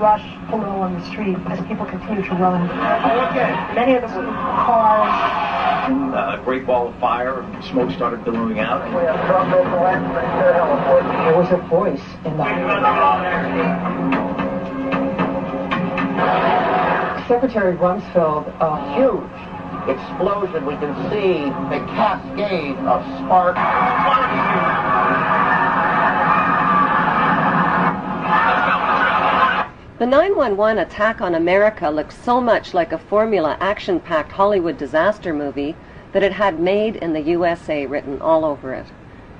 rush a little on the street as people continue to run. Many of them were cars. A great ball of fire, smoke started billowing out. There was a voice in the... Secretary Rumsfeld, a huge explosion. We can see a cascade of sparks. The 9/11 attack on America looked so much like a formula action-packed Hollywood disaster movie that it had "Made in the USA" written all over it.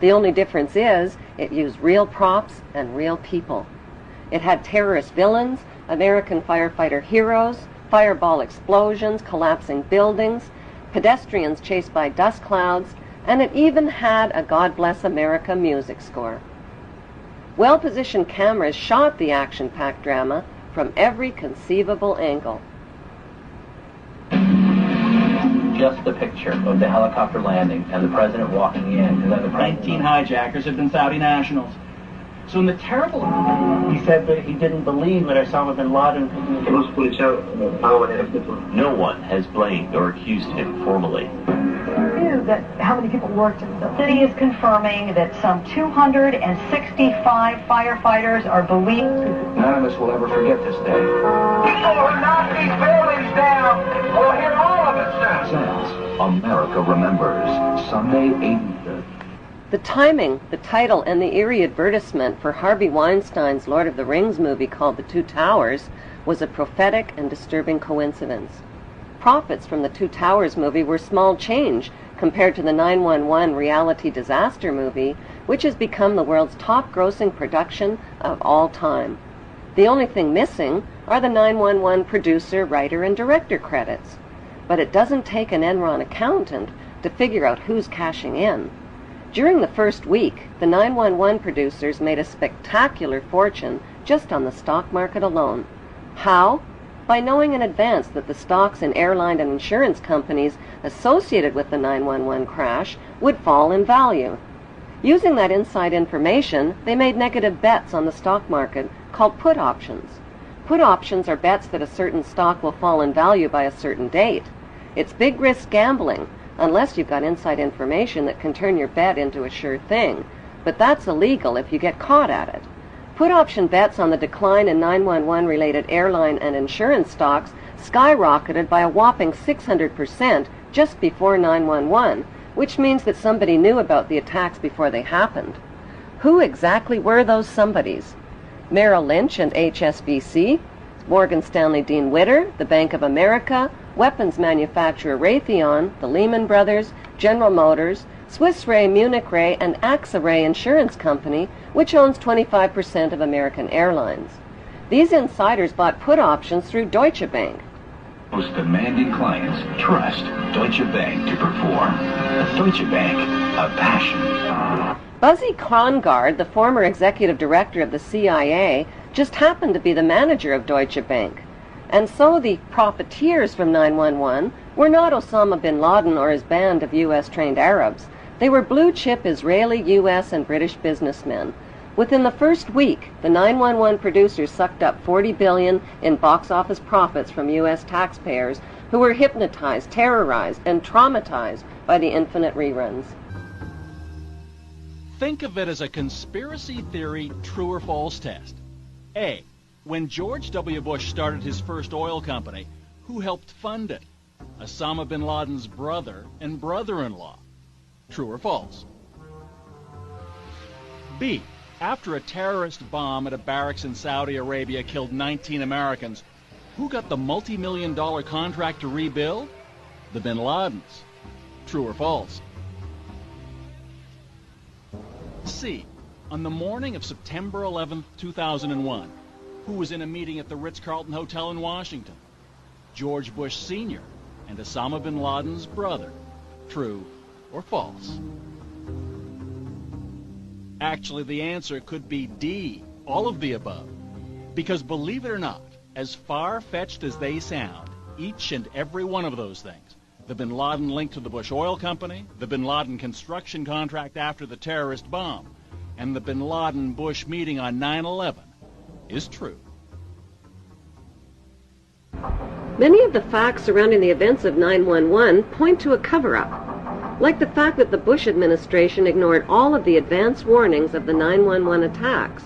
The only difference is it used real props and real people. It had terrorist villains, American firefighter heroes, fireball explosions, collapsing buildings, pedestrians chased by dust clouds, and it even had a God Bless America music score. Well-positioned cameras shot the action-packed drama from every conceivable angle. Just the picture of the helicopter landing and the president walking in, and then the 19 hijackers had been Saudi nationals. So in the terrible... He said that he didn't believe that Osama bin Laden... No one has blamed or accused him formally. That how many people worked in the building. The city is confirming that some 265 firefighters are believed. None of us will ever forget this day. People who knock these buildings down will hear all of it soon. Says America Remembers, Sunday, 8th. The timing, the title, and the eerie advertisement for Harvey Weinstein's Lord of the Rings movie called The Two Towers was a prophetic and disturbing coincidence. Profits from the Two Towers movie were small change compared to the 9/11 reality disaster movie, which has become the world's top-grossing production of all time. The only thing missing are the 911 producer, writer, and director credits. But it doesn't take an Enron accountant to figure out who's cashing in. During the first week, the 911 producers made a spectacular fortune just on the stock market alone. How? By knowing in advance that the stocks in airline and insurance companies associated with the 911 crash would fall in value. Using that inside information, they made negative bets on the stock market called put options. Put options are bets that a certain stock will fall in value by a certain date. It's big risk gambling, unless you've got inside information that can turn your bet into a sure thing. But that's illegal if you get caught at it. Put option bets on the decline in 911 related airline and insurance stocks skyrocketed by a whopping 600% just before 911, which means that somebody knew about the attacks before they happened. Who exactly were those somebodies? Merrill Lynch and HSBC, Morgan Stanley Dean Witter, the Bank of America, weapons manufacturer Raytheon, the Lehman Brothers, General Motors, Swiss Re, Munich Re, and AXA Re Insurance Company, which owns 25% of American Airlines. These insiders bought put options through Deutsche Bank. Most demanding clients trust Deutsche Bank to perform. Deutsche Bank, a passion. Buzzy Krongard, the former executive director of the CIA, just happened to be the manager of Deutsche Bank. And so the profiteers from 911 were not Osama bin Laden or his band of U.S.-trained Arabs. They were blue-chip Israeli, U.S., and British businessmen. Within the first week, the 911 producers sucked up $40 billion in box office profits from U.S. taxpayers who were hypnotized, terrorized, and traumatized by the infinite reruns. Think of it as a conspiracy theory true or false test. A. When George W. Bush started his first oil company, who helped fund it? Osama bin Laden's brother and brother-in-law. True or false? B. After a terrorist bomb at a barracks in Saudi Arabia killed 19 Americans, who got the multi-million-dollar contract to rebuild? The bin Ladens. True or false? C. On the morning of September 11, 2001, who was in a meeting at the Ritz-Carlton Hotel in Washington? George Bush Sr. and Osama bin Laden's brother. True or false? Actually, the answer could be D, all of the above. Because believe it or not, as far-fetched as they sound, each and every one of those things, the bin Laden link to the Bush Oil Company, the bin Laden construction contract after the terrorist bomb, and the bin Laden-Bush meeting on 9/11, is true. Many of the facts surrounding the events of 9/11 point to a cover-up, like the fact that the Bush administration ignored all of the advance warnings of the 9/11 attacks.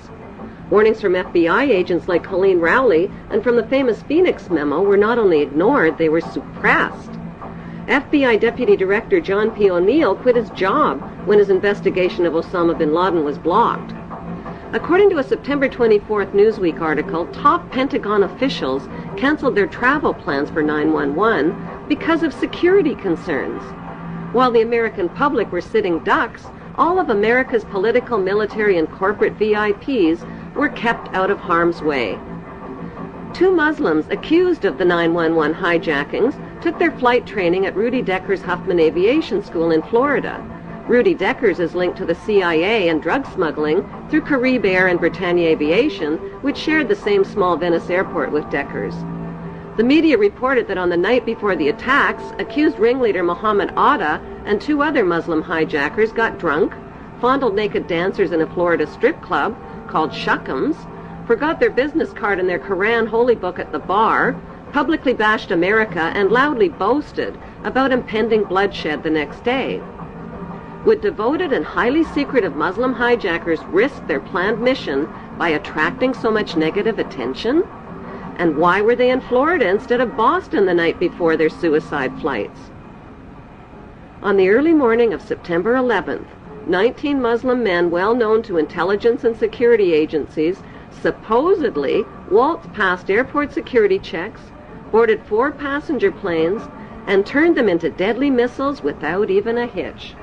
Warnings from FBI agents like Colleen Rowley and from the famous Phoenix memo were not only ignored, they were suppressed. FBI Deputy Director John P. O'Neill quit his job when his investigation of Osama bin Laden was blocked. According to a September 24th Newsweek article, top Pentagon officials canceled their travel plans for 9/11 because of security concerns. While the American public were sitting ducks, all of America's political, military, and corporate VIPs were kept out of harm's way. 2 Muslims accused of the 9/11 hijackings took their flight training at Rudy Decker's Huffman Aviation School in Florida. Rudy Decker's is linked to the CIA and drug smuggling through Carib Air and Britannia Aviation, which shared the same small Venice airport with Decker's. The media reported that on the night before the attacks, accused ringleader Mohammed Atta and 2 other Muslim hijackers got drunk, fondled naked dancers in a Florida strip club called Shuckums, forgot their business card and their Quran holy book at the bar, publicly bashed America, and loudly boasted about impending bloodshed the next day. Would devoted and highly secretive Muslim hijackers risk their planned mission by attracting so much negative attention? And why were they in Florida instead of Boston the night before their suicide flights? On the early morning of September 11th, 19 Muslim men well known to intelligence and security agencies supposedly waltzed past airport security checks, boarded 4 passenger planes, and turned them into deadly missiles without even a hitch.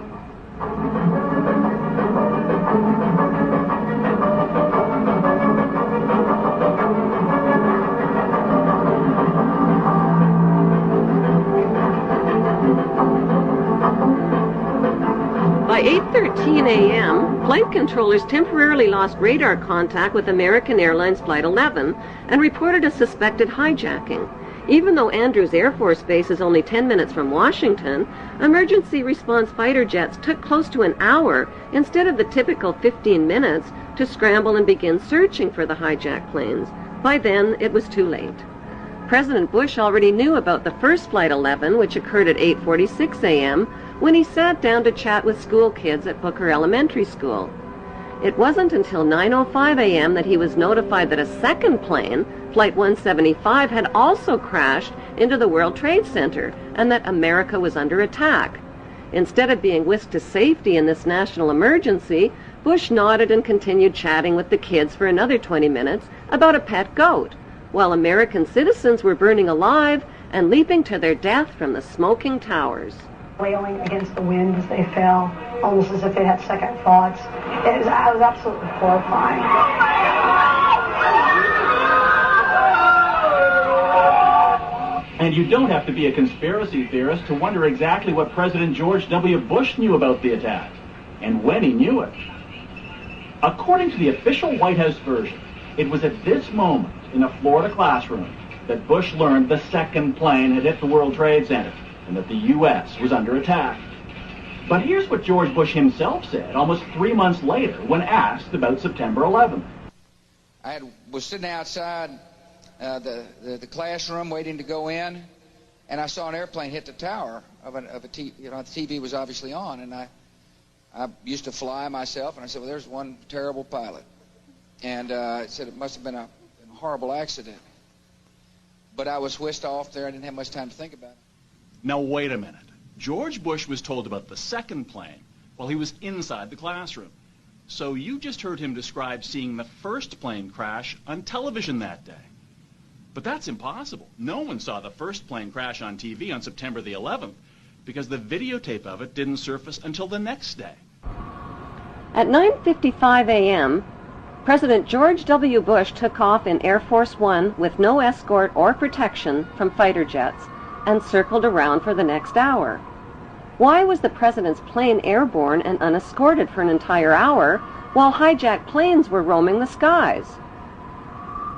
By 8:13 a.m., flight controllers temporarily lost radar contact with American Airlines Flight 11 and reported a suspected hijacking. Even though Andrews Air Force Base is only 10 minutes from Washington, emergency response fighter jets took close to an hour instead of the typical 15 minutes to scramble and begin searching for the hijacked planes. By then, it was too late. President Bush already knew about the first Flight 11, which occurred at 8:46 a.m., when he sat down to chat with school kids at Booker Elementary School. It wasn't until 9:05 a.m. that he was notified that a second plane, Flight 175, had also crashed into the World Trade Center and that America was under attack. Instead of being whisked to safety in this national emergency, Bush nodded and continued chatting with the kids for another 20 minutes about a pet goat, while American citizens were burning alive and leaping to their death from the smoking towers. Wailing against the wind as they fell, almost as if they had second thoughts. I was absolutely horrifying. And you don't have to be a conspiracy theorist to wonder exactly what President George W. Bush knew about the attack, and when he knew it. According to the official White House version, it was at this moment in a Florida classroom that Bush learned the second plane had hit the World Trade Center and that the U.S. was under attack. But here's what George Bush himself said almost 3 months later when asked about September 11th. I was sitting outside the classroom waiting to go in, and I saw an airplane hit the tower of a TV. You know, the TV was obviously on, and I used to fly myself, and I said, well, there's one terrible pilot. And it said it must have been a horrible accident. But I was whisked off there. I didn't have much time to think about it. Now, wait a minute. George Bush was told about the second plane while he was inside the classroom. So you just heard him describe seeing the first plane crash on television that day. But that's impossible. No one saw the first plane crash on TV on September the 11th because the videotape of it didn't surface until the next day. At 9:55 a.m., President George W. Bush took off in Air Force One with no escort or protection from fighter jets and circled around for the next hour. Why was the president's plane airborne and unescorted for an entire hour while hijacked planes were roaming the skies?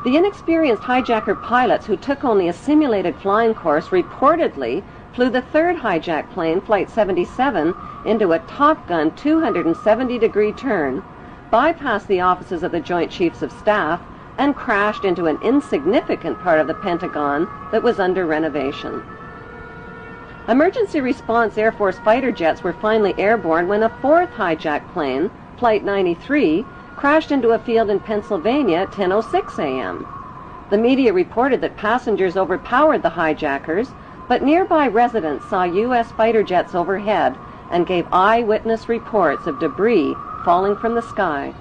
The inexperienced hijacker pilots who took only a simulated flying course reportedly flew the third hijacked plane, Flight 77, into a Top Gun 270-degree turn, bypassed the offices of the Joint Chiefs of Staff, and crashed into an insignificant part of the Pentagon that was under renovation. Emergency response Air Force fighter jets were finally airborne when a fourth hijacked plane, Flight 93, crashed into a field in Pennsylvania at 10:06 a.m. The media reported that passengers overpowered the hijackers, but nearby residents saw U.S. fighter jets overhead and gave eyewitness reports of debris falling from the sky.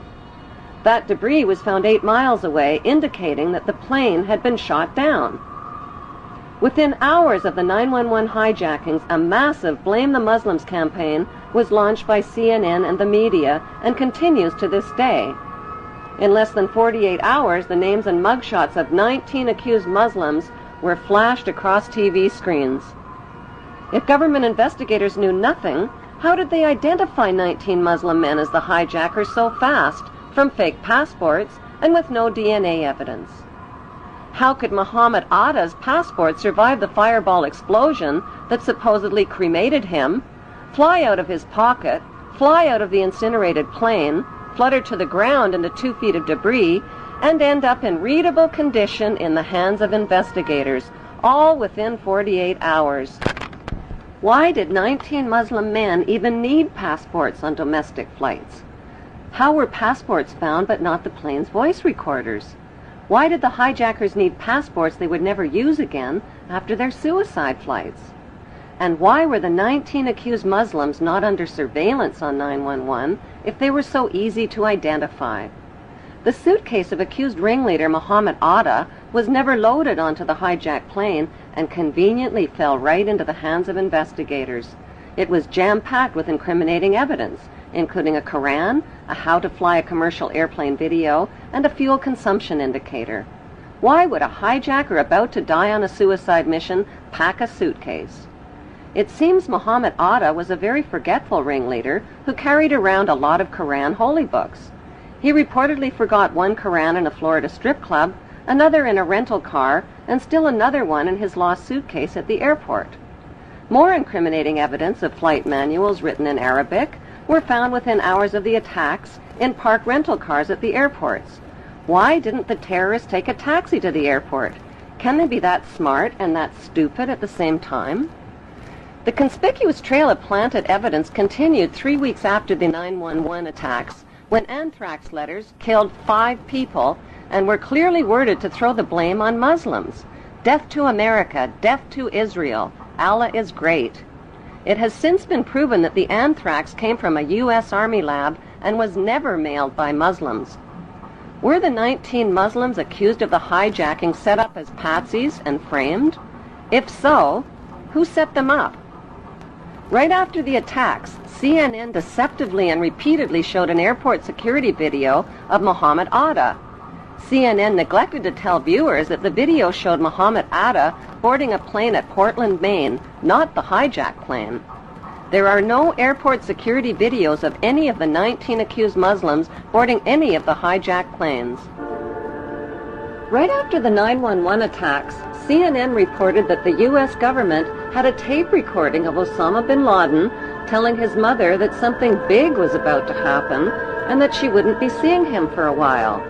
That debris was found 8 miles away, indicating that the plane had been shot down. Within hours of the 911 hijackings, a massive Blame the Muslims campaign was launched by CNN and the media and continues to this day. In less than 48 hours, the names and mugshots of 19 accused Muslims were flashed across TV screens. If government investigators knew nothing, how did they identify 19 Muslim men as the hijackers so fast, from fake passports and with no DNA evidence? How could Muhammad Atta's passport survive the fireball explosion that supposedly cremated him, fly out of his pocket, fly out of the incinerated plane, flutter to the ground into 2 feet of debris, and end up in readable condition in the hands of investigators, all within 48 hours? Why did 19 Muslim men even need passports on domestic flights? How were passports found but not the plane's voice recorders? Why did the hijackers need passports they would never use again after their suicide flights? And why were the 19 accused Muslims not under surveillance on 911 if they were so easy to identify? The suitcase of accused ringleader Muhammad Atta was never loaded onto the hijacked plane and conveniently fell right into the hands of investigators. It was jam-packed with incriminating evidence, including a Quran, a how to fly a commercial airplane video, and a fuel consumption indicator. Why would a hijacker about to die on a suicide mission pack a suitcase? It seems Muhammad Atta was a very forgetful ringleader who carried around a lot of Quran holy books. He reportedly forgot one Quran in a Florida strip club, another in a rental car, and still another one in his lost suitcase at the airport. More incriminating evidence of flight manuals written in Arabic were found within hours of the attacks in parked rental cars at the airports. Why didn't the terrorists take a taxi to the airport? Can they be that smart and that stupid at the same time? The conspicuous trail of planted evidence continued 3 weeks after the 911 attacks, when anthrax letters killed 5 people and were clearly worded to throw the blame on Muslims. Death to America, death to Israel, Allah is great. It has since been proven that the anthrax came from a U.S. Army lab and was never mailed by Muslims. Were the 19 Muslims accused of the hijacking set up as patsies and framed? If so, who set them up? Right after the attacks, CNN deceptively and repeatedly showed an airport security video of Muhammad Atta. CNN neglected to tell viewers that the video showed Muhammad Atta boarding a plane at Portland, Maine, not the hijacked plane. There are no airport security videos of any of the 19 accused Muslims boarding any of the hijacked planes. Right after the 911 attacks, CNN reported that the U.S. government had a tape recording of Osama bin Laden telling his mother that something big was about to happen and that she wouldn't be seeing him for a while.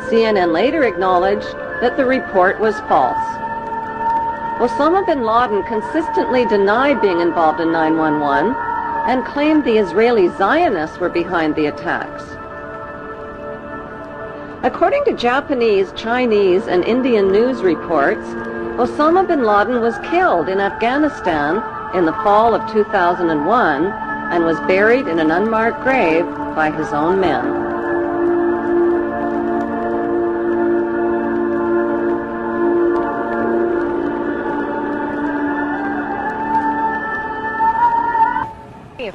CNN later acknowledged that the report was false. Osama bin Laden consistently denied being involved in 911 and claimed the Israeli Zionists were behind the attacks. According to Japanese, Chinese, and Indian news reports, Osama bin Laden was killed in Afghanistan in the fall of 2001 and was buried in an unmarked grave by his own men.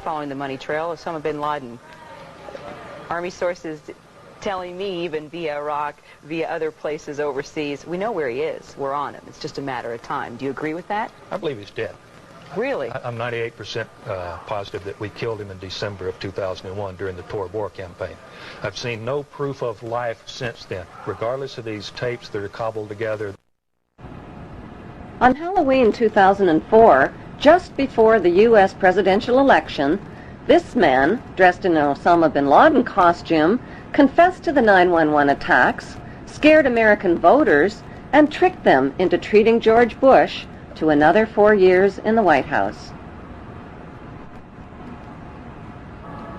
Following the money trail, Osama bin Laden. Army sources telling me, even via Iraq, via other places overseas, we know where he is. We're on him. It's just a matter of time. Do you agree with that? I believe he's dead. Really? I'm 98% positive that we killed him in December of 2001 during the Tora Bora campaign. I've seen no proof of life since then, regardless of these tapes that are cobbled together. On Halloween 2004, just before the U.S. presidential election, this man, dressed in an Osama bin Laden costume, confessed to the 911 attacks, scared American voters, and tricked them into treating George Bush to another 4 years in the White House.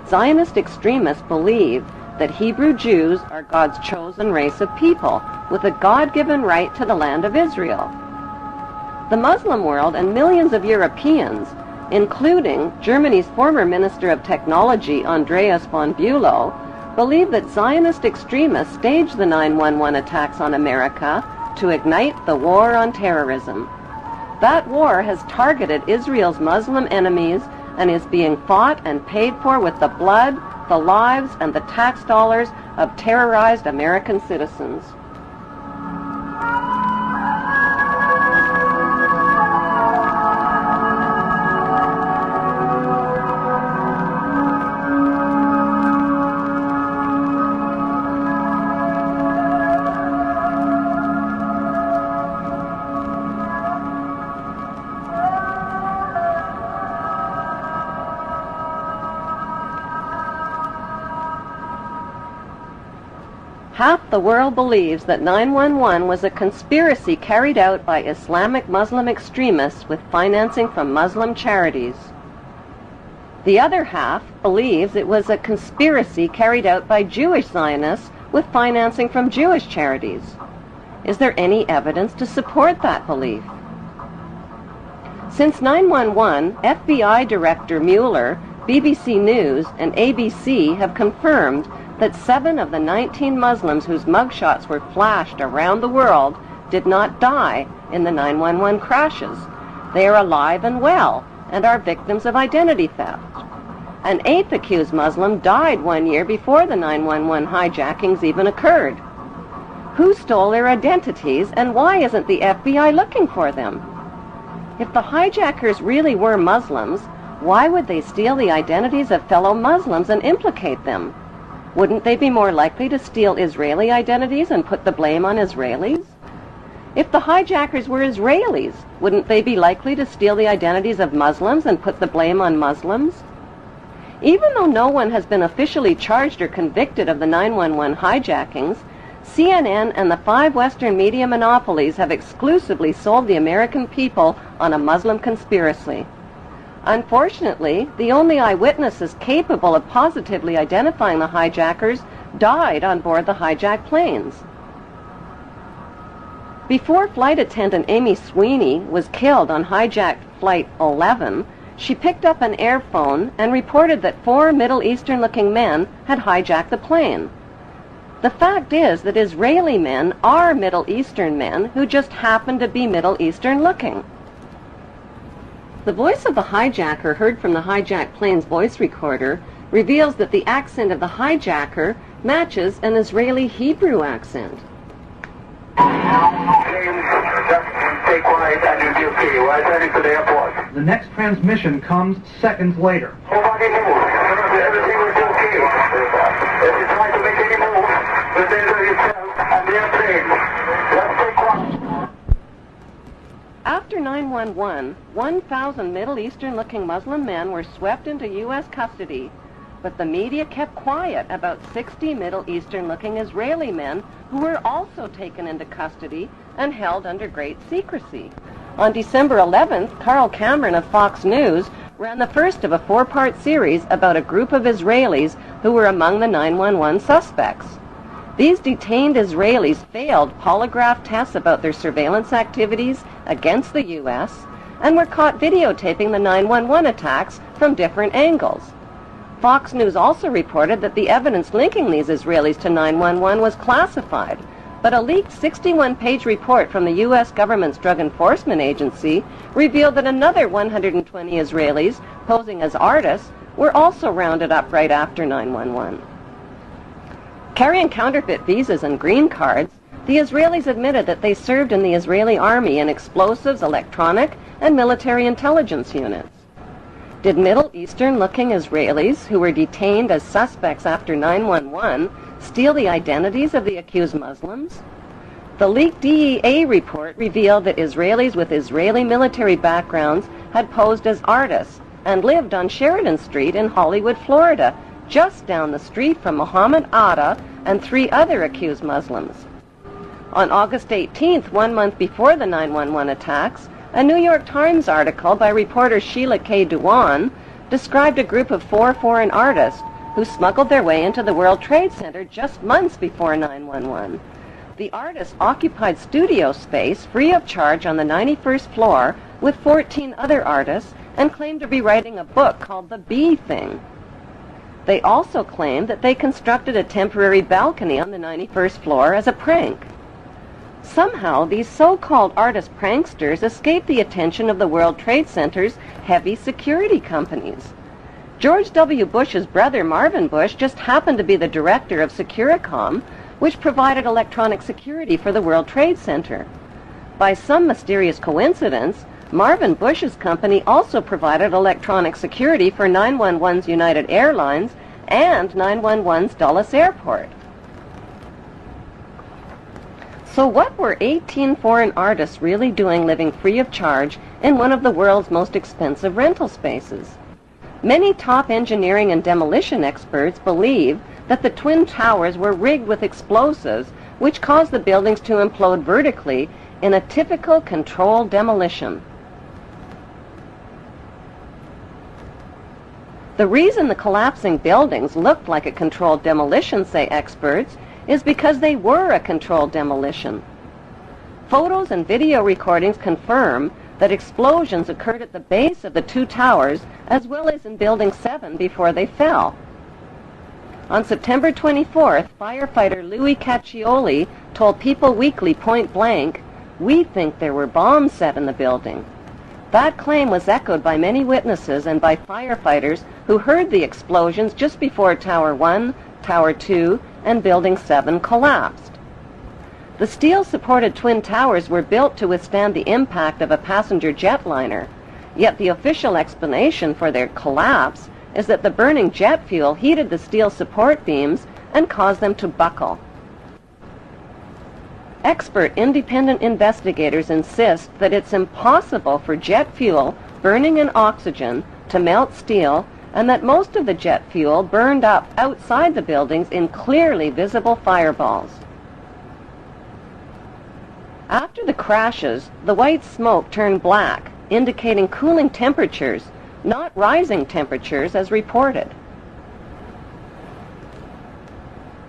Zionist extremists believe that Hebrew Jews are God's chosen race of people with a God-given right to the land of Israel. The Muslim world and millions of Europeans, including Germany's former Minister of Technology Andreas von Bülow, believe that Zionist extremists staged the 9/11 attacks on America to ignite the war on terrorism. That war has targeted Israel's Muslim enemies and is being fought and paid for with the blood, the lives, and the tax dollars of terrorized American citizens. Half the world believes that 9/11 was a conspiracy carried out by Islamic Muslim extremists with financing from Muslim charities. The other half believes it was a conspiracy carried out by Jewish Zionists with financing from Jewish charities. Is there any evidence to support that belief? Since 9/11, FBI Director Mueller, BBC News, and ABC have confirmed that 7 of the 19 Muslims whose mugshots were flashed around the world did not die in the 9/11 crashes. They are alive and well and are victims of identity theft. An 8th accused Muslim died 1 year before the 9/11 hijackings even occurred. Who stole their identities, and why isn't the FBI looking for them? If the hijackers really were Muslims, why would they steal the identities of fellow Muslims and implicate them? Wouldn't they be more likely to steal Israeli identities and put the blame on Israelis? If the hijackers were Israelis, wouldn't they be likely to steal the identities of Muslims and put the blame on Muslims? Even though no one has been officially charged or convicted of the 9/11 hijackings, CNN and the 5 Western media monopolies have exclusively sold the American people on a Muslim conspiracy. Unfortunately, the only eyewitnesses capable of positively identifying the hijackers died on board the hijacked planes. Before flight attendant Amy Sweeney was killed on hijacked Flight 11, she picked up an airphone and reported that 4 Middle Eastern-looking men had hijacked the plane. The fact is that Israeli men are Middle Eastern men who just happen to be Middle Eastern-looking. The voice of the hijacker heard from the hijacked plane's voice recorder reveals that the accent of the hijacker matches an Israeli Hebrew accent. Stay quiet and you'll be okay. We're heading to the airport. The next transmission comes seconds later. Nobody move. Everything will be okay. If you try to make any move, you'll danger yourself and the airplane. Just stay quiet. After 9/11, 1,000 Middle Eastern-looking Muslim men were swept into U.S. custody, but the media kept quiet about 60 Middle Eastern-looking Israeli men who were also taken into custody and held under great secrecy. On December 11th, Carl Cameron of Fox News ran the first of a 4-part series about a group of Israelis who were among the 9/11 suspects. These detained Israelis failed polygraph tests about their surveillance activities against the U.S. and were caught videotaping the 9/11 attacks from different angles. Fox News also reported that the evidence linking these Israelis to 9/11 was classified, but a leaked 61-page report from the U.S. government's Drug Enforcement Agency revealed that another 120 Israelis, posing as artists, were also rounded up right after 9/11. Carrying counterfeit visas and green cards, the Israelis admitted that they served in the Israeli army in explosives, electronic, and military intelligence units. Did Middle Eastern-looking Israelis who were detained as suspects after 9/11 steal the identities of the accused Muslims? The leaked DEA report revealed that Israelis with Israeli military backgrounds had posed as artists and lived on Sheridan Street in Hollywood, Florida, just down the street from Mohammed Atta and 3 other accused Muslims. On August 18th, 1 month before the 9/11 attacks, a New York Times article by reporter Sheila K. Dewan described a group of 4 foreign artists who smuggled their way into the World Trade Center just months before 9/11. The artists occupied studio space free of charge on the 91st floor with 14 other artists and claimed to be writing a book called The Bee Thing. They also claimed that they constructed a temporary balcony on the 91st floor as a prank. Somehow, these so-called artist pranksters escaped the attention of the World Trade Center's heavy security companies. George W. Bush's brother, Marvin Bush, just happened to be the director of Securicom, which provided electronic security for the World Trade Center. By some mysterious coincidence, Marvin Bush's company also provided electronic security for 911's United Airlines and 911's Dulles Airport. So what were 18 foreign artists really doing living free of charge in one of the world's most expensive rental spaces? Many top engineering and demolition experts believe that the Twin Towers were rigged with explosives which caused the buildings to implode vertically in a typical controlled demolition. The reason the collapsing buildings looked like a controlled demolition, say experts, is because they were a controlled demolition. Photos and video recordings confirm that explosions occurred at the base of the 2 towers as well as in Building 7 before they fell. On September 24th, firefighter Louis Caccioli told People Weekly point blank, "We think there were bombs set in the building." That claim was echoed by many witnesses and by firefighters who heard the explosions just before Tower 1, Tower 2, and Building 7 collapsed. The steel-supported Twin Towers were built to withstand the impact of a passenger jetliner, yet the official explanation for their collapse is that the burning jet fuel heated the steel support beams and caused them to buckle. Expert independent investigators insist that it's impossible for jet fuel burning in oxygen to melt steel, and that most of the jet fuel burned up outside the buildings in clearly visible fireballs. After the crashes, the white smoke turned black, indicating cooling temperatures, not rising temperatures as reported.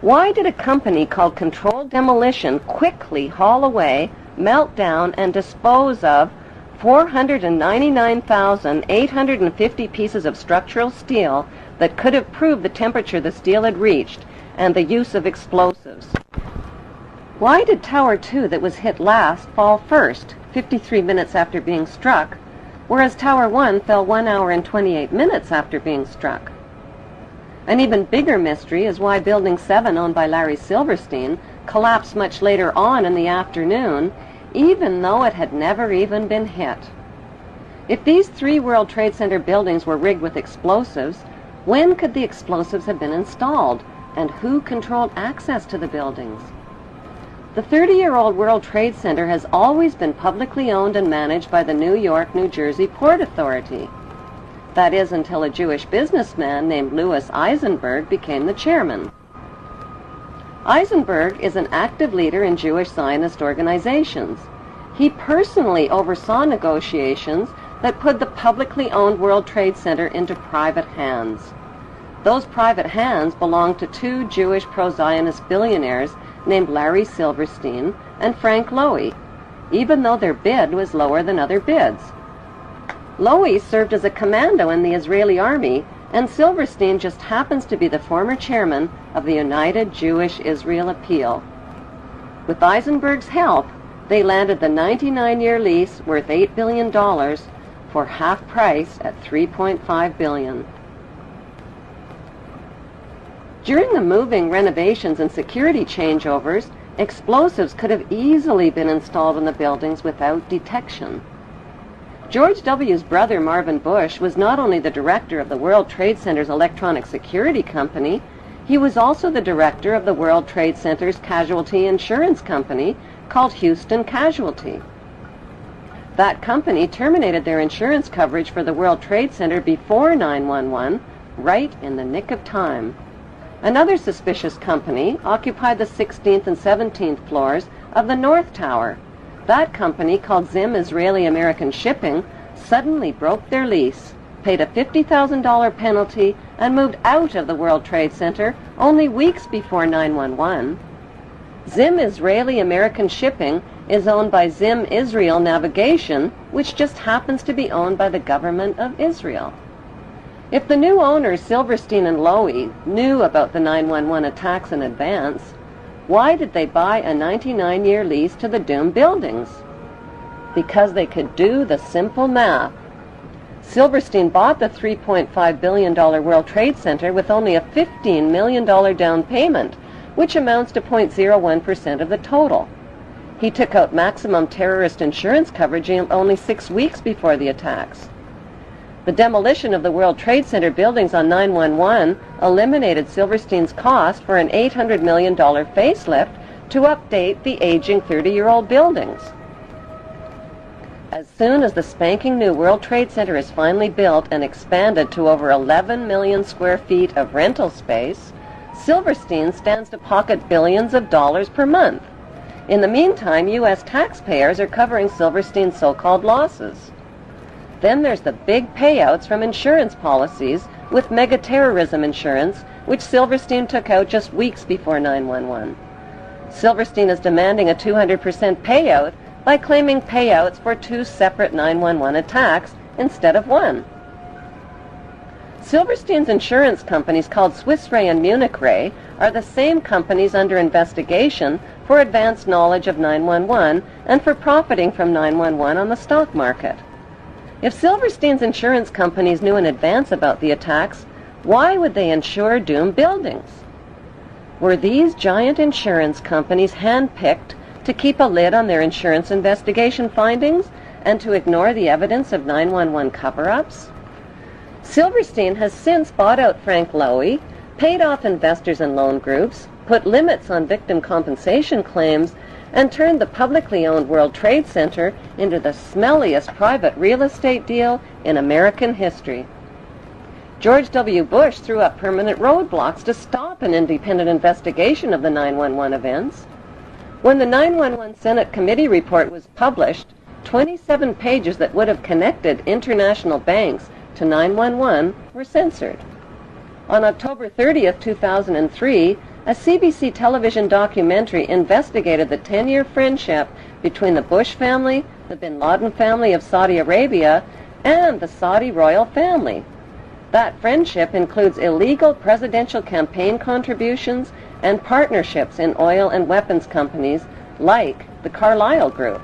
Why did a company called Controlled Demolition quickly haul away, melt down, and dispose of 499,850 pieces of structural steel that could have proved the temperature the steel had reached and the use of explosives? Why did Tower 2 that was hit last fall first, 53 minutes after being struck, whereas Tower 1 fell 1 hour and 28 minutes after being struck? An even bigger mystery is why Building 7, owned by Larry Silverstein, collapsed much later on in the afternoon, even though it had never even been hit. If these 3 World Trade Center buildings were rigged with explosives, when could the explosives have been installed, and who controlled access to the buildings? The 30-year-old World Trade Center has always been publicly owned and managed by the New York, New Jersey Port Authority. That is, until a Jewish businessman named Louis Eisenberg became the chairman. Eisenberg is an active leader in Jewish Zionist organizations. He personally oversaw negotiations that put the publicly owned World Trade Center into private hands. Those private hands belonged to 2 Jewish pro-Zionist billionaires named Larry Silverstein and Frank Lowy, even though their bid was lower than other bids. Lowy served as a commando in the Israeli army, and Silverstein just happens to be the former chairman of the United Jewish Israel Appeal. With Eisenberg's help, they landed the 99-year lease worth $8 billion for half price at $3.5 billion. During the moving, renovations, and security changeovers, explosives could have easily been installed in the buildings without detection. George W.'s brother, Marvin Bush, was not only the director of the World Trade Center's electronic security company, he was also the director of the World Trade Center's casualty insurance company called Houston Casualty. That company terminated their insurance coverage for the World Trade Center before 9/11, right in the nick of time. Another suspicious company occupied the 16th and 17th floors of the North Tower. That company, called Zim Israeli American Shipping, suddenly broke their lease, paid a $50,000 penalty, and moved out of the World Trade Center only weeks before 9/11. Zim Israeli American Shipping is owned by Zim Israel Navigation, which just happens to be owned by the government of Israel. If the new owners, Silverstein and Lowy, knew about the 9/11 attacks in advance, why did they buy a 99-year lease to the doomed buildings? Because they could do the simple math. Silverstein bought the $3.5 billion World Trade Center with only a $15 million down payment, which amounts to 0.01% of the total. He took out maximum terrorist insurance coverage only 6 weeks before the attacks. The demolition of the World Trade Center buildings on 9/11 eliminated Silverstein's cost for an $800 million facelift to update the aging 30-year-old buildings. As soon as the spanking new World Trade Center is finally built and expanded to over 11 million square feet of rental space, Silverstein stands to pocket billions of dollars per month. In the meantime, U.S. taxpayers are covering Silverstein's so-called losses. Then there's the big payouts from insurance policies with mega-terrorism insurance, which Silverstein took out just weeks before 9/11. Silverstein is demanding a 200% payout by claiming payouts for 2 separate 9/11 attacks instead of one. Silverstein's insurance companies, called Swiss Re and Munich Re, are the same companies under investigation for advanced knowledge of 9/11 and for profiting from 9/11 on the stock market. If Silverstein's insurance companies knew in advance about the attacks, why would they insure doomed buildings? Were these giant insurance companies handpicked to keep a lid on their insurance investigation findings and to ignore the evidence of 9/11 cover-ups? Silverstein has since bought out Frank Lowy, paid off investors and loan groups, put limits on victim compensation claims, and turned the publicly owned World Trade Center into the smelliest private real estate deal in American history. George W. Bush threw up permanent roadblocks to stop an independent investigation of the 9/11 events. When the 9/11 Senate Committee report was published, 27 pages that would have connected international banks to 9/11 were censored. On October 30th, 2003, a CBC television documentary investigated the 10-year friendship between the Bush family, the bin Laden family of Saudi Arabia, and the Saudi royal family. That friendship includes illegal presidential campaign contributions and partnerships in oil and weapons companies like the Carlyle Group.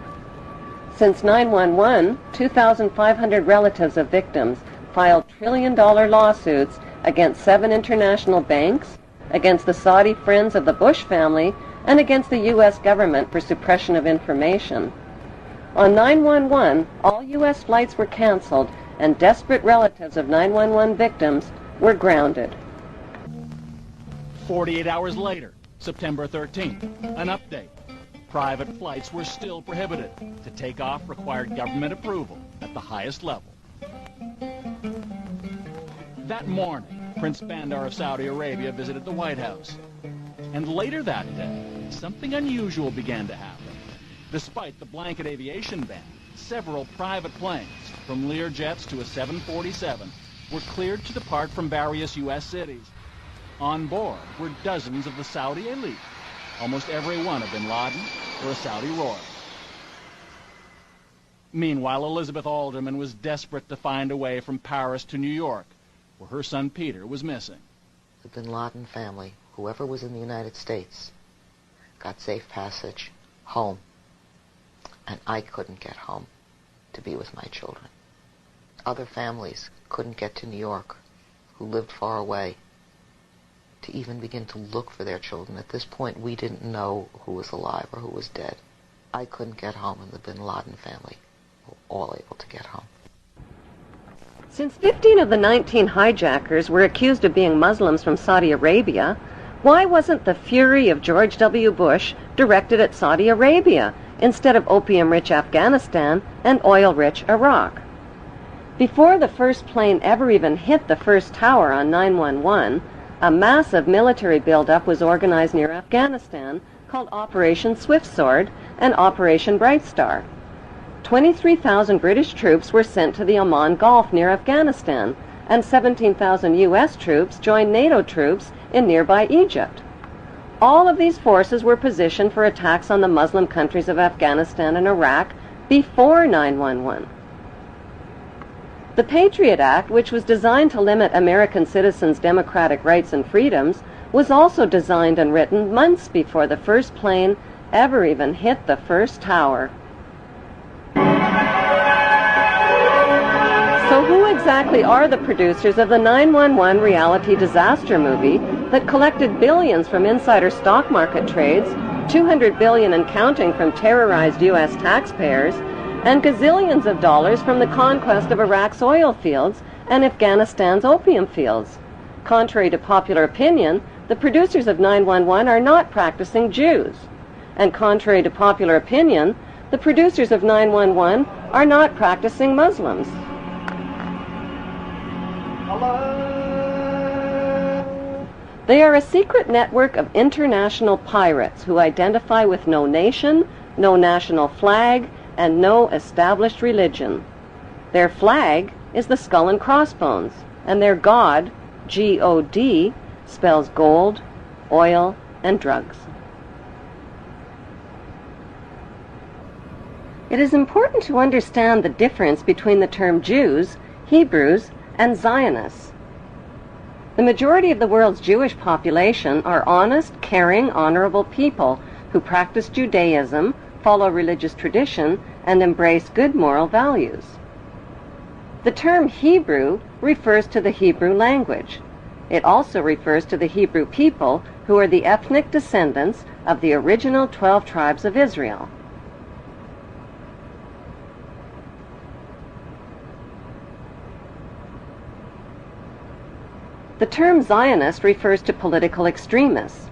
Since 9/11, 2,500 relatives of victims filed trillion-dollar lawsuits against 7 international banks, against the Saudi friends of the Bush family, and against the U.S. government for suppression of information. On 9/11, all U.S. flights were canceled, and desperate relatives of 9/11 victims were grounded. 48 hours later, September 13th, an update. Private flights were still prohibited. To take off required government approval at the highest level. That morning, Prince Bandar of Saudi Arabia visited the White House. And later that day, something unusual began to happen. Despite the blanket aviation ban, several private planes, from Learjets to a 747, were cleared to depart from various U.S. cities. On board were dozens of the Saudi elite, almost every one a bin Laden or a Saudi royal. Meanwhile, Elizabeth Alderman was desperate to find a way from Paris to New York, where her son Peter was missing. The bin Laden family, whoever was in the United States, got safe passage home, and I couldn't get home to be with my children. Other families couldn't get to New York, who lived far away, to even begin to look for their children. At this point, we didn't know who was alive or who was dead. I couldn't get home, and the bin Laden family were all able to get home. Since 15 of the 19 hijackers were accused of being Muslims from Saudi Arabia, why wasn't the fury of George W. Bush directed at Saudi Arabia instead of opium-rich Afghanistan and oil-rich Iraq? Before the first plane ever even hit the first tower on 9/11, a massive military buildup was organized near Afghanistan called Operation Swift Sword and Operation Bright Star. 23,000 British troops were sent to the Oman Gulf near Afghanistan, and 17,000 U.S. troops joined NATO troops in nearby Egypt. All of these forces were positioned for attacks on the Muslim countries of Afghanistan and Iraq before 9/11. The Patriot Act, which was designed to limit American citizens' democratic rights and freedoms, was also designed and written months before the first plane ever even hit the first tower. So who exactly are the producers of the 9/11 reality disaster movie that collected billions from insider stock market trades, $200 billion and counting from terrorized U.S. taxpayers, and gazillions of dollars from the conquest of Iraq's oil fields and Afghanistan's opium fields? Contrary to popular opinion, the producers of 9/11 are not practicing Jews. And contrary to popular opinion, the producers of 9/11 are not practicing Muslims. They are a secret network of international pirates who identify with no nation, no national flag, and no established religion. Their flag is the skull and crossbones, and their god, G-O-D, spells gold, oil, and drugs. It is important to understand the difference between the term Jews, Hebrews, and Zionists. The majority of the world's Jewish population are honest, caring, honorable people who practice Judaism, follow religious tradition, and embrace good moral values. The term Hebrew refers to the Hebrew language. It also refers to the Hebrew people who are the ethnic descendants of the original 12 tribes of Israel. The term Zionist refers to political extremists.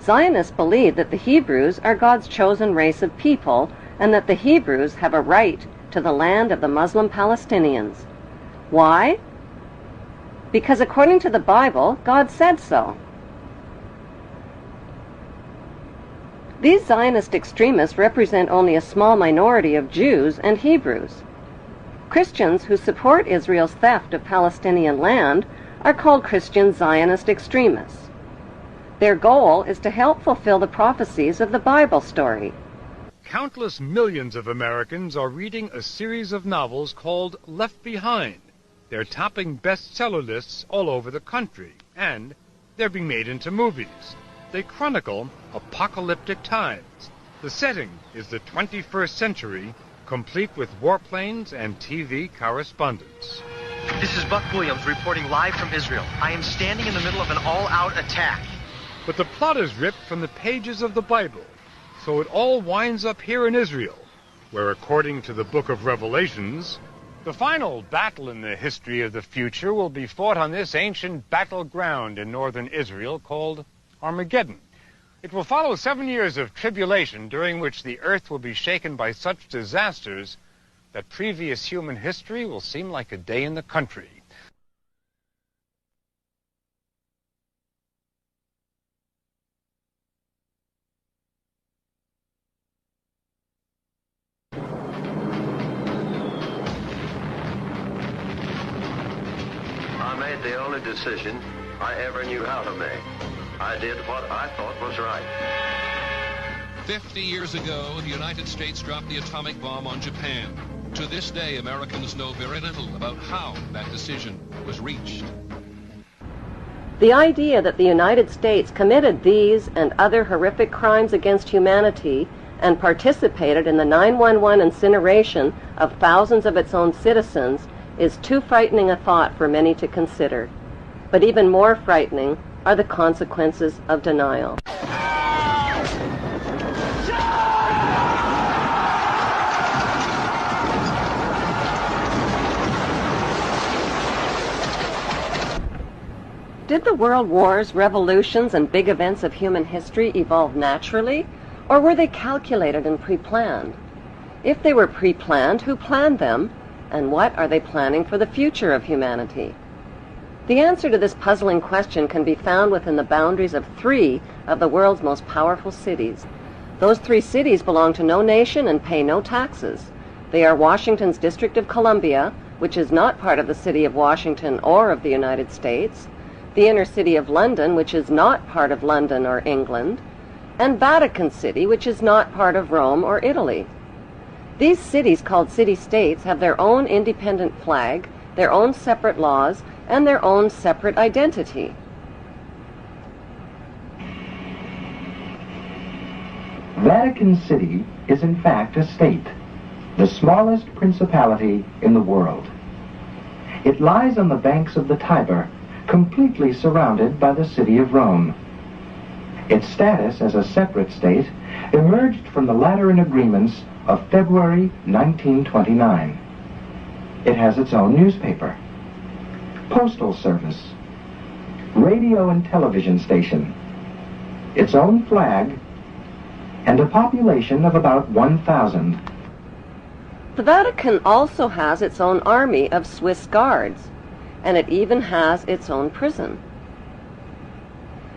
Zionists believe that the Hebrews are God's chosen race of people and that the Hebrews have a right to the land of the Muslim Palestinians. Why? Because according to the Bible, God said so. These Zionist extremists represent only a small minority of Jews and Hebrews. Christians who support Israel's theft of Palestinian land are called Christian Zionist extremists. Their goal is to help fulfill the prophecies of the Bible story. Countless millions of Americans are reading a series of novels called Left Behind. They're topping bestseller lists all over the country, and they're being made into movies. They chronicle apocalyptic times. The setting is the 21st century, complete with warplanes and TV correspondence. This is Buck Williams reporting live from Israel. I am standing in the middle of an all-out attack. But the plot is ripped from the pages of the Bible, so it all winds up here in Israel, where according to the book of Revelations, the final battle in the history of the future will be fought on this ancient battleground in northern Israel called Armageddon. It will follow 7 years of tribulation during which the earth will be shaken by such disasters that previous human history will seem like a day in the country. I made the only decision I ever knew how to make. I did what I thought was right. 50 years ago, the United States dropped the atomic bomb on Japan. To this day, Americans know very little about how that decision was reached. The idea that the United States committed these and other horrific crimes against humanity and participated in the 9/11 incineration of thousands of its own citizens is too frightening a thought for many to consider. But even more frightening are the consequences of denial. Did the world wars, revolutions, and big events of human history evolve naturally, or were they calculated and pre-planned? If they were pre-planned, who planned them, and what are they planning for the future of humanity? The answer to this puzzling question can be found within the boundaries of 3 of the world's most powerful cities. Those 3 cities belong to no nation and pay no taxes. They are Washington's District of Columbia, which is not part of the city of Washington or of the United States, the inner city of London, which is not part of London or England, and Vatican City, which is not part of Rome or Italy. These cities, called city-states, have their own independent flag, their own separate laws, and their own separate identity. Vatican City is in fact a state, the smallest principality in the world. It lies on the banks of the Tiber, completely surrounded by the city of Rome. Its status as a separate state emerged from the Lateran Agreements of February 1929. It has its own newspaper, postal service, radio and television station, its own flag, and a population of about 1,000. The Vatican also has its own army of Swiss guards, and it even has its own prison.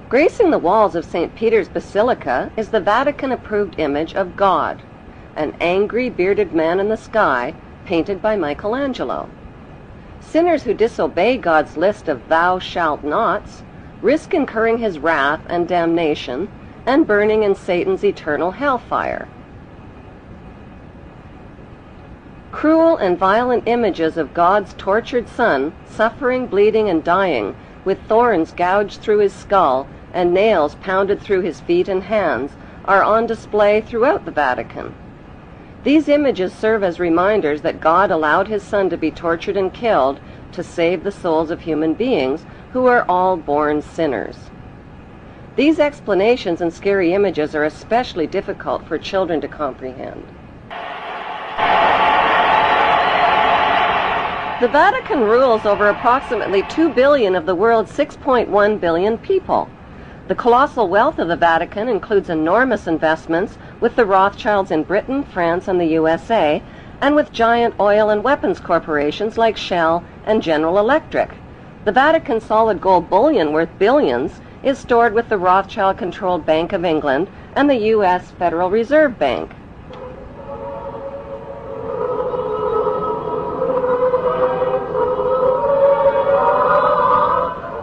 Gracing the walls of St. Peter's Basilica is the Vatican-approved image of God, an angry, bearded man in the sky, painted by Michelangelo. Sinners who disobey God's list of thou shalt nots risk incurring his wrath and damnation and burning in Satan's eternal hellfire. Cruel and violent images of God's tortured Son, suffering, bleeding, and dying, with thorns gouged through his skull and nails pounded through his feet and hands, are on display throughout the Vatican. These images serve as reminders that God allowed his Son to be tortured and killed to save the souls of human beings who are all born sinners. These explanations and scary images are especially difficult for children to comprehend. The Vatican rules over approximately 2 billion of the world's 6.1 billion people. The colossal wealth of the Vatican includes enormous investments with the Rothschilds in Britain, France, and the USA, and with giant oil and weapons corporations like Shell and General Electric. The Vatican solid gold bullion worth billions is stored with the Rothschild-controlled Bank of England and the U.S. Federal Reserve Bank.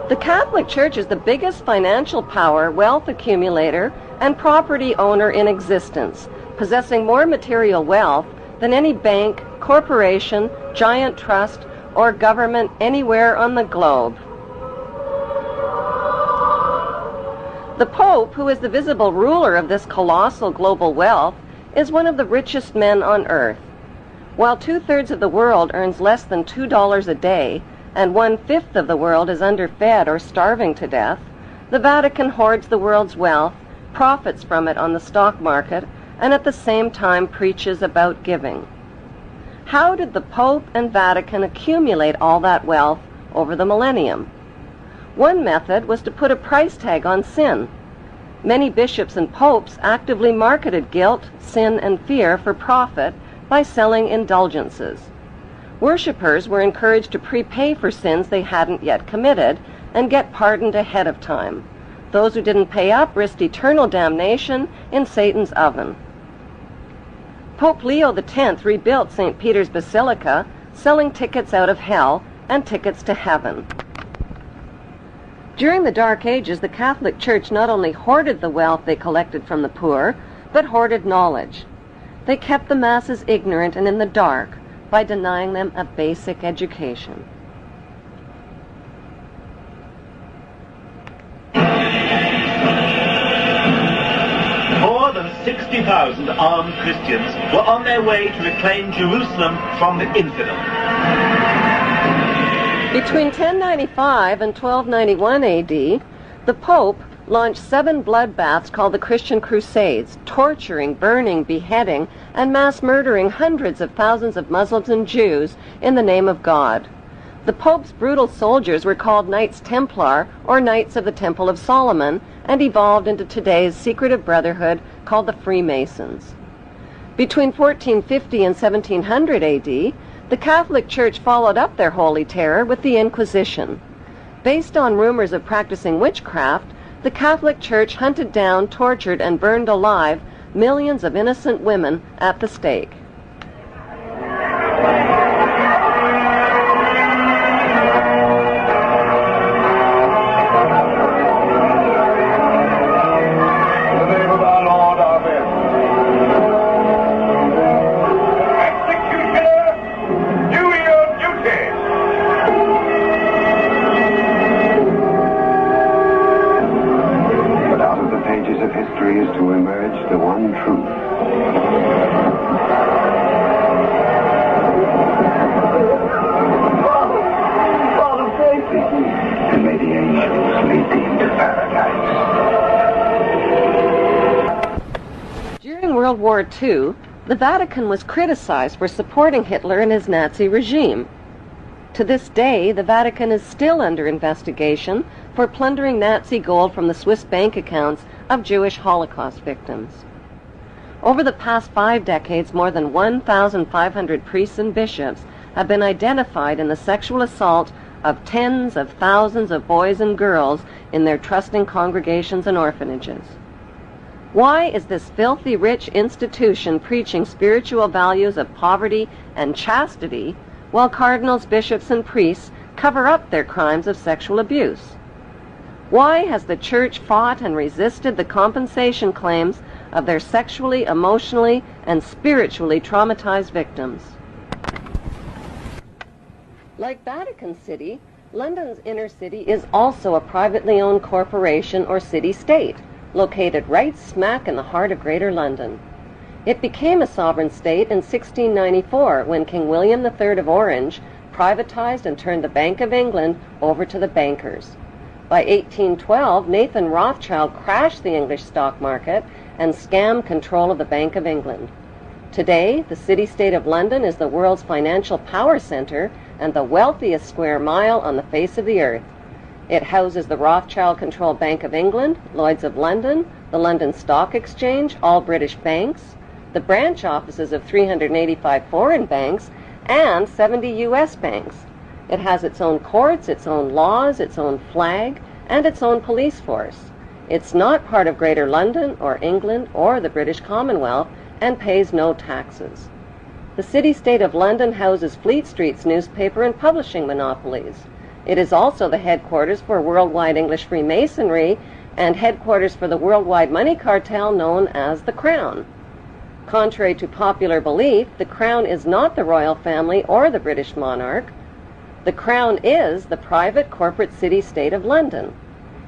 The Catholic Church is the biggest financial power, wealth accumulator, and property owner in existence, possessing more material wealth than any bank, corporation, giant trust, or government anywhere on the globe. The Pope, who is the visible ruler of this colossal global wealth, is one of the richest men on earth. While 2/3 of the world earns less than $2 a day, and 1/5 of the world is underfed or starving to death, the Vatican hoards the world's wealth, profits from it on the stock market, and at the same time preaches about giving. How did the Pope and Vatican accumulate all that wealth over the millennium? One method was to put a price tag on sin. Many bishops and popes actively marketed guilt, sin, and fear for profit by selling indulgences. Worshippers were encouraged to prepay for sins they hadn't yet committed and get pardoned ahead of time. Those who didn't pay up risked eternal damnation in Satan's oven. Pope Leo X rebuilt St. Peter's Basilica, selling tickets out of hell and tickets to heaven. During the Dark Ages, the Catholic Church not only hoarded the wealth they collected from the poor, but hoarded knowledge. They kept the masses ignorant and in the dark by denying them a basic education. More than 60,000 armed Christians were on their way to reclaim Jerusalem from the infidel. Between 1095 and 1291 AD, the Pope launched 7 bloodbaths called the Christian Crusades, torturing, burning, beheading, and mass murdering hundreds of thousands of Muslims and Jews in the name of God. The Pope's brutal soldiers were called Knights Templar, or Knights of the Temple of Solomon, and evolved into today's secretive brotherhood called the Freemasons. Between 1450 and 1700 AD, the Catholic Church followed up their holy terror with the Inquisition. Based on rumors of practicing witchcraft, the Catholic Church hunted down, tortured, and burned alive millions of innocent women at the stake. Is to emerge the one truth. Father, thank you. And may the angels lead thee into paradise. During World War II, the Vatican was criticized for supporting Hitler and his Nazi regime. To this day, the Vatican is still under investigation for plundering Nazi gold from the Swiss bank accounts of Jewish Holocaust victims. Over the past 5 decades, more than 1,500 priests and bishops have been identified in the sexual assault of tens of thousands of boys and girls in their trusting congregations and orphanages. Why is this filthy rich institution preaching spiritual values of poverty and chastity while cardinals, bishops, and priests cover up their crimes of sexual abuse? Why has the Church fought and resisted the compensation claims of their sexually, emotionally, and spiritually traumatized victims? Like Vatican City, London's inner city is also a privately owned corporation or city-state, located right smack in the heart of Greater London. It became a sovereign state in 1694 when King William III of Orange privatized and turned the Bank of England over to the bankers. By 1812, Nathan Rothschild crashed the English stock market and scammed control of the Bank of England. Today, the city-state of London is the world's financial power center and the wealthiest square mile on the face of the earth. It houses the Rothschild-controlled Bank of England, Lloyd's of London, the London Stock Exchange, all British banks, the branch offices of 385 foreign banks, and 70 U.S. banks. It has its own courts, its own laws, its own flag, and its own police force. It's not part of Greater London or England or the British Commonwealth and pays no taxes. The city-state of London houses Fleet Street's newspaper and publishing monopolies. It is also the headquarters for worldwide English Freemasonry and headquarters for the worldwide money cartel known as the Crown. Contrary to popular belief, the Crown is not the royal family or the British monarch. The Crown is the private corporate city-state of London.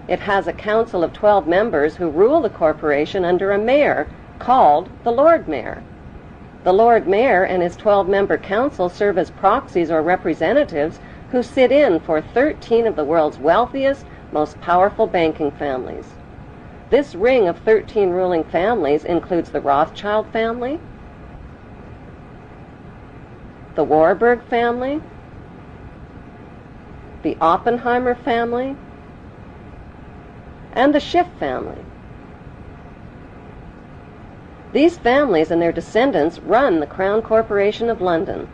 It has a council of 12 members who rule the corporation under a mayor called the Lord Mayor. The Lord Mayor and his 12-member council serve as proxies or representatives who sit in for 13 of the world's wealthiest, most powerful banking families. This ring of 13 ruling families includes the Rothschild family, the Warburg family, the Oppenheimer family, and the Schiff family. These families and their descendants run the Crown Corporation of London.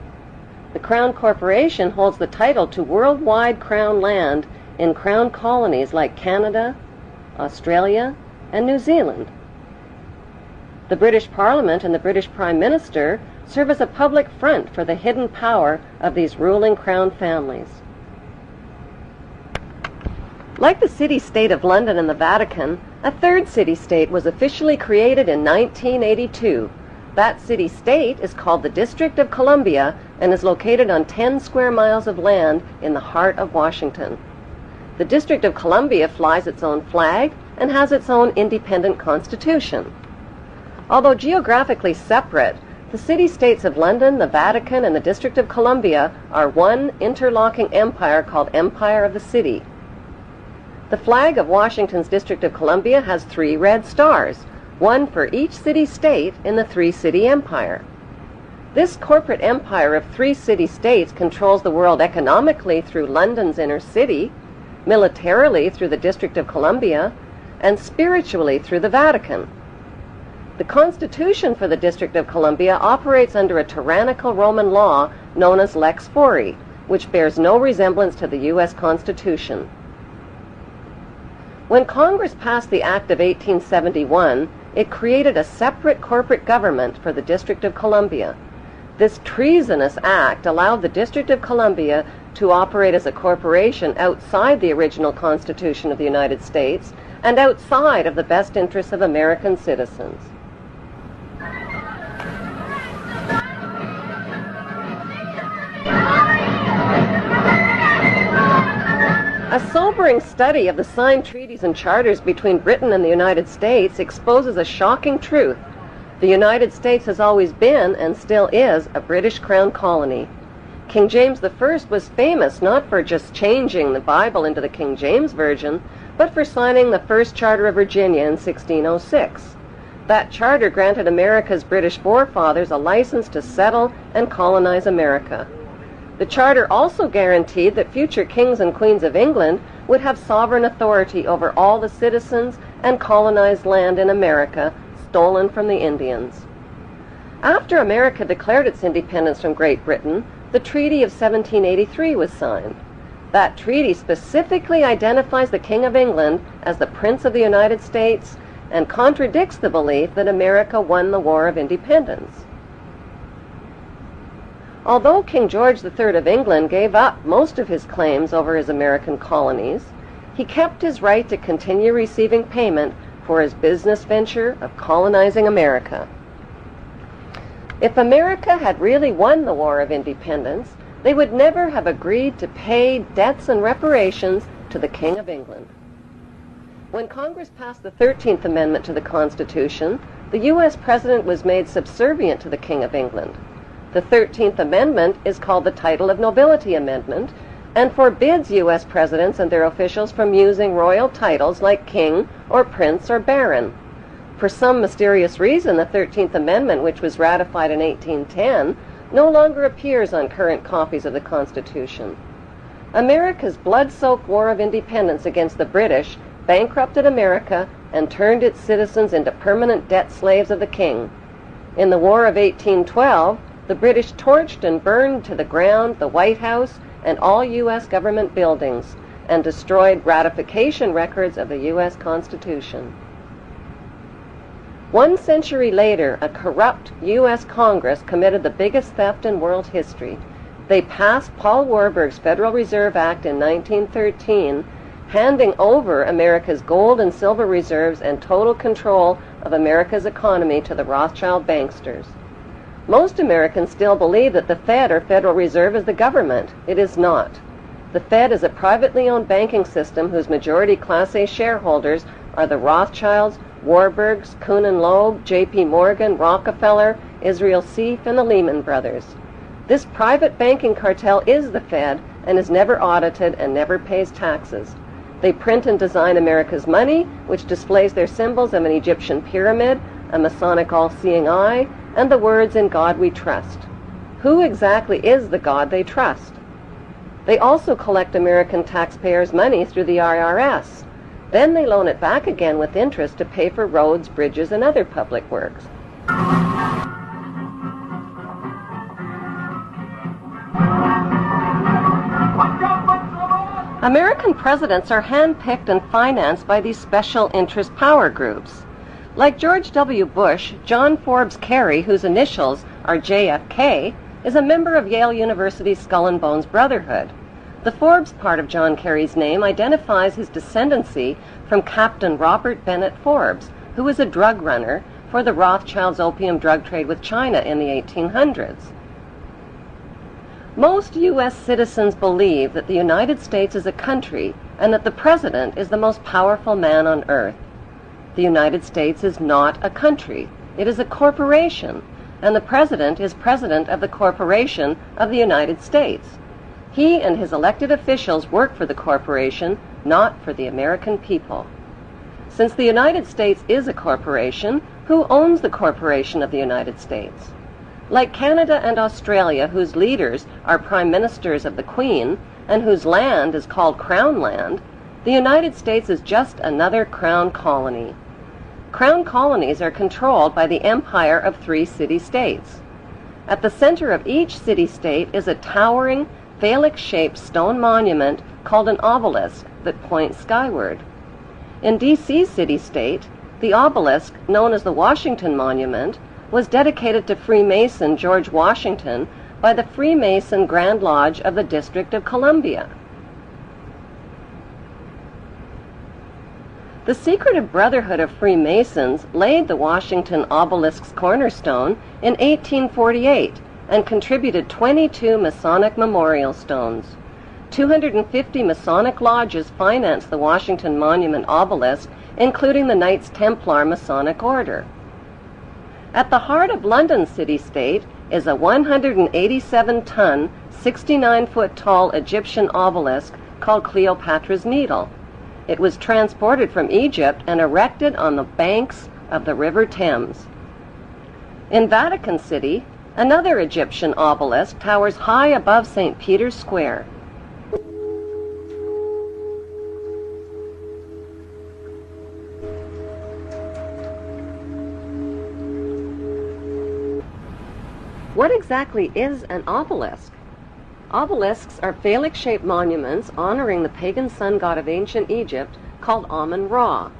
The Crown Corporation holds the title to worldwide Crown land in Crown colonies like Canada, Australia, and New Zealand. The British Parliament and the British Prime Minister serve as a public front for the hidden power of these ruling Crown families. Like the city-state of London and the Vatican, a third city-state was officially created in 1982. That city-state is called the District of Columbia and is located on 10 square miles of land in the heart of Washington. The District of Columbia flies its own flag and has its own independent constitution. Although geographically separate, the city-states of London, the Vatican, and the District of Columbia are one interlocking empire called Empire of the City. The flag of Washington's District of Columbia has 3 red stars, one for each city-state in the 3-city empire. This corporate empire of 3 city-states controls the world economically through London's inner city, militarily through the District of Columbia, and spiritually through the Vatican. The Constitution for the District of Columbia operates under a tyrannical Roman law known as Lex Fori, which bears no resemblance to the U.S. Constitution. When Congress passed the Act of 1871, it created a separate corporate government for the District of Columbia. This treasonous act allowed the District of Columbia to operate as a corporation outside the original Constitution of the United States and outside of the best interests of American citizens. A sobering study of the signed treaties and charters between Britain and the United States exposes a shocking truth. The United States has always been, and still is, a British Crown colony. King James I was famous not for just changing the Bible into the King James Version, but for signing the First Charter of Virginia in 1606. That charter granted America's British forefathers a license to settle and colonize America. The charter also guaranteed that future kings and queens of England would have sovereign authority over all the citizens and colonized land in America stolen from the Indians. After America declared its independence from Great Britain, the Treaty of 1783 was signed. That treaty specifically identifies the King of England as the Prince of the United States and contradicts the belief that America won the War of Independence. Although King George III of England gave up most of his claims over his American colonies, he kept his right to continue receiving payment for his business venture of colonizing America. If America had really won the War of Independence, they would never have agreed to pay debts and reparations to the King of England. When Congress passed the 13th Amendment to the Constitution, the U.S. President was made subservient to the King of England. The 13th Amendment is called the Title of Nobility Amendment and forbids U.S. presidents and their officials from using royal titles like king or prince or baron. For some mysterious reason, the 13th Amendment, which was ratified in 1810, no longer appears on current copies of the Constitution. America's blood-soaked War of Independence against the British bankrupted America and turned its citizens into permanent debt slaves of the king. In the War of 1812, the British torched and burned to the ground the White House and all U.S. government buildings and destroyed ratification records of the U.S. Constitution. 1 century later, a corrupt U.S. Congress committed the biggest theft in world history. They passed Paul Warburg's Federal Reserve Act in 1913, handing over America's gold and silver reserves and total control of America's economy to the Rothschild banksters. Most Americans still believe that the Fed or Federal Reserve is the government. It is not. The Fed is a privately owned banking system whose majority Class A shareholders are the Rothschilds, Warburgs, Kuhn and Loeb, J.P. Morgan, Rockefeller, Israel Seif, and the Lehman Brothers. This private banking cartel is the Fed and is never audited and never pays taxes. They print and design America's money, which displays their symbols of an Egyptian pyramid, a Masonic all-seeing eye, and the words "In God We Trust." Who exactly is the God they trust? They also collect American taxpayers' money through the IRS. Then they loan it back again with interest to pay for roads, bridges, and other public works. American presidents are handpicked and financed by these special interest power groups. Like George W. Bush, John Forbes Carey, whose initials are JFK, is a member of Yale University's Skull and Bones Brotherhood. The Forbes part of John Kerry's name identifies his descendancy from Captain Robert Bennett Forbes, who was a drug runner for the Rothschilds' opium drug trade with China in the 1800s. Most U.S. citizens believe that the United States is a country and that the President is the most powerful man on earth. The United States is not a country. It is a corporation, and the President is President of the Corporation of the United States. He and his elected officials work for the corporation, not for the American people. Since the United States is a corporation, who owns the corporation of the United States? Like Canada and Australia, whose leaders are prime ministers of the Queen, and whose land is called Crown Land, the United States is just another Crown colony. Crown colonies are controlled by the empire of 3 city-states. At the center of each city-state is a towering, phallic-shaped stone monument called an obelisk that points skyward. In D.C. city-state, the obelisk, known as the Washington Monument, was dedicated to Freemason George Washington by the Freemason Grand Lodge of the District of Columbia. The secretive Brotherhood of Freemasons laid the Washington obelisk's cornerstone in 1848 and contributed 22 Masonic memorial stones. 250 Masonic lodges financed the Washington Monument obelisk, including the Knights Templar Masonic Order. At the heart of London city-state is a 187-ton, 69-foot-tall Egyptian obelisk called Cleopatra's Needle. It was transported from Egypt and erected on the banks of the River Thames. In Vatican City, another Egyptian obelisk towers high above St. Peter's Square. What exactly is an obelisk? Obelisks are phallic-shaped monuments honoring the pagan sun god of ancient Egypt called Amen-Ra.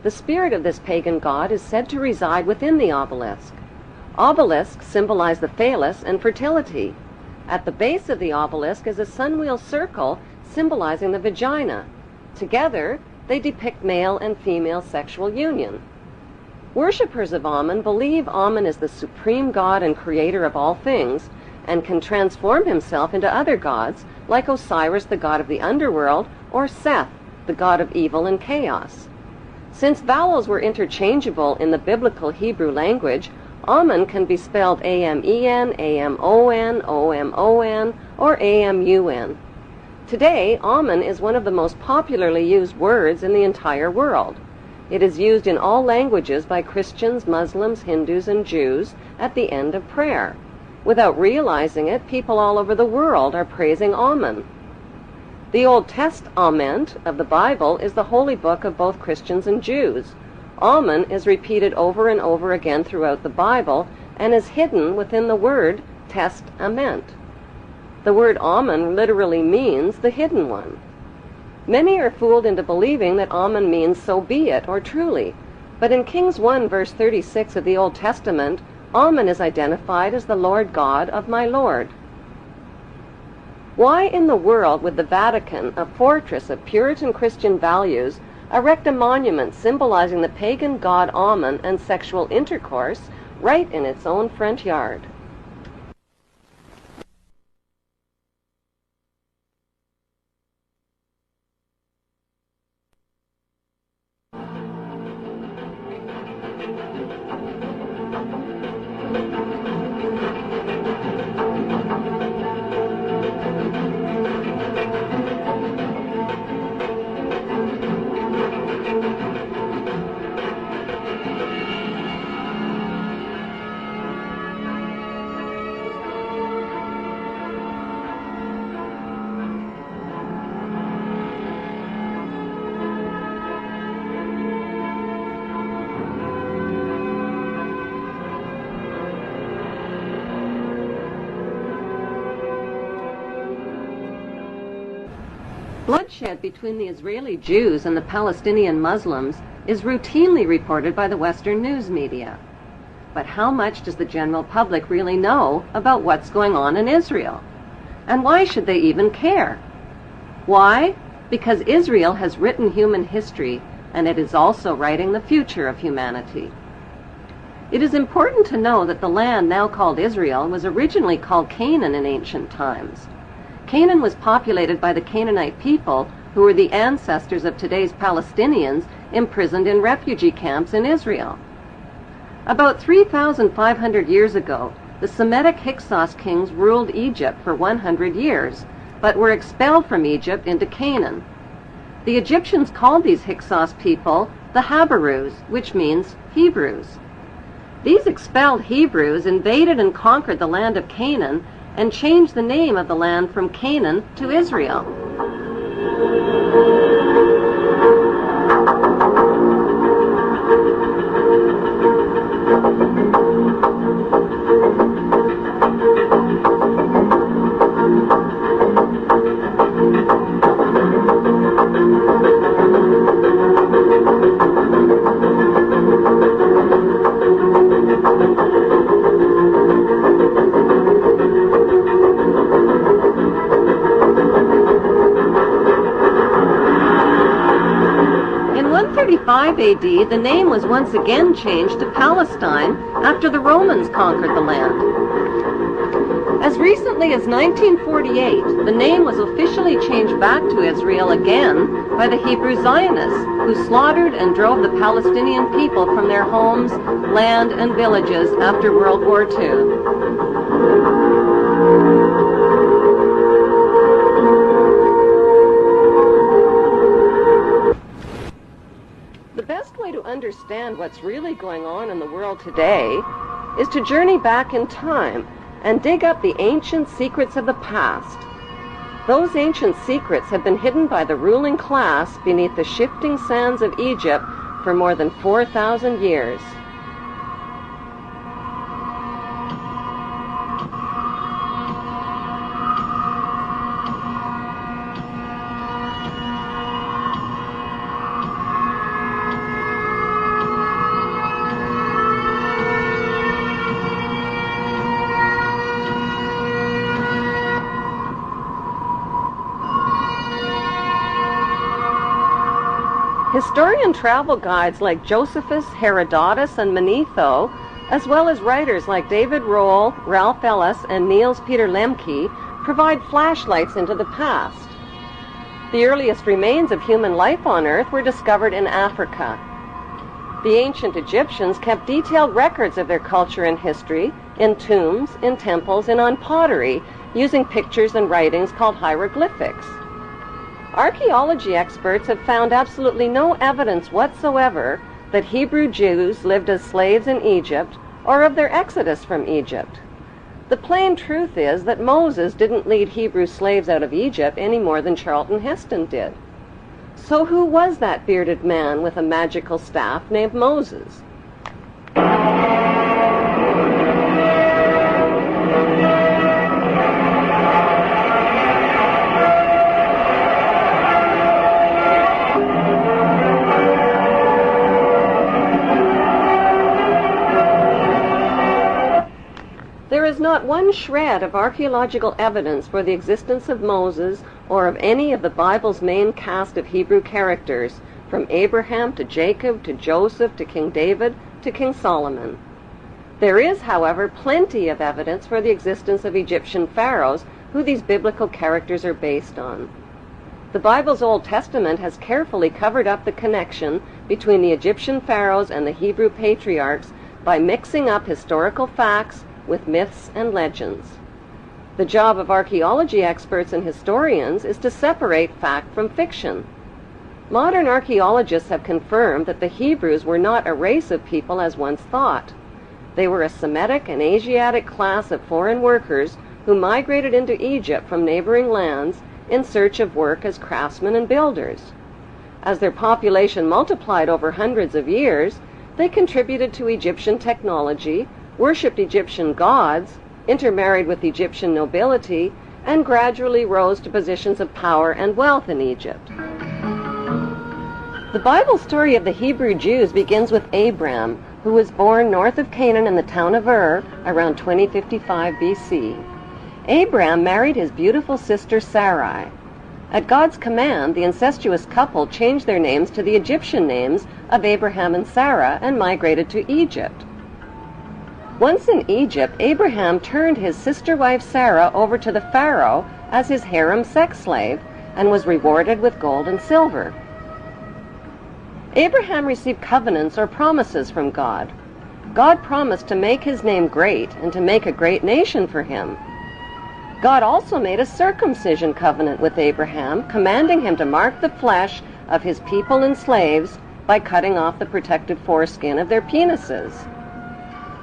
The spirit of this pagan god is said to reside within the obelisk. Obelisks symbolize the phallus and fertility. At the base of the obelisk is a sunwheel circle symbolizing the vagina. Together, they depict male and female sexual union. Worshippers of Amen believe Amen is the supreme god and creator of all things, and can transform himself into other gods, like Osiris, the god of the underworld, or Seth, the god of evil and chaos. Since vowels were interchangeable in the biblical Hebrew language, Amen can be spelled A-M-E-N, A-M-O-N, O-M-O-N, or A-M-U-N. Today, Amen is one of the most popularly used words in the entire world. It is used in all languages by Christians, Muslims, Hindus, and Jews at the end of prayer. Without realizing it, people all over the world are praising Amen. The Old Testament of the Bible is the holy book of both Christians and Jews. Amen is repeated over and over again throughout the Bible and is hidden within the word Testament. The word Amen literally means the hidden one. Many are fooled into believing that Amen means so be it or truly, but in Kings 1 verse 36 of the Old Testament, Amen is identified as the Lord God of my Lord. Why in the world would the Vatican, a fortress of Puritan Christian values, erect a monument symbolizing the pagan god Amen and sexual intercourse right in its own front yard? Bloodshed between the Israeli Jews and the Palestinian Muslims is routinely reported by the Western news media. But how much does the general public really know about what's going on in Israel? And why should they even care? Why? Because Israel has written human history, and it is also writing the future of humanity. It is important to know that the land now called Israel was originally called Canaan in ancient times. Canaan was populated by the Canaanite people, who were the ancestors of today's Palestinians imprisoned in refugee camps in Israel. About 3,500 years ago, the Semitic Hyksos kings ruled Egypt for 100 years, but were expelled from Egypt into Canaan. The Egyptians called these Hyksos people the Habarus, which means Hebrews. These expelled Hebrews invaded and conquered the land of Canaan and changed the name of the land from Canaan to Israel. 5 AD, the name was once again changed to Palestine after the Romans conquered the land. As recently as 1948, the name was officially changed back to Israel again by the Hebrew Zionists, who slaughtered and drove the Palestinian people from their homes, land, and villages after World War II. The best way to understand what's really going on in the world today is to journey back in time and dig up the ancient secrets of the past. Those ancient secrets have been hidden by the ruling class beneath the shifting sands of Egypt for more than 4,000 years. Historian travel guides like Josephus, Herodotus, and Manetho, as well as writers like David Rohl, Ralph Ellis, and Niels Peter Lemke, provide flashlights into the past. The earliest remains of human life on Earth were discovered in Africa. The ancient Egyptians kept detailed records of their culture and history in tombs, in temples, and on pottery, using pictures and writings called hieroglyphics. Archaeology experts have found absolutely no evidence whatsoever that Hebrew Jews lived as slaves in Egypt or of their exodus from Egypt. The plain truth is that Moses didn't lead Hebrew slaves out of Egypt any more than Charlton Heston did. So who was that bearded man with a magical staff named Moses? There is not one shred of archaeological evidence for the existence of Moses or of any of the Bible's main cast of Hebrew characters, from Abraham to Jacob to Joseph to King David to King Solomon. There is, however, plenty of evidence for the existence of Egyptian pharaohs who these biblical characters are based on. The Bible's Old Testament has carefully covered up the connection between the Egyptian pharaohs and the Hebrew patriarchs by mixing up historical facts with myths and legends. The job of archaeology experts and historians is to separate fact from fiction. Modern archaeologists have confirmed that the Hebrews were not a race of people as once thought. They were a Semitic and Asiatic class of foreign workers who migrated into Egypt from neighboring lands in search of work as craftsmen and builders. As their population multiplied over hundreds of years, they contributed to Egyptian technology, worshipped Egyptian gods, intermarried with Egyptian nobility, and gradually rose to positions of power and wealth in Egypt. The Bible story of the Hebrew Jews begins with Abram, who was born north of Canaan in the town of Ur around 2055 BC. Abram married his beautiful sister Sarai. At God's command, the incestuous couple changed their names to the Egyptian names of Abraham and Sarah and migrated to Egypt. Once in Egypt, Abraham turned his sister wife Sarah over to the Pharaoh as his harem sex slave and was rewarded with gold and silver. Abraham received covenants or promises from God. God promised to make his name great and to make a great nation for him. God also made a circumcision covenant with Abraham, commanding him to mark the flesh of his people and slaves by cutting off the protective foreskin of their penises.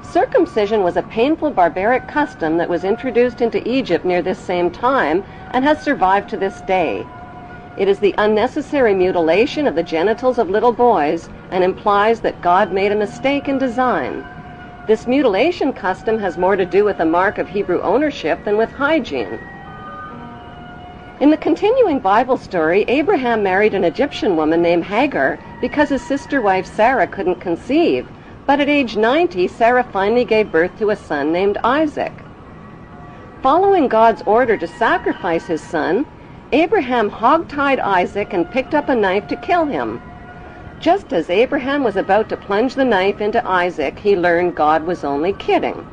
Circumcision was a painful barbaric custom that was introduced into Egypt near this same time and has survived to this day. It is the unnecessary mutilation of the genitals of little boys and implies that God made a mistake in design. This mutilation custom has more to do with a mark of Hebrew ownership than with hygiene. In the continuing Bible story, Abraham married an Egyptian woman named Hagar because his sister wife Sarah couldn't conceive. But at age 90, Sarah finally gave birth to a son named Isaac. Following God's order to sacrifice his son, Abraham hog-tied Isaac and picked up a knife to kill him. Just as Abraham was about to plunge the knife into Isaac, he learned God was only kidding.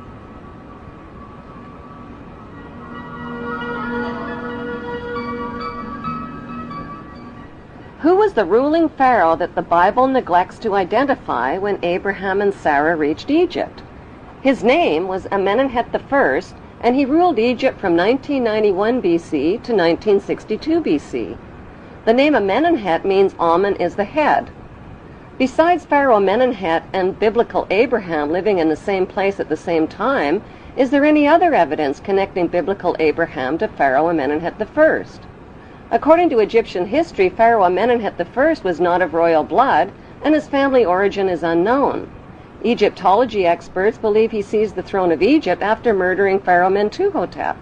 Who was the ruling pharaoh that the Bible neglects to identify when Abraham and Sarah reached Egypt? His name was Amenemhet I, and he ruled Egypt from 1991 BC to 1962 BC. The name Amenemhet means Amen is the head. Besides Pharaoh Amenemhet and biblical Abraham living in the same place at the same time, is there any other evidence connecting biblical Abraham to Pharaoh Amenemhet I? According to Egyptian history, Pharaoh Amenemhet I was not of royal blood, and his family origin is unknown. Egyptology experts believe he seized the throne of Egypt after murdering Pharaoh Mentuhotep.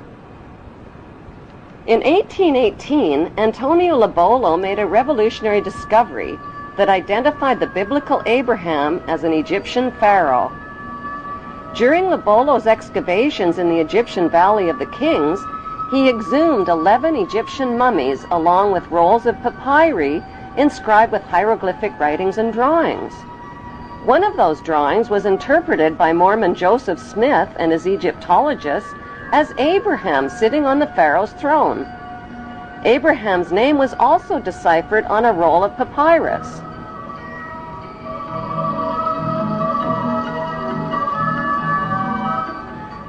In 1818, Antonio Lobolo made a revolutionary discovery that identified the biblical Abraham as an Egyptian pharaoh. During Lobolo's excavations in the Egyptian Valley of the Kings, he exhumed 11 Egyptian mummies along with rolls of papyri inscribed with hieroglyphic writings and drawings. One of those drawings was interpreted by Mormon Joseph Smith and his Egyptologists as Abraham sitting on the pharaoh's throne. Abraham's name was also deciphered on a roll of papyrus.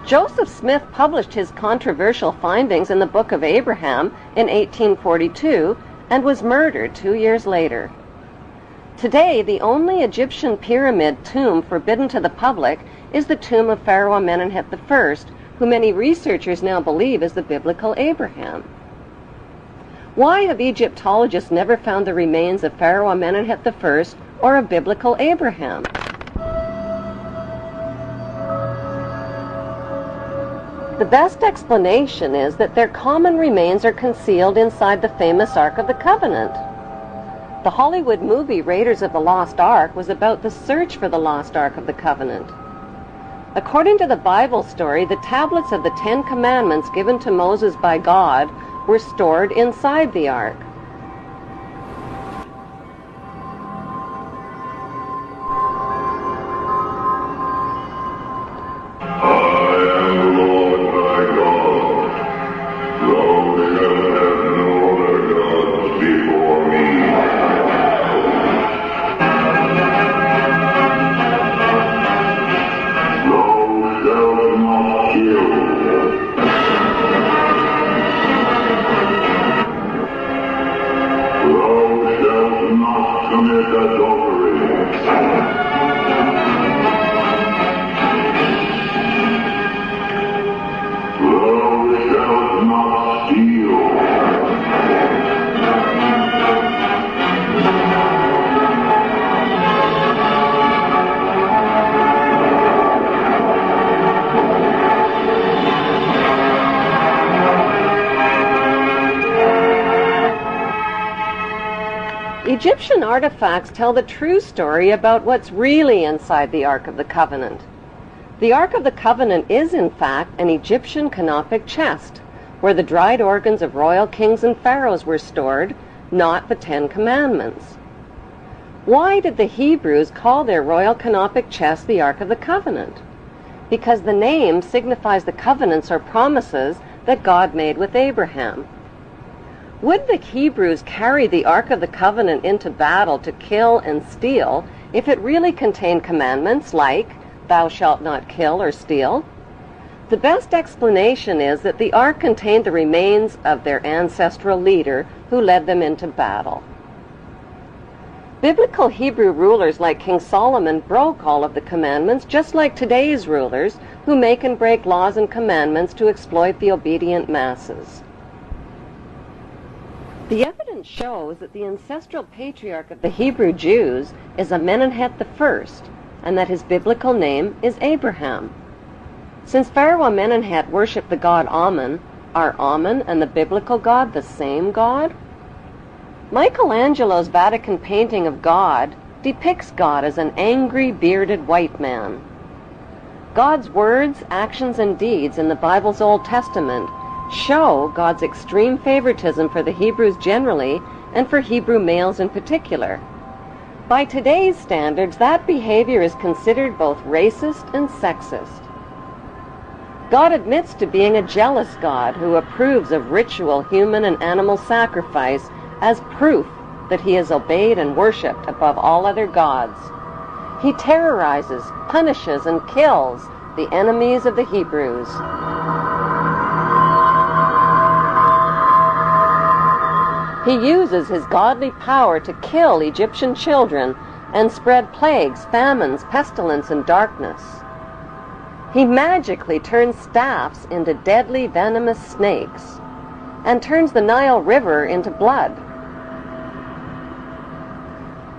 Joseph Smith published his controversial findings in the Book of Abraham in 1842 and was murdered 2 years later. Today, the only Egyptian pyramid tomb forbidden to the public is the tomb of Pharaoh Amenemhet I, who many researchers now believe is the biblical Abraham. Why have Egyptologists never found the remains of Pharaoh Amenemhet I or of biblical Abraham? The best explanation is that their common remains are concealed inside the famous Ark of the Covenant. The Hollywood movie Raiders of the Lost Ark was about the search for the lost Ark of the Covenant. According to the Bible story, the tablets of the 10 Commandments given to Moses by God were stored inside the Ark. Egyptian artifacts tell the true story about what's really inside the Ark of the Covenant. The Ark of the Covenant is, in fact, an Egyptian canopic chest, where the dried organs of royal kings and pharaohs were stored, not the 10 Commandments. Why did the Hebrews call their royal canopic chest the Ark of the Covenant? Because the name signifies the covenants or promises that God made with Abraham. Would the Hebrews carry the Ark of the Covenant into battle to kill and steal if it really contained commandments like, "Thou shalt not kill or steal"? The best explanation is that the Ark contained the remains of their ancestral leader who led them into battle. Biblical Hebrew rulers like King Solomon broke all of the commandments, just like today's rulers who make and break laws and commandments to exploit the obedient masses. The evidence shows that the ancestral patriarch of the Hebrew Jews is Amenemhet I, and that his biblical name is Abraham. Since Pharaoh Amenemhet worshipped the god Amen, are Amen and the biblical God the same God? Michelangelo's Vatican painting of God depicts God as an angry, bearded white man. God's words, actions, and deeds in the Bible's Old Testament show God's extreme favoritism for the Hebrews generally and for Hebrew males in particular. By today's standards, that behavior is considered both racist and sexist. God admits to being a jealous God who approves of ritual human and animal sacrifice as proof that he is obeyed and worshipped above all other gods. He terrorizes, punishes, and kills the enemies of the Hebrews. He uses his godly power to kill Egyptian children and spread plagues, famines, pestilence, and darkness. He magically turns staffs into deadly venomous snakes and turns the Nile River into blood.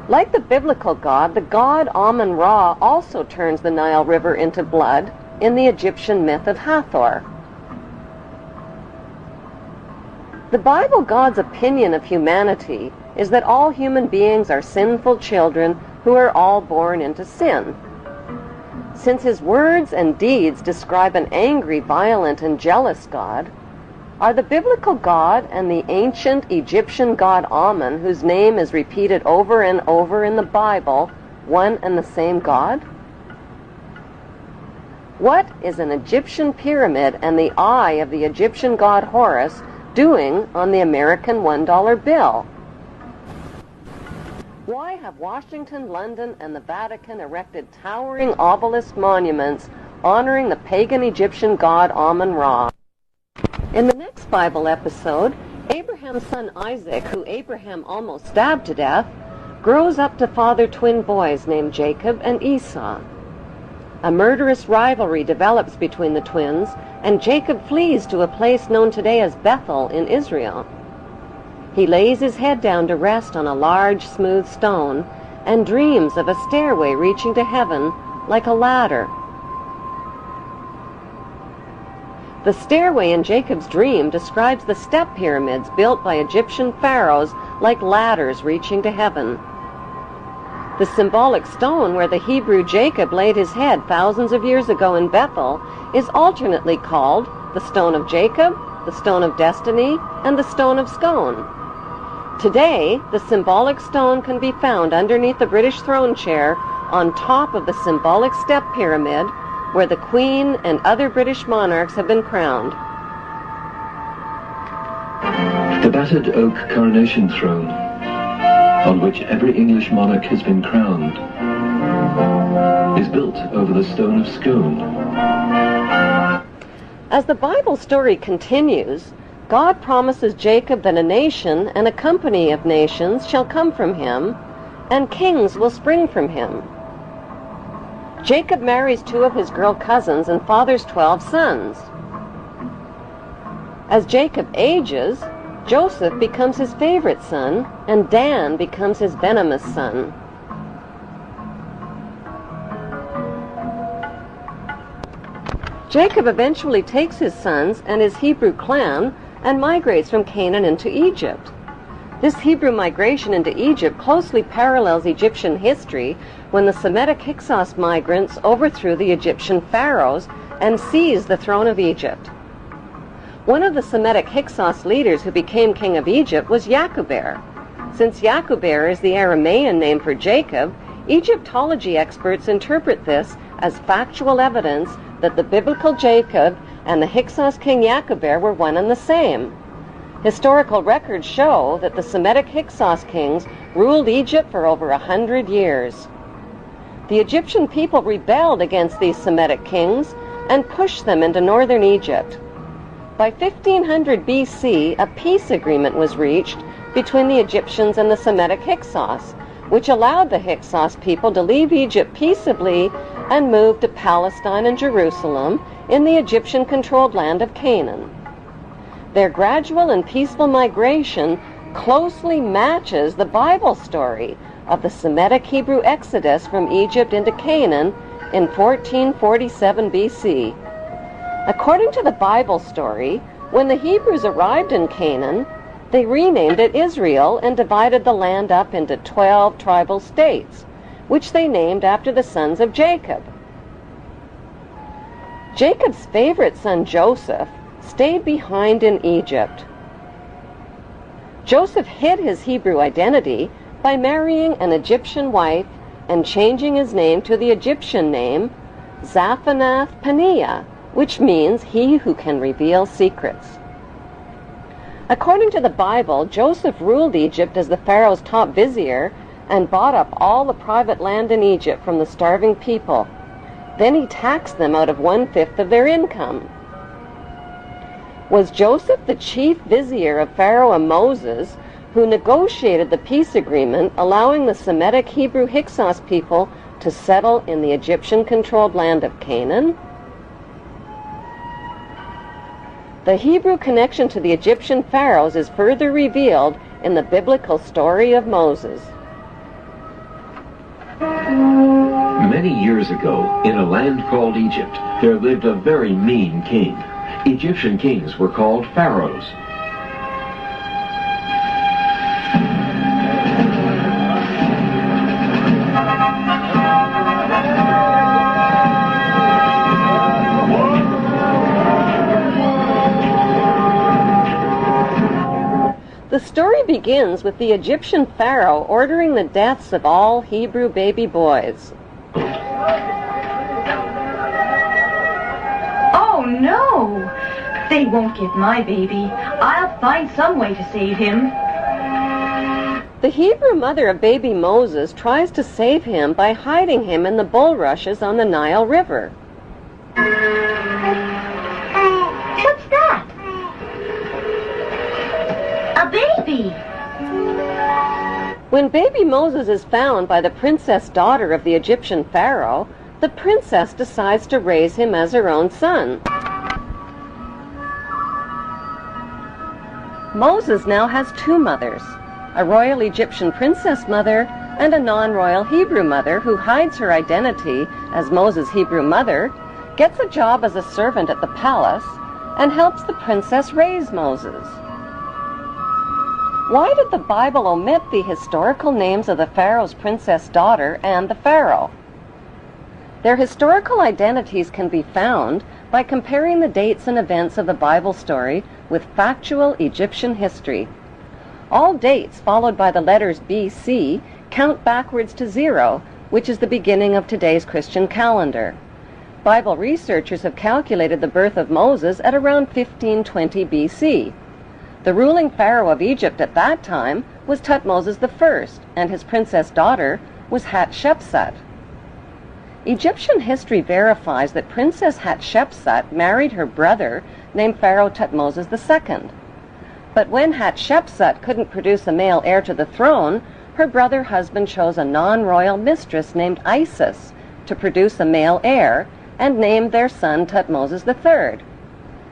Like the biblical god, the god Amen-Ra also turns the Nile River into blood in the Egyptian myth of Hathor. The Bible God's opinion of humanity is that all human beings are sinful children who are all born into sin. Since his words and deeds describe an angry, violent, and jealous God, are the biblical God and the ancient Egyptian god Amen, whose name is repeated over and over in the Bible, one and the same God? What is an Egyptian pyramid and the eye of the Egyptian god Horus doing on the American $1 bill? Why have Washington, London, and the Vatican erected towering obelisk monuments honoring the pagan Egyptian god Amen-Ra? In the next Bible episode, Abraham's son Isaac, who Abraham almost stabbed to death, grows up to father twin boys named Jacob and Esau. A murderous rivalry develops between the twins, and Jacob flees to a place known today as Bethel in Israel. He lays his head down to rest on a large, smooth stone and dreams of a stairway reaching to heaven like a ladder. The stairway in Jacob's dream describes the step pyramids built by Egyptian pharaohs like ladders reaching to heaven. The symbolic stone where the Hebrew Jacob laid his head thousands of years ago in Bethel is alternately called the Stone of Jacob, the Stone of Destiny, and the Stone of Scone. Today, the symbolic stone can be found underneath the British throne chair on top of the symbolic step pyramid where the Queen and other British monarchs have been crowned. The battered oak coronation throne, on which every English monarch has been crowned, is built over the Stone of Scone. As the Bible story continues, God promises Jacob that a nation and a company of nations shall come from him, and kings will spring from him. Jacob marries two of his girl cousins and fathers 12 sons. As Jacob ages, Joseph becomes his favorite son, and Dan becomes his venomous son. Jacob eventually takes his sons and his Hebrew clan and migrates from Canaan into Egypt. This Hebrew migration into Egypt closely parallels Egyptian history when the Semitic Hyksos migrants overthrew the Egyptian pharaohs and seized the throne of Egypt. One of the Semitic Hyksos leaders who became king of Egypt was Yaquber. Since Yaquber is the Aramaean name for Jacob, Egyptology experts interpret this as factual evidence that the biblical Jacob and the Hyksos king Yaquber were one and the same. Historical records show that the Semitic Hyksos kings ruled Egypt for over 100 years. The Egyptian people rebelled against these Semitic kings and pushed them into northern Egypt. By 1500 BC, a peace agreement was reached between the Egyptians and the Semitic Hyksos, which allowed the Hyksos people to leave Egypt peaceably and move to Palestine and Jerusalem in the Egyptian-controlled land of Canaan. Their gradual and peaceful migration closely matches the Bible story of the Semitic Hebrew exodus from Egypt into Canaan in 1447 BC. According to the Bible story, when the Hebrews arrived in Canaan, they renamed it Israel and divided the land up into 12 tribal states, which they named after the sons of Jacob. Jacob's favorite son Joseph stayed behind in Egypt. Joseph hid his Hebrew identity by marrying an Egyptian wife and changing his name to the Egyptian name Zaphanath-Paneah, which means he who can reveal secrets. According to the Bible, Joseph ruled Egypt as the Pharaoh's top vizier and bought up all the private land in Egypt from the starving people. Then he taxed them out of 1/5 of their income. Was Joseph the chief vizier of Pharaoh and Moses, who negotiated the peace agreement allowing the Semitic Hebrew Hyksos people to settle in the Egyptian-controlled land of Canaan? The Hebrew connection to the Egyptian pharaohs is further revealed in the biblical story of Moses. Many years ago, in a land called Egypt, there lived a very mean king. Egyptian kings were called pharaohs. The story begins with the Egyptian pharaoh ordering the deaths of all Hebrew baby boys. Oh, no! They won't get my baby. I'll find some way to save him. The Hebrew mother of baby Moses tries to save him by hiding him in the bulrushes on the Nile River. What's that? A baby! When baby Moses is found by the princess daughter of the Egyptian pharaoh, the princess decides to raise him as her own son. Moses now has two mothers, a royal Egyptian princess mother and a non-royal Hebrew mother who hides her identity as Moses' Hebrew mother, gets a job as a servant at the palace, and helps the princess raise Moses. Why did the Bible omit the historical names of the pharaoh's princess daughter and the pharaoh? Their historical identities can be found by comparing the dates and events of the Bible story with factual Egyptian history. All dates followed by the letters BC count backwards to 0, which is the beginning of today's Christian calendar. Bible researchers have calculated the birth of Moses at around 1520 BC. The ruling pharaoh of Egypt at that time was Thutmose I, and his princess daughter was Hatshepsut. Egyptian history verifies that Princess Hatshepsut married her brother named Pharaoh Thutmose II. But when Hatshepsut couldn't produce a male heir to the throne, her brother husband chose a non-royal mistress named Isis to produce a male heir and named their son Thutmose III.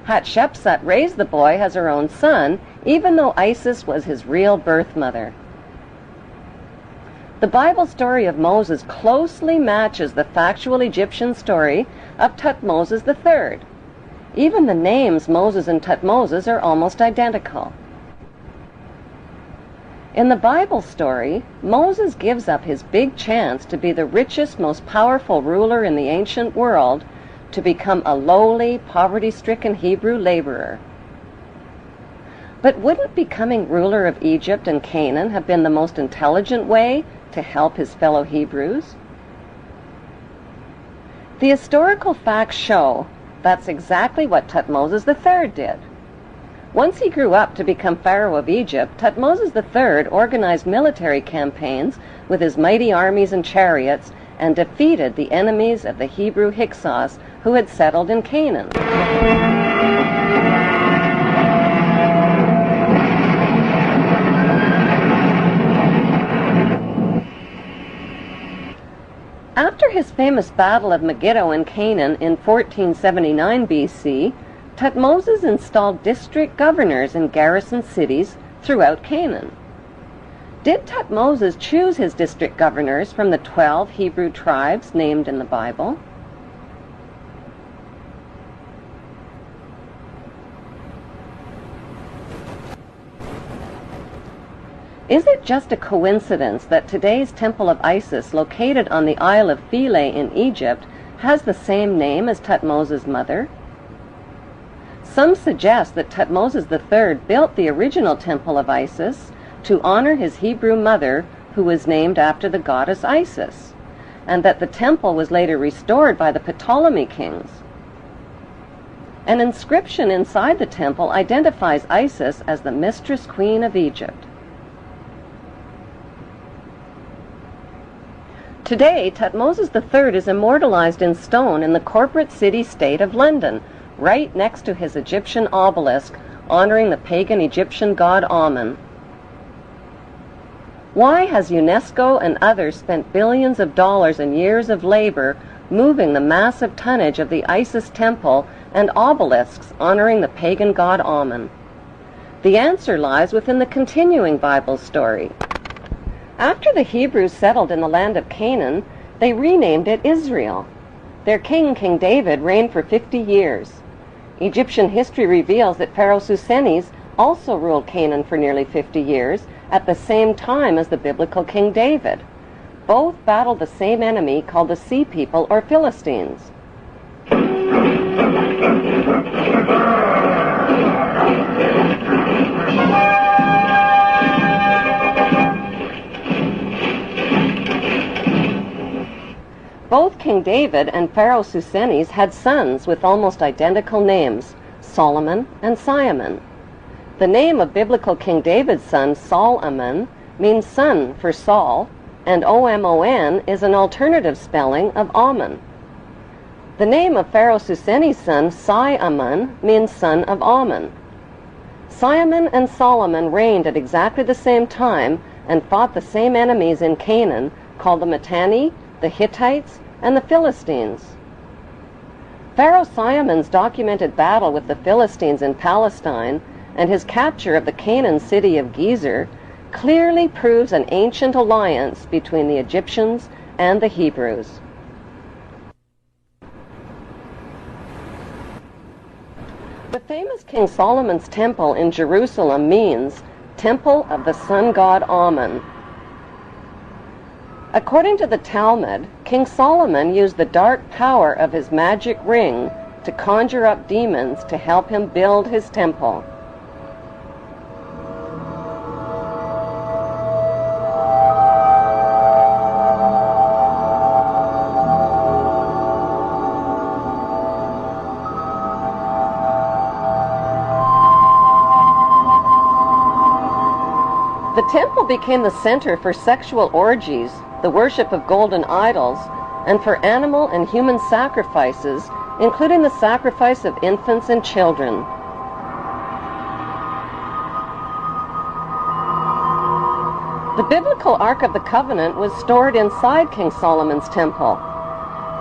Hatshepsut raised the boy as her own son, even though Isis was his real birth mother. The Bible story of Moses closely matches the factual Egyptian story of Thutmose III. Even the names Moses and Thutmose are almost identical. In the Bible story, Moses gives up his big chance to be the richest, most powerful ruler in the ancient world to become a lowly, poverty-stricken Hebrew laborer. But wouldn't becoming ruler of Egypt and Canaan have been the most intelligent way to help his fellow Hebrews? The historical facts show that's exactly what Thutmose III did. Once he grew up to become Pharaoh of Egypt, Thutmose III organized military campaigns with his mighty armies and chariots and defeated the enemies of the Hebrew Hyksos who had settled in Canaan. After his famous Battle of Megiddo in Canaan in 1479 BC, Thutmose installed district governors in garrison cities throughout Canaan. Did Thutmose choose his district governors from the 12 Hebrew tribes named in the Bible? Is it just a coincidence that today's Temple of Isis, located on the Isle of Philae in Egypt, has the same name as Thutmose's mother? Some suggest that Thutmose III built the original Temple of Isis to honor his Hebrew mother, who was named after the goddess Isis, and that the temple was later restored by the Ptolemy kings. An inscription inside the temple identifies Isis as the mistress queen of Egypt. Today, Tutmosis III is immortalized in stone in the corporate city-state of London, right next to his Egyptian obelisk honoring the pagan Egyptian god Amen. Why has UNESCO and others spent billions of dollars and years of labor moving the massive tonnage of the Isis temple and obelisks honoring the pagan god Amen? The answer lies within the continuing Bible story. After the Hebrews settled in the land of Canaan, they renamed it Israel. Their king, King David, reigned for 50 years. Egyptian history reveals that Pharaoh Susenes also ruled Canaan for nearly 50 years, at the same time as the biblical King David. Both battled the same enemy called the Sea People or Philistines. Both King David and Pharaoh Susenes had sons with almost identical names, Solomon and Simon. The name of biblical King David's son, Solomon, means son for Saul, and O-M-O-N is an alternative spelling of Amen. The name of Pharaoh Susenes' son, Simon, means son of Amen. Simon and Solomon reigned at exactly the same time and fought the same enemies in Canaan, called the Mitanni, the Hittites, and the Philistines. Pharaoh Simon's documented battle with the Philistines in Palestine and his capture of the Canaan city of Gezer clearly proves an ancient alliance between the Egyptians and the Hebrews. The famous King Solomon's temple in Jerusalem means Temple of the Sun God Amen. According to the Talmud, King Solomon used the dark power of his magic ring to conjure up demons to help him build his temple. The temple became the center for sexual orgies, the worship of golden idols, and for animal and human sacrifices, including the sacrifice of infants and children. The biblical Ark of the Covenant was stored inside King Solomon's temple.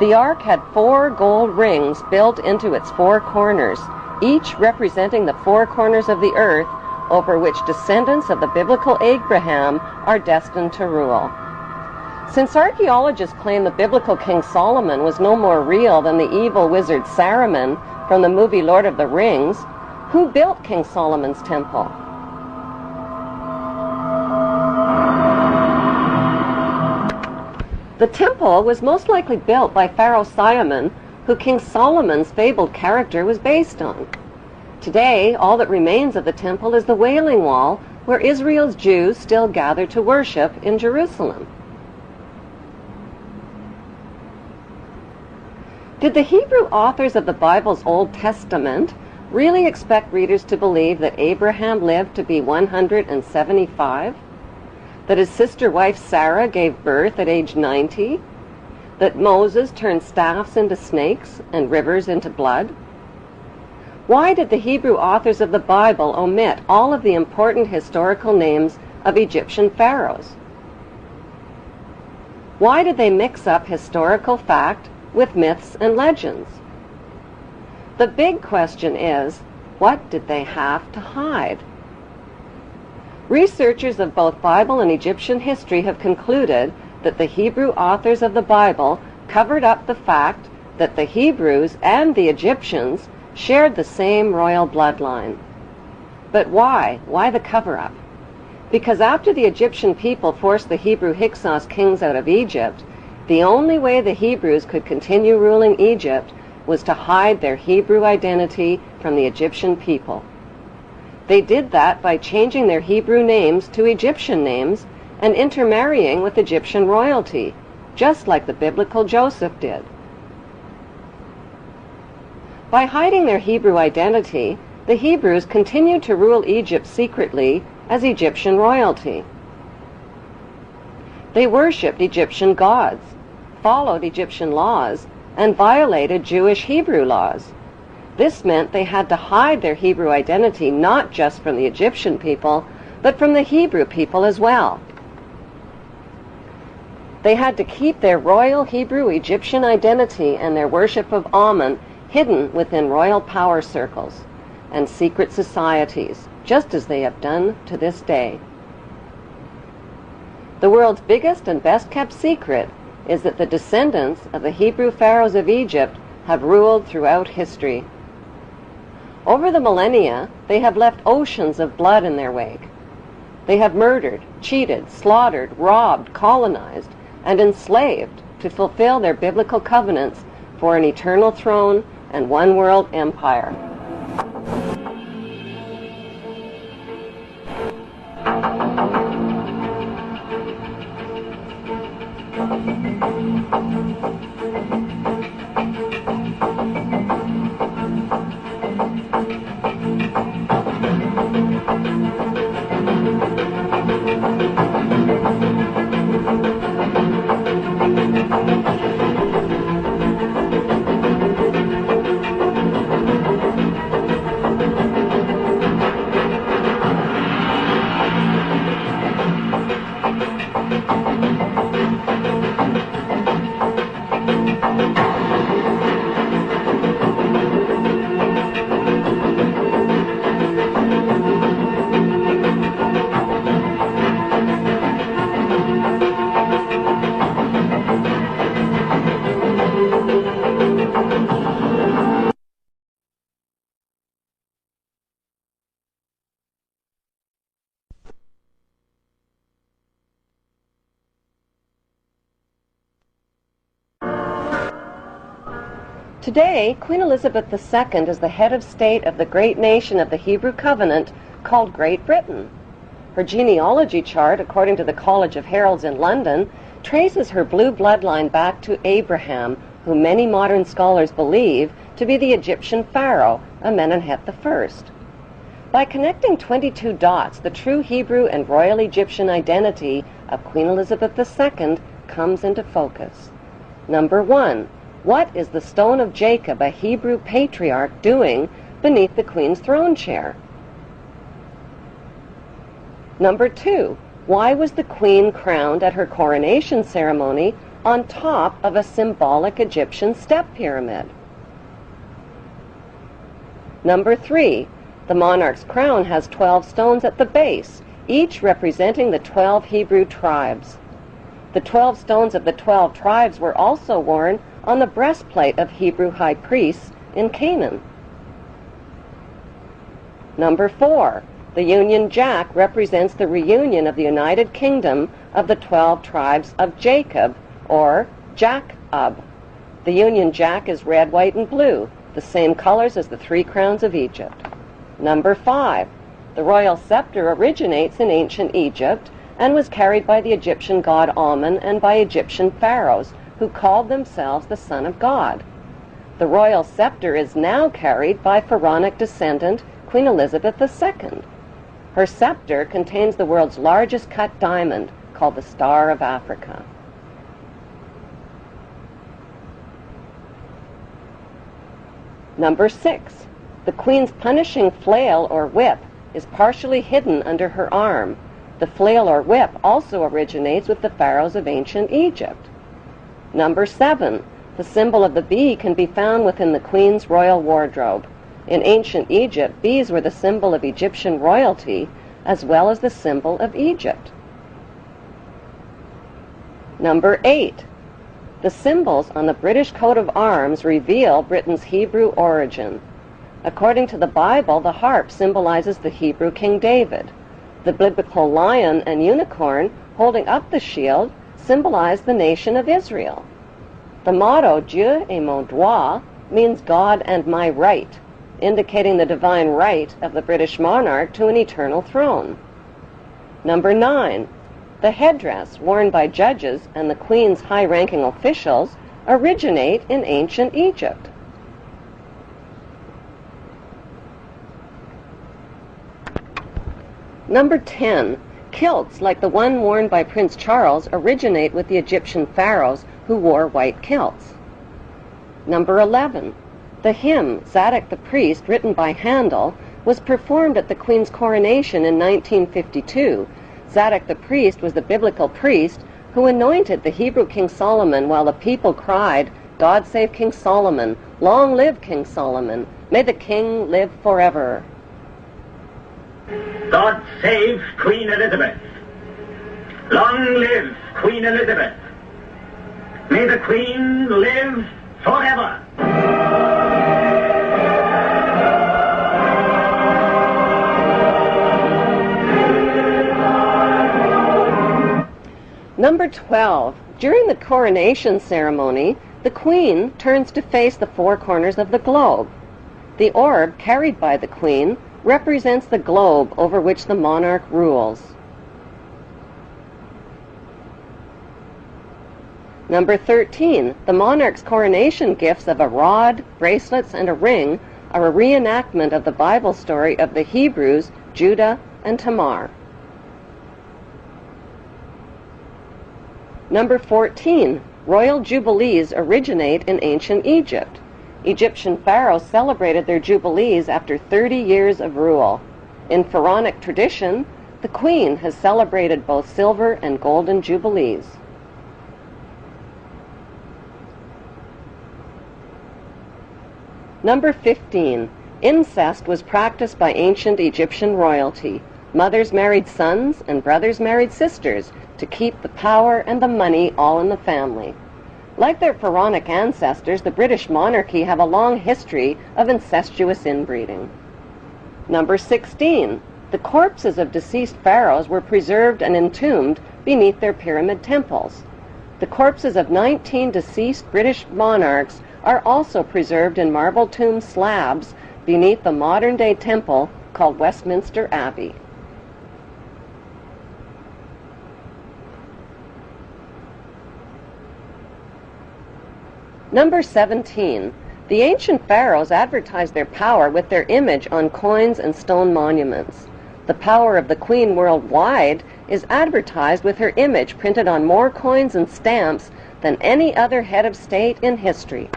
The Ark had 4 gold rings built into its 4 corners, each representing the 4 corners of the earth over which descendants of the biblical Abraham are destined to rule. Since archaeologists claim the biblical King Solomon was no more real than the evil wizard Saruman from the movie Lord of the Rings, who built King Solomon's temple? The temple was most likely built by Pharaoh Simon, who King Solomon's fabled character was based on. Today, all that remains of the temple is the Wailing Wall, where Israel's Jews still gather to worship in Jerusalem. Did the Hebrew authors of the Bible's Old Testament really expect readers to believe that Abraham lived to be 175? That his sister wife Sarah gave birth at age 90? That Moses turned staffs into snakes and rivers into blood? Why did the Hebrew authors of the Bible omit all of the important historical names of Egyptian pharaohs? Why did they mix up historical fact with myths and legends? The big question is, what did they have to hide? Researchers of both Bible and Egyptian history have concluded that the Hebrew authors of the Bible covered up the fact that the Hebrews and the Egyptians shared the same royal bloodline. But why? Why the cover-up? Because after the Egyptian people forced the Hebrew Hyksos kings out of Egypt, the only way the Hebrews could continue ruling Egypt was to hide their Hebrew identity from the Egyptian people. They did that by changing their Hebrew names to Egyptian names and intermarrying with Egyptian royalty, just like the biblical Joseph did. By hiding their Hebrew identity, the Hebrews continued to rule Egypt secretly as Egyptian royalty. They worshipped Egyptian gods, followed Egyptian laws, and violated Jewish Hebrew laws. This meant they had to hide their Hebrew identity not just from the Egyptian people, but from the Hebrew people as well. They had to keep their royal Hebrew Egyptian identity and their worship of Amen hidden within royal power circles and secret societies, just as they have done to this day. The world's biggest and best-kept secret is that the descendants of the Hebrew pharaohs of Egypt have ruled throughout history. Over the millennia, they have left oceans of blood in their wake. They have murdered, cheated, slaughtered, robbed, colonized, and enslaved to fulfill their biblical covenants for an eternal throne and one world empire. Today, Queen Elizabeth II is the head of state of the great nation of the Hebrew Covenant called Great Britain. Her genealogy chart, according to the College of Heralds in London, traces her blue bloodline back to Abraham, who many modern scholars believe to be the Egyptian pharaoh, Amenemhet I. By connecting 22 dots, the true Hebrew and royal Egyptian identity of Queen Elizabeth II comes into focus. Number 1. What is the stone of Jacob, a Hebrew patriarch, doing beneath the Queen's throne chair? Number 2. Why was the Queen crowned at her coronation ceremony on top of a symbolic Egyptian step pyramid? Number 3. The monarch's crown has 12 stones at the base, each representing the 12 Hebrew tribes. The 12 stones of the 12 tribes were also worn on the breastplate of Hebrew high priests in Canaan. Number 4. The Union Jack represents the reunion of the United Kingdom of the 12 tribes of Jacob, or Jacob. The Union Jack is red, white, and blue, the same colors as the 3 crowns of Egypt. Number 5. The royal scepter originates in ancient Egypt and was carried by the Egyptian god Amen and by Egyptian pharaohs, who called themselves the Son of God. The royal scepter is now carried by pharaonic descendant Queen Elizabeth II. Her scepter contains the world's largest cut diamond, called the Star of Africa. Number 6. The Queen's punishing flail or whip is partially hidden under her arm. The flail or whip also originates with the pharaohs of ancient Egypt. Number 7. The symbol of the bee can be found within the Queen's royal wardrobe. In ancient Egypt, bees were the symbol of Egyptian royalty as well as the symbol of Egypt. Number 8. The symbols on the British coat of arms reveal Britain's Hebrew origin. According to the Bible, the harp symbolizes the Hebrew King David. The biblical lion and unicorn holding up the shield symbolize the nation of Israel. The motto, Dieu et mon droit, means God and my right, indicating the divine right of the British monarch to an eternal throne. Number 9. The headdress worn by judges and the Queen's high-ranking officials originate in ancient Egypt. Number 10. Kilts like the one worn by Prince Charles originate with the Egyptian pharaohs who wore white kilts. Number 11. The hymn, Zadok the Priest, written by Handel, was performed at the Queen's coronation in 1952. Zadok the Priest was the biblical priest who anointed the Hebrew King Solomon while the people cried, "God save King Solomon! Long live King Solomon! May the king live forever!" God save Queen Elizabeth. Long live Queen Elizabeth. May the Queen live forever. Number 12. During the coronation ceremony, the Queen turns to face the four corners of the globe. The orb carried by the Queen represents the globe over which the monarch rules. Number 13. The monarch's coronation gifts of a rod, bracelets, and a ring are a reenactment of the Bible story of the Hebrews, Judah, and Tamar. Number 14. Royal jubilees originate in ancient Egypt. Egyptian pharaohs celebrated their jubilees after 30 years of rule. In pharaonic tradition, the Queen has celebrated both silver and golden jubilees. Number 15. Incest was practiced by ancient Egyptian royalty. Mothers married sons and brothers married sisters to keep the power and the money all in the family. Like their pharaonic ancestors, the British monarchy have a long history of incestuous inbreeding. Number 16. The corpses of deceased pharaohs were preserved and entombed beneath their pyramid temples. The corpses of 19 deceased British monarchs are also preserved in marble tomb slabs beneath the modern-day temple called Westminster Abbey. Number 17. The ancient pharaohs advertised their power with their image on coins and stone monuments. The power of the Queen worldwide is advertised with her image printed on more coins and stamps than any other head of state in history.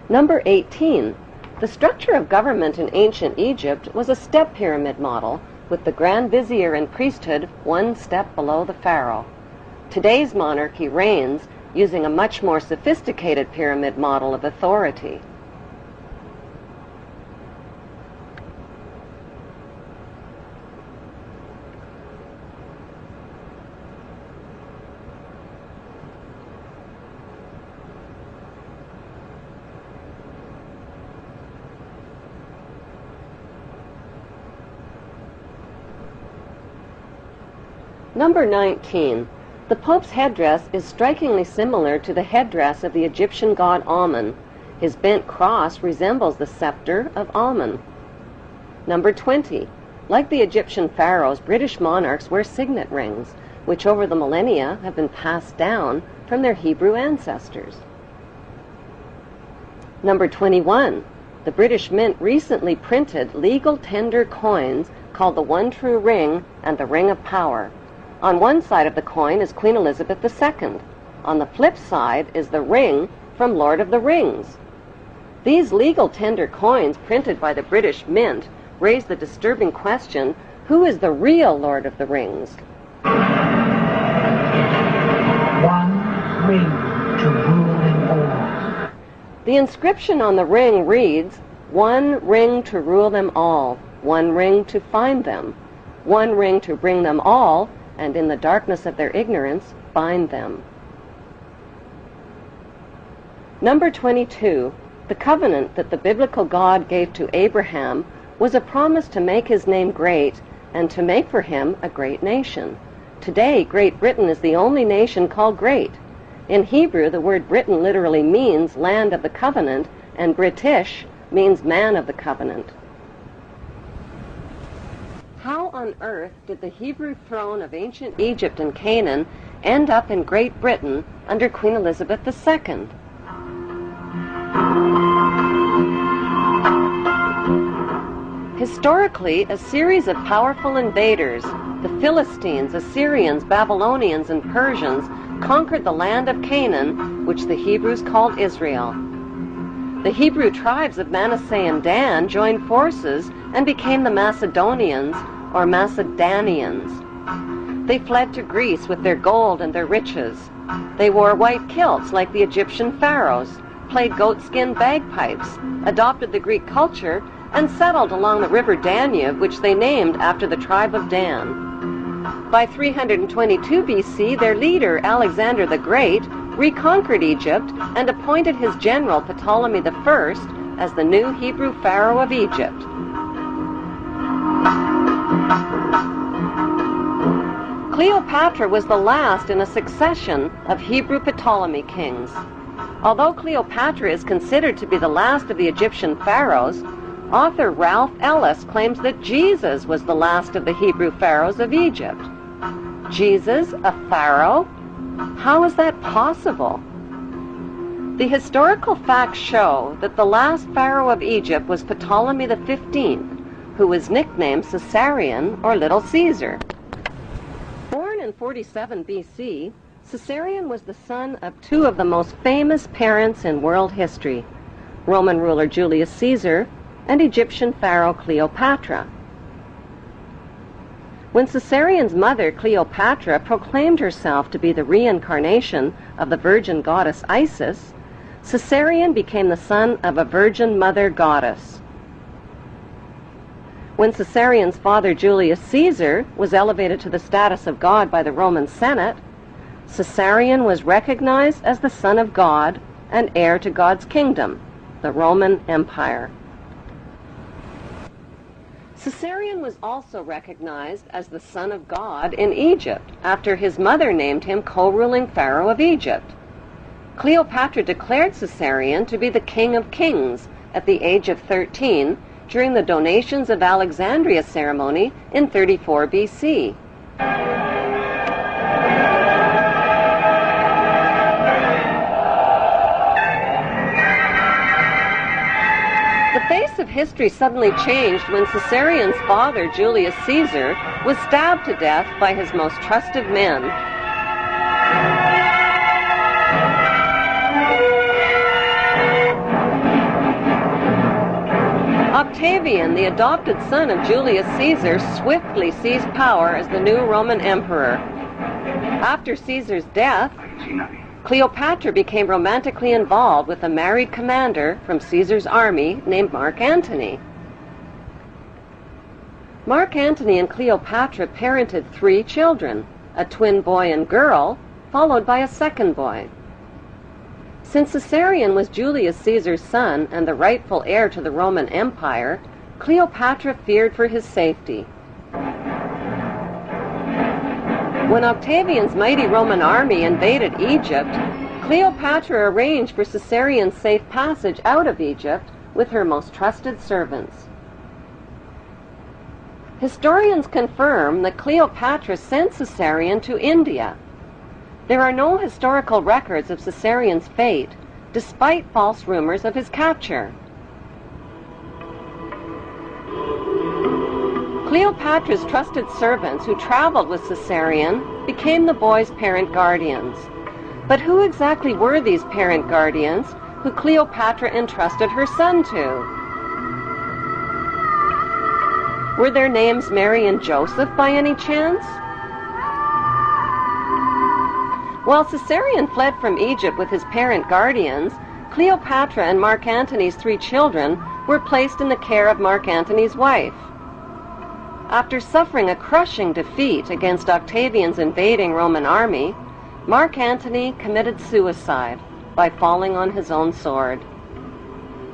Number 18. The structure of government in ancient Egypt was a step pyramid model, with the Grand Vizier and priesthood one step below the pharaoh. Today's monarchy reigns using a much more sophisticated pyramid model of authority. Number 19. The Pope's headdress is strikingly similar to the headdress of the Egyptian god Amen. His bent cross resembles the scepter of Amen. Number 20. Like the Egyptian pharaohs, British monarchs wear signet rings, which over the millennia have been passed down from their Hebrew ancestors. Number 21. The British Mint recently printed legal tender coins called the One True Ring and the Ring of Power. On one side of the coin is Queen Elizabeth II. On the flip side is the ring from Lord of the Rings. These legal tender coins printed by the British Mint raise the disturbing question, who is the real Lord of the Rings? One ring to rule them all. The inscription on the ring reads, "One ring to rule them all, one ring to find them, one ring to bring them all, and in the darkness of their ignorance, bind them." Number 22. The covenant that the biblical God gave to Abraham was a promise to make his name great and to make for him a great nation. Today, Great Britain is the only nation called great. In Hebrew, the word Britain literally means land of the covenant, and British means man of the covenant. on earth did the Hebrew throne of ancient Egypt and Canaan end up in Great Britain under Queen Elizabeth II? Historically, a series of powerful invaders, the Philistines, Assyrians, Babylonians, and Persians, conquered the land of Canaan, which the Hebrews called Israel. The Hebrew tribes of Manasseh and Dan joined forces and became the Macedonians, or Macedonians. They fled to Greece with their gold and their riches. They wore white kilts like the Egyptian pharaohs, played goatskin bagpipes, adopted the Greek culture, and settled along the river Danube, which they named after the tribe of Dan. By 322 BC, their leader, Alexander the Great, reconquered Egypt and appointed his general Ptolemy I as the new Hebrew pharaoh of Egypt. Cleopatra was the last in a succession of Hebrew Ptolemy kings. Although Cleopatra is considered to be the last of the Egyptian pharaohs, author Ralph Ellis claims that Jesus was the last of the Hebrew pharaohs of Egypt. Jesus, a pharaoh? How is that possible? The historical facts show that the last pharaoh of Egypt was Ptolemy XV, who was nicknamed Caesarion or Little Caesar. Born in 47 BC, Caesarion was the son of two of the most famous parents in world history, Roman ruler Julius Caesar and Egyptian pharaoh Cleopatra. When Caesarion's mother, Cleopatra, proclaimed herself to be the reincarnation of the virgin goddess Isis, Caesarion became the son of a virgin mother goddess. When Caesarion's father, Julius Caesar, was elevated to the status of god by the Roman Senate, Caesarion was recognized as the son of God and heir to God's kingdom, the Roman Empire. Caesarion was also recognized as the son of God in Egypt after his mother named him co-ruling pharaoh of Egypt. Cleopatra declared Caesarion to be the king of kings at the age of 13 during the donations of Alexandria ceremony in 34 BC. The face of history suddenly changed when Caesarion's father, Julius Caesar, was stabbed to death by his most trusted men. Octavian, the adopted son of Julius Caesar, swiftly seized power as the new Roman emperor. After Caesar's death, Cleopatra became romantically involved with a married commander from Caesar's army named Mark Antony. Mark Antony and Cleopatra parented 3 children, a twin boy and girl, followed by a second boy. Since Caesarion was Julius Caesar's son and the rightful heir to the Roman Empire, Cleopatra feared for his safety. When Octavian's mighty Roman army invaded Egypt, Cleopatra arranged for Caesarion's safe passage out of Egypt with her most trusted servants. Historians confirm that Cleopatra sent Caesarion to India. There are no historical records of Caesarion's fate, despite false rumors of his capture. Cleopatra's trusted servants who traveled with Caesarion became the boy's parent guardians. But who exactly were these parent guardians who Cleopatra entrusted her son to? Were their names Mary and Joseph by any chance? While Caesarion fled from Egypt with his parent guardians, Cleopatra and Mark Antony's 3 children were placed in the care of Mark Antony's wife. After suffering a crushing defeat against Octavian's invading Roman army, Mark Antony committed suicide by falling on his own sword.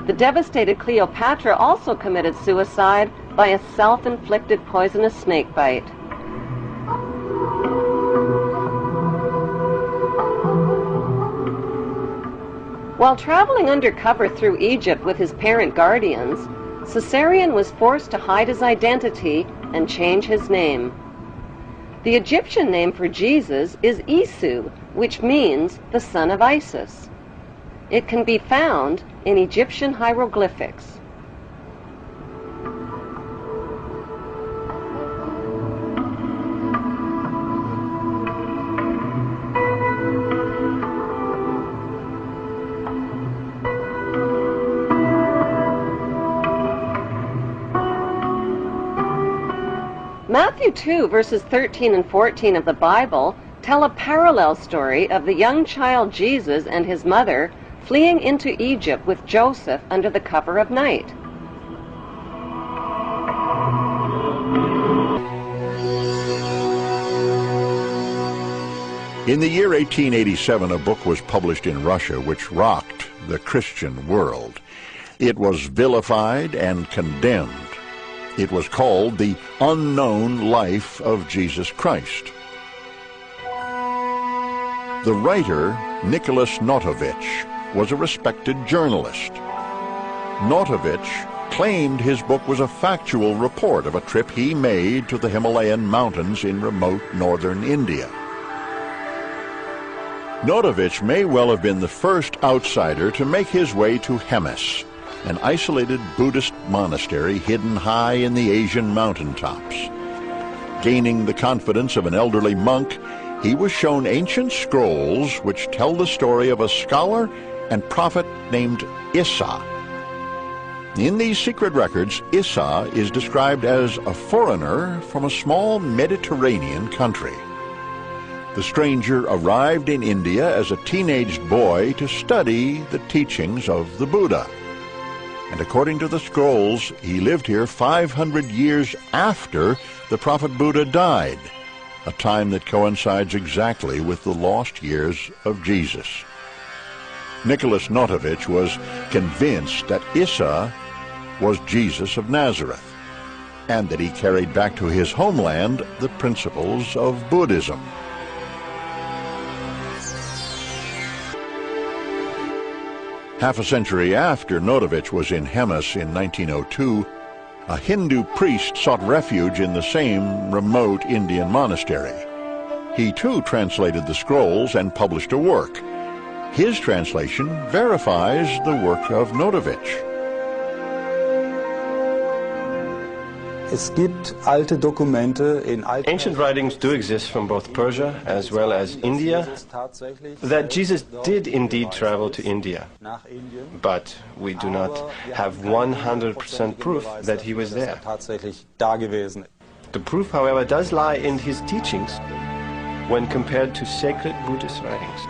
The devastated Cleopatra also committed suicide by a self-inflicted poisonous snake bite. While traveling undercover through Egypt with his parent guardians, Caesarion was forced to hide his identity and change his name. The Egyptian name for Jesus is Isu, which means the son of Isis. It can be found in Egyptian hieroglyphics. Matthew 2, verses 13 and 14 of the Bible tell a parallel story of the young child Jesus and his mother fleeing into Egypt with Joseph under the cover of night. In the year 1887, a book was published in Russia which rocked the Christian world. It was vilified and condemned. It was called The Unknown Life of Jesus Christ. The writer, Nicholas Notovich, was a respected journalist. Notovich claimed his book was a factual report of a trip he made to the Himalayan mountains in remote northern India. Notovich may well have been the first outsider to make his way to Hemis, an isolated Buddhist monastery hidden high in the Asian mountaintops. Gaining the confidence of an elderly monk, he was shown ancient scrolls which tell the story of a scholar and prophet named Issa. In these secret records, Issa is described as a foreigner from a small Mediterranean country. The stranger arrived in India as a teenage boy to study the teachings of the Buddha. And according to the scrolls, he lived here 500 years after the prophet Buddha died, a time that coincides exactly with the lost years of Jesus. Nicholas Notovich was convinced that Issa was Jesus of Nazareth, and that he carried back to his homeland the principles of Buddhism. Half a century after Notovich was in Hemis in 1902, a Hindu priest sought refuge in the same remote Indian monastery. He too translated the scrolls and published a work. His translation verifies the work of Notovich. Ancient writings do exist from both Persia as well as India that Jesus did indeed travel to India, but we do not have 100% proof that he was there. The proof, however, does lie in his teachings when compared to sacred Buddhist writings.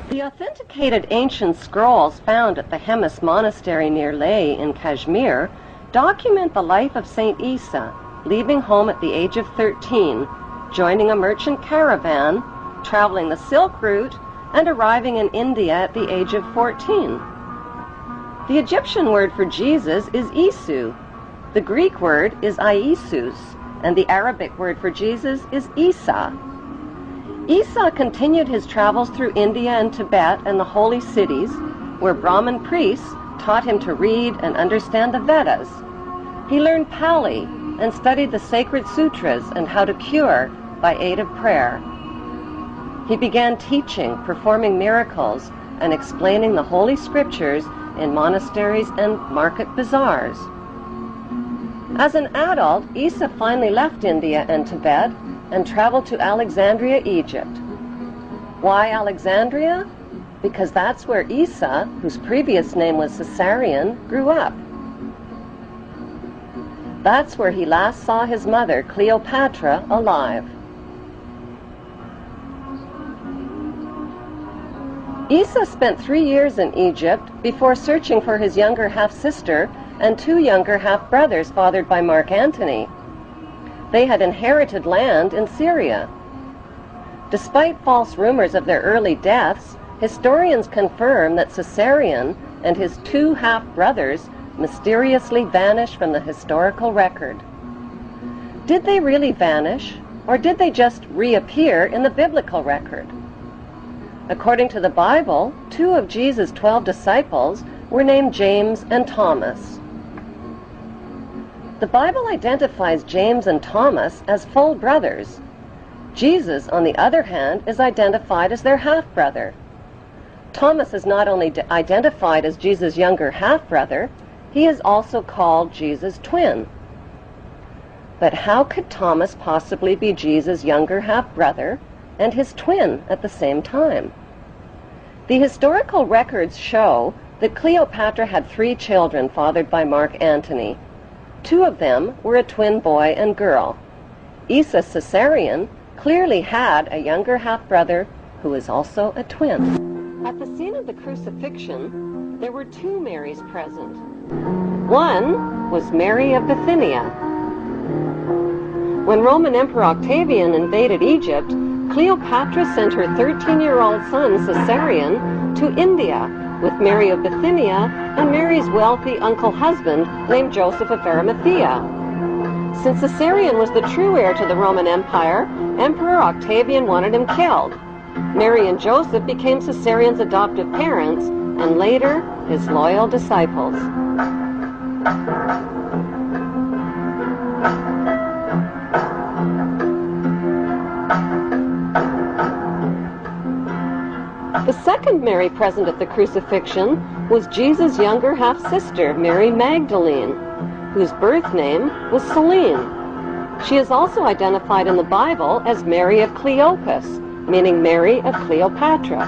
The authenticated ancient scrolls found at the Hemis monastery near Leh in Kashmir document the life of Saint Issa, leaving home at the age of 13, joining a merchant caravan, traveling the Silk Route, and arriving in India at the age of 14. The Egyptian word for Jesus is Isu, the Greek word is Iesus, and the Arabic word for Jesus is Isa. Issa continued his travels through India and Tibet and the holy cities, where Brahmin priests taught him to read and understand the Vedas. He learned Pali and studied the sacred sutras and how to cure by aid of prayer. He began teaching, performing miracles, and explaining the holy scriptures in monasteries and market bazaars. As an adult, Issa finally left India and Tibet and traveled to Alexandria, Egypt. Why Alexandria? Because that's where Issa, whose previous name was Caesarion, grew up. That's where he last saw his mother, Cleopatra, alive. Issa spent 3 years in Egypt before searching for his younger half-sister and 2 younger half-brothers fathered by Mark Antony. They had inherited land in Syria. Despite false rumors of their early deaths, historians confirm that Caesarion and his 2 half-brothers mysteriously vanished from the historical record. Did they really vanish, or did they just reappear in the biblical record? According to the Bible, 2 of Jesus' 12 disciples were named James and Thomas. The Bible identifies James and Thomas as full brothers. Jesus, on the other hand, is identified as their half-brother. Thomas is not only identified as Jesus' younger half-brother, he is also called Jesus' twin. But how could Thomas possibly be Jesus' younger half-brother and his twin at the same time? The historical records show that Cleopatra had 3 children fathered by Mark Antony. 2 of them were a twin boy and girl. Isa Caesarion clearly had a younger half-brother who was also a twin. At the scene of the crucifixion, there were 2 Marys present. One was Mary of Bithynia. When Roman Emperor Octavian invaded Egypt, Cleopatra sent her 13-year-old son Caesarion to India with Mary of Bithynia and Mary's wealthy uncle-husband named Joseph of Arimathea. Since Caesarion was the true heir to the Roman Empire, Emperor Octavian wanted him killed. Mary and Joseph became Caesarion's adoptive parents and later his loyal disciples. The second Mary present at the crucifixion was Jesus' younger half-sister, Mary Magdalene, whose birth name was Selene. She is also identified in the Bible as Mary of Cleopas, meaning Mary of Cleopatra.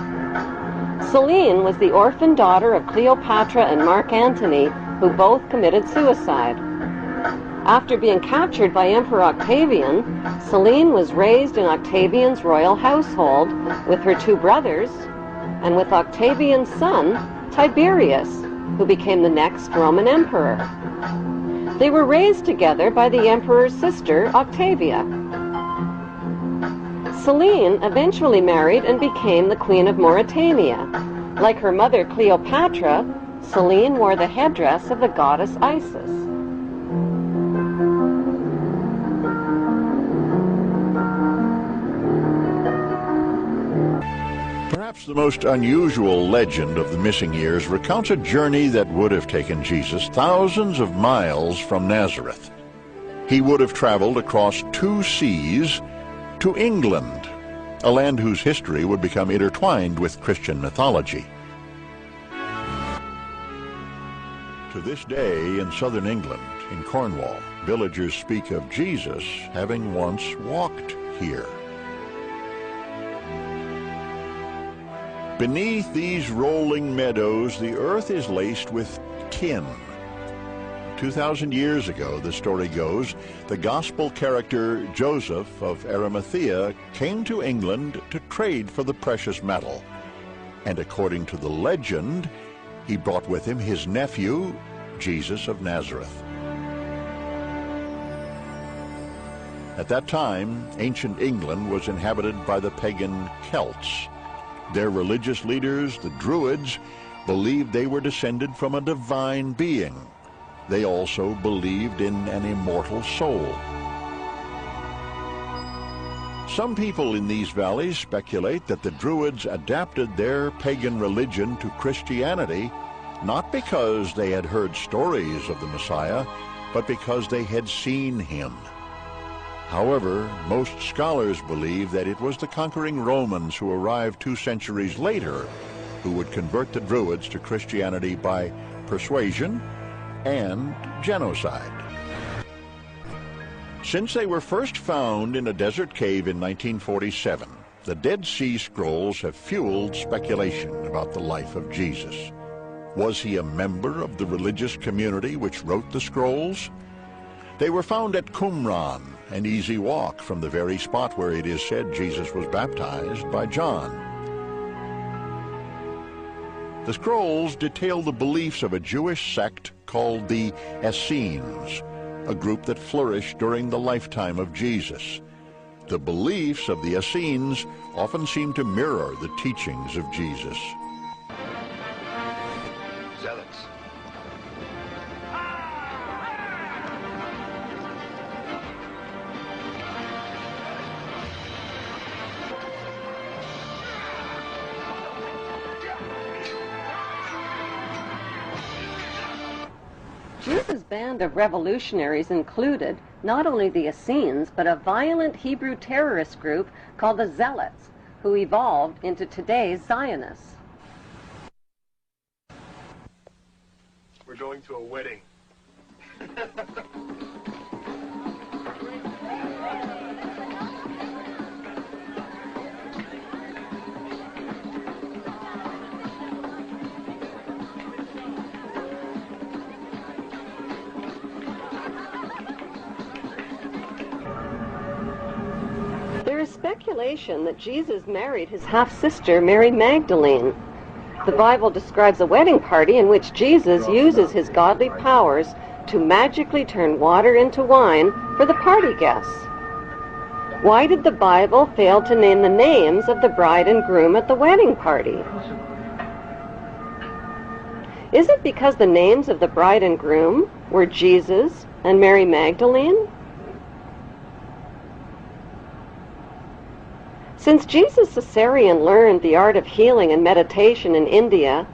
Selene was the orphan daughter of Cleopatra and Mark Antony, who both committed suicide. After being captured by Emperor Octavian, Selene was raised in Octavian's royal household with her 2 brothers and with Octavian's son, Tiberius, who became the next Roman emperor. They were raised together by the emperor's sister, Octavia. Selene eventually married and became the Queen of Mauritania. Like her mother Cleopatra, Selene wore the headdress of the goddess Isis. Perhaps the most unusual legend of the missing years recounts a journey that would have taken Jesus thousands of miles from Nazareth. He would have traveled across 2 seas to England, a land whose history would become intertwined with Christian mythology. To this day in southern England, in Cornwall, villagers speak of Jesus having once walked here. Beneath these rolling meadows, the earth is laced with tin. 2,000 years ago, the story goes, the gospel character Joseph of Arimathea came to England to trade for the precious metal. And according to the legend, he brought with him his nephew, Jesus of Nazareth. At that time, ancient England was inhabited by the pagan Celts. Their religious leaders, the Druids, believed they were descended from a divine being. They also believed in an immortal soul. Some people in these valleys speculate that the Druids adapted their pagan religion to Christianity, not because they had heard stories of the Messiah, but because they had seen him. However, most scholars believe that it was the conquering Romans who arrived 2 centuries later who would convert the Druids to Christianity by persuasion and genocide. Since they were first found in a desert cave in 1947, the Dead Sea Scrolls have fueled speculation about the life of Jesus. Was he a member of the religious community which wrote the scrolls? They were found at Qumran, an easy walk from the very spot where it is said Jesus was baptized by John. The scrolls detail the beliefs of a Jewish sect called the Essenes, a group that flourished during the lifetime of Jesus. The beliefs of the Essenes often seem to mirror the teachings of Jesus. Zealots. Jesus' band of revolutionaries included not only the Essenes, but a violent Hebrew terrorist group called the Zealots, who evolved into today's Zionists. We're going to a wedding. There is speculation that Jesus married his half-sister, Mary Magdalene. The Bible describes a wedding party in which Jesus uses his godly powers to magically turn water into wine for the party guests. Why did the Bible fail to name the names of the bride and groom at the wedding party? Is it because the names of the bride and groom were Jesus and Mary Magdalene? Since Jesus Caesarean learned the art of healing and meditation in India,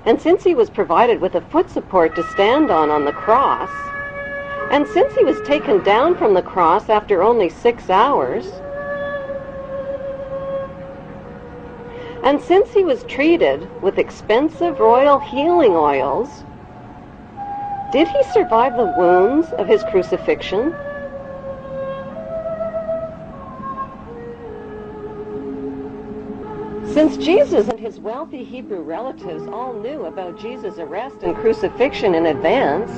and since he was provided with a foot support to stand on the cross, and since he was taken down from the cross after only 6 hours, and since he was treated with expensive royal healing oils, did he survive the wounds of his crucifixion? Since Jesus and his wealthy Hebrew relatives all knew about Jesus' arrest and crucifixion in advance,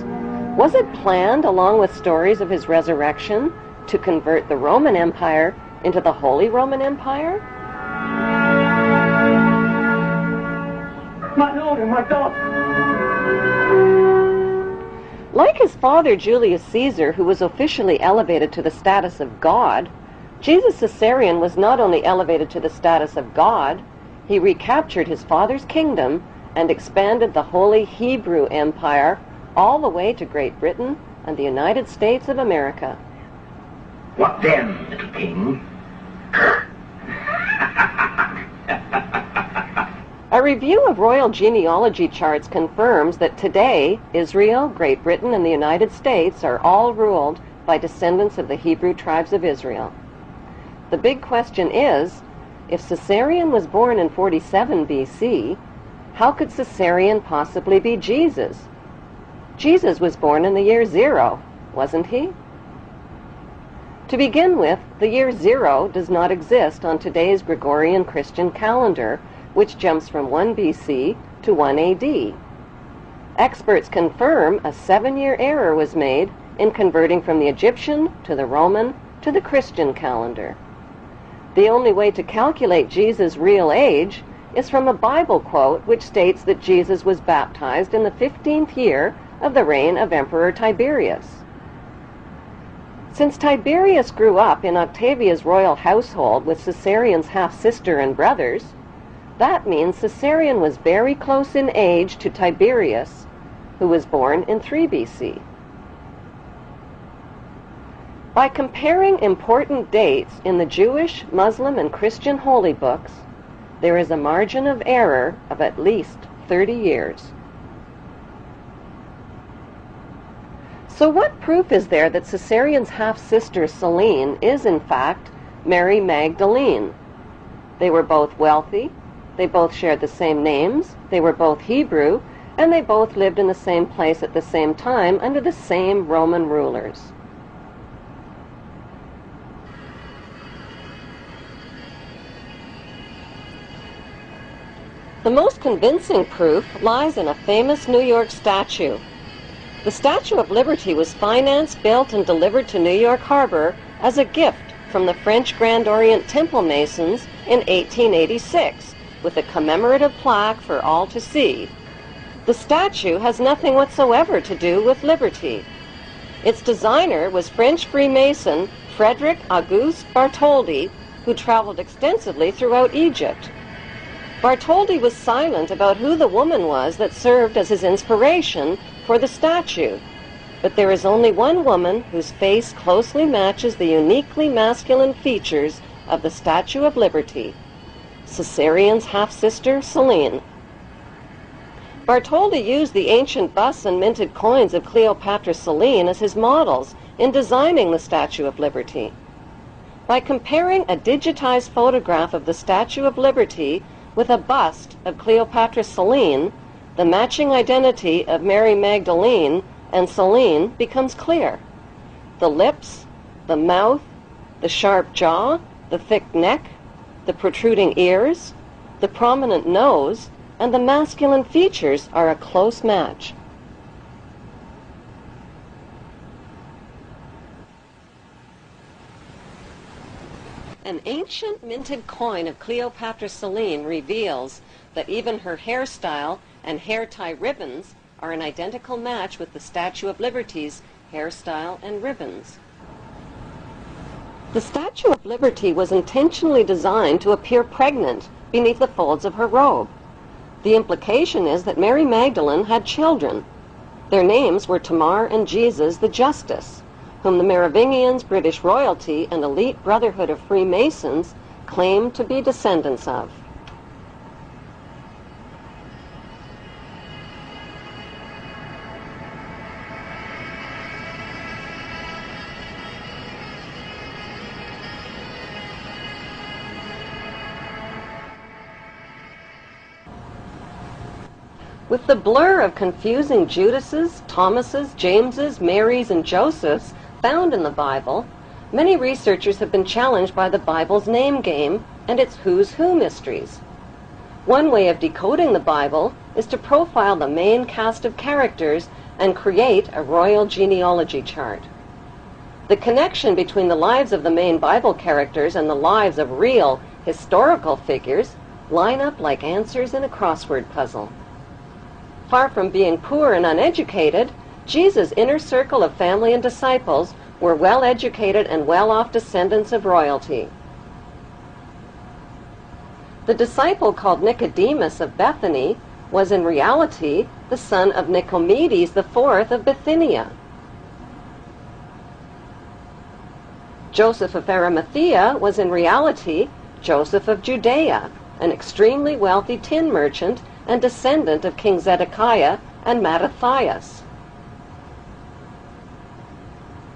was it planned, along with stories of his resurrection, to convert the Roman Empire into the Holy Roman Empire? My daughter, my daughter! Like his father Julius Caesar, who was officially elevated to the status of God, Jesus Caesarean was not only elevated to the status of God, he recaptured his father's kingdom and expanded the Holy Hebrew Empire all the way to Great Britain and the United States of America. What then, little king? A review of royal genealogy charts confirms that today, Israel, Great Britain, and the United States are all ruled by descendants of the Hebrew tribes of Israel. The big question is, if Caesarean was born in 47 BC, how could Caesarean possibly be Jesus? Jesus was born in the year 0, wasn't he? To begin with, the year 0 does not exist on today's Gregorian Christian calendar, which jumps from 1 BC to 1 AD. Experts confirm a 7-year error was made in converting from the Egyptian to the Roman to the Christian calendar. The only way to calculate Jesus' real age is from a Bible quote which states that Jesus was baptized in the 15th year of the reign of Emperor Tiberius. Since Tiberius grew up in Octavia's royal household with Caesarean's half-sister and brothers, that means Caesarean was very close in age to Tiberius, who was born in 3 BC. By comparing important dates in the Jewish, Muslim, and Christian holy books, there is a margin of error of at least 30 years. So what proof is there that Caesarean's half-sister Selene is in fact Mary Magdalene? They were both wealthy, they both shared the same names, they were both Hebrew, and they both lived in the same place at the same time under the same Roman rulers. The most convincing proof lies in a famous New York statue. The Statue of Liberty was financed, built, and delivered to New York Harbor as a gift from the French Grand Orient Temple Masons in 1886, with a commemorative plaque for all to see. The statue has nothing whatsoever to do with liberty. Its designer was French Freemason Frederick Auguste Bartholdi, who traveled extensively throughout Egypt. Bartholdi was silent about who the woman was that served as his inspiration for the statue, but there is only one woman whose face closely matches the uniquely masculine features of the Statue of Liberty, Caesarean's half-sister Selene. Bartholdi used the ancient busts and minted coins of Cleopatra Selene as his models in designing the Statue of Liberty. By comparing a digitized photograph of the Statue of Liberty with a bust of Cleopatra Selene, the matching identity of Mary Magdalene and Selene becomes clear. The lips, the mouth, the sharp jaw, the thick neck, the protruding ears, the prominent nose, and the masculine features are a close match. An ancient minted coin of Cleopatra Selene reveals that even her hairstyle and hair tie ribbons are an identical match with the Statue of Liberty's hairstyle and ribbons. The Statue of Liberty was intentionally designed to appear pregnant beneath the folds of her robe. The implication is that Mary Magdalene had children. Their names were Tamar and Jesus the Justice, whom the Merovingians, British royalty, and elite brotherhood of Freemasons claimed to be descendants of. With the blur of confusing Judases, Thomases, Jameses, Marys, and Josephs found in the Bible, many researchers have been challenged by the Bible's name game and its who's who mysteries. One way of decoding the Bible is to profile the main cast of characters and create a royal genealogy chart. The connection between the lives of the main Bible characters and the lives of real, historical figures line up like answers in a crossword puzzle. Far from being poor and uneducated, Jesus' inner circle of family and disciples were well-educated and well-off descendants of royalty. The disciple called Nicodemus of Bethany was in reality the son of Nicomedes IV of Bithynia. Joseph of Arimathea was in reality Joseph of Judea, an extremely wealthy tin merchant and descendant of King Zedekiah and Mattathias.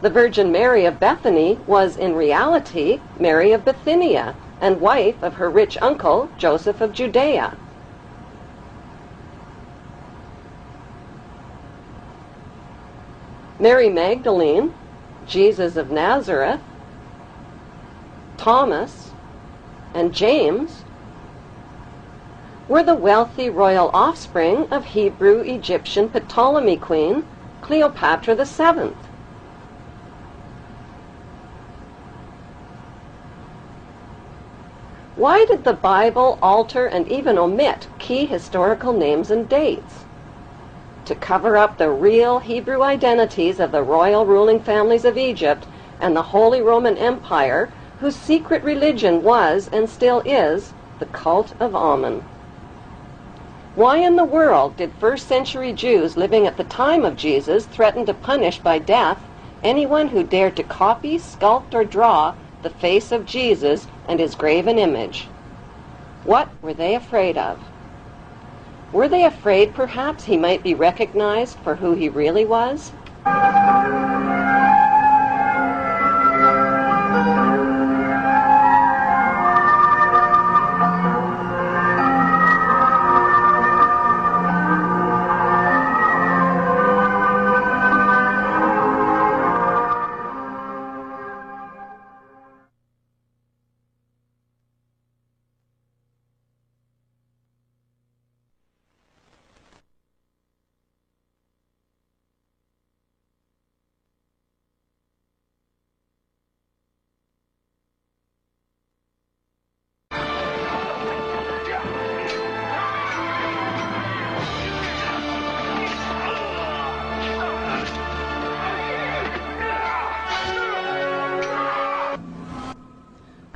The Virgin Mary of Bethany was in reality Mary of Bithynia and wife of her rich uncle Joseph of Judea. Mary Magdalene, Jesus of Nazareth, Thomas, and James were the wealthy royal offspring of Hebrew-Egyptian Ptolemy queen Cleopatra VII. Why did the Bible alter and even omit key historical names and dates? To cover up the real Hebrew identities of the royal ruling families of Egypt and the Holy Roman Empire, whose secret religion was and still is the cult of Amen. Why in the world did first-century Jews living at the time of Jesus threaten to punish by death anyone who dared to copy, sculpt, or draw the face of Jesus and his graven image? What were they afraid of? Were they afraid perhaps he might be recognized for who he really was?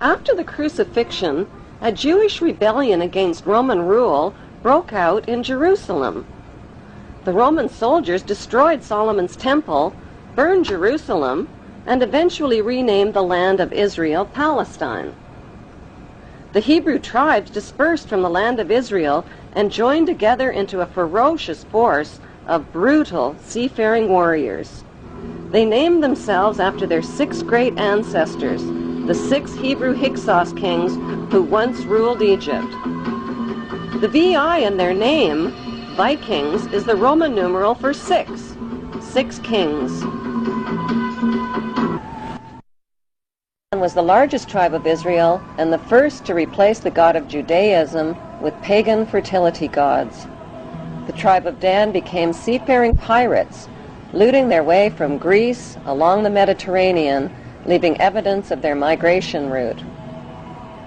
After the crucifixion, a Jewish rebellion against Roman rule broke out in Jerusalem. The Roman soldiers destroyed Solomon's temple, burned Jerusalem, and eventually renamed the land of Israel Palestine. The Hebrew tribes dispersed from the land of Israel and joined together into a ferocious force of brutal seafaring warriors. They named themselves after their 6 great ancestors, the 6 Hebrew Hyksos kings who once ruled Egypt. The VI in their name, Vikings, is the Roman numeral for 6. 6 kings. Was the largest tribe of Israel and the first to replace the god of Judaism with pagan fertility gods. The tribe of Dan became seafaring pirates, looting their way from Greece along the Mediterranean, leaving evidence of their migration route.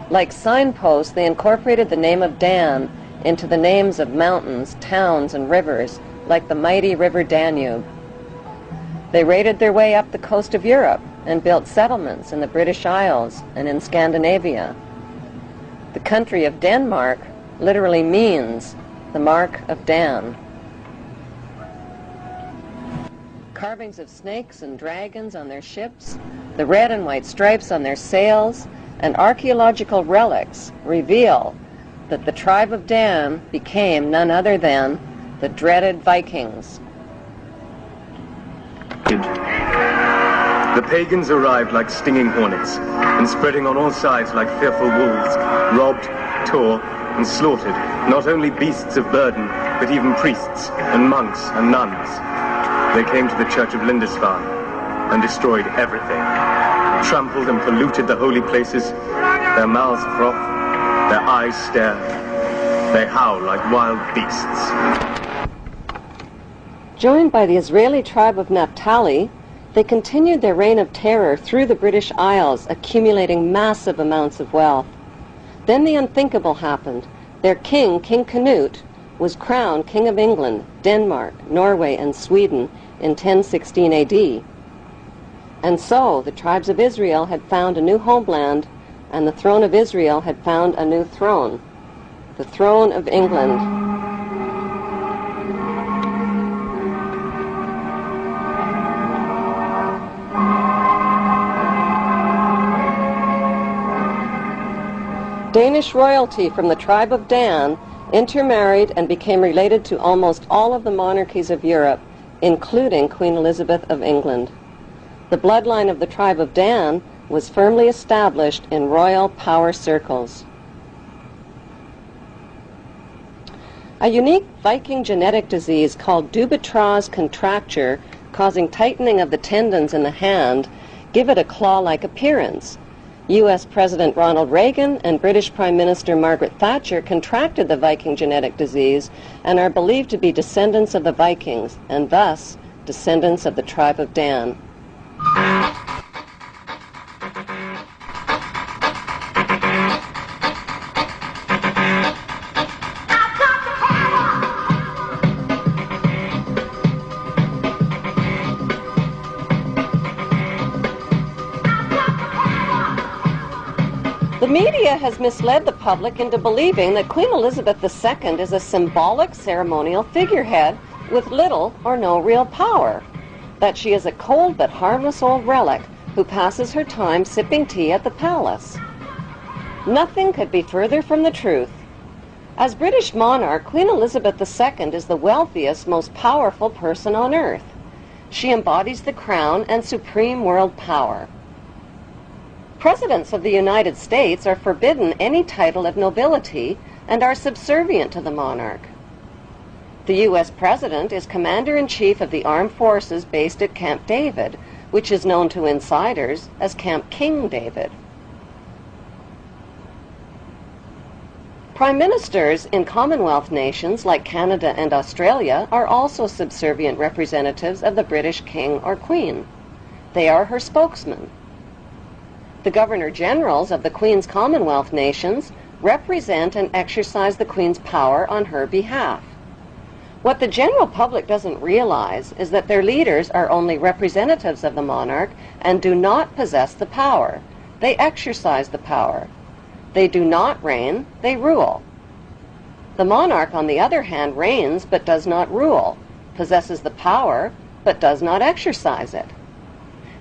Like signposts, they incorporated the name of Dan into the names of mountains, towns, and rivers, like the mighty river Danube. They raided their way up the coast of Europe and built settlements in the British Isles and in Scandinavia. The country of Denmark literally means the mark of Dan. Carvings of snakes and dragons on their ships, the red and white stripes on their sails, and archaeological relics reveal that the tribe of Dan became none other than the dreaded Vikings. The pagans arrived like stinging hornets, and spreading on all sides like fearful wolves, robbed, tore, and slaughtered not only beasts of burden, but even priests and monks and nuns. They came to the church of Lindisfarne and destroyed everything, trampled and polluted the holy places. Their mouths froth, their eyes stare, they howl like wild beasts. Joined by the Israeli tribe of Naphtali, they continued their reign of terror through the British Isles, accumulating massive amounts of wealth. Then the unthinkable happened. Their king, King Canute, was crowned King of England, Denmark, Norway, and Sweden in 1016 AD. And so the tribes of Israel had found a new homeland, and the throne of Israel had found a new throne, the throne of England. Danish royalty from the tribe of Dan intermarried and became related to almost all of the monarchies of Europe, including Queen Elizabeth of England. The bloodline of the tribe of Dan was firmly established in royal power circles. A unique Viking genetic disease called Dubitraz contracture, causing tightening of the tendons in the hand, give it a claw-like appearance. U.S. President Ronald Reagan and British Prime Minister Margaret Thatcher contracted the Viking genetic disease and are believed to be descendants of the Vikings, and thus descendants of the tribe of Dan. The media has misled the public into believing that Queen Elizabeth II is a symbolic ceremonial figurehead with little or no real power, that she is a cold but harmless old relic who passes her time sipping tea at the palace. Nothing could be further from the truth. As British monarch, Queen Elizabeth II is the wealthiest, most powerful person on earth. She embodies the crown and supreme world power. Presidents of the United States are forbidden any title of nobility and are subservient to the monarch. The U.S. President is Commander-in-Chief of the Armed Forces based at Camp David, which is known to insiders as Camp King David. Prime Ministers in Commonwealth nations like Canada and Australia are also subservient representatives of the British King or Queen. They are her spokesmen. The Governor-Generals of the Queen's Commonwealth nations represent and exercise the Queen's power on her behalf. What the general public doesn't realize is that their leaders are only representatives of the monarch and do not possess the power. They exercise the power. They do not reign, they rule. The monarch, on the other hand, reigns but does not rule, possesses the power but does not exercise it.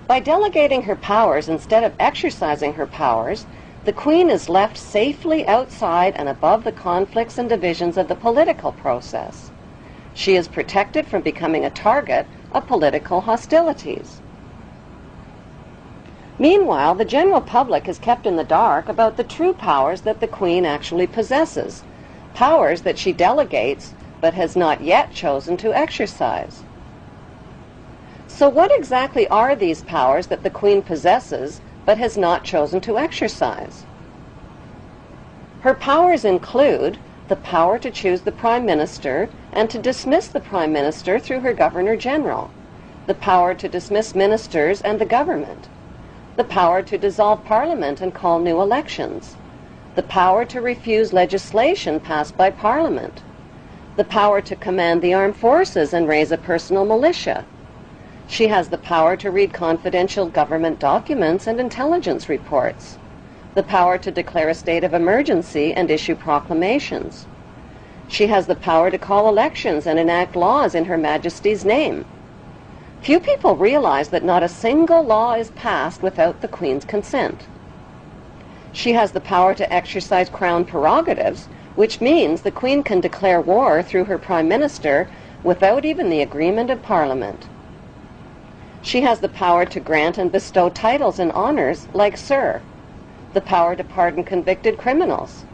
By delegating her powers instead of exercising her powers, The Queen is left safely outside and above the conflicts and divisions of the political process. She is protected from becoming a target of political hostilities. Meanwhile, the general public is kept in the dark about the true powers that the Queen actually possesses, powers that she delegates but has not yet chosen to exercise. So what exactly are these powers that the Queen possesses but has not chosen to exercise? Her powers include the power to choose the Prime Minister and to dismiss the Prime Minister through her Governor General, the power to dismiss ministers and the government, the power to dissolve Parliament and call new elections, the power to refuse legislation passed by Parliament, the power to command the armed forces and raise a personal militia. She has the power to read confidential government documents and intelligence reports, the power to declare a state of emergency and issue proclamations. She has the power to call elections and enact laws in Her Majesty's name. Few people realize that not a single law is passed without the Queen's consent. She has the power to exercise Crown prerogatives, which means the Queen can declare war through her Prime Minister without even the agreement of Parliament. She has the power to grant and bestow titles and honors like Sir, the power to pardon convicted criminals.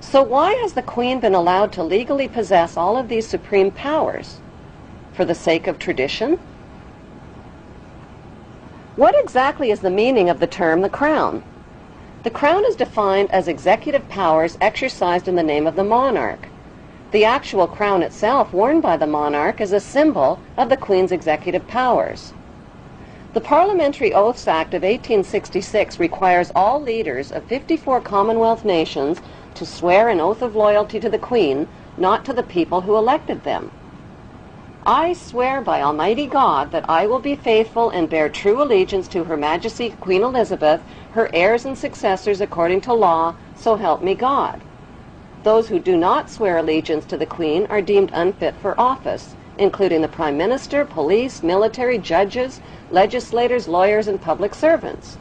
So why has the Queen been allowed to legally possess all of these supreme powers? For the sake of tradition? What exactly is the meaning of the term the Crown? The Crown is defined as executive powers exercised in the name of the monarch. The actual crown itself, worn by the monarch, is a symbol of the Queen's executive powers. The Parliamentary Oaths Act of 1866 requires all leaders of 54 Commonwealth nations to swear an oath of loyalty to the Queen, not to the people who elected them. I swear by Almighty God that I will be faithful and bear true allegiance to Her Majesty Queen Elizabeth, her heirs and successors according to law, so help me God. Those who do not swear allegiance to the Queen are deemed unfit for office, including the Prime Minister, police, military, judges, legislators, lawyers, and public servants.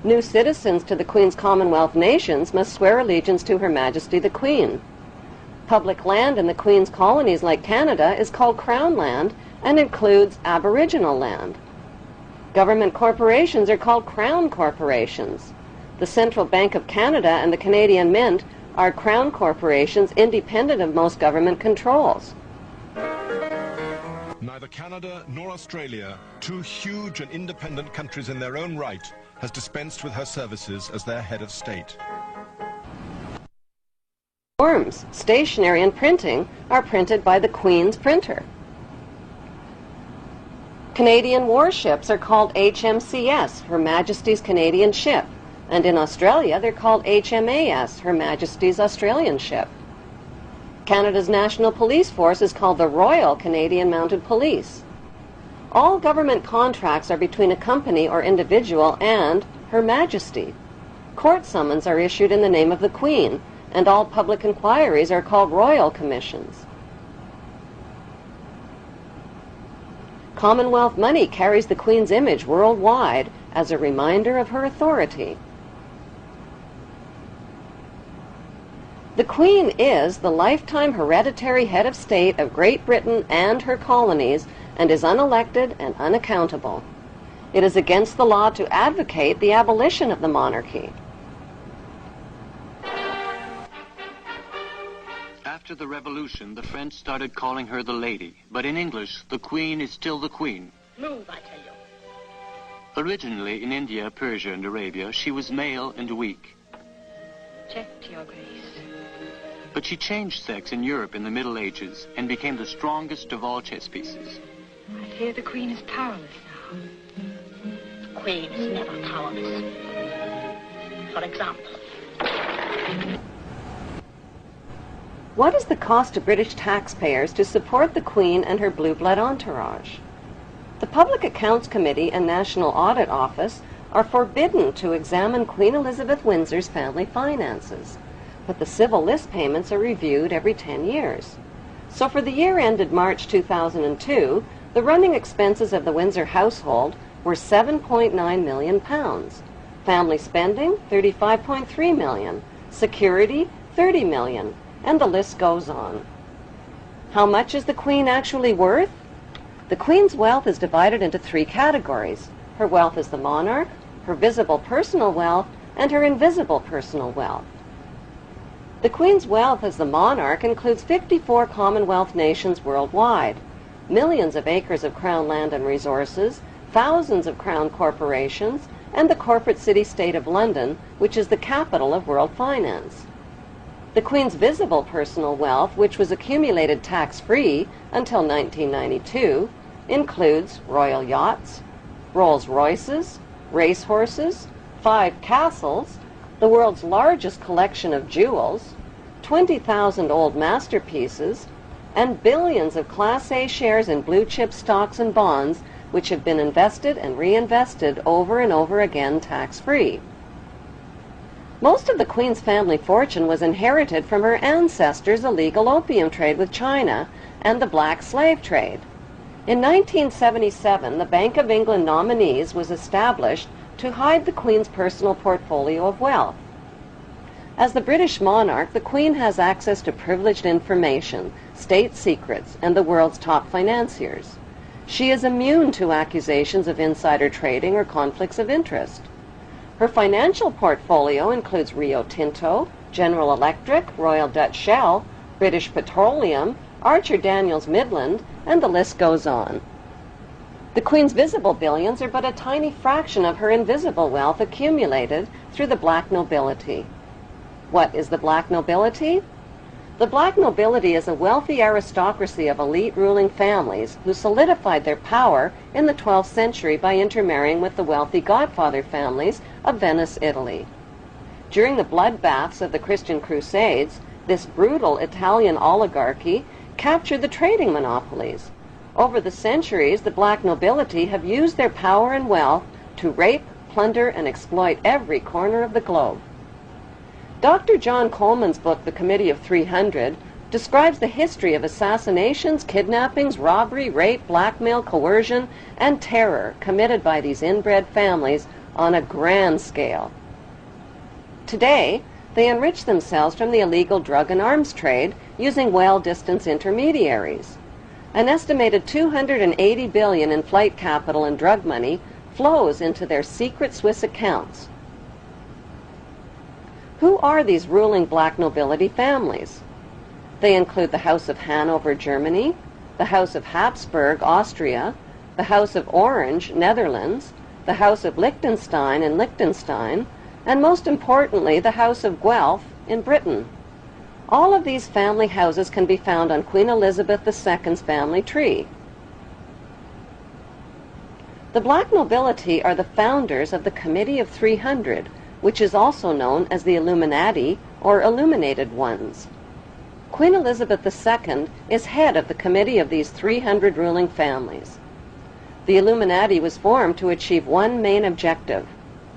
New citizens to the Queen's Commonwealth nations must swear allegiance to Her Majesty the Queen. Public land in the Queen's colonies like Canada is called Crown land and includes Aboriginal land. Government corporations are called Crown corporations. The Central Bank of Canada and the Canadian Mint are Crown corporations independent of most government controls. Neither Canada nor Australia, two huge and independent countries in their own right, has dispensed with her services as their head of state. Forms, stationery, and printing are printed by the Queen's printer. Canadian warships are called HMCS, Her Majesty's Canadian Ship, and in Australia they're called HMAS, Her Majesty's Australian Ship. Canada's National Police Force is called the Royal Canadian Mounted Police. All government contracts are between a company or individual and Her Majesty. Court summons are issued in the name of the Queen, and all public inquiries are called royal commissions. Commonwealth money carries the Queen's image worldwide as a reminder of her authority. The Queen is the lifetime hereditary head of state of Great Britain and her colonies and is unelected and unaccountable. It is against the law to advocate the abolition of the monarchy. After the revolution, the French started calling her the lady, but in English, the Queen is still the Queen. Move, I tell you. Originally, in India, Persia, and Arabia, she was male and weak. Check, Your Grace. But she changed sex in Europe in the Middle Ages and became the strongest of all chess pieces. I fear the Queen is powerless now. The Queen is never powerless. For example. What is the cost to British taxpayers to support the Queen and her blue blood entourage? The Public Accounts Committee and National Audit Office are forbidden to examine Queen Elizabeth Windsor's family finances, but the civil list payments are reviewed every 10 years. So for the year ended March 2002, the running expenses of the Windsor household were £7.9 million. Family spending, $35.3 million. Security, $30 million. And the list goes on. How much is the Queen actually worth? The Queen's wealth is divided into three categories. Her wealth as the monarch, her visible personal wealth, and her invisible personal wealth. The Queen's wealth as the monarch includes 54 Commonwealth nations worldwide, millions of acres of Crown land and resources, thousands of Crown corporations, and the corporate city-state of London, which is the capital of world finance. The Queen's visible personal wealth, which was accumulated tax-free until 1992, includes royal yachts, Rolls-Royces, racehorses, 5 castles, the world's largest collection of jewels, 20,000 old masterpieces, and billions of Class A shares in blue-chip stocks and bonds which have been invested and reinvested over and over again tax-free. Most of the Queen's family fortune was inherited from her ancestors' illegal opium trade with China and the black slave trade. In 1977, the Bank of England Nominees was established to hide the Queen's personal portfolio of wealth. As the British monarch, the Queen has access to privileged information, state secrets, and the world's top financiers. She is immune to accusations of insider trading or conflicts of interest. Her financial portfolio includes Rio Tinto, General Electric, Royal Dutch Shell, British Petroleum, Archer Daniels Midland, and the list goes on. The Queen's visible billions are but a tiny fraction of her invisible wealth accumulated through the black nobility. What is the black nobility? The black nobility is a wealthy aristocracy of elite ruling families who solidified their power in the 12th century by intermarrying with the wealthy godfather families of Venice, Italy. During the bloodbaths of the Christian Crusades, this brutal Italian oligarchy captured the trading monopolies. Over the centuries, the black nobility have used their power and wealth to rape, plunder, and exploit every corner of the globe. Dr. John Coleman's book, The Committee of 300, describes the history of assassinations, kidnappings, robbery, rape, blackmail, coercion, and terror committed by these inbred families on a grand scale. Today, they enrich themselves from the illegal drug and arms trade using well-distanced intermediaries. An estimated $280 billion in flight capital and drug money flows into their secret Swiss accounts. Who are these ruling black nobility families? They include the House of Hanover, Germany, the House of Habsburg, Austria, the House of Orange, Netherlands, the House of Liechtenstein in Liechtenstein, and most importantly, the House of Guelph in Britain. All of these family houses can be found on Queen Elizabeth II's family tree. The black nobility are the founders of the Committee of 300, which is also known as the Illuminati or Illuminated Ones. Queen Elizabeth II is head of the committee of these 300 ruling families. The Illuminati was formed to achieve one main objective,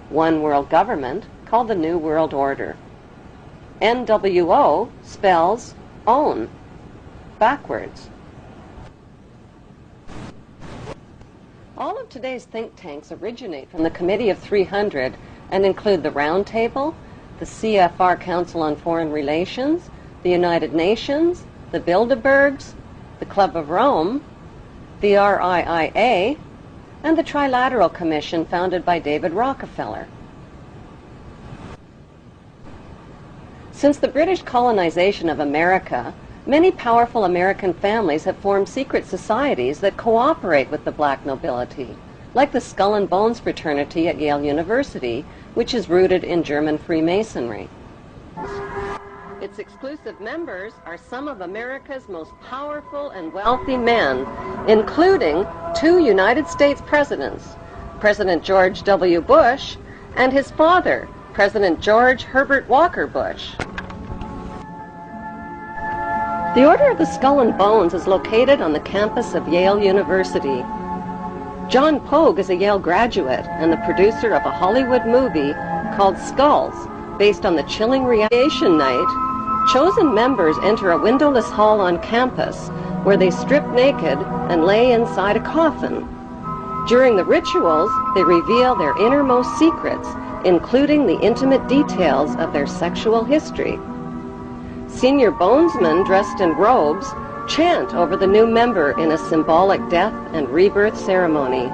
one world government called the New World Order. NWO spells own, backwards. All of today's think tanks originate from the Committee of 300 and include the Round Table, the CFR Council on Foreign Relations, the United Nations, the Bilderbergs, the Club of Rome, the RIIA, and the Trilateral Commission founded by David Rockefeller. Since the British colonization of America, many powerful American families have formed secret societies that cooperate with the black nobility, like the Skull and Bones fraternity at Yale University, which is rooted in German Freemasonry. Its exclusive members are some of America's most powerful and wealthy men, including 2 United States presidents, President George W. Bush and his father, President George Herbert Walker Bush. The Order of the Skull and Bones is located on the campus of Yale University. John Pogue is a Yale graduate and the producer of a Hollywood movie called Skulls, based on the chilling radiation night. Chosen members enter a windowless hall on campus where they strip naked and lay inside a coffin. During the rituals, they reveal their innermost secrets, including the intimate details of their sexual history. Senior bonesmen dressed in robes chant over the new member in a symbolic death and rebirth ceremony.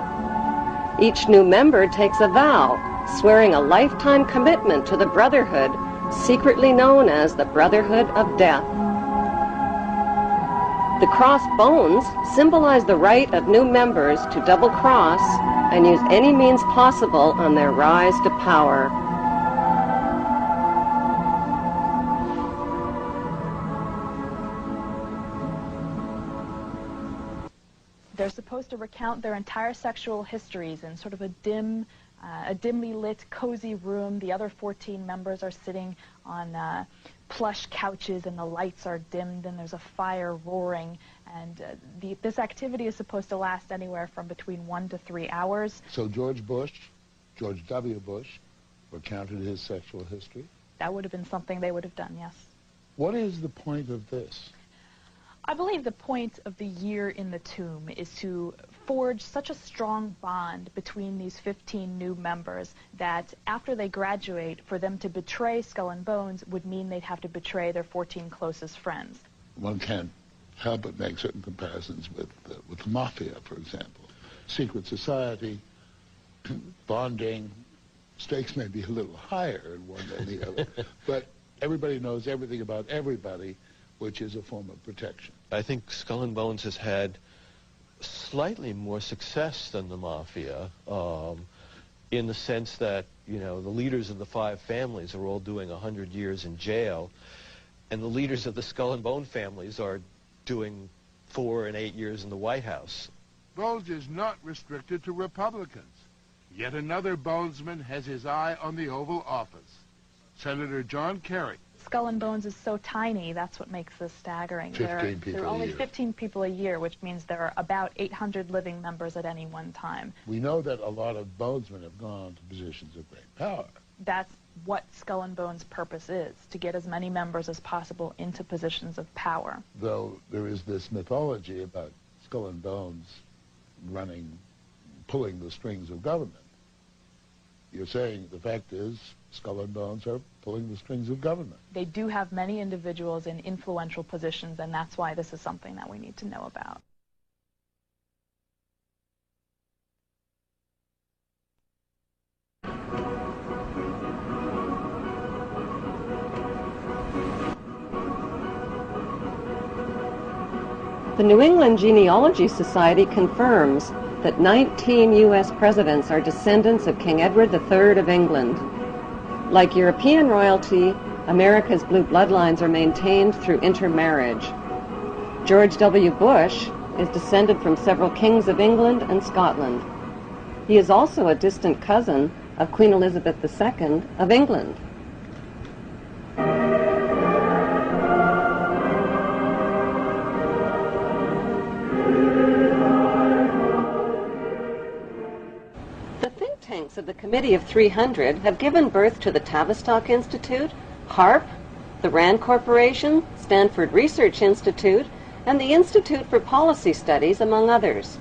Each new member takes a vow, swearing a lifetime commitment to the brotherhood, secretly known as the Brotherhood of Death. The crossed bones symbolize the right of new members to double-cross and use any means possible on their rise to power. They're supposed to recount their entire sexual histories in sort of a dimly lit, cozy room. The other 14 members are sitting on plush couches, and the lights are dimmed, and there's a fire roaring. And this activity is supposed to last anywhere from between 1 to 3 hours. So George W. Bush, recounted his sexual history? That would have been something they would have done, yes. What is the point of this? I believe the point of the year in the tomb is to forge such a strong bond between these 15 new members that after they graduate, for them to betray Skull and Bones would mean they'd have to betray their 14 closest friends. One can't help but make certain comparisons with the mafia, for example. Secret society, bonding, stakes may be a little higher in one than the other, but everybody knows everything about everybody, which is a form of protection. I think Skull and Bones has had slightly more success than the mafia, in the sense that, you know, the leaders of the 5 families are all doing 100 years in jail, and the leaders of the Skull and Bone families are doing 4 and 8 years in the White House. Bones is not restricted to Republicans. Yet another Bonesman has his eye on the Oval Office. Senator John Kerry. Skull and Bones is so tiny, that's what makes this staggering. There are only 15 people a year, which means there are about 800 living members at any one time. We know that a lot of Bonesmen have gone to positions of great power. That's what Skull and Bones' purpose is, to get as many members as possible into positions of power. Though there is this mythology about Skull and Bones pulling the strings of government. You're saying the fact is Skull and Bones are pulling the strings of government. They do have many individuals in influential positions, and that's why this is something that we need to know about. The New England Genealogy Society confirms that 19 U.S. presidents are descendants of King Edward III of England. Like European royalty, America's blue bloodlines are maintained through intermarriage. George W. Bush is descended from several kings of England and Scotland. He is also a distant cousin of Queen Elizabeth II of England. Of the Committee of 300 have given birth to the Tavistock Institute, HARP, the RAND Corporation, Stanford Research Institute, and the Institute for Policy Studies, among others.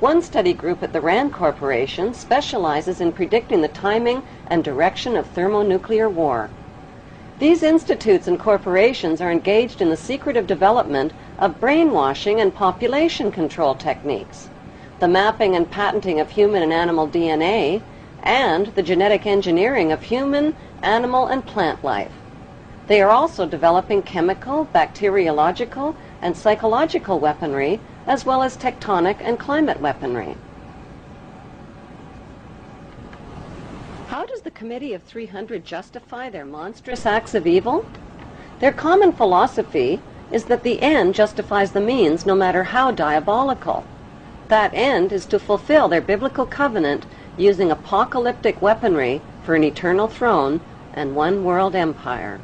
One study group at the RAND Corporation specializes in predicting the timing and direction of thermonuclear war. These institutes and corporations are engaged in the secretive development of brainwashing and population control techniques, the mapping and patenting of human and animal DNA, and the genetic engineering of human, animal, and plant life. They are also developing chemical, bacteriological, and psychological weaponry, as well as tectonic and climate weaponry. How does the Committee of 300 justify their monstrous acts of evil? Their common philosophy is that the end justifies the means, no matter how diabolical. That end is to fulfill their biblical covenant using apocalyptic weaponry for an eternal throne and one world empire.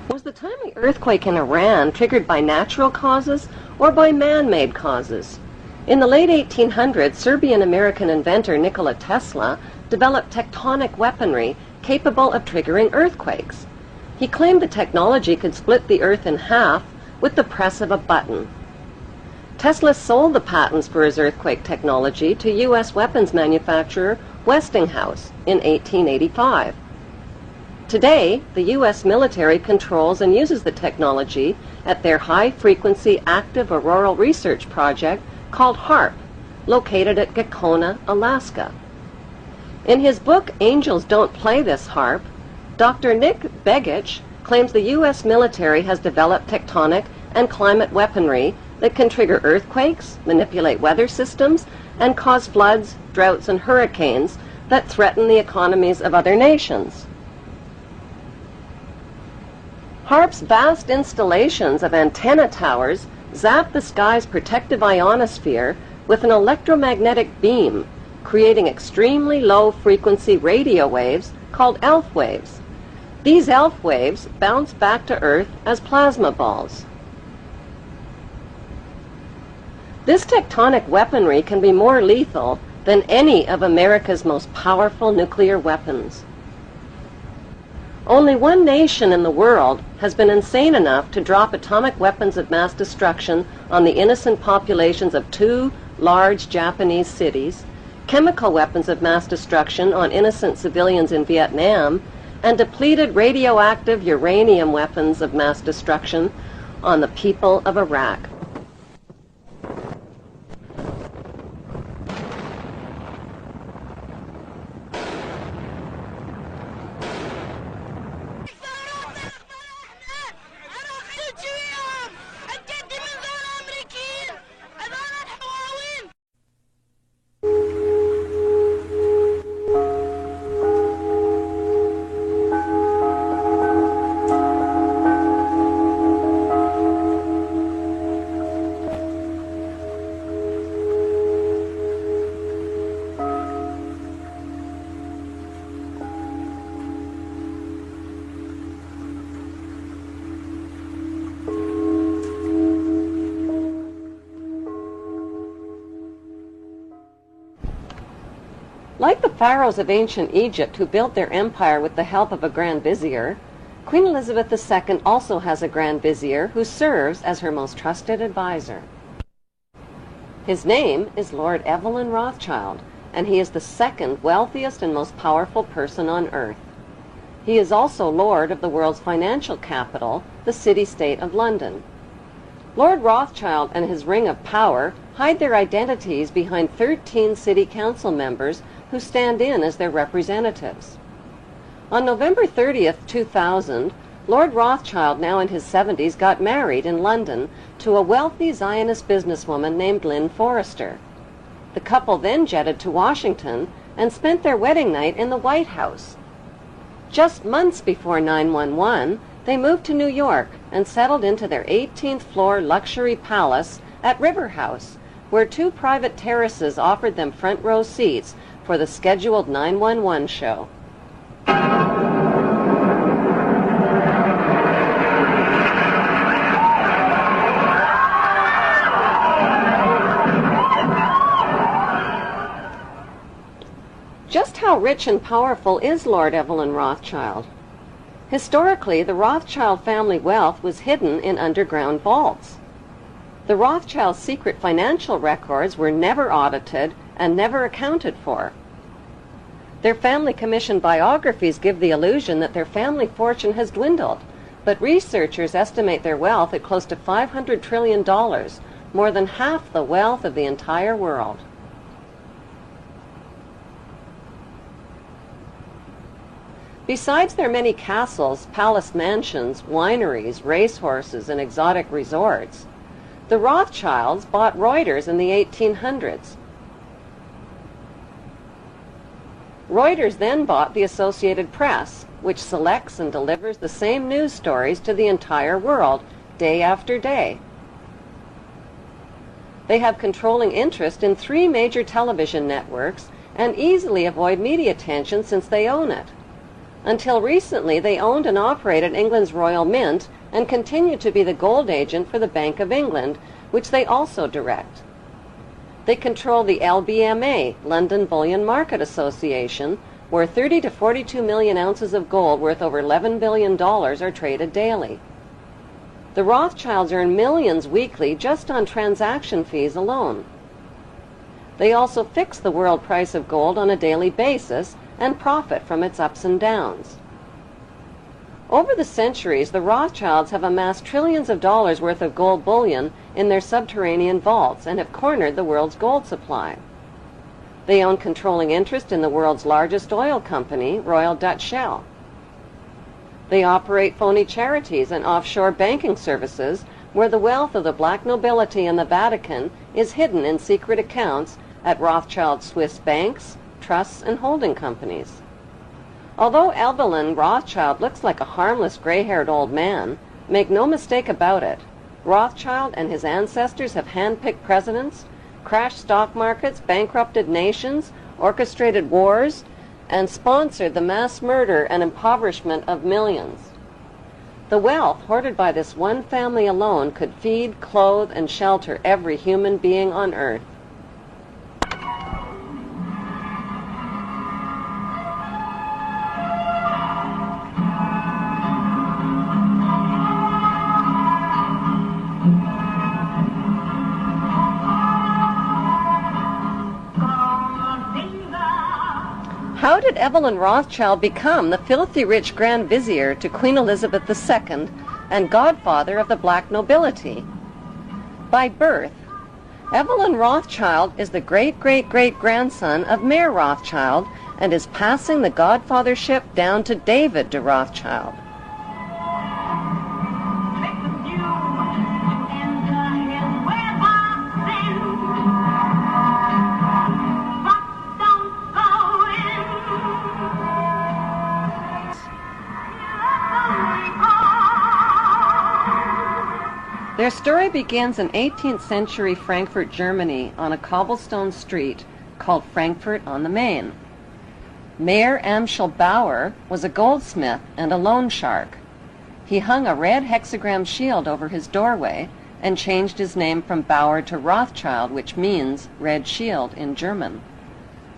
Was the timely earthquake in Iran triggered by natural causes or by man-made causes? In the late 1800s, Serbian-American inventor Nikola Tesla developed tectonic weaponry capable of triggering earthquakes. He claimed the technology could split the earth in half with the press of a button. Tesla sold the patents for his earthquake technology to U.S. weapons manufacturer Westinghouse, in 1885. Today, the U.S. military controls and uses the technology at their high-frequency active auroral research project called HAARP, located at Gakona, Alaska. In his book, Angels Don't Play This HAARP, Dr. Nick Begich claims the U.S. military has developed tectonic and climate weaponry that can trigger earthquakes, manipulate weather systems, and cause floods, droughts, and hurricanes that threaten the economies of other nations. HAARP's vast installations of antenna towers zap the sky's protective ionosphere with an electromagnetic beam, creating extremely low-frequency radio waves called ELF waves. These ELF waves bounce back to Earth as plasma balls. This tectonic weaponry can be more lethal than any of America's most powerful nuclear weapons. Only one nation in the world has been insane enough to drop atomic weapons of mass destruction on the innocent populations of 2 large Japanese cities, chemical weapons of mass destruction on innocent civilians in Vietnam, and depleted radioactive uranium weapons of mass destruction on the people of Iraq. Like the pharaohs of ancient Egypt who built their empire with the help of a grand vizier, Queen Elizabeth II also has a grand vizier who serves as her most trusted advisor. His name is Lord Evelyn Rothschild, and he is the second wealthiest and most powerful person on earth. He is also Lord of the world's financial capital, the city-state of London. Lord Rothschild and his ring of power hide their identities behind 13 city council members who stand in as their representatives. On November 30th, 2000, Lord Rothschild, now in his 70s, got married in London to a wealthy Zionist businesswoman named Lynn Forrester. The couple then jetted to Washington and spent their wedding night in the White House. Just months before 9/11, they moved to New York and settled into their 18th floor luxury palace at River House, where 2 private terraces offered them front row seats for the scheduled 911 show. Just how rich and powerful is Lord Evelyn Rothschild? Historically, the Rothschild family wealth was hidden in underground vaults. The Rothschilds' secret financial records were never audited and never accounted for. Their family-commissioned biographies give the illusion that their family fortune has dwindled, but researchers estimate their wealth at close to $500 trillion, more than half the wealth of the entire world. Besides their many castles, palace mansions, wineries, racehorses, and exotic resorts, the Rothschilds bought Reuters in the 1800s. Reuters then bought the Associated Press, which selects and delivers the same news stories to the entire world, day after day. They have controlling interest in 3 major television networks and easily avoid media attention since they own it. Until recently, they owned and operated England's Royal Mint and continue to be the gold agent for the Bank of England, which they also direct. They control the LBMA, London Bullion Market Association, where 30 to 42 million ounces of gold worth over $11 billion are traded daily. The Rothschilds earn millions weekly just on transaction fees alone. They also fix the world price of gold on a daily basis and profit from its ups and downs. Over the centuries, the Rothschilds have amassed trillions of dollars worth of gold bullion in their subterranean vaults and have cornered the world's gold supply. They own controlling interest in the world's largest oil company, Royal Dutch Shell. They operate phony charities and offshore banking services where the wealth of the black nobility in the Vatican is hidden in secret accounts at Rothschild Swiss banks, trusts, and holding companies. Although Evelyn Rothschild looks like a harmless gray-haired old man, make no mistake about it, Rothschild and his ancestors have handpicked presidents, crashed stock markets, bankrupted nations, orchestrated wars, and sponsored the mass murder and impoverishment of millions. The wealth hoarded by this one family alone could feed, clothe, and shelter every human being on earth. How did Evelyn Rothschild become the filthy rich Grand Vizier to Queen Elizabeth II and godfather of the black nobility? By birth, Evelyn Rothschild is the great-great-great-grandson of Mayer Rothschild and is passing the godfathership down to David de Rothschild. Their story begins in 18th century Frankfurt, Germany, on a cobblestone street called Frankfurt on the Main. Mayer Amschel Bauer was a goldsmith and a loan shark. He hung a red hexagram shield over his doorway and changed his name from Bauer to Rothschild, which means red shield in German.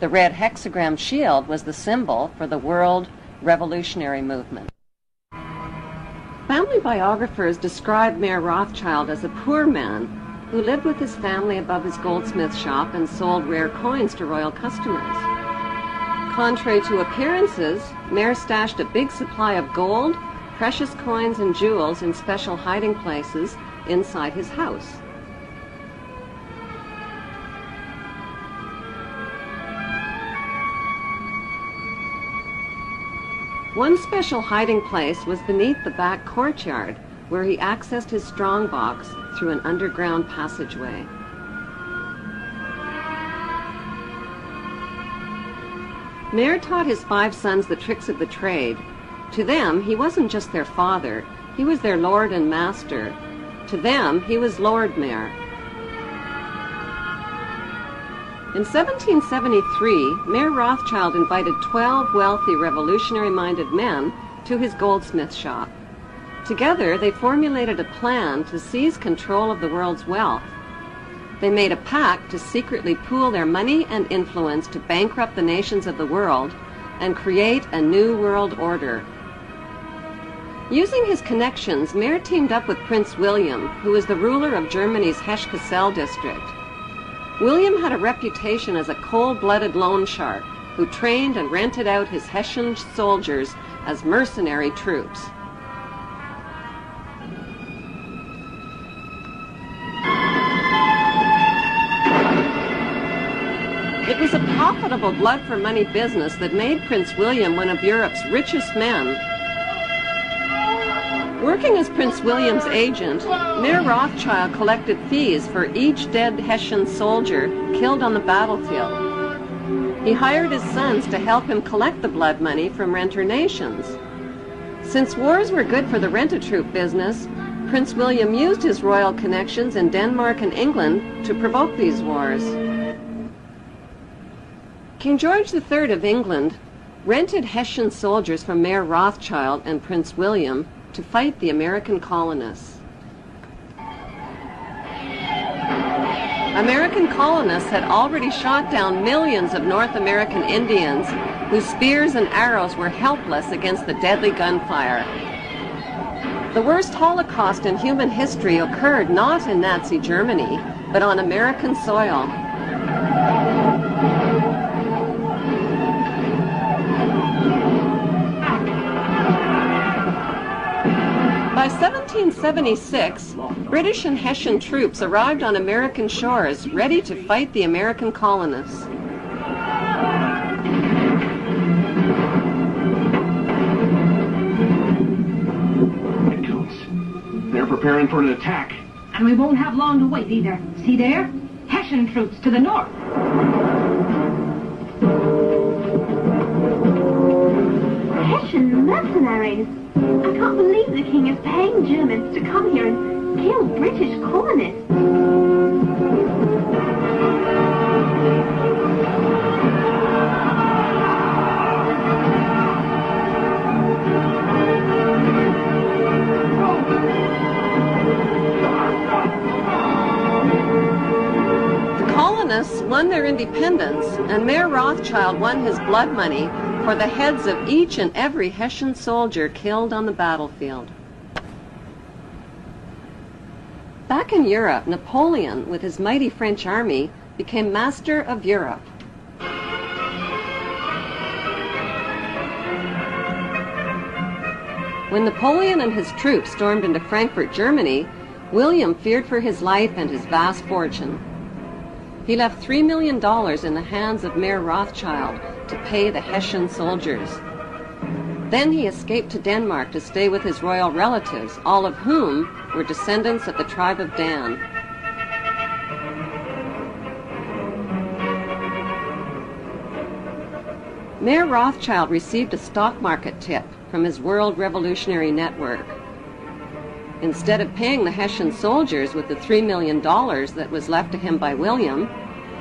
The red hexagram shield was the symbol for the world revolutionary movement. Family biographers describe Mayer Rothschild as a poor man who lived with his family above his goldsmith shop and sold rare coins to royal customers. Contrary to appearances, Mayer stashed a big supply of gold, precious coins, and jewels in special hiding places inside his house. One special hiding place was beneath the back courtyard, where he accessed his strongbox through an underground passageway. Mayer taught his 5 sons the tricks of the trade. To them, he wasn't just their father, he was their lord and master. To them, he was Lord Mayer. In 1773, Mayer Rothschild invited 12 wealthy, revolutionary-minded men to his goldsmith shop. Together, they formulated a plan to seize control of the world's wealth. They made a pact to secretly pool their money and influence to bankrupt the nations of the world and create a new world order. Using his connections, Mayer teamed up with Prince William, who was the ruler of Germany's Hesse-Kassel district. William had a reputation as a cold-blooded loan shark who trained and rented out his Hessian soldiers as mercenary troops. It was a profitable blood-for-money business that made Prince William one of Europe's richest men. Working as Prince William's agent, Mayer Rothschild collected fees for each dead Hessian soldier killed on the battlefield. He hired his sons to help him collect the blood money from renter nations. Since wars were good for the rent-a-troop business, Prince William used his royal connections in Denmark and England to provoke these wars. King George III of England rented Hessian soldiers from Mayer Rothschild and Prince William to fight the American colonists. American colonists had already shot down millions of North American Indians whose spears and arrows were helpless against the deadly gunfire. The worst Holocaust in human history occurred not in Nazi Germany, but on American soil. By 1776, British and Hessian troops arrived on American shores, ready to fight the American colonists. They're preparing for an attack. And we won't have long to wait either. See there? Hessian troops to the north. Hessian mercenaries. I can't believe the king is paying Germans to come here and kill British colonists. Won their independence, and Mayor Rothschild won his blood money for the heads of each and every Hessian soldier killed on the battlefield. Back in Europe, Napoleon, with his mighty French army, became master of Europe. When Napoleon and his troops stormed into Frankfurt, Germany, William feared for his life and his vast fortune. He left $3 million in the hands of Mayor Rothschild to pay the Hessian soldiers. Then he escaped to Denmark to stay with his royal relatives, all of whom were descendants of the tribe of Dan. Mayor Rothschild received a stock market tip from his World Revolutionary Network. Instead of paying the Hessian soldiers with the $3 million that was left to him by William,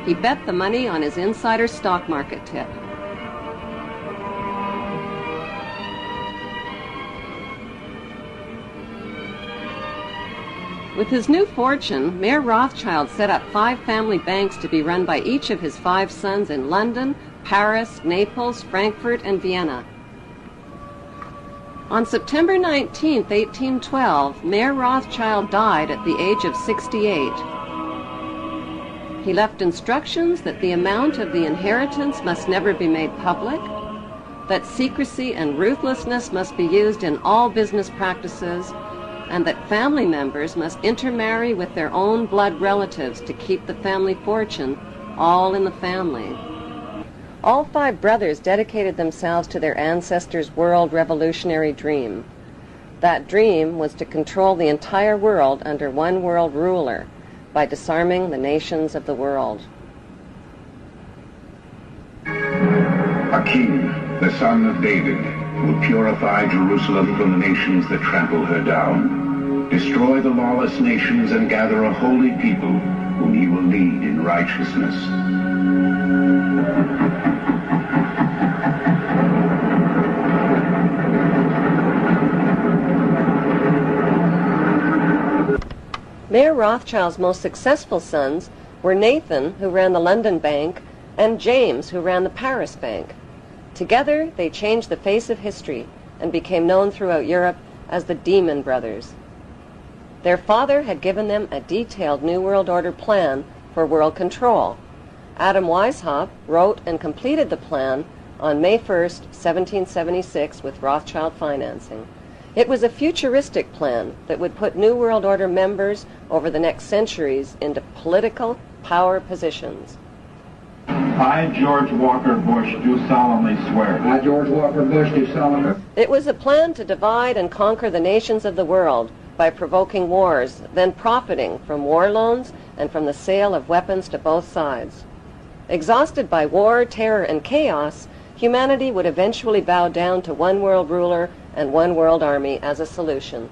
he bet the money on his insider stock market tip. With his new fortune, Mayor Rothschild set up 5 family banks to be run by each of his 5 sons in London, Paris, Naples, Frankfurt, and Vienna. On September 19, 1812, Mayor Rothschild died at the age of 68. He left instructions that the amount of the inheritance must never be made public, that secrecy and ruthlessness must be used in all business practices, and that family members must intermarry with their own blood relatives to keep the family fortune all in the family. All 5 brothers dedicated themselves to their ancestors' world revolutionary dream. That dream was to control the entire world under one world ruler by disarming the nations of the world. A king, the son of David, will purify Jerusalem from the nations that trample her down, destroy the lawless nations, and gather a holy people whom he will lead in righteousness. Mayor Rothschild's most successful sons were Nathan, who ran the London Bank, and James, who ran the Paris Bank. Together, they changed the face of history and became known throughout Europe as the Demon Brothers. Their father had given them a detailed New World Order plan for world control. Adam Weishaupt wrote and completed the plan on May 1st, 1776, with Rothschild financing. It was a futuristic plan that would put New World Order members over the next centuries into political power positions. I, George Walker Bush, do solemnly swear. I, George Walker Bush, do solemnly. It was a plan to divide and conquer the nations of the world by provoking wars, then profiting from war loans and from the sale of weapons to both sides. Exhausted by war, terror, and chaos, humanity would eventually bow down to one world ruler and one world army as a solution.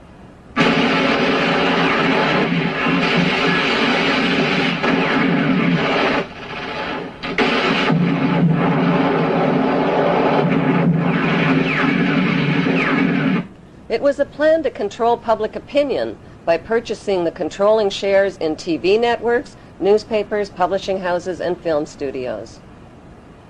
It was a plan to control public opinion by purchasing the controlling shares in TV networks, newspapers, publishing houses, and film studios.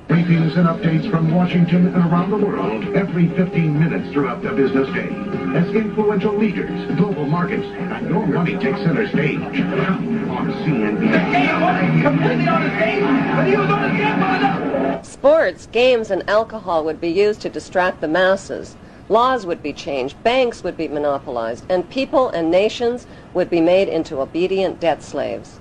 Briefings and updates from Washington and around the world every 15 minutes throughout the business day. As influential leaders, global markets, and your money take center stage. On CNBC. Completely on his game, but he was on his game. Sports, games, and alcohol would be used to distract the masses. Laws would be changed, banks would be monopolized, and people and nations would be made into obedient debt slaves.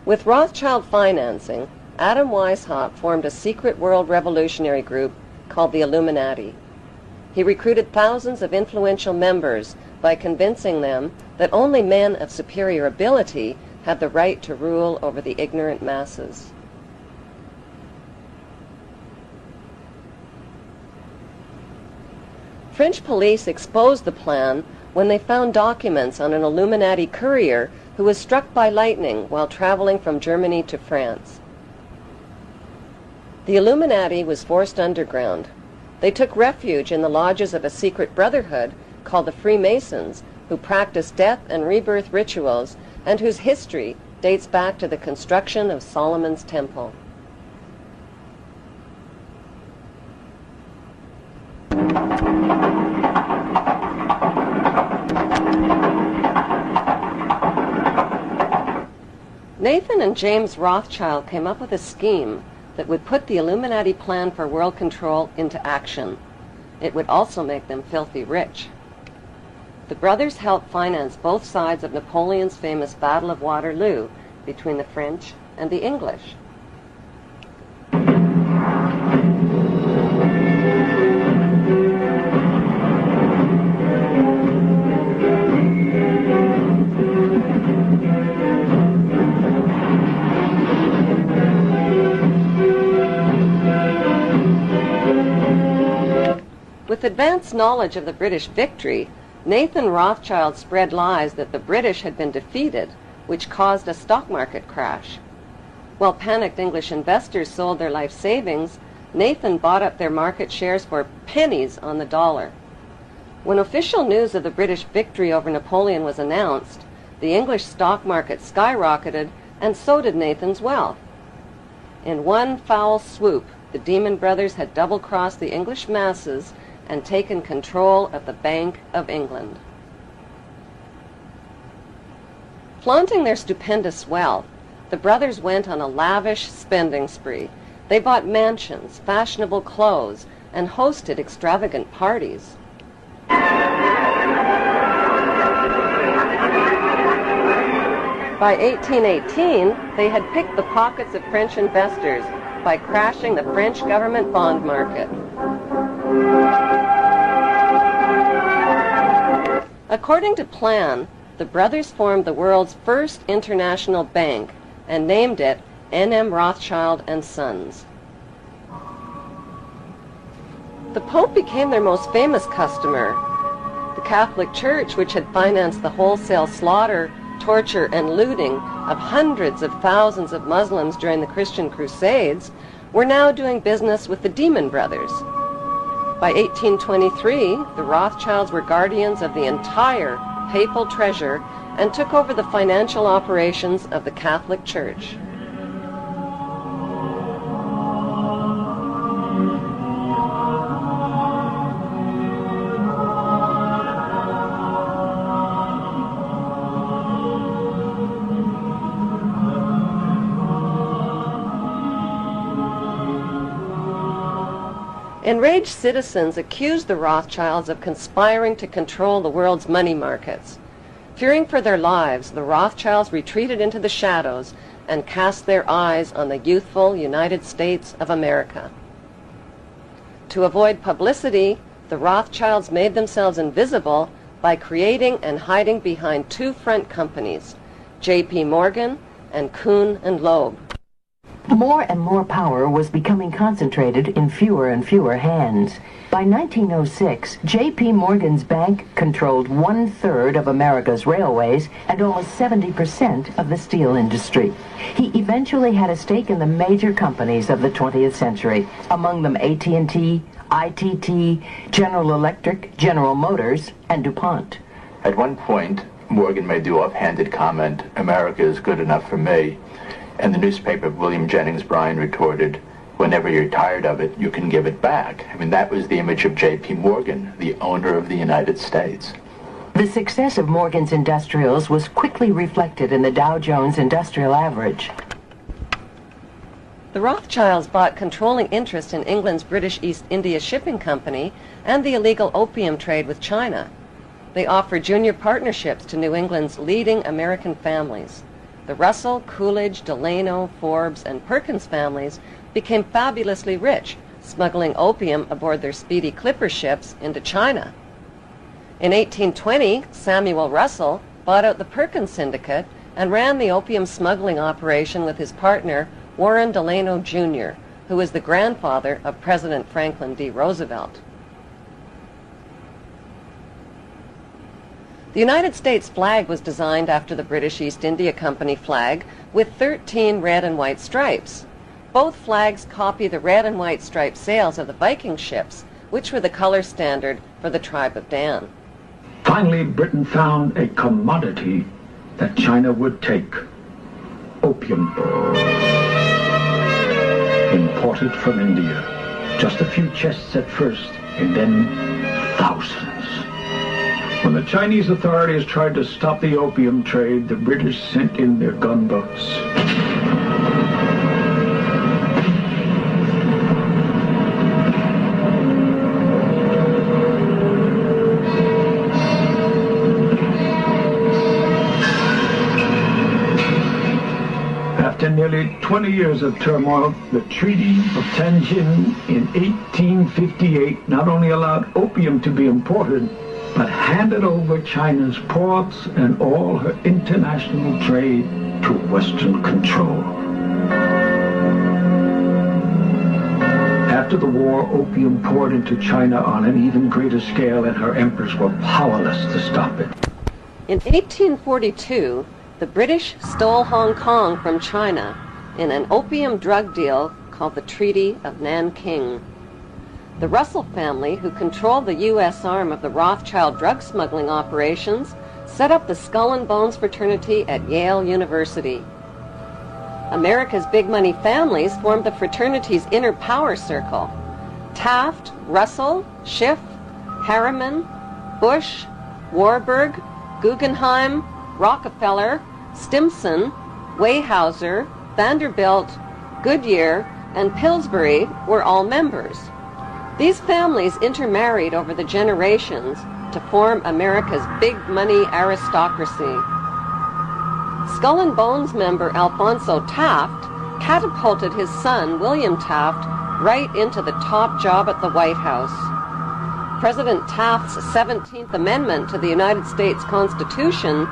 With Rothschild financing, Adam Weishaupt formed a secret world revolutionary group called the Illuminati. He recruited thousands of influential members by convincing them that only men of superior ability had the right to rule over the ignorant masses. French police exposed the plan when they found documents on an Illuminati courier who was struck by lightning while traveling from Germany to France. The Illuminati was forced underground. They took refuge in the lodges of a secret brotherhood called the Freemasons, who practiced death and rebirth rituals and whose history dates back to the construction of Solomon's Temple. Nathan and James Rothschild came up with a scheme that would put the Illuminati plan for world control into action. It would also make them filthy rich. The brothers helped finance both sides of Napoleon's famous Battle of Waterloo between the French and the English. With advanced knowledge of the British victory, Nathan Rothschild spread lies that the British had been defeated, which caused a stock market crash. While panicked English investors sold their life savings, Nathan bought up their market shares for pennies on the dollar. When official news of the British victory over Napoleon was announced, the English stock market skyrocketed, and so did Nathan's wealth. In one foul swoop, the Demon Brothers had double-crossed the English masses and taken control of the Bank of England. Flaunting their stupendous wealth, the brothers went on a lavish spending spree. They bought mansions, fashionable clothes, and hosted extravagant parties. By 1818, they had picked the pockets of French investors by crashing the French government bond market. According to plan, the brothers formed the world's first international bank and named it N.M. Rothschild and Sons. The Pope became their most famous customer. The Catholic Church, which had financed the wholesale slaughter, torture, and looting of hundreds of thousands of Muslims during the Christian Crusades, were now doing business with the Demon Brothers. By 1823, the Rothschilds were guardians of the entire papal treasure and took over the financial operations of the Catholic Church. Enraged citizens accused the Rothschilds of conspiring to control the world's money markets. Fearing for their lives, the Rothschilds retreated into the shadows and cast their eyes on the youthful United States of America. To avoid publicity, the Rothschilds made themselves invisible by creating and hiding behind two front companies, J.P. Morgan and Kuhn and Loeb. More and more power was becoming concentrated in fewer and fewer hands. By 1906, J.P. Morgan's bank controlled 1/3 of America's railways and almost 70% of the steel industry. He eventually had a stake in the major companies of the 20th century, among them AT&T, ITT, General Electric, General Motors, and DuPont. At one point, Morgan made the offhanded comment, "America is good enough for me." And the newspaper William Jennings Bryan retorted, "Whenever you're tired of it, you can give it back." I mean, that was the image of J.P. Morgan, the owner of the United States. The success of Morgan's industrials was quickly reflected in the Dow Jones Industrial Average. The Rothschilds bought controlling interest in England's British East India Shipping Company and the illegal opium trade with China. They offered junior partnerships to New England's leading American families. The Russell, Coolidge, Delano, Forbes, and Perkins families became fabulously rich, smuggling opium aboard their speedy clipper ships into China. In 1820, Samuel Russell bought out the Perkins Syndicate and ran the opium smuggling operation with his partner, Warren Delano Jr., who was the grandfather of President Franklin D. Roosevelt. The United States flag was designed after the British East India Company flag with 13 red and white stripes. Both flags copy the red and white striped sails of the Viking ships, which were the color standard for the tribe of Dan. Finally, Britain found a commodity that China would take: opium. Imported from India. Just a few chests at first, and then thousands. When the Chinese authorities tried to stop the opium trade, the British sent in their gunboats. After nearly 20 years of turmoil, the Treaty of Tianjin in 1858 not only allowed opium to be imported, but handed over China's ports and all her international trade to Western control. After the war, opium poured into China on an even greater scale, and her emperors were powerless to stop it. In 1842, the British stole Hong Kong from China in an opium drug deal called the Treaty of Nanking. The Russell family, who controlled the U.S. arm of the Rothschild drug smuggling operations, set up the Skull and Bones fraternity at Yale University. America's big money families formed the fraternity's inner power circle. Taft, Russell, Schiff, Harriman, Bush, Warburg, Guggenheim, Rockefeller, Stimson, Weyerhaeuser, Vanderbilt, Goodyear, and Pillsbury were all members. These families intermarried over the generations to form America's big money aristocracy. Skull and Bones member Alphonso Taft catapulted his son, William Taft, right into the top job at the White House. President Taft's 17th Amendment to the United States Constitution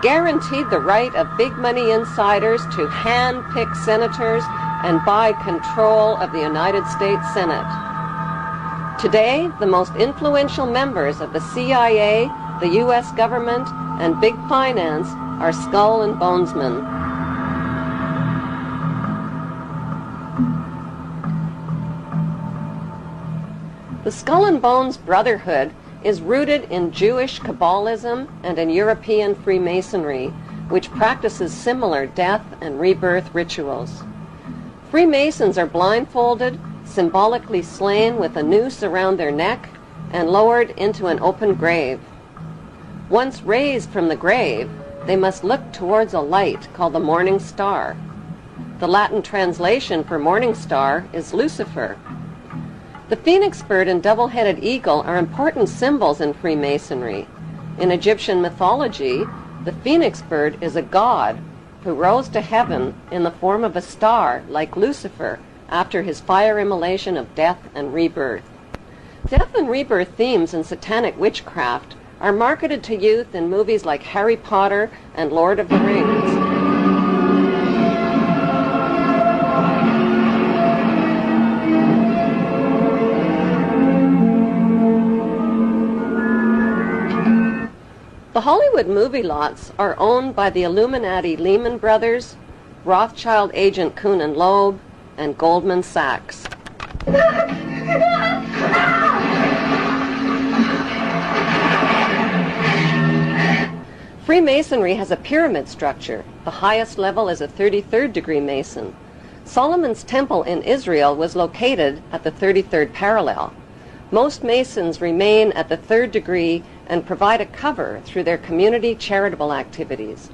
guaranteed the right of big money insiders to hand-pick senators and buy control of the United States Senate. Today, the most influential members of the CIA, the U.S. government, and big finance are Skull and Bonesmen. The Skull and Bones Brotherhood is rooted in Jewish Kabbalism and in European Freemasonry, which practices similar death and rebirth rituals. Freemasons are blindfolded, symbolically slain with a noose around their neck, and lowered into an open grave. Once raised from the grave, they must look towards a light called the morning star. The Latin translation for morning star is Lucifer. The phoenix bird and double-headed eagle are important symbols in Freemasonry. In Egyptian mythology, the phoenix bird is a god who rose to heaven in the form of a star like Lucifer after his fire immolation of death and rebirth. Death and rebirth themes in satanic witchcraft are marketed to youth in movies like Harry Potter and Lord of the Rings. The Hollywood movie lots are owned by the Illuminati Lehman Brothers, Rothschild agent Kuhn and Loeb, and Goldman Sachs. Freemasonry has a pyramid structure. The highest level is a 33rd degree Mason. Solomon's Temple in Israel was located at the 33rd parallel. Most Masons remain at the 3rd degree and provide a cover through their community charitable activities.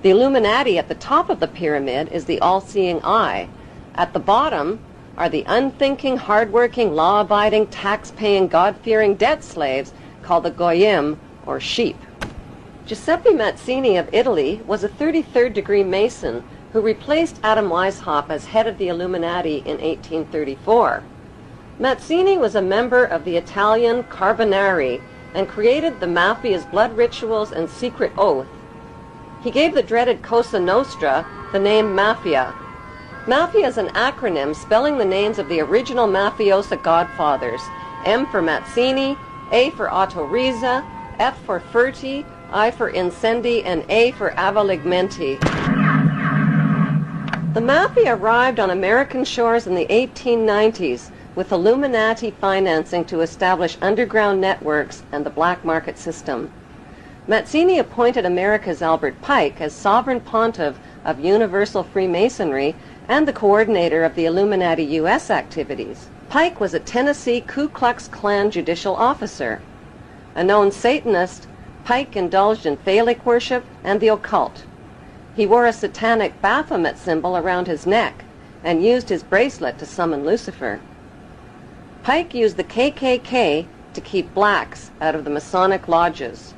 The Illuminati at the top of the pyramid is the all-seeing eye. At the bottom are the unthinking, hard-working, law-abiding, tax-paying, God-fearing debt slaves called the Goyim, or sheep. Giuseppe Mazzini of Italy was a 33rd degree Mason who replaced Adam Weishaupt as head of the Illuminati in 1834. Mazzini was a member of the Italian Carbonari and created the Mafia's blood rituals and secret oath. He gave the dreaded Cosa Nostra the name Mafia. Mafia is an acronym spelling the names of the original mafiosa godfathers: M for Mazzini, A for Otto Riza, F for Ferti, I for Incendi, and A for Avaligmenti. The Mafia arrived on American shores in the 1890s with Illuminati financing to establish underground networks and the black market system. Mazzini appointed America's Albert Pike as sovereign pontiff of Universal Freemasonry and the coordinator of the Illuminati U.S. activities. Pike was a Tennessee Ku Klux Klan judicial officer. A known Satanist, Pike indulged in phallic worship and the occult. He wore a satanic Baphomet symbol around his neck and used his bracelet to summon Lucifer. Pike used the KKK to keep blacks out of the Masonic lodges.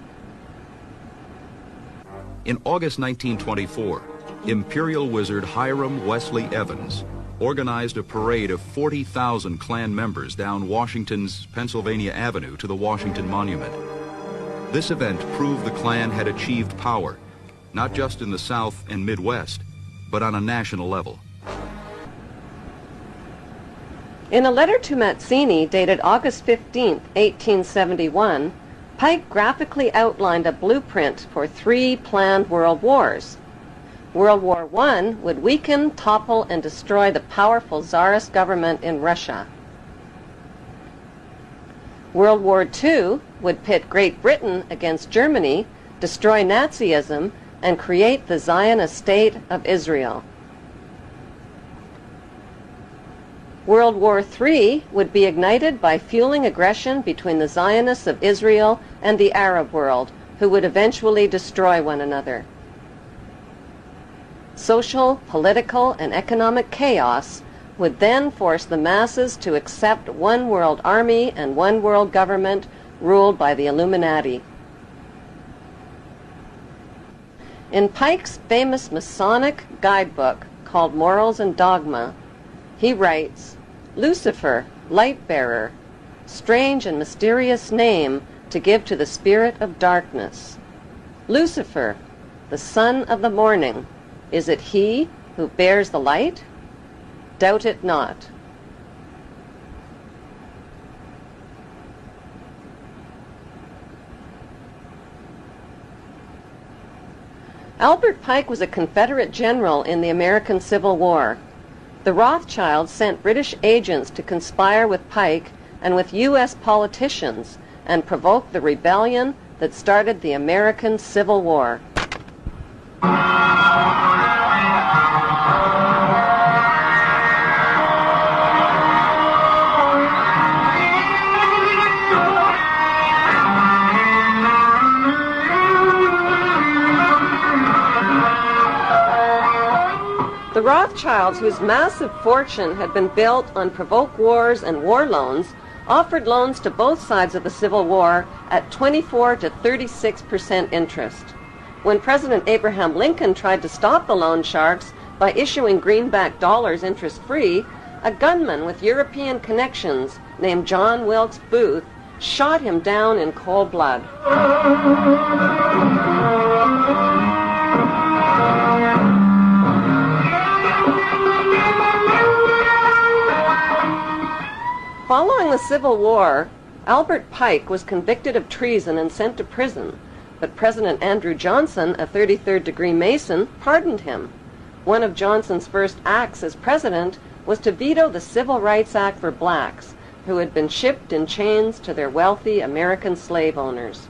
In August 1924, Imperial Wizard Hiram Wesley Evans organized a parade of 40,000 Klan members down Washington's Pennsylvania Avenue to the Washington Monument. This event proved the Klan had achieved power, not just in the South and Midwest, but on a national level. In a letter to Mazzini dated August 15, 1871, Pike graphically outlined a blueprint for 3 planned world wars. World War I would weaken, topple, and destroy the powerful Tsarist government in Russia. World War II would pit Great Britain against Germany, destroy Nazism, and create the Zionist State of Israel. World War III would be ignited by fueling aggression between the Zionists of Israel and the Arab world, who would eventually destroy one another. Social, political, and economic chaos would then force the masses to accept one world army and one world government ruled by the Illuminati. In Pike's famous Masonic guidebook called Morals and Dogma, he writes, "Lucifer, light-bearer, strange and mysterious name to give to the spirit of darkness. Lucifer, the son of the morning, is it he who bears the light? Doubt it not." Albert Pike was a Confederate general in the American Civil War. The Rothschilds sent British agents to conspire with Pike and with U.S. politicians and provoke the rebellion that started the American Civil War. The Rothschilds, whose massive fortune had been built on provoked wars and war loans, offered loans to both sides of the Civil War at 24 to 36% interest. When President Abraham Lincoln tried to stop the loan sharks by issuing greenback dollars interest-free, a gunman with European connections named John Wilkes Booth shot him down in cold blood. Following the Civil War, Albert Pike was convicted of treason and sent to prison, but President Andrew Johnson, a 33rd degree Mason, pardoned him. One of Johnson's first acts as president was to veto the Civil Rights Act for blacks, who had been shipped in chains to their wealthy American slave owners.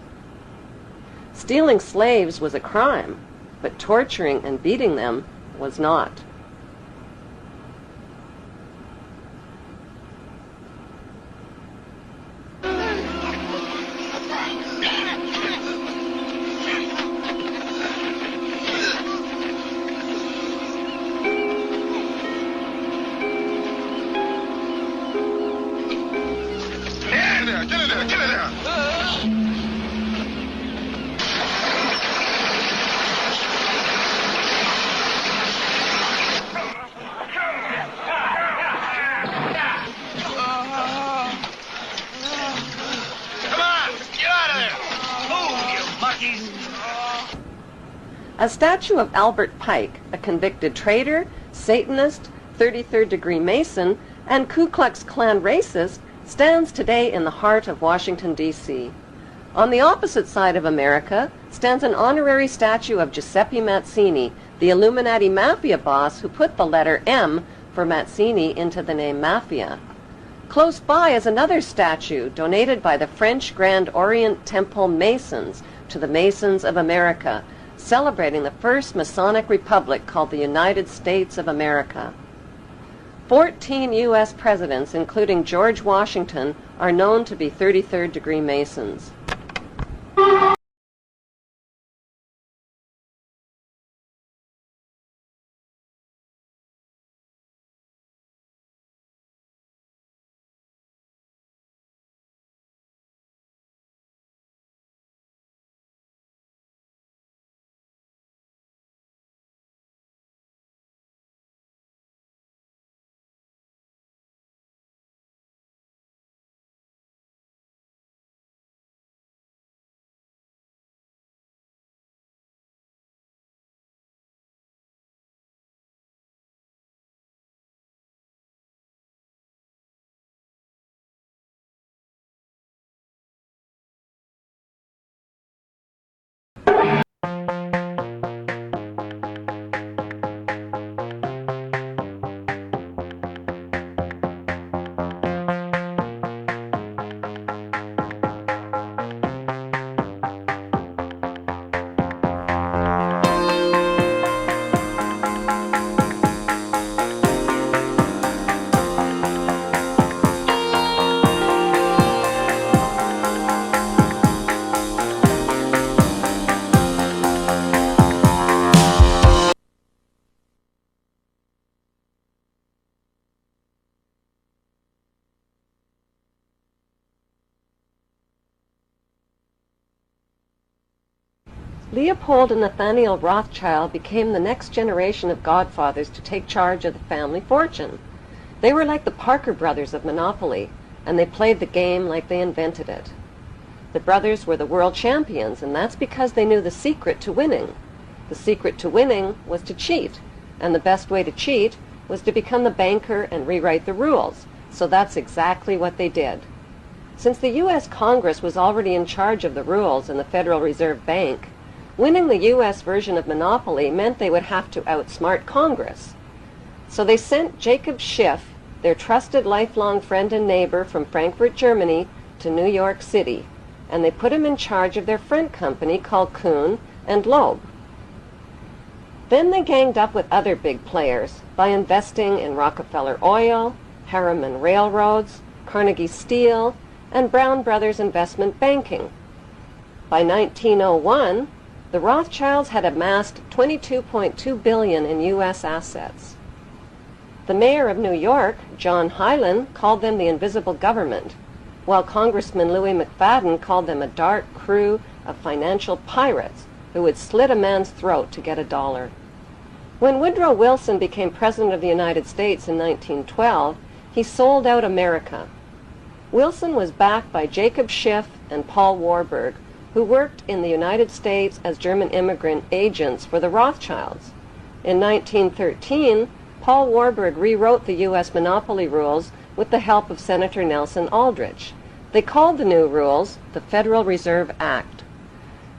Stealing slaves was a crime, but torturing and beating them was not. A statue of Albert Pike, a convicted traitor, Satanist, 33rd degree Mason, and Ku Klux Klan racist, stands today in the heart of Washington, D.C. On the opposite side of America stands an honorary statue of Giuseppe Mazzini, the Illuminati mafia boss who put the letter M for Mazzini into the name Mafia. Close by is another statue donated by the French Grand Orient Temple Masons to the Masons of America, celebrating the first Masonic republic called the United States of America. 14 U.S. presidents, including George Washington, are known to be 33rd degree Masons. Leopold and Nathaniel Rothschild became the next generation of godfathers to take charge of the family fortune. They were like the Parker brothers of Monopoly, and they played the game like they invented it. The brothers were the world champions, and that's because they knew the secret to winning. The secret to winning was to cheat, and the best way to cheat was to become the banker and rewrite the rules, so that's exactly what they did. Since the U.S. Congress was already in charge of the rules in the Federal Reserve Bank, winning the U.S. version of Monopoly meant they would have to outsmart Congress. So they sent Jacob Schiff, their trusted lifelong friend and neighbor from Frankfurt, Germany, to New York City, and they put him in charge of their front company called Kuhn and Loeb. Then they ganged up with other big players by investing in Rockefeller Oil, Harriman Railroads, Carnegie Steel, and Brown Brothers Investment Banking. By 1901, the Rothschilds had amassed $22.2 billion in U.S. assets. The mayor of New York, John Hylan, called them the invisible government, while Congressman Louis McFadden called them a dark crew of financial pirates who would slit a man's throat to get $1. When Woodrow Wilson became President of the United States in 1912, he sold out America. Wilson was backed by Jacob Schiff and Paul Warburg, who worked in the United States as German immigrant agents for the Rothschilds. In 1913, Paul Warburg rewrote the U.S. monopoly rules with the help of Senator Nelson Aldrich. They called the new rules the Federal Reserve Act.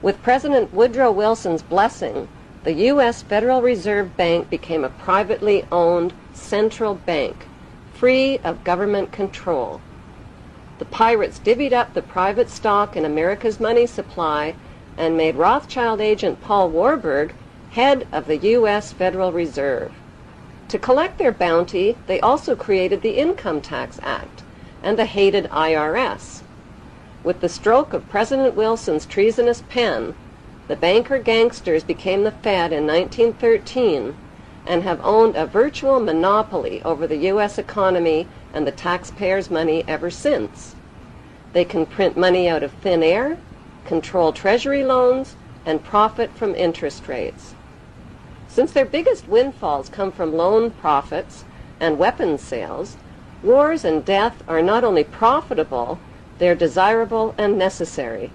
With President Woodrow Wilson's blessing, the U.S. Federal Reserve Bank became a privately owned central bank, free of government control. The pirates divvied up the private stock in America's money supply and made Rothschild agent Paul Warburg head of the U.S. Federal Reserve. To collect their bounty, they also created the Income Tax Act and the hated IRS. With the stroke of President Wilson's treasonous pen, the banker gangsters became the Fed in 1913 and have owned a virtual monopoly over the U.S. economy and the taxpayers' money ever since. They can print money out of thin air, control treasury loans, and profit from interest rates. Since their biggest windfalls come from loan profits and weapons sales, wars and death are not only profitable, they're desirable and necessary.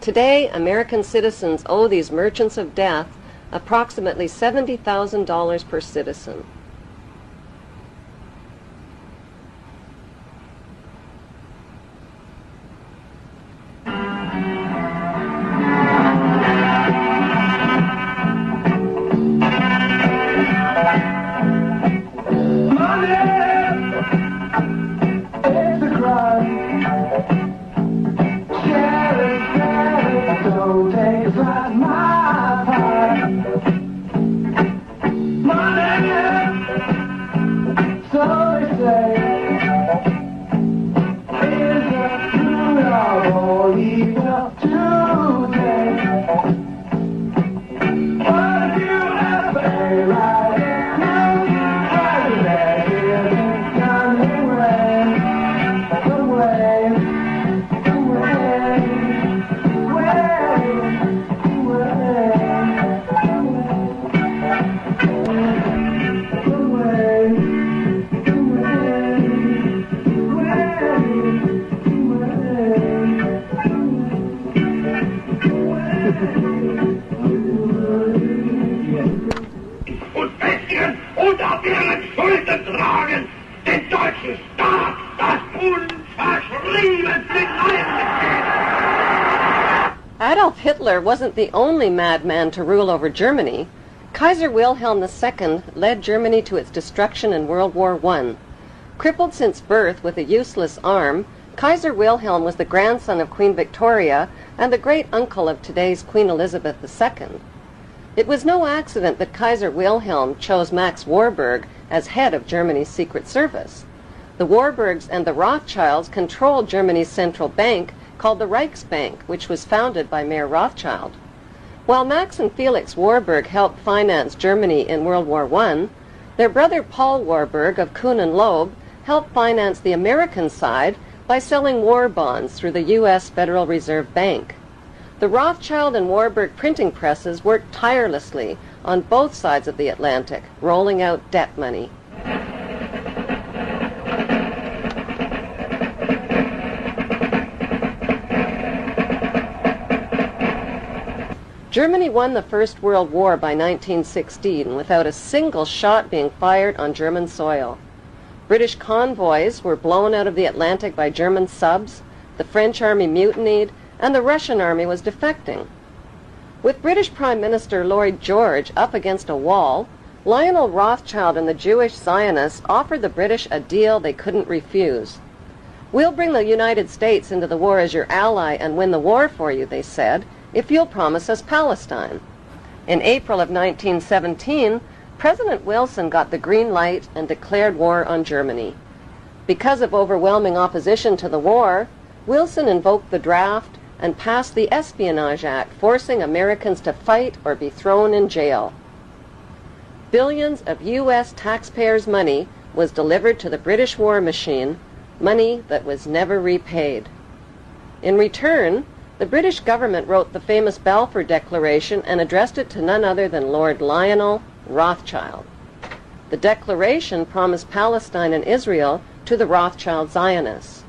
Today, American citizens owe these merchants of death approximately $70,000 per citizen. Adolf Hitler wasn't the only madman to rule over Germany. Kaiser Wilhelm II led Germany to its destruction in World War I. Crippled since birth with a useless arm, Kaiser Wilhelm was the grandson of Queen Victoria and the great-uncle of today's Queen Elizabeth II. It was no accident that Kaiser Wilhelm chose Max Warburg as head of Germany's Secret Service. The Warburgs and the Rothschilds controlled Germany's central bank, called the Reichsbank, which was founded by Mayer Rothschild. While Max and Felix Warburg helped finance Germany in World War I, their brother Paul Warburg of Kuhn and Loeb helped finance the American side by selling war bonds through the U.S. Federal Reserve Bank. The Rothschild and Warburg printing presses worked tirelessly on both sides of the Atlantic, rolling out debt money. Germany won the First World War by 1916 without a single shot being fired on German soil. British convoys were blown out of the Atlantic by German subs, the French army mutinied, and the Russian army was defecting. With British Prime Minister Lloyd George up against a wall, Lionel Rothschild and the Jewish Zionists offered the British a deal they couldn't refuse. "We'll bring the United States into the war as your ally and win the war for you," they said, "if you'll promise us Palestine." In April of 1917, President Wilson got the green light and declared war on Germany. Because of overwhelming opposition to the war, Wilson invoked the draft and passed the Espionage Act, forcing Americans to fight or be thrown in jail. Billions of U.S. taxpayers' money was delivered to the British war machine, money that was never repaid. In return, the British government wrote the famous Balfour Declaration and addressed it to none other than Lord Lionel Rothschild. The declaration promised Palestine and Israel to the Rothschild Zionists.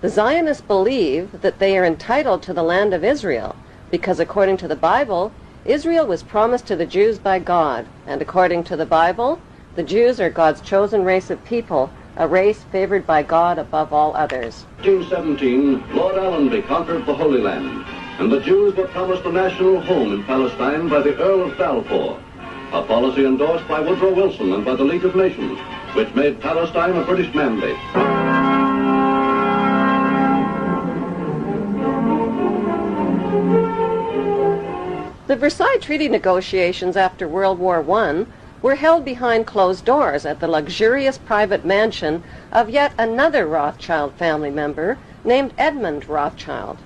The Zionists believe that they are entitled to the land of Israel because, according to the Bible, Israel was promised to the Jews by God, and according to the Bible, the Jews are God's chosen race of people, a race favored by God above all others. 1817, Lord Allenby conquered the Holy Land, and the Jews were promised a national home in Palestine by the Earl of Balfour, a policy endorsed by Woodrow Wilson and by the League of Nations, which made Palestine a British mandate. The Versailles Treaty negotiations after World War I were held behind closed doors at the luxurious private mansion of yet another Rothschild family member named Edmund Rothschild.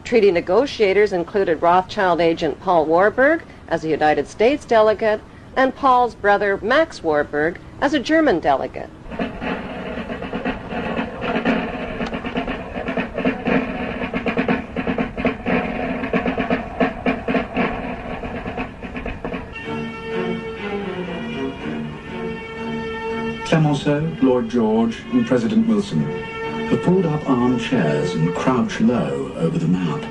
Treaty negotiators included Rothschild agent Paul Warburg as a United States delegate and Paul's brother Max Warburg as a German delegate. Clemenceau, Lord George, and President Wilson have pulled up armchairs and crouched low over the map.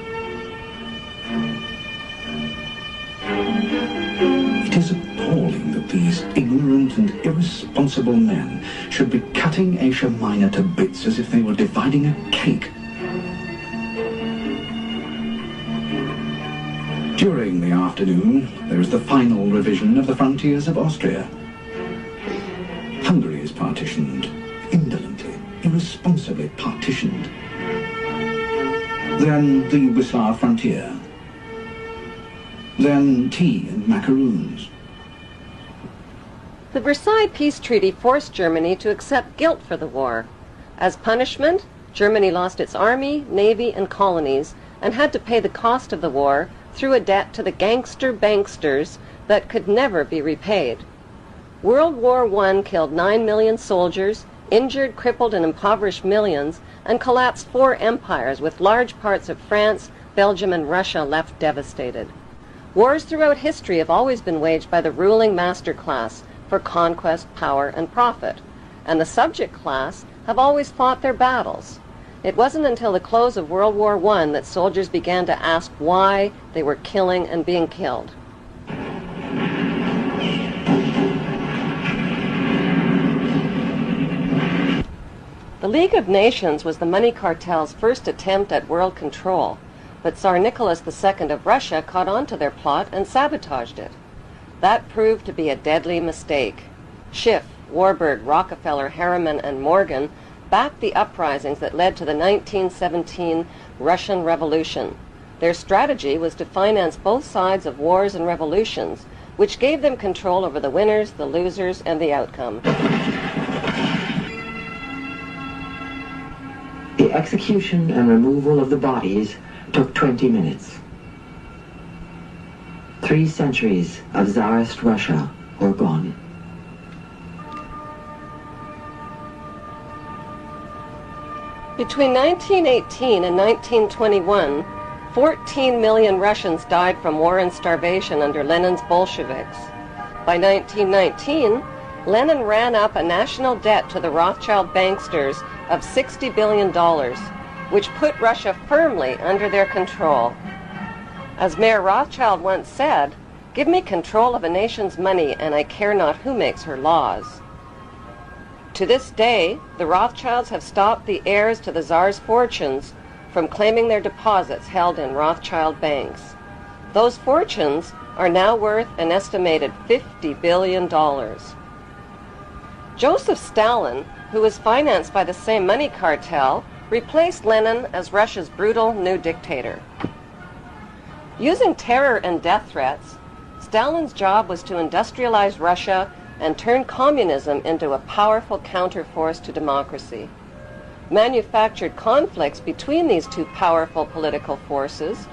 arrogant and irresponsible men should be cutting Asia Minor to bits as if they were dividing a cake. During the afternoon, there is the final revision of the frontiers of Austria. Hungary is partitioned, indolently, irresponsibly partitioned. Then the Yugoslav frontier. Then tea and macaroons. The Versailles Peace Treaty forced Germany to accept guilt for the war. As punishment, Germany lost its army, navy, and colonies, and had to pay the cost of the war through a debt to the gangster banksters that could never be repaid. World War I killed 9 million soldiers, injured, crippled, and impoverished millions, and collapsed 4 empires with large parts of France, Belgium, and Russia left devastated. Wars throughout history have always been waged by the ruling master class for conquest, power, and profit, and the subject class have always fought their battles. It wasn't until the close of World War I that soldiers began to ask why they were killing and being killed. The League of Nations was the money cartel's first attempt at world control, but Tsar Nicholas II of Russia caught on to their plot and sabotaged it. That proved to be a deadly mistake. Schiff, Warburg, Rockefeller, Harriman, and Morgan backed the uprisings that led to the 1917 Russian Revolution. Their strategy was to finance both sides of wars and revolutions, which gave them control over the winners, the losers, and the outcome. The execution and removal of the bodies took 20 minutes. 3 centuries of Tsarist Russia were gone. Between 1918 and 1921, 14 million Russians died from war and starvation under Lenin's Bolsheviks. By 1919, Lenin ran up a national debt to the Rothschild banksters of $60 billion, which put Russia firmly under their control. As Mayor Rothschild once said, "Give me control of a nation's money and I care not who makes her laws." To this day, the Rothschilds have stopped the heirs to the Tsar's fortunes from claiming their deposits held in Rothschild banks. Those fortunes are now worth an estimated $50 billion. Joseph Stalin, who was financed by the same money cartel, replaced Lenin as Russia's brutal new dictator. Using terror and death threats, Stalin's job was to industrialize Russia and turn communism into a powerful counterforce to democracy. Manufactured conflicts between these two powerful political forces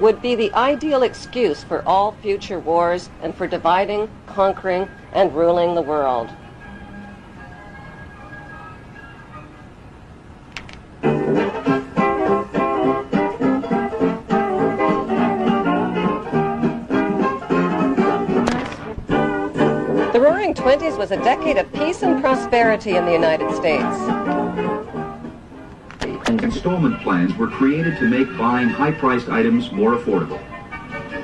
would be the ideal excuse for all future wars and for dividing, conquering, and ruling the world. The Roaring Twenties was a decade of peace and prosperity in the United States. Installment plans were created to make buying high-priced items more affordable.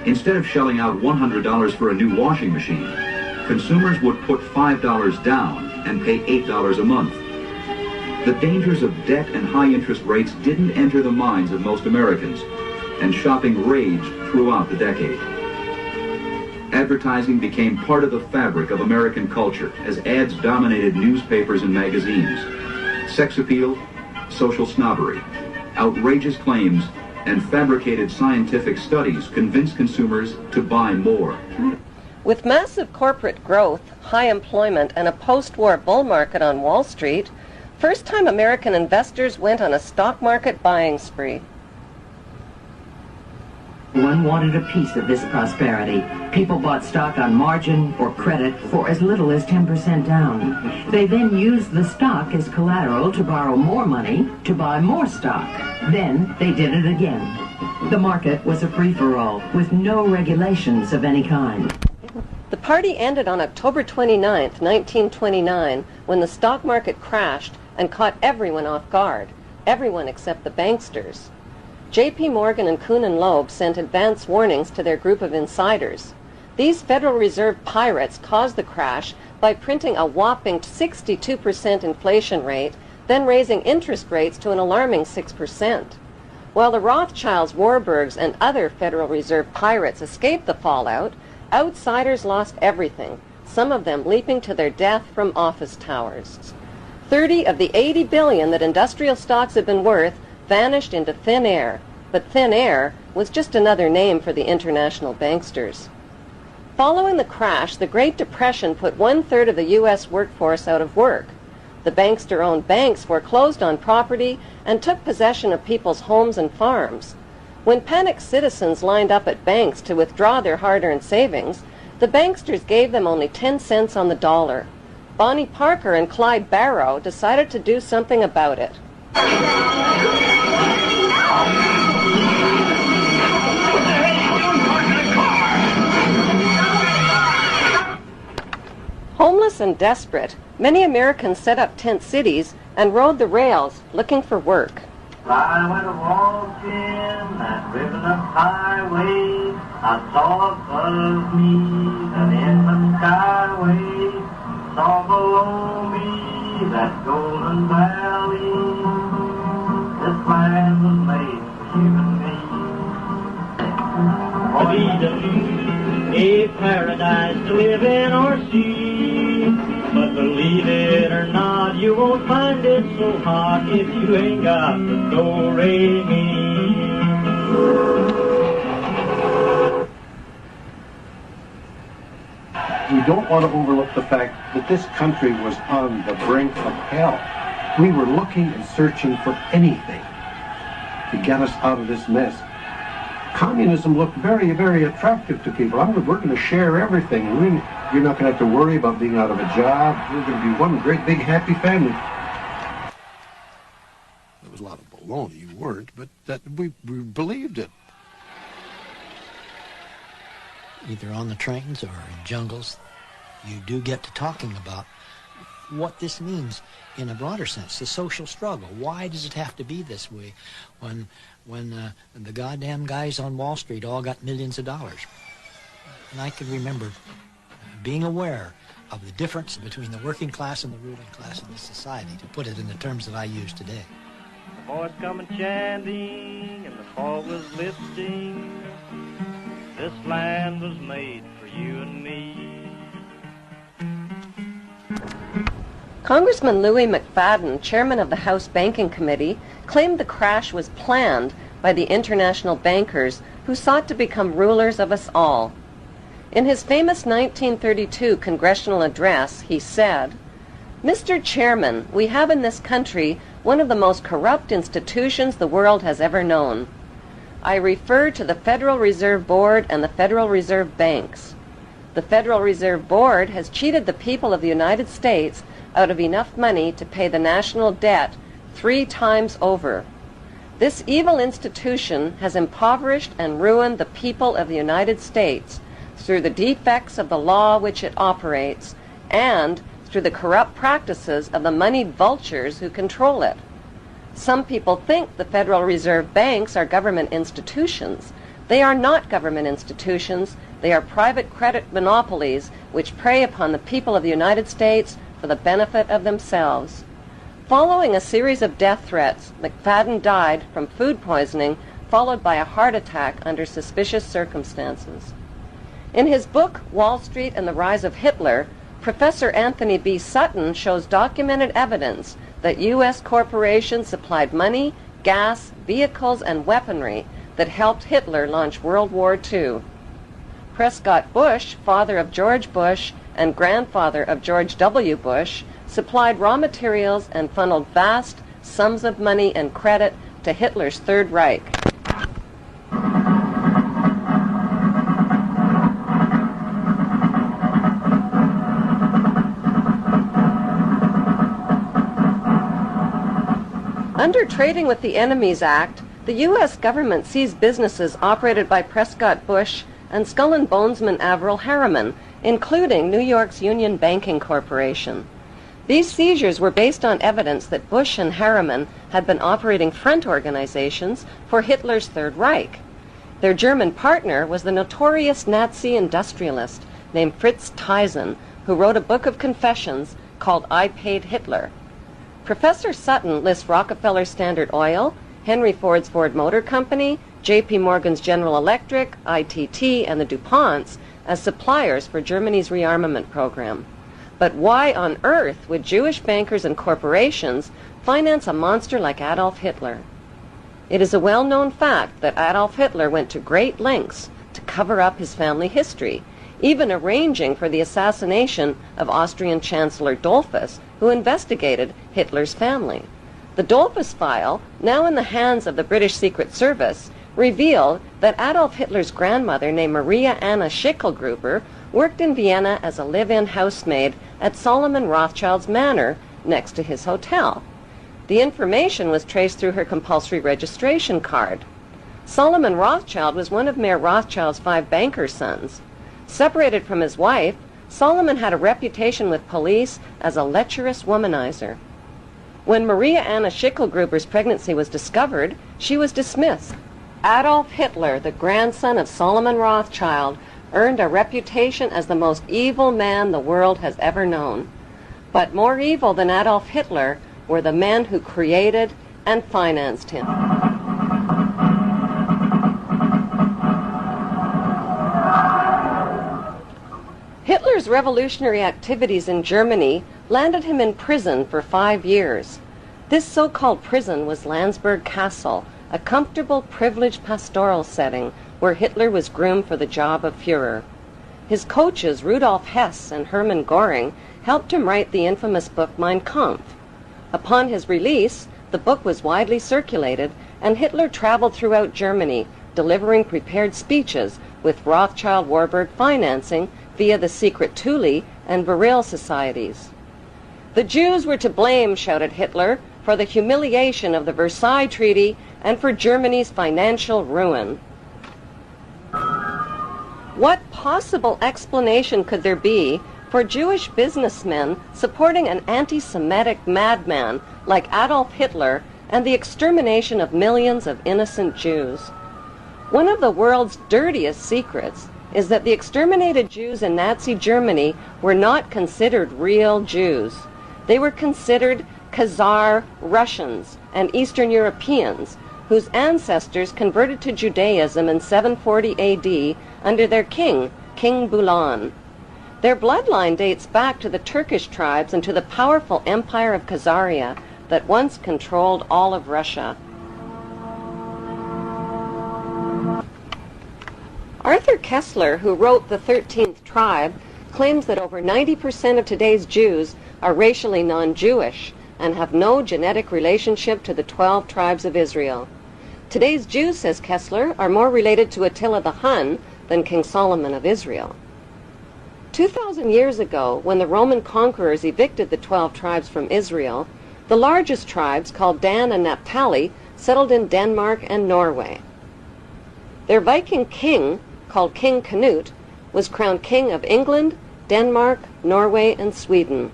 Instead of shelling out $100 for a new washing machine, consumers would put $5 down and pay $8 a month. The dangers of debt and high interest rates didn't enter the minds of most Americans, and shopping raged throughout the decade. Advertising became part of the fabric of American culture as ads dominated newspapers and magazines. Sex appeal, social snobbery, outrageous claims, and fabricated scientific studies convinced consumers to buy more. With massive corporate growth, high employment, and a post-war bull market on Wall Street, first-time American investors went on a stock market buying spree. One wanted a piece of this prosperity. People bought stock on margin or credit for as little as 10% down. They then used the stock as collateral to borrow more money to buy more stock. Then they did it again. The market was a free-for-all with no regulations of any kind. The party ended on October 29, 1929, when the stock market crashed and caught everyone off guard, everyone except the banksters. J.P. Morgan and Kuhn and Loeb sent advance warnings to their group of insiders. These Federal Reserve pirates caused the crash by printing a whopping 62% inflation rate, then raising interest rates to an alarming 6%. While the Rothschilds, Warburgs, and other Federal Reserve pirates escaped the fallout, outsiders lost everything, some of them leaping to their death from office towers. 30 of the 80 billion that industrial stocks had been worth vanished into thin air, but thin air was just another name for the international banksters. Following the crash, the Great Depression put 1/3 of the U.S. workforce out of work. The bankster-owned banks foreclosed on property and took possession of people's homes and farms. When panicked citizens lined up at banks to withdraw their hard-earned savings, the banksters gave them only 10 cents on the dollar. Bonnie Parker and Clyde Barrow decided to do something about it. Homeless and desperate, many Americans set up tent cities and rode the rails looking for work. I went walking that river highway. I saw above me an inland skyway. Saw below me that golden valley. This land was made for you and me. A paradise to live in or see. But believe it or not, you won't find it so hot if you ain't got the do-re-mi. We don't want to overlook the fact that this country was on the brink of hell. We were looking and searching for anything to get us out of this mess. Communism looked very, very attractive to people. We're going to share everything. You're not going to have to worry about being out of a job. We're going to be one great, big, happy family. There was a lot of baloney. You weren't, but that we believed it. Either on the trains or in jungles, you do get to talking about what this means in a broader sense, the social struggle. Why does it have to be this way when the goddamn guys on Wall Street all got millions of dollars? And I can remember being aware of the difference between the working class and the ruling class in this society, to put it in the terms that I use today. The boys coming chanting and the fog was lifting. This land was made for you and me. Congressman Louis McFadden, chairman of the House Banking Committee, claimed the crash was planned by the international bankers who sought to become rulers of us all. In his famous 1932 congressional address, he said, "Mr. Chairman, we have in this country one of the most corrupt institutions the world has ever known. I refer to the Federal Reserve Board and the Federal Reserve Banks. The Federal Reserve Board has cheated the people of the United States out of enough money to pay the national debt 3 times over. This evil institution has impoverished and ruined the people of the United States through the defects of the law which it operates and through the corrupt practices of the moneyed vultures who control it. Some people think the Federal Reserve banks are government institutions. They are not government institutions. They are private credit monopolies which prey upon the people of the United States for the benefit of themselves." Following a series of death threats, McFadden died from food poisoning, followed by a heart attack under suspicious circumstances. In his book, Wall Street and the Rise of Hitler, Professor Anthony B. Sutton shows documented evidence that U.S. corporations supplied money, gas, vehicles, and weaponry that helped Hitler launch World War II. Prescott Bush, father of George Bush and grandfather of George W. Bush, supplied raw materials and funneled vast sums of money and credit to Hitler's Third Reich. Under Trading with the Enemies Act, the U.S. government seized businesses operated by Prescott Bush and Skull and Bonesman Averell Harriman, including New York's Union Banking Corporation. These seizures were based on evidence that Bush and Harriman had been operating front organizations for Hitler's Third Reich. Their German partner was the notorious Nazi industrialist named Fritz Thyssen, who wrote a book of confessions called I Paid Hitler. Professor Sutton lists Rockefeller Standard Oil, Henry Ford's Ford Motor Company, J.P. Morgan's General Electric, ITT, and the DuPonts as suppliers for Germany's rearmament program. But why on earth would Jewish bankers and corporations finance a monster like Adolf Hitler? It is a well-known fact that Adolf Hitler went to great lengths to cover up his family history, even arranging for the assassination of Austrian Chancellor Dollfuss, who investigated Hitler's family. The Dollfuss file, now in the hands of the British Secret Service, revealed that Adolf Hitler's grandmother, named Maria Anna Schicklgruber, worked in Vienna as a live-in housemaid at Solomon Rothschild's manor next to his hotel. The information was traced through her compulsory registration card. Solomon Rothschild was one of Mayor Rothschild's 5 banker sons. Separated from his wife, Solomon had a reputation with police as a lecherous womanizer. When Maria Anna Schicklgruber's pregnancy was discovered, she was dismissed. Adolf Hitler, the grandson of Solomon Rothschild, earned a reputation as the most evil man the world has ever known. But more evil than Adolf Hitler were the men who created and financed him. Hitler's revolutionary activities in Germany landed him in prison for 5 years. This so-called prison was Landsberg Castle, a comfortable, privileged pastoral setting where Hitler was groomed for the job of Führer. His coaches, Rudolf Hess and Hermann Göring, helped him write the infamous book Mein Kampf. Upon his release, the book was widely circulated, and Hitler traveled throughout Germany, delivering prepared speeches with Rothschild-Warburg financing via the secret Thule and Veril societies. The Jews were to blame, shouted Hitler, for the humiliation of the Versailles Treaty and for Germany's financial ruin. What possible explanation could there be for Jewish businessmen supporting an anti-Semitic madman like Adolf Hitler and the extermination of millions of innocent Jews? One of the world's dirtiest secrets is that the exterminated Jews in Nazi Germany were not considered real Jews. They were considered Khazar Russians and Eastern Europeans whose ancestors converted to Judaism in 740 AD under their king, King Bulan. Their bloodline dates back to the Turkish tribes and to the powerful empire of Khazaria that once controlled all of Russia. Arthur Kessler, who wrote The 13th Tribe, claims that over 90% of today's Jews are racially non-Jewish and have no genetic relationship to the 12 tribes of Israel. Today's Jews, says Kessler, are more related to Attila the Hun than King Solomon of Israel. 2,000 years ago, when the Roman conquerors evicted the 12 tribes from Israel, the largest tribes, called Dan and Naphtali, settled in Denmark and Norway. Their Viking king, called King Canute, was crowned king of England, Denmark, Norway, and Sweden.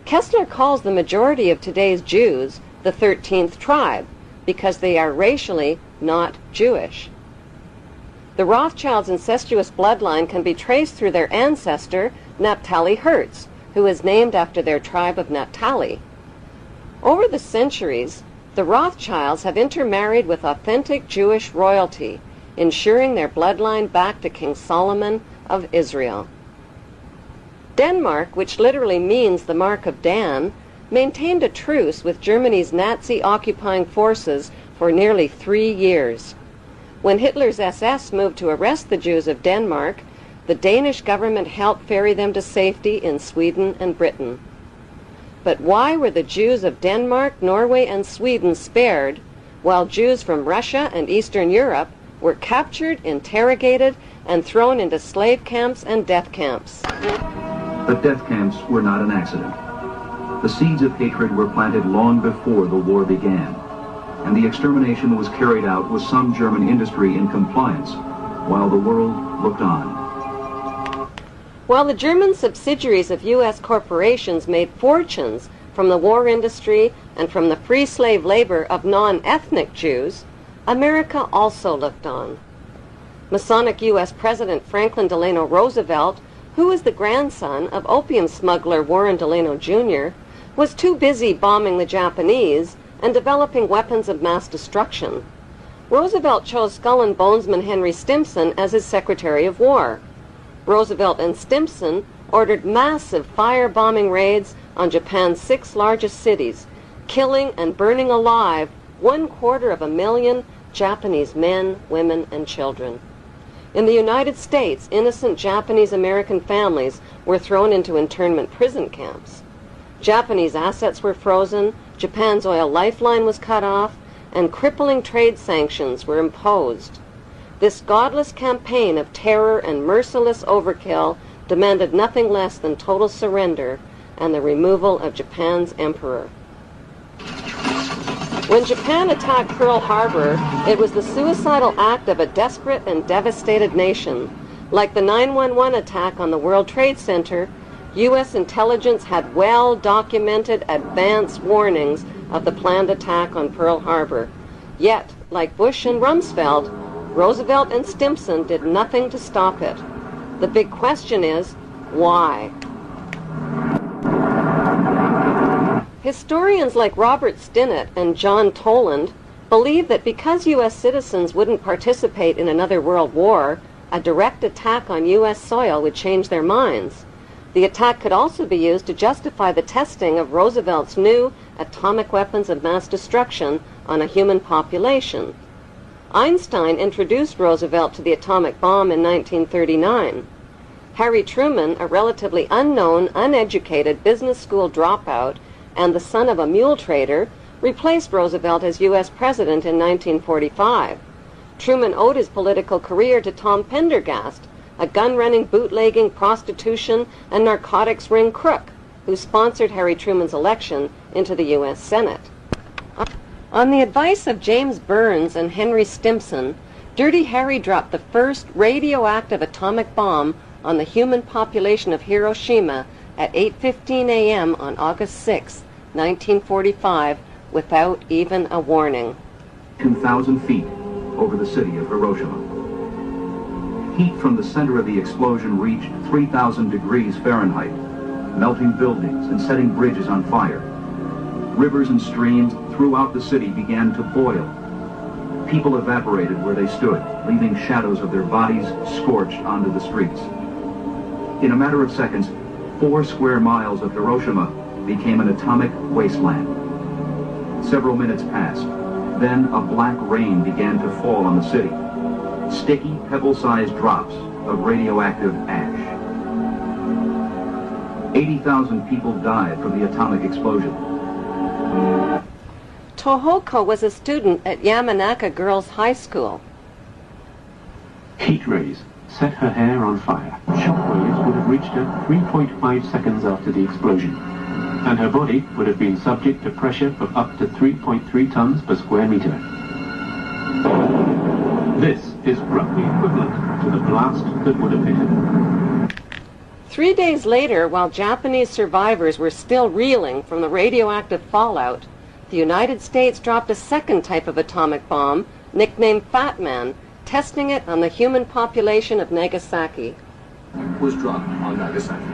Kessler calls the majority of today's Jews the 13th tribe because they are racially not Jewish. The Rothschilds' incestuous bloodline can be traced through their ancestor, Naphtali Hertz, who is named after their tribe of Naphtali. Over the centuries, the Rothschilds have intermarried with authentic Jewish royalty, ensuring their bloodline back to King Solomon of Israel. Denmark, which literally means the mark of Dan, maintained a truce with Germany's Nazi occupying forces for nearly 3 years. When Hitler's SS moved to arrest the Jews of Denmark, the Danish government helped ferry them to safety in Sweden and Britain. But why were the Jews of Denmark, Norway, and Sweden spared, while Jews from Russia and Eastern Europe were captured, interrogated, and thrown into slave camps and death camps? But death camps were not an accident. The seeds of hatred were planted long before the war began, and the extermination was carried out with some German industry in compliance, while the world looked on. While the German subsidiaries of U.S. corporations made fortunes from the war industry and from the free slave labor of non-ethnic Jews, America also looked on. Masonic U.S. President Franklin Delano Roosevelt who was the grandson of opium smuggler Warren Delano Jr., was too busy bombing the Japanese and developing weapons of mass destruction. Roosevelt chose Skull and Bonesman Henry Stimson as his Secretary of War. Roosevelt and Stimson ordered massive firebombing raids on Japan's 6 largest cities, killing and burning alive 250,000 Japanese men, women, and children. In the United States, innocent Japanese-American families were thrown into internment prison camps. Japanese assets were frozen, Japan's oil lifeline was cut off, and crippling trade sanctions were imposed. This godless campaign of terror and merciless overkill demanded nothing less than total surrender and the removal of Japan's emperor. When Japan attacked Pearl Harbor, it was the suicidal act of a desperate and devastated nation. Like the 9/11 attack on the World Trade Center, U.S. intelligence had well-documented advance warnings of the planned attack on Pearl Harbor. Yet, like Bush and Rumsfeld, Roosevelt and Stimson did nothing to stop it. The big question is, why? Historians like Robert Stinnett and John Toland believe that because U.S. citizens wouldn't participate in another world war, a direct attack on U.S. soil would change their minds. The attack could also be used to justify the testing of Roosevelt's new atomic weapons of mass destruction on a human population. Einstein introduced Roosevelt to the atomic bomb in 1939. Harry Truman, a relatively unknown, uneducated business school dropout and the son of a mule trader, replaced Roosevelt as U.S. president in 1945. Truman owed his political career to Tom Pendergast, a gun-running, bootlegging, prostitution, and narcotics ring crook who sponsored Harry Truman's election into the U.S. Senate. On the advice of James Burns and Henry Stimson, Dirty Harry dropped the first radioactive atomic bomb on the human population of Hiroshima at 8:15 a.m. on August 6, 1945, without even a warning. 2,000 feet over the city of Hiroshima. Heat from the center of the explosion reached 3,000 degrees Fahrenheit, melting buildings and setting bridges on fire. Rivers and streams throughout the city began to boil. People evaporated where they stood, leaving shadows of their bodies scorched onto the streets. In a matter of seconds, 4 square miles of Hiroshima became an atomic wasteland. Several minutes passed. Then a black rain began to fall on the city. Sticky, pebble-sized drops of radioactive ash. 80,000 people died from the atomic explosion. Tohoko was a student at Yamanaka Girls High School. Heat rays set her hair on fire. Shockwaves would have reached her 3.5 seconds after the explosion, and her body would have been subject to pressure of up to 3.3 tons per square meter. This is roughly equivalent to the blast that would have hit her. 3 days later, while Japanese survivors were still reeling from the radioactive fallout, the United States dropped a second type of atomic bomb, nicknamed Fat Man, testing it on the human population of Nagasaki. Was dropped on Nagasaki.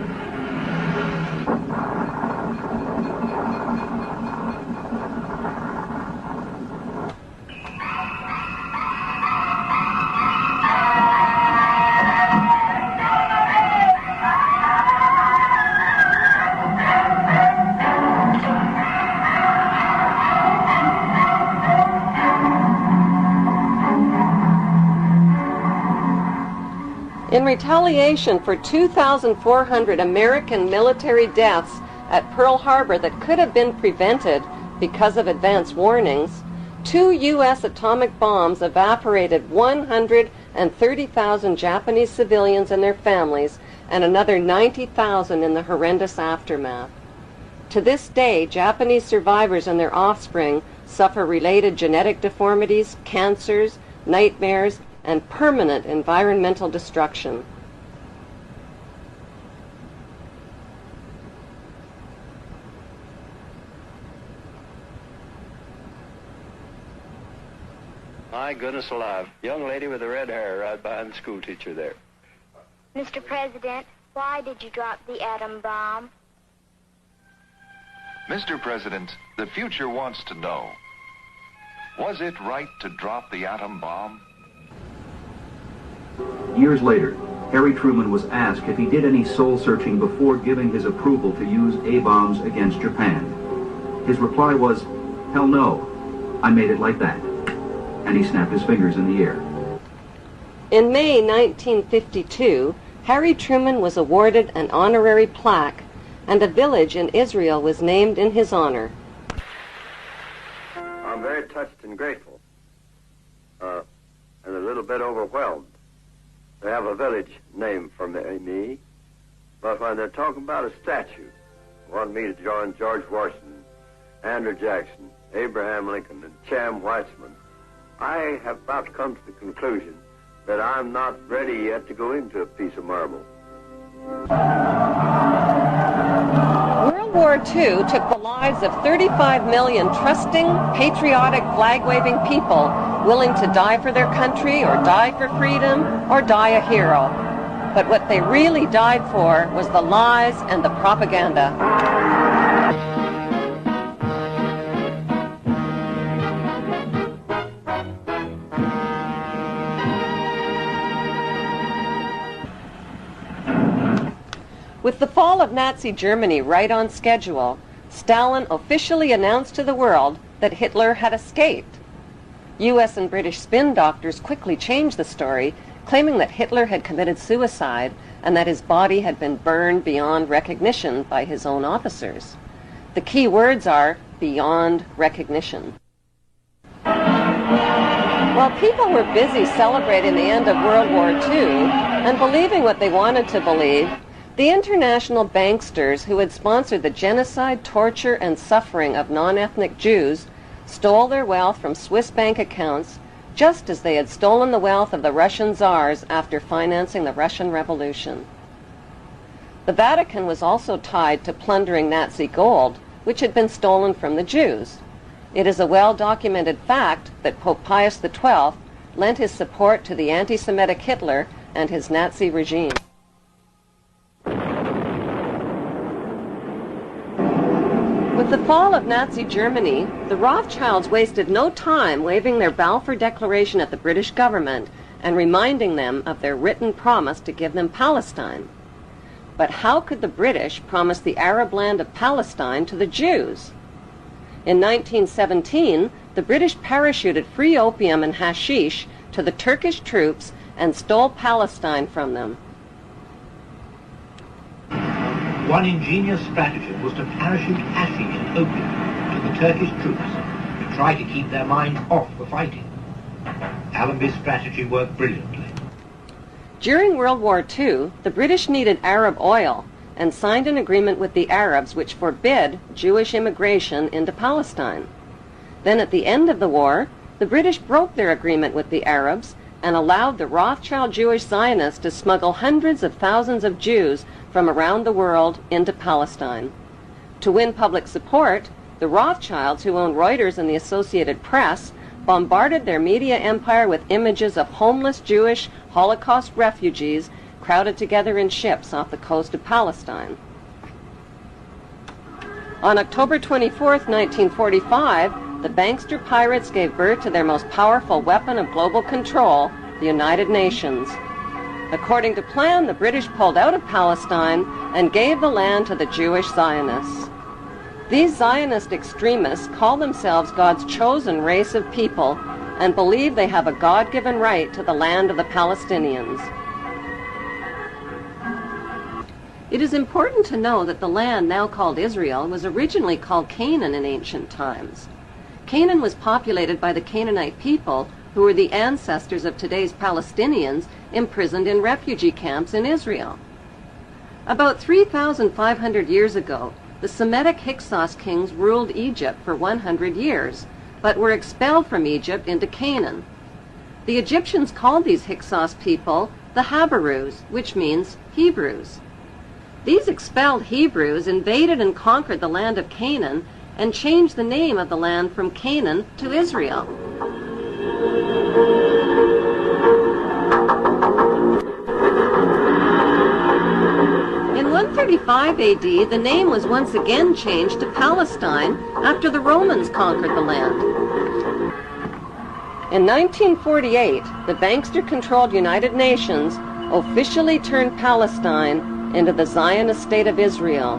In retaliation for 2,400 American military deaths at Pearl Harbor that could have been prevented because of advance warnings, 2 U.S. atomic bombs evaporated 130,000 Japanese civilians and their families and another 90,000 in the horrendous aftermath. To this day, Japanese survivors and their offspring suffer related genetic deformities, cancers, nightmares, and permanent environmental destruction. My goodness alive. Young lady with the red hair right behind the school teacher there. Mr. President, Why did you drop the atom bomb? Mr. President, the future wants to know, was it right to drop the atom bomb? Years later, Harry Truman was asked if he did any soul-searching before giving his approval to use A-bombs against Japan. His reply was, "Hell no, I made it like that." And he snapped his fingers in the air. In May 1952, Harry Truman was awarded an honorary plaque, and a village in Israel was named in his honor. I'm very touched and grateful, and a little bit overwhelmed. They have a village named for me, but when they're talking about a statue, want me to join George Washington, Andrew Jackson, Abraham Lincoln, and Cham Weissman, I have about to come to the conclusion that I'm not ready yet to go into a piece of marble. World War II took the lives of 35 million trusting, patriotic, flag-waving people willing to die for their country or die for freedom or die a hero. But what they really died for was the lies and the propaganda. With the fall of Nazi Germany right on schedule, Stalin officially announced to the world that Hitler had escaped. U.S. and British spin doctors quickly changed the story, claiming that Hitler had committed suicide and that his body had been burned beyond recognition by his own officers. The key words are beyond recognition. While people were busy celebrating the end of World War II and believing what they wanted to believe, the international banksters who had sponsored the genocide, torture, and suffering of non-ethnic Jews stole their wealth from Swiss bank accounts just as they had stolen the wealth of the Russian czars after financing the Russian Revolution. The Vatican was also tied to plundering Nazi gold, which had been stolen from the Jews. It is a well-documented fact that Pope Pius XII lent his support to the anti-Semitic Hitler and his Nazi regime. With the fall of Nazi Germany, the Rothschilds wasted no time waving their Balfour Declaration at the British government and reminding them of their written promise to give them Palestine. But how could the British promise the Arab land of Palestine to the Jews? In 1917, the British parachuted free opium and hashish to the Turkish troops and stole Palestine from them. One ingenious stratagem was to parachute hashish and opium to the Turkish troops to try to keep their mind off the fighting. Allenby's strategy worked brilliantly. During World War II, the British needed Arab oil and signed an agreement with the Arabs which forbid Jewish immigration into Palestine. Then at the end of the war, the British broke their agreement with the Arabs and allowed the Rothschild Jewish Zionists to smuggle hundreds of thousands of Jews from around the world into Palestine. To win public support, the Rothschilds, who owned Reuters and the Associated Press, bombarded their media empire with images of homeless Jewish Holocaust refugees crowded together in ships off the coast of Palestine. On October 24, 1945, the bankster pirates gave birth to their most powerful weapon of global control, the United Nations. According to plan, the British pulled out of Palestine and gave the land to the Jewish Zionists. These Zionist extremists call themselves God's chosen race of people and believe they have a God-given right to the land of the Palestinians. It is important to know that the land now called Israel was originally called Canaan in ancient times. Canaan was populated by the Canaanite people, who were the ancestors of today's Palestinians imprisoned in refugee camps in Israel. About 3,500 years ago, the Semitic Hyksos kings ruled Egypt for 100 years, but were expelled from Egypt into Canaan. The Egyptians called these Hyksos people the Habarus, which means Hebrews. These expelled Hebrews invaded and conquered the land of Canaan and changed the name of the land from Canaan to Israel. 65 AD, the name was once again changed to Palestine after the Romans conquered the land. In 1948, the bankster-controlled United Nations officially turned Palestine into the Zionist State of Israel.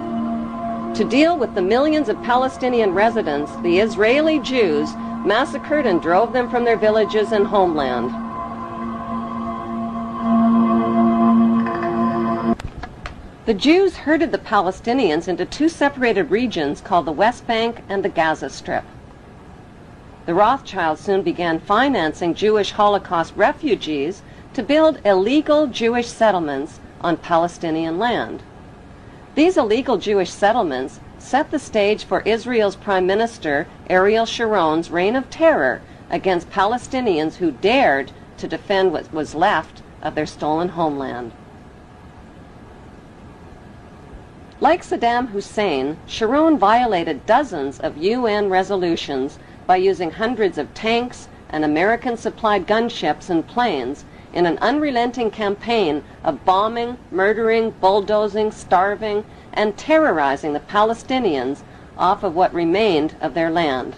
To deal with the millions of Palestinian residents, the Israeli Jews massacred and drove them from their villages and homeland. The Jews herded the Palestinians into two separated regions called the West Bank and the Gaza Strip. The Rothschilds soon began financing Jewish Holocaust refugees to build illegal Jewish settlements on Palestinian land. These illegal Jewish settlements set the stage for Israel's Prime Minister Ariel Sharon's reign of terror against Palestinians who dared to defend what was left of their stolen homeland. Like Saddam Hussein, Sharon violated dozens of UN resolutions by using hundreds of tanks and American-supplied gunships and planes in an unrelenting campaign of bombing, murdering, bulldozing, starving, and terrorizing the Palestinians off of what remained of their land.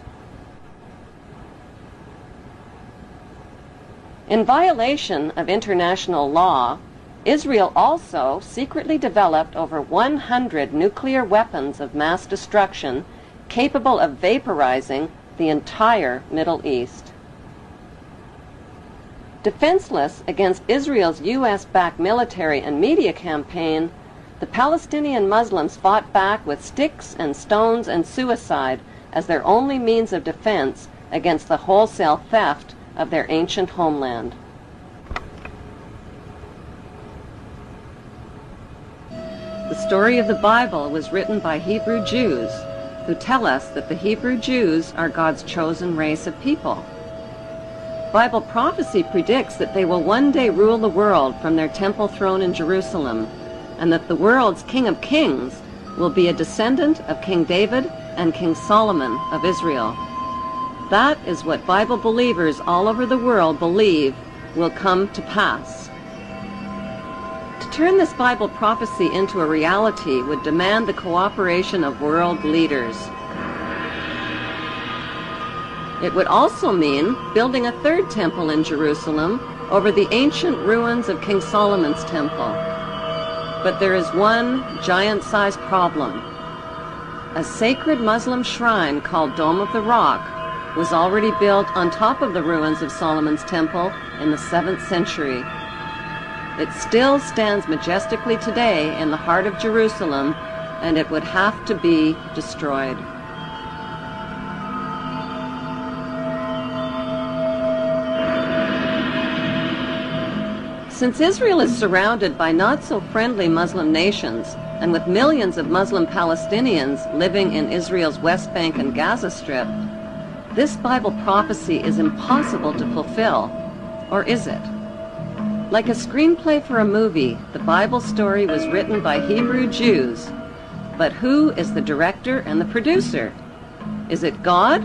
In violation of international law, Israel also secretly developed over 100 nuclear weapons of mass destruction capable of vaporizing the entire Middle East. Defenseless against Israel's U.S.-backed military and media campaign, the Palestinian Muslims fought back with sticks and stones and suicide as their only means of defense against the wholesale theft of their ancient homeland. The story of the Bible was written by Hebrew Jews, who tell us that the Hebrew Jews are God's chosen race of people. Bible prophecy predicts that they will one day rule the world from their temple throne in Jerusalem, and that the world's King of Kings will be a descendant of King David and King Solomon of Israel. That is what Bible believers all over the world believe will come to pass. To turn this Bible prophecy into a reality would demand the cooperation of world leaders. It would also mean building a third temple in Jerusalem over the ancient ruins of King Solomon's temple. But there is one giant-sized problem. A sacred Muslim shrine called Dome of the Rock was already built on top of the ruins of Solomon's temple in the 7th century. It still stands majestically today in the heart of Jerusalem, and it would have to be destroyed. Since Israel is surrounded by not-so-friendly Muslim nations, and with millions of Muslim Palestinians living in Israel's West Bank and Gaza Strip, this Bible prophecy is impossible to fulfill. Or is it? Like a screenplay for a movie, the Bible story was written by Hebrew Jews. But who is the director and the producer? Is it God,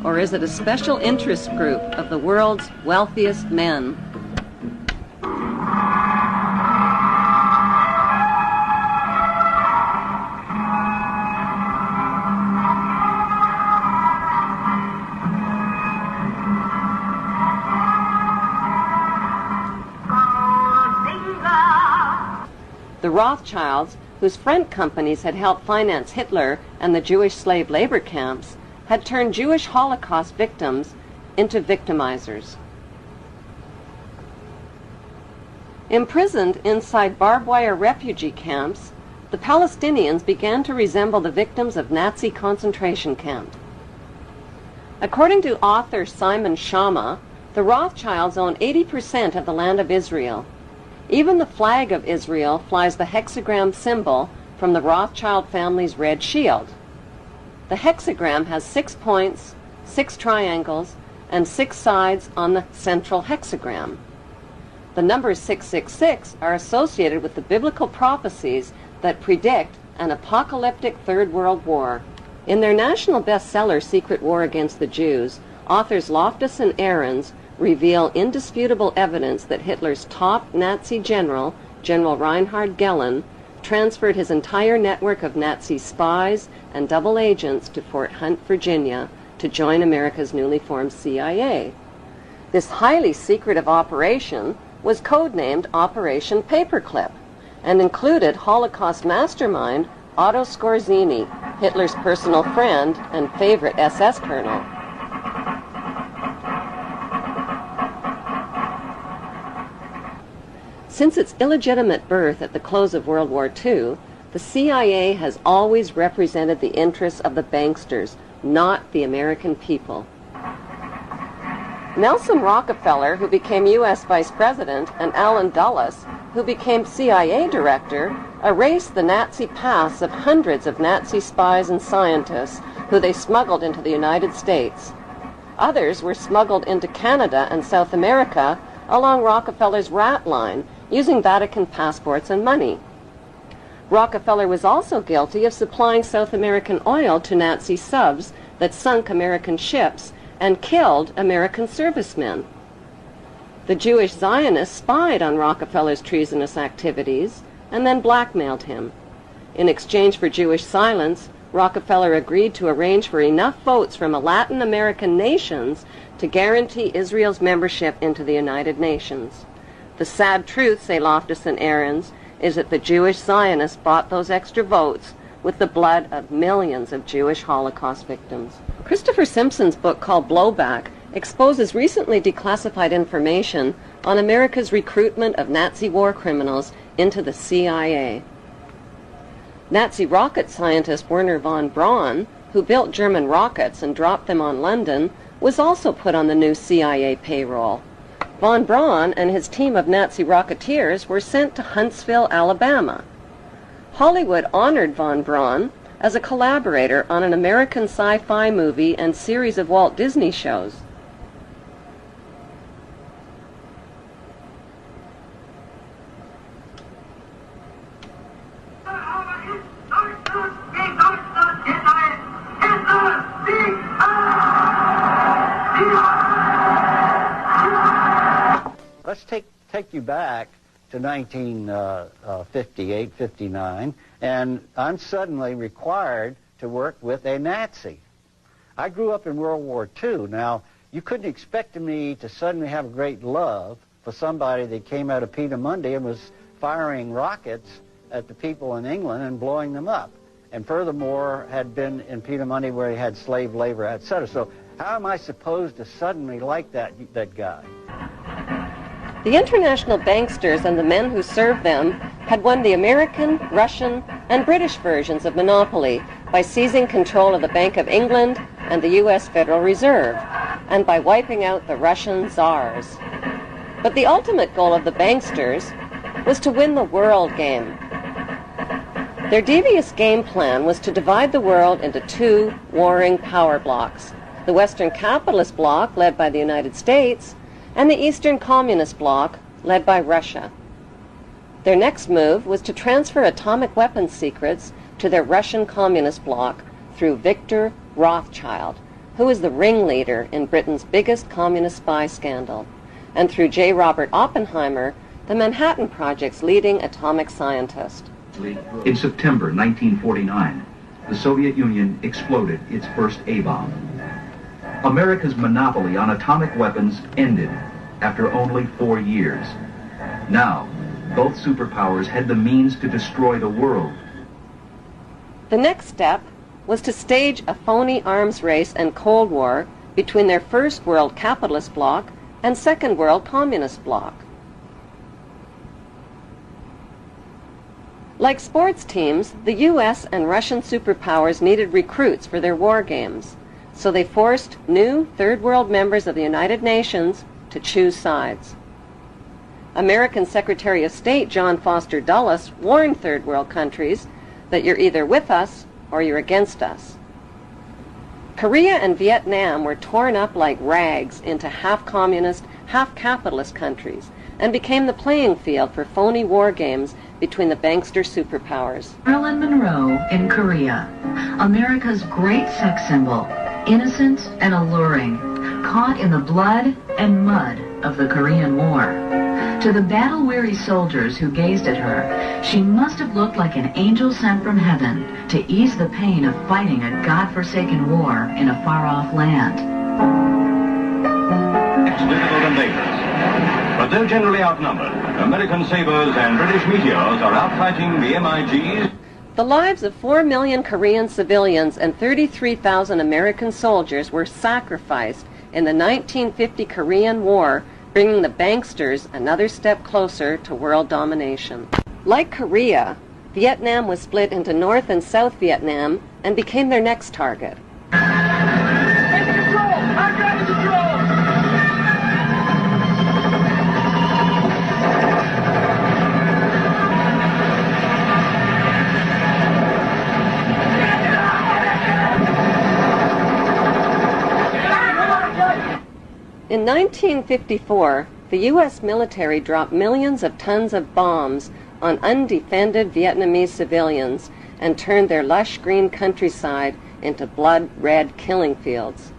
or is it a special interest group of the world's wealthiest men? The Rothschilds, whose front companies had helped finance Hitler and the Jewish slave labor camps, had turned Jewish Holocaust victims into victimizers. Imprisoned inside barbed wire refugee camps, the Palestinians began to resemble the victims of Nazi concentration camps. According to author Simon Schama, the Rothschilds own 80% of the land of Israel. Even the flag of Israel flies the hexagram symbol from the Rothschild family's red shield. The hexagram has 6 points, 6 triangles, and 6 sides on the central hexagram. The numbers 666 are associated with the biblical prophecies that predict an apocalyptic Third World War. In their national bestseller, Secret War Against the Jews, authors Loftus and Ahrens reveal indisputable evidence that Hitler's top Nazi general, General Reinhard Gehlen, transferred his entire network of Nazi spies and double agents to Fort Hunt, Virginia, to join America's newly formed CIA. This highly secretive operation was codenamed Operation Paperclip and included Holocaust mastermind Otto Skorzeny, Hitler's personal friend and favorite SS colonel. Since its illegitimate birth at the close of World War II, the CIA has always represented the interests of the banksters, not the American people. Nelson Rockefeller, who became U.S. Vice President, and Allen Dulles, who became CIA Director, erased the Nazi pasts of hundreds of Nazi spies and scientists who they smuggled into the United States. Others were smuggled into Canada and South America along Rockefeller's rat line, using Vatican passports and money. Rockefeller was also guilty of supplying South American oil to Nazi subs that sunk American ships and killed American servicemen. The Jewish Zionists spied on Rockefeller's treasonous activities and then blackmailed him. In exchange for Jewish silence, Rockefeller agreed to arrange for enough votes from Latin American nations to guarantee Israel's membership into the United Nations. The sad truth, say Loftus and Ahrens, is that the Jewish Zionists bought those extra votes with the blood of millions of Jewish Holocaust victims. Christopher Simpson's book called Blowback exposes recently declassified information on America's recruitment of Nazi war criminals into the CIA. Nazi rocket scientist Werner von Braun, who built German rockets and dropped them on London, was also put on the new CIA payroll. Von Braun and his team of Nazi rocketeers were sent to Huntsville, Alabama. Hollywood honored von Braun as a collaborator on an American sci-fi movie and series of Walt Disney shows. Let's take you back to 1958, 59, and I'm suddenly required to work with a Nazi. I grew up in World War II. Now, you couldn't expect me to suddenly have a great love for somebody that came out of Petermundy and was firing rockets at the people in England and blowing them up. And furthermore, had been in Petermundy where he had slave labor, etc. So how am I supposed to suddenly like that guy? The international banksters and the men who served them had won the American, Russian, and British versions of monopoly by seizing control of the Bank of England and the U.S. Federal Reserve, and by wiping out the Russian czars. But the ultimate goal of the banksters was to win the world game. Their devious game plan was to divide the world into two warring power blocks: the Western capitalist bloc, led by the United States, and the Eastern Communist Bloc, led by Russia. Their next move was to transfer atomic weapons secrets to their Russian Communist Bloc through Victor Rothschild, who is the ringleader in Britain's biggest communist spy scandal, and through J. Robert Oppenheimer, the Manhattan Project's leading atomic scientist. In September 1949, the Soviet Union exploded its first A-bomb. America's monopoly on atomic weapons ended after only 4 years. Now, both superpowers had the means to destroy the world. The next step was to stage a phony arms race and Cold War between their First World Capitalist Bloc and Second World Communist Bloc. Like sports teams, the U.S. and Russian superpowers needed recruits for their war games, so they forced new Third World members of the United Nations to choose sides. American Secretary of State John Foster Dulles warned Third World countries that you're either with us or you're against us. Korea and Vietnam were torn up like rags into half-communist, half-capitalist countries and became the playing field for phony war games between the bankster superpowers. Marilyn Monroe in Korea, America's great sex symbol, innocent and alluring, caught in the blood and mud of the Korean War. To To the battle-weary soldiers who gazed at her, she must have looked like an angel sent from heaven to ease the pain of fighting a God-forsaken war in a far-off land. It's difficult and dangerous. But though generally outnumbered, American Sabres and British Meteors are outfighting the MiGs. The lives of 4 million Korean civilians and 33,000 American soldiers were sacrificed in the 1950 Korean War, bringing the banksters another step closer to world domination. Like Korea, Vietnam was split into North and South Vietnam and became their next target. In 1954, the U.S. military dropped millions of tons of bombs on undefended Vietnamese civilians and turned their lush green countryside into blood-red killing fields.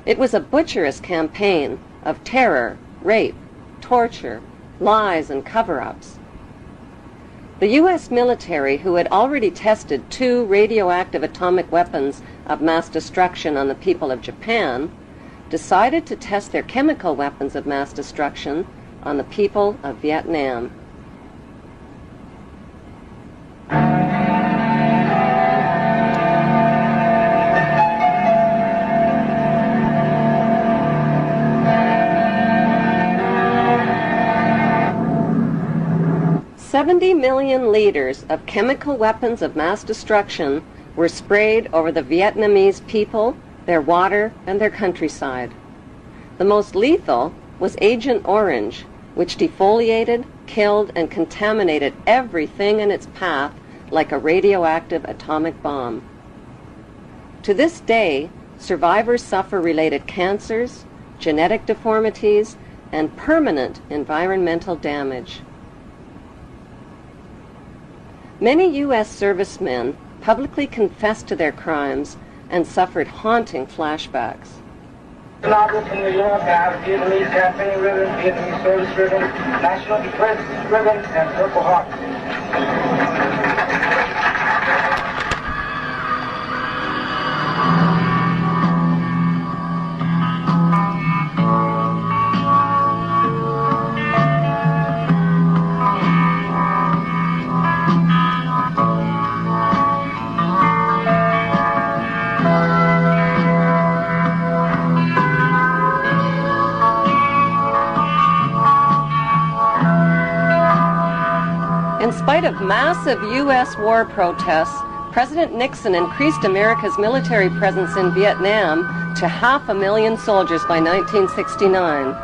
It was a butcherous campaign of terror, rape, torture, lies, and cover-ups. The U.S. military, who had already tested 2 radioactive atomic weapons of mass destruction on the people of Japan, decided to test their chemical weapons of mass destruction on the people of Vietnam. $70 million liters of chemical weapons of mass destruction were sprayed over the Vietnamese people, their water, and their countryside. The most lethal was Agent Orange, which defoliated, killed, and contaminated everything in its path like a radioactive atomic bomb. To this day, survivors suffer related cancers, genetic deformities, and permanent environmental damage. Many U.S. servicemen publicly confessed to their crimes and suffered haunting flashbacks. Novel from New York, I have Vietnamese campaign ribbon, Vietnamese service ribbon, National Defense ribbon, and Purple Heart. In spite of massive U.S. war protests, President Nixon increased America's military presence in Vietnam to 500,000 soldiers by 1969.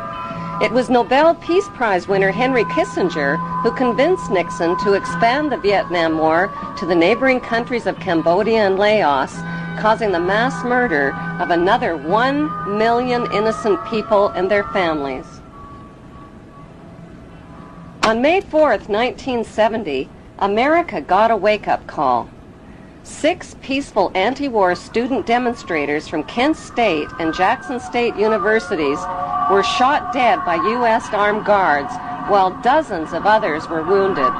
It was Nobel Peace Prize winner Henry Kissinger who convinced Nixon to expand the Vietnam War to the neighboring countries of Cambodia and Laos, causing the mass murder of another 1 million innocent people and their families. On May 4th, 1970, America got a wake-up call. 6 peaceful anti-war student demonstrators from Kent State and Jackson State universities were shot dead by U.S. armed guards, while dozens of others were wounded.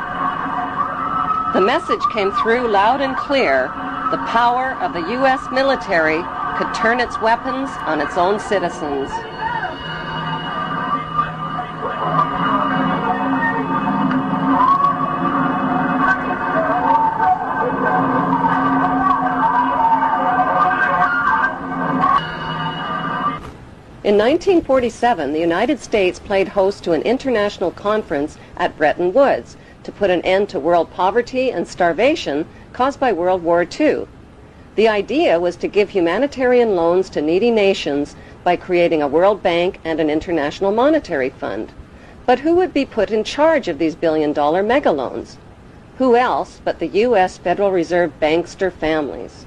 The message came through loud and clear: the power of the U.S. military could turn its weapons on its own citizens. In 1947, the United States played host to an international conference at Bretton Woods to put an end to world poverty and starvation caused by World War II. The idea was to give humanitarian loans to needy nations by creating a World Bank and an International Monetary Fund. But who would be put in charge of these billion-dollar megaloans? Who else but the U.S. Federal Reserve bankster families?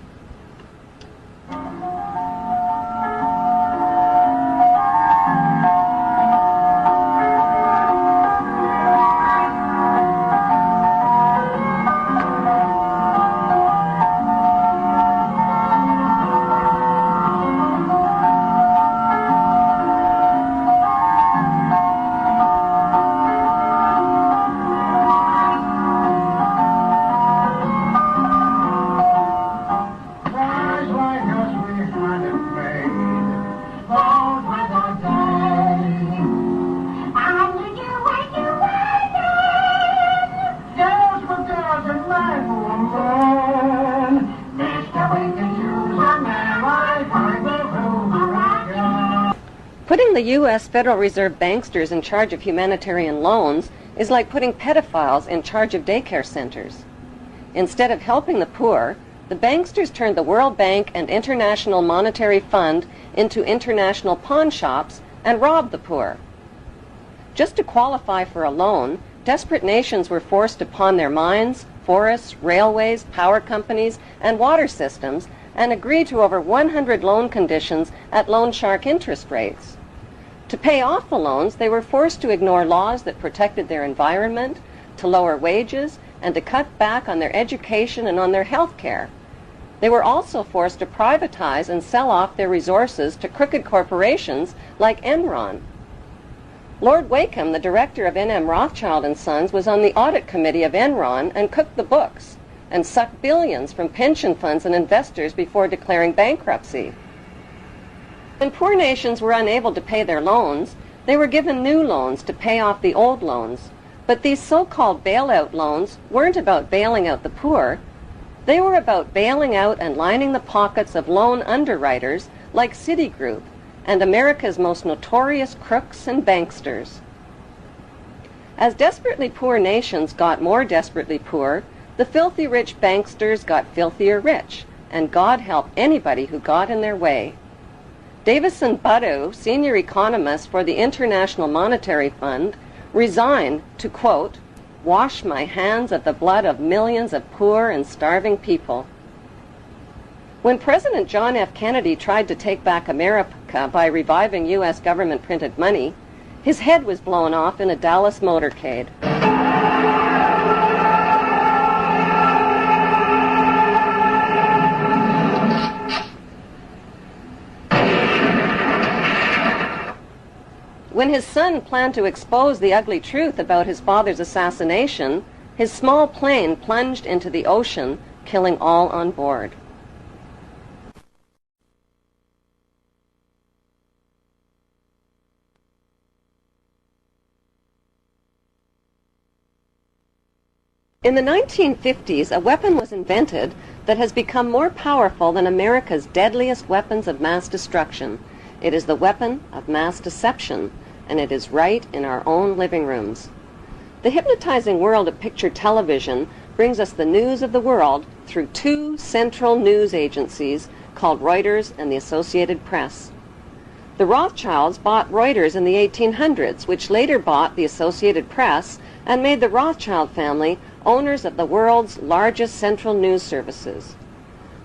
Putting the U.S. Federal Reserve banksters in charge of humanitarian loans is like putting pedophiles in charge of daycare centers. Instead of helping the poor, the banksters turned the World Bank and International Monetary Fund into international pawn shops and robbed the poor. Just to qualify for a loan, desperate nations were forced upon their mines, forests, railways, power companies, and water systems and agreed to over 100 loan conditions at loan shark interest rates. To pay off the loans, they were forced to ignore laws that protected their environment, to lower wages, and to cut back on their education and on their health care. They were also forced to privatize and sell off their resources to crooked corporations like Enron. Lord Wakeham, the director of N.M. Rothschild & Sons, was on the audit committee of Enron and cooked the books and sucked billions from pension funds and investors before declaring bankruptcy. When poor nations were unable to pay their loans, they were given new loans to pay off the old loans. But these so-called bailout loans weren't about bailing out the poor. They were about bailing out and lining the pockets of loan underwriters like Citigroup and America's most notorious crooks and banksters. As desperately poor nations got more desperately poor, the filthy rich banksters got filthier rich, and God help anybody who got in their way. Davison Buddu, senior economist for the International Monetary Fund, resigned to, quote, wash my hands of the blood of millions of poor and starving people. When President John F. Kennedy tried to take back America by reviving U.S. government printed money, his head was blown off in a Dallas motorcade. When his son planned to expose the ugly truth about his father's assassination, his small plane plunged into the ocean, killing all on board. In the 1950s, a weapon was invented that has become more powerful than America's deadliest weapons of mass destruction. It is the weapon of mass deception, and it is right in our own living rooms. The hypnotizing world of picture television brings us the news of the world through two central news agencies called Reuters and the Associated Press. The Rothschilds bought Reuters in the 1800s, which later bought the Associated Press and made the Rothschild family owners of the world's largest central news services.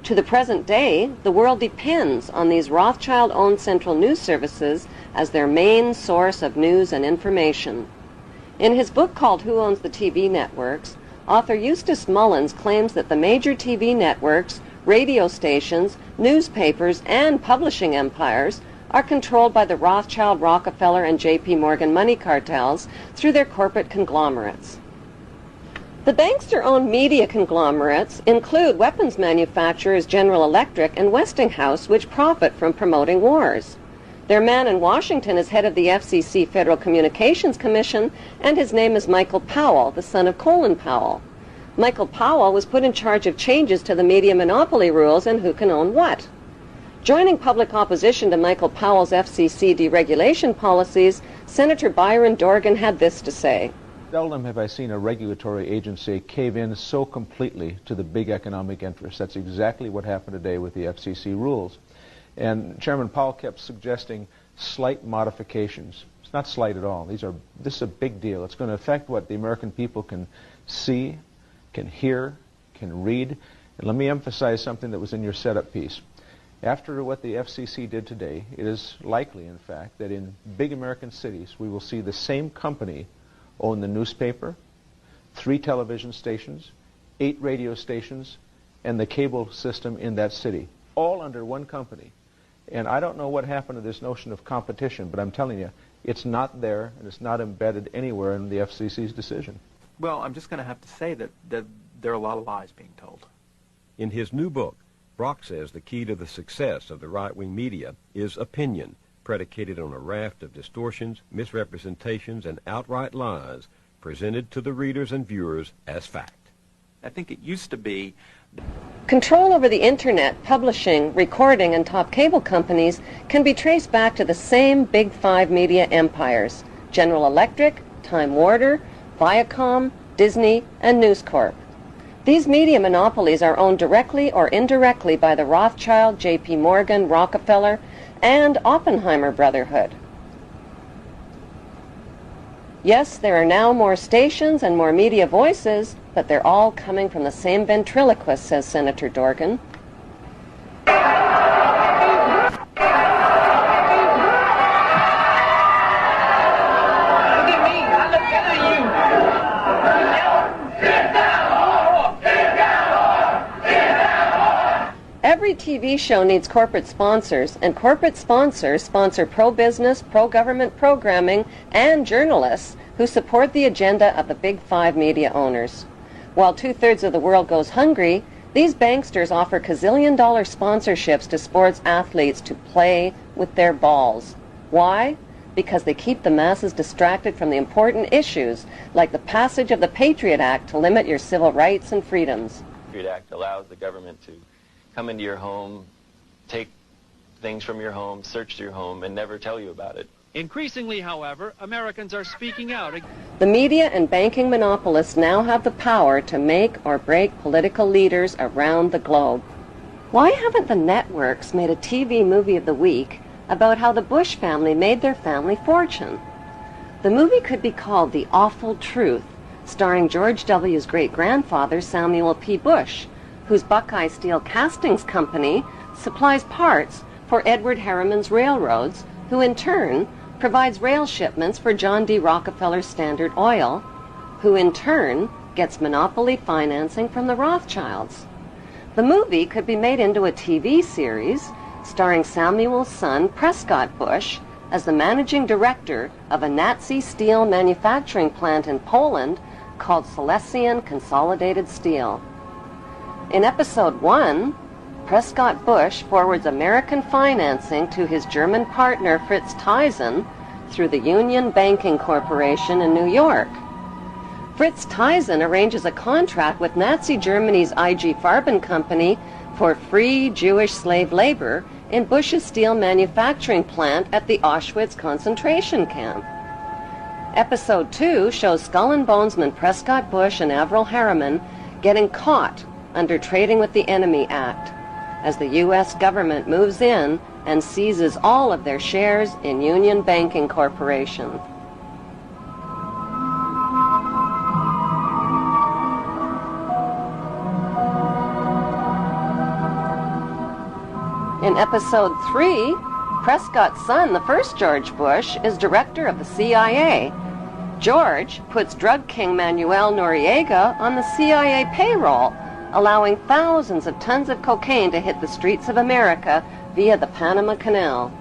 To the present day, the world depends on these Rothschild-owned central news services as their main source of news and information. In his book called Who Owns the TV Networks, author Eustace Mullins claims that the major TV networks, radio stations, newspapers, and publishing empires are controlled by the Rothschild, Rockefeller, and J.P. Morgan money cartels through their corporate conglomerates. The bankster-owned media conglomerates include weapons manufacturers General Electric and Westinghouse, which profit from promoting wars. Their man in Washington is head of the FCC Federal Communications Commission, and his name is Michael Powell, the son of Colin Powell. Michael Powell was put in charge of changes to the media monopoly rules and who can own what. Joining public opposition to Michael Powell's FCC deregulation policies, Senator Byron Dorgan had this to say. Seldom have I seen a regulatory agency cave in so completely to the big economic interests. That's exactly what happened today with the FCC rules. And Chairman Powell kept suggesting slight modifications. It's not slight at all. This is a big deal. It's going to affect what the American people can see, can hear, can read. And let me emphasize something that was in your setup piece. After what the FCC did today, it is likely, in fact, that in big American cities we will see the same company own the newspaper, 3 television stations, 8 radio stations, and the cable system in that city, all under one company. And I don't know what happened to this notion of competition, but I'm telling you, it's not there, and it's not embedded anywhere in the FCC's decision. Well, I'm just going to have to say that there are a lot of lies being told. In his new book, Brock says the key to the success of the right-wing media is opinion, predicated on a raft of distortions, misrepresentations, and outright lies presented to the readers and viewers as fact. I think it used to be. Control over the internet, publishing, recording, and top cable companies can be traced back to the same Big Five media empires: General Electric, Time Warner, Viacom, Disney, and News Corp. These media monopolies are owned directly or indirectly by the Rothschild, J.P. Morgan, Rockefeller, and Oppenheimer Brotherhood. Yes, there are now more stations and more media voices, but they're all coming from the same ventriloquist, says Senator Dorgan. Every TV show needs corporate sponsors, and corporate sponsors sponsor pro-business, pro-government programming, and journalists who support the agenda of the Big Five media owners. While 2/3 of the world goes hungry, these banksters offer gazillion-dollar sponsorships to sports athletes to play with their balls. Why? Because they keep the masses distracted from the important issues, like the passage of the Patriot Act to limit your civil rights and freedoms. The Patriot Act allows the government to come into your home, take things from your home, search your home, and never tell you about it. Increasingly, however, Americans are speaking out. The media and banking monopolists now have the power to make or break political leaders around the globe. Why haven't the networks made a TV movie of the week about how the Bush family made their family fortune? The movie could be called The Awful Truth, starring George W.'s great-grandfather, Samuel P. Bush, whose Buckeye Steel Castings Company supplies parts for Edward Harriman's railroads, who in turn provides rail shipments for John D. Rockefeller's Standard Oil, who in turn gets monopoly financing from the Rothschilds. The movie could be made into a TV series starring Samuel's son, Prescott Bush, as the managing director of a Nazi steel manufacturing plant in Poland called Silesian Consolidated Steel. In episode 1, Prescott Bush forwards American financing to his German partner Fritz Thyssen through the Union Banking Corporation in New York. Fritz Thyssen arranges a contract with Nazi Germany's IG Farben Company for free Jewish slave labor in Bush's steel manufacturing plant at the Auschwitz concentration camp. Episode 2 shows Skull and Bonesman Prescott Bush and Averell Harriman getting caught under Trading with the Enemy Act, as the U.S. government moves in and seizes all of their shares in Union Banking Corporation. In episode 3, Prescott's son, the first George Bush, is director of the CIA. George puts drug king Manuel Noriega on the CIA payroll, allowing thousands of tons of cocaine to hit the streets of America via the Panama Canal.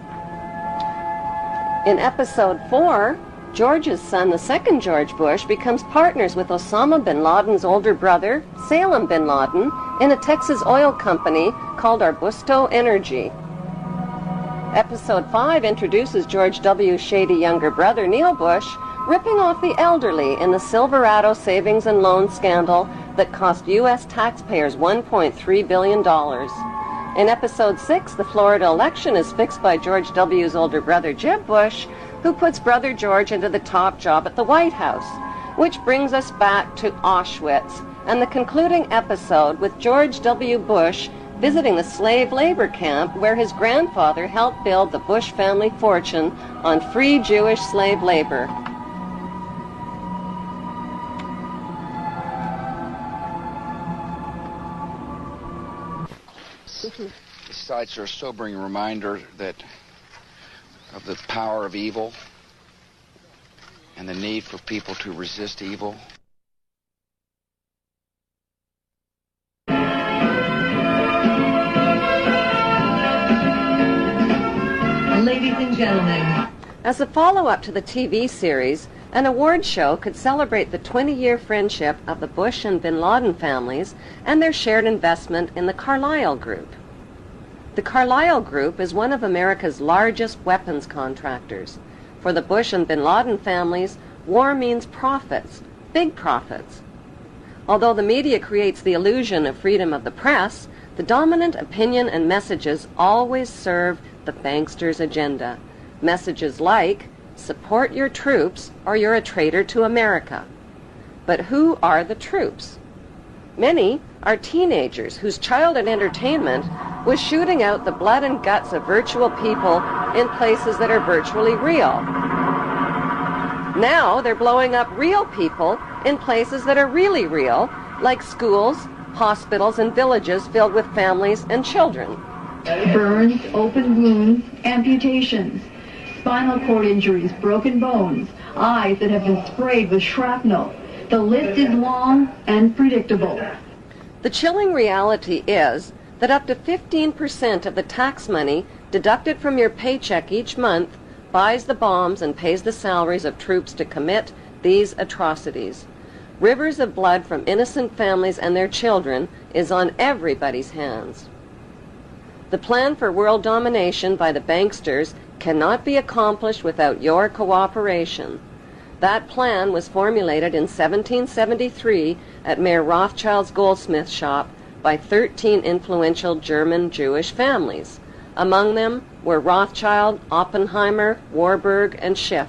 In episode 4, George's son, the second George Bush, becomes partners with Osama bin Laden's older brother, Salem bin Laden, in a Texas oil company called Arbusto Energy. Episode 5 introduces George W.'s shady younger brother, Neil Bush, ripping off the elderly in the Silverado savings and loan scandal that cost U.S. taxpayers $1.3 billion. In episode 6, the Florida election is fixed by George W.'s older brother, Jeb Bush, who puts brother George into the top job at the White House, which brings us back to Auschwitz and the concluding episode with George W. Bush visiting the slave labor camp where his grandfather helped build the Bush family fortune on free Jewish slave labor. The sights are a sobering reminder of the power of evil and the need for people to resist evil. Ladies and gentlemen, as a follow-up to the TV series, an award show could celebrate the 20-year friendship of the Bush and bin Laden families and their shared investment in the Carlyle Group. The Carlyle Group is one of America's largest weapons contractors. For the Bush and bin Laden families, war means profits, big profits. Although the media creates the illusion of freedom of the press, the dominant opinion and messages always serve the banksters' agenda. Messages like, support your troops or you're a traitor to America. But who are the troops? Many are teenagers whose childhood entertainment was shooting out the blood and guts of virtual people in places that are virtually real. Now they're blowing up real people in places that are really real, like schools, hospitals, and villages filled with families and children. Burns, open wounds, amputations, spinal cord injuries, broken bones, eyes that have been sprayed with shrapnel. The list is long and predictable. The chilling reality is that up to 15% of the tax money deducted from your paycheck each month buys the bombs and pays the salaries of troops to commit these atrocities. Rivers of blood from innocent families and their children is on everybody's hands. The plan for world domination by the banksters cannot be accomplished without your cooperation. That plan was formulated in 1773 at Mayor Rothschild's goldsmith shop by 13 influential German Jewish families. Among them were Rothschild, Oppenheimer, Warburg, and Schiff.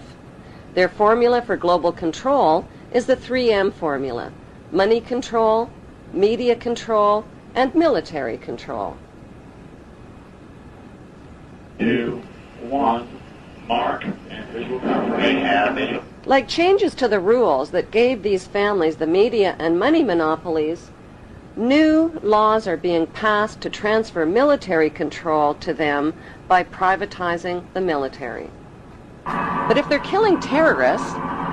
Their formula for global control is the 3M formula: money control, media control, and military control. 2, 1, mark, and this will come right at it. Like changes to the rules that gave these families the media and money monopolies, new laws are being passed to transfer military control to them by privatizing the military. But if they're killing terrorists,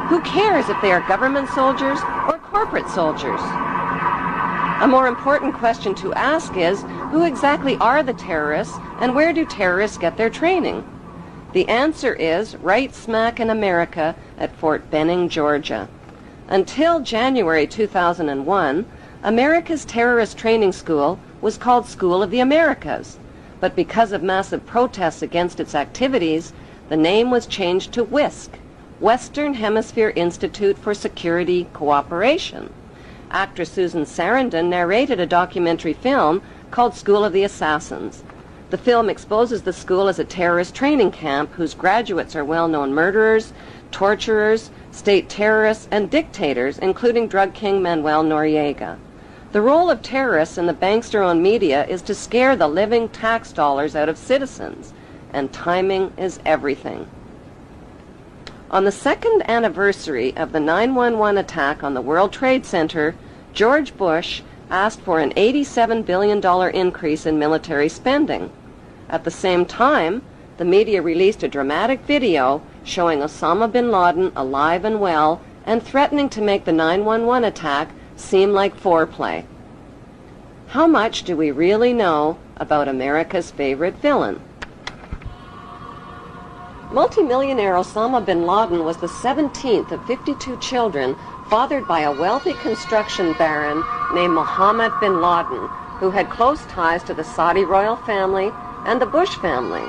who cares if they are government soldiers or corporate soldiers? A more important question to ask is, who exactly are the terrorists and where do terrorists get their training? The answer is right smack in America at Fort Benning, Georgia. Until January 2001, America's terrorist training school was called School of the Americas, but because of massive protests against its activities, the name was changed to WISC, Western Hemisphere Institute for Security Cooperation. Actress Susan Sarandon narrated a documentary film called School of the Assassins. The film exposes the school as a terrorist training camp whose graduates are well-known murderers, torturers, state terrorists, and dictators, including drug king Manuel Noriega. The role of terrorists in the bankster-owned media is to scare the living tax dollars out of citizens, and timing is everything. On the second anniversary of the 9/11 attack on the World Trade Center, George Bush asked for an $87 billion increase in military spending. At the same time, the media released a dramatic video showing Osama bin Laden alive and well and threatening to make the 9/11 attack seem like foreplay. How much do we really know about America's favorite villain? Multimillionaire Osama bin Laden was the 17th of 52 children fathered by a wealthy construction baron named Mohammed bin Laden, who had close ties to the Saudi royal family and the Bush family.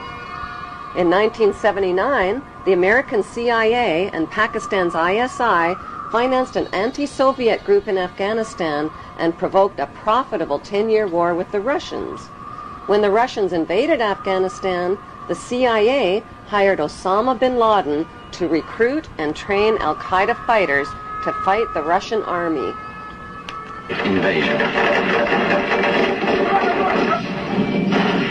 In 1979, the American CIA and Pakistan's ISI financed an anti-Soviet group in Afghanistan and provoked a profitable 10-year war with the Russians. When the Russians invaded Afghanistan, the CIA hired Osama bin Laden to recruit and train al-Qaeda fighters to fight the Russian army. Invasion.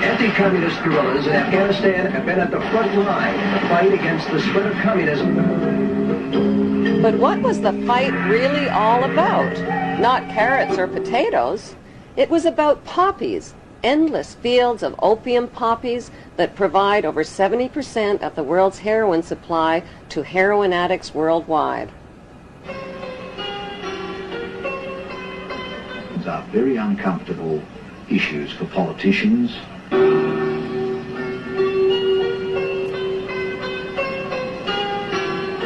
Anti-communist guerrillas in Afghanistan have been at the front line in the fight against the spread of communism. But what was the fight really all about? Not carrots or potatoes. It was about poppies, endless fields of opium poppies that provide over 70% of the world's heroin supply to heroin addicts worldwide. These are very uncomfortable issues for politicians.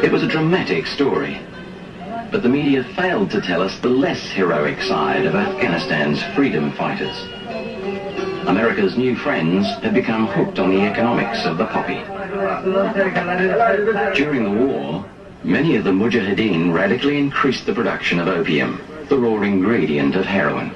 It was a dramatic story, but the media failed to tell us the less heroic side of Afghanistan's freedom fighters. America's new friends had become hooked on the economics of the poppy. During the war, many of the Mujahideen radically increased the production of opium, the raw ingredient of heroin.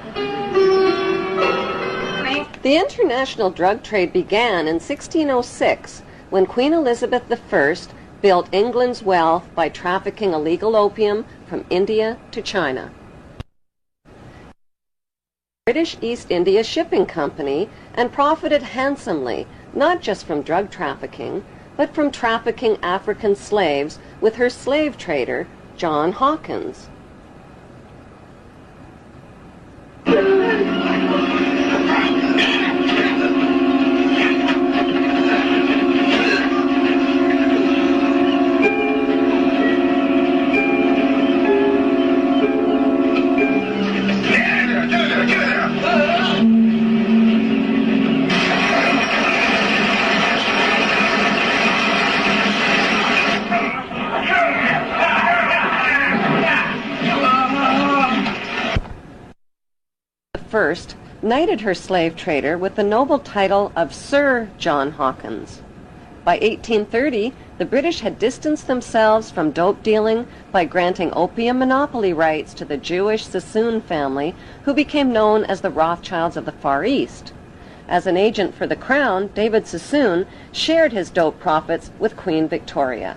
The international drug trade began in 1606 when Queen Elizabeth I built England's wealth by trafficking illegal opium from India to China. British East India Shipping Company and profited handsomely, not just from drug trafficking, but from trafficking African slaves with her slave trader, John Hawkins. First knighted her slave trader with the noble title of Sir John Hawkins. By 1830, the British had distanced themselves from dope dealing by granting opium monopoly rights to the Jewish Sassoon family, who became known as the Rothschilds of the Far East. As an agent for the Crown, David Sassoon shared his dope profits with Queen Victoria.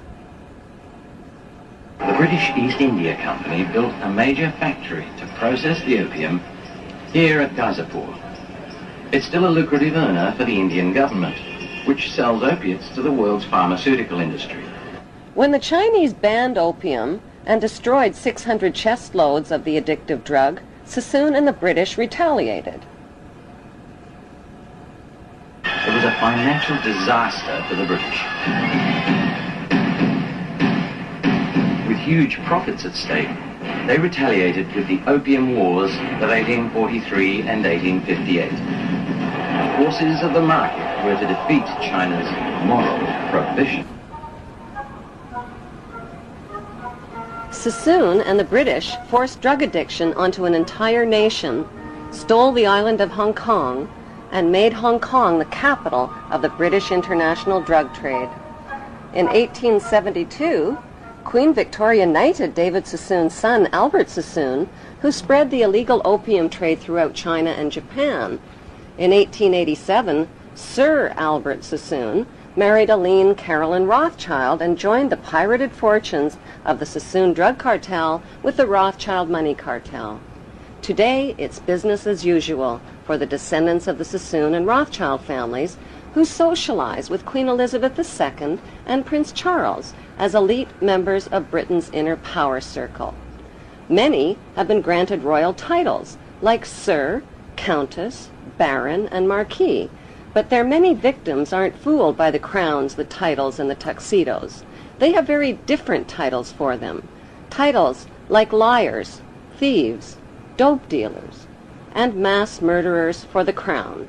The British East India Company built a major factory to process the opium here at Gazipur. It's still a lucrative earner for the Indian government, which sells opiates to the world's pharmaceutical industry. When the Chinese banned opium and destroyed 600 chest loads of the addictive drug, Sassoon and the British retaliated. It was a financial disaster for the British. With huge profits at stake, they retaliated with the Opium Wars of 1843 and 1858. The forces of the market were to defeat China's moral prohibition. Sassoon and the British forced drug addiction onto an entire nation, stole the island of Hong Kong, and made Hong Kong the capital of the British international drug trade. In 1872, Queen Victoria knighted David Sassoon's son, Albert Sassoon, who spread the illegal opium trade throughout China and Japan. In 1887, Sir Albert Sassoon married Aline Carolyn Rothschild and joined the pirated fortunes of the Sassoon drug cartel with the Rothschild money cartel. Today, it's business as usual for the descendants of the Sassoon and Rothschild families, who socialize with Queen Elizabeth II and Prince Charles as elite members of Britain's inner power circle. Many have been granted royal titles, like Sir, Countess, Baron, and Marquis, but their many victims aren't fooled by the crowns, the titles, and the tuxedos. They have very different titles for them. Titles like liars, thieves, dope dealers, and mass murderers for the crown.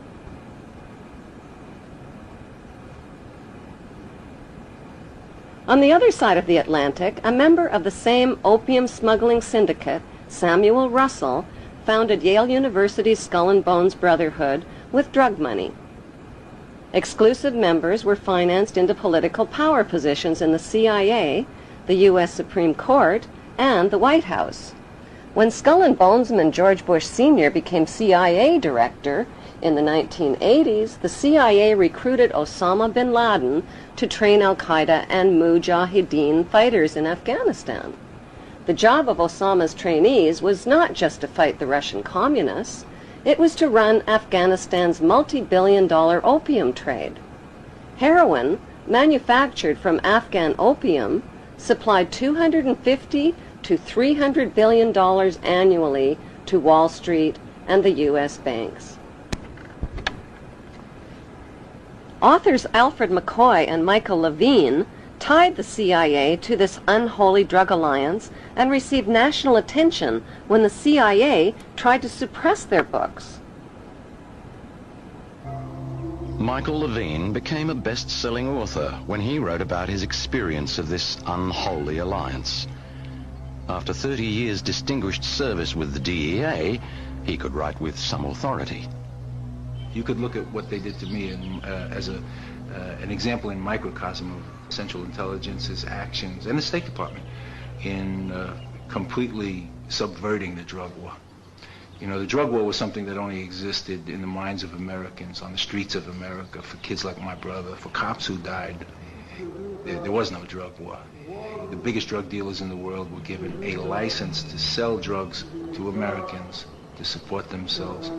On the other side of the Atlantic, a member of the same opium smuggling syndicate, Samuel Russell, founded Yale University's Skull and Bones Brotherhood with drug money. Exclusive members were financed into political power positions in the CIA, the U.S. Supreme Court, and the White House. When Skull and Bonesman George Bush Sr. became CIA director in the 1980s, the CIA recruited Osama bin Laden to train al-Qaeda and Mujahideen fighters in Afghanistan. The job of Osama's trainees was not just to fight the Russian communists, it was to run Afghanistan's multi-billion-dollar opium trade. Heroin, manufactured from Afghan opium, supplied $250 to $300 billion annually to Wall Street and the U.S. banks. Authors Alfred McCoy and Michael Levine tied the CIA to this unholy drug alliance and received national attention when the CIA tried to suppress their books. Michael Levine became a best-selling author when he wrote about his experience of this unholy alliance. After 30 years' distinguished service with the DEA, he could write with some authority. You could look at what they did to me as an example in microcosm of Central Intelligence's actions and the State Department in completely subverting the drug war. You know, the drug war was something that only existed in the minds of Americans, on the streets of America, for kids like my brother, for cops who died. There was no drug war. The biggest drug dealers in the world were given a license to sell drugs to Americans to support themselves.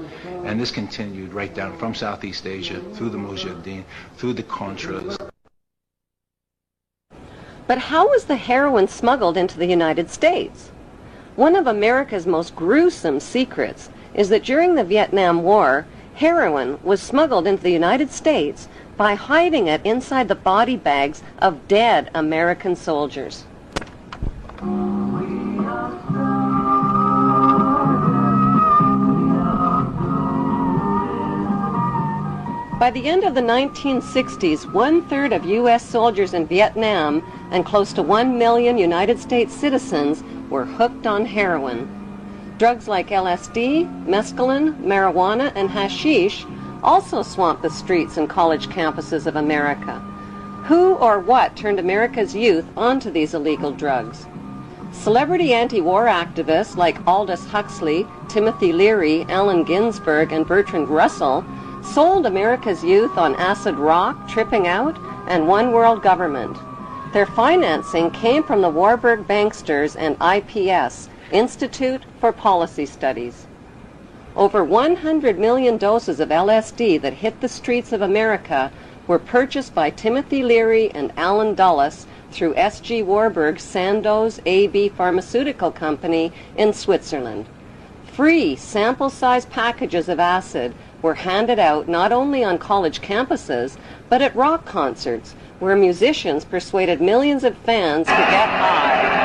And this continued right down from Southeast Asia, through the Mujahideen, through the Contras. But how was the heroin smuggled into the United States? One of America's most gruesome secrets is that during the Vietnam War, heroin was smuggled into the United States by hiding it inside the body bags of dead American soldiers. By the end of the 1960s, 1/3 of U.S. soldiers in Vietnam and close to 1 million United States citizens were hooked on heroin. Drugs like LSD, mescaline, marijuana, and hashish also swamped the streets and college campuses of America. Who or what turned America's youth onto these illegal drugs? Celebrity anti-war activists like Aldous Huxley, Timothy Leary, Allen Ginsberg, and Bertrand Russell sold America's youth on acid rock, tripping out, and one world government. Their financing came from the Warburg Banksters and IPS, Institute for Policy Studies. Over 100 million doses of LSD that hit the streets of America were purchased by Timothy Leary and Alan Dulles through S.G. Warburg's Sandoz AB Pharmaceutical Company in Switzerland. Free sample-sized packages of acid were handed out not only on college campuses, but at rock concerts, where musicians persuaded millions of fans to get high.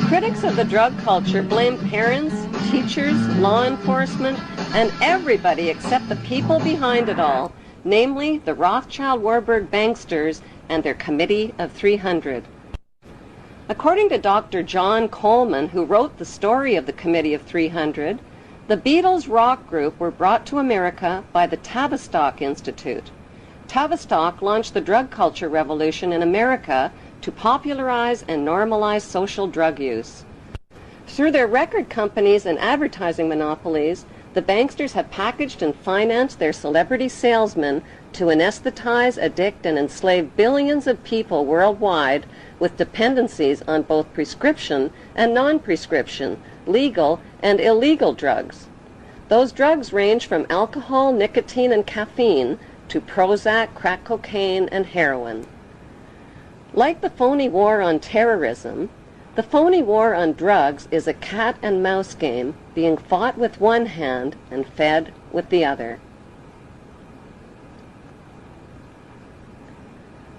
Critics of the drug culture blame parents, teachers, law enforcement, and everybody except the people behind it all, namely the Rothschild-Warburg banksters and their Committee of 300. According to Dr. John Coleman, who wrote the story of the Committee of 300, the Beatles rock group were brought to America by the Tavistock Institute. Tavistock launched the drug culture revolution in America to popularize and normalize social drug use. Through their record companies and advertising monopolies, the banksters have packaged and financed their celebrity salesmen to anesthetize, addict, and enslave billions of people worldwide with dependencies on both prescription and non-prescription, legal and illegal drugs. Those drugs range from alcohol, nicotine, and caffeine to Prozac, crack cocaine, and heroin. Like the phony war on terrorism, the phony war on drugs is a cat and mouse game being fought with one hand and fed with the other.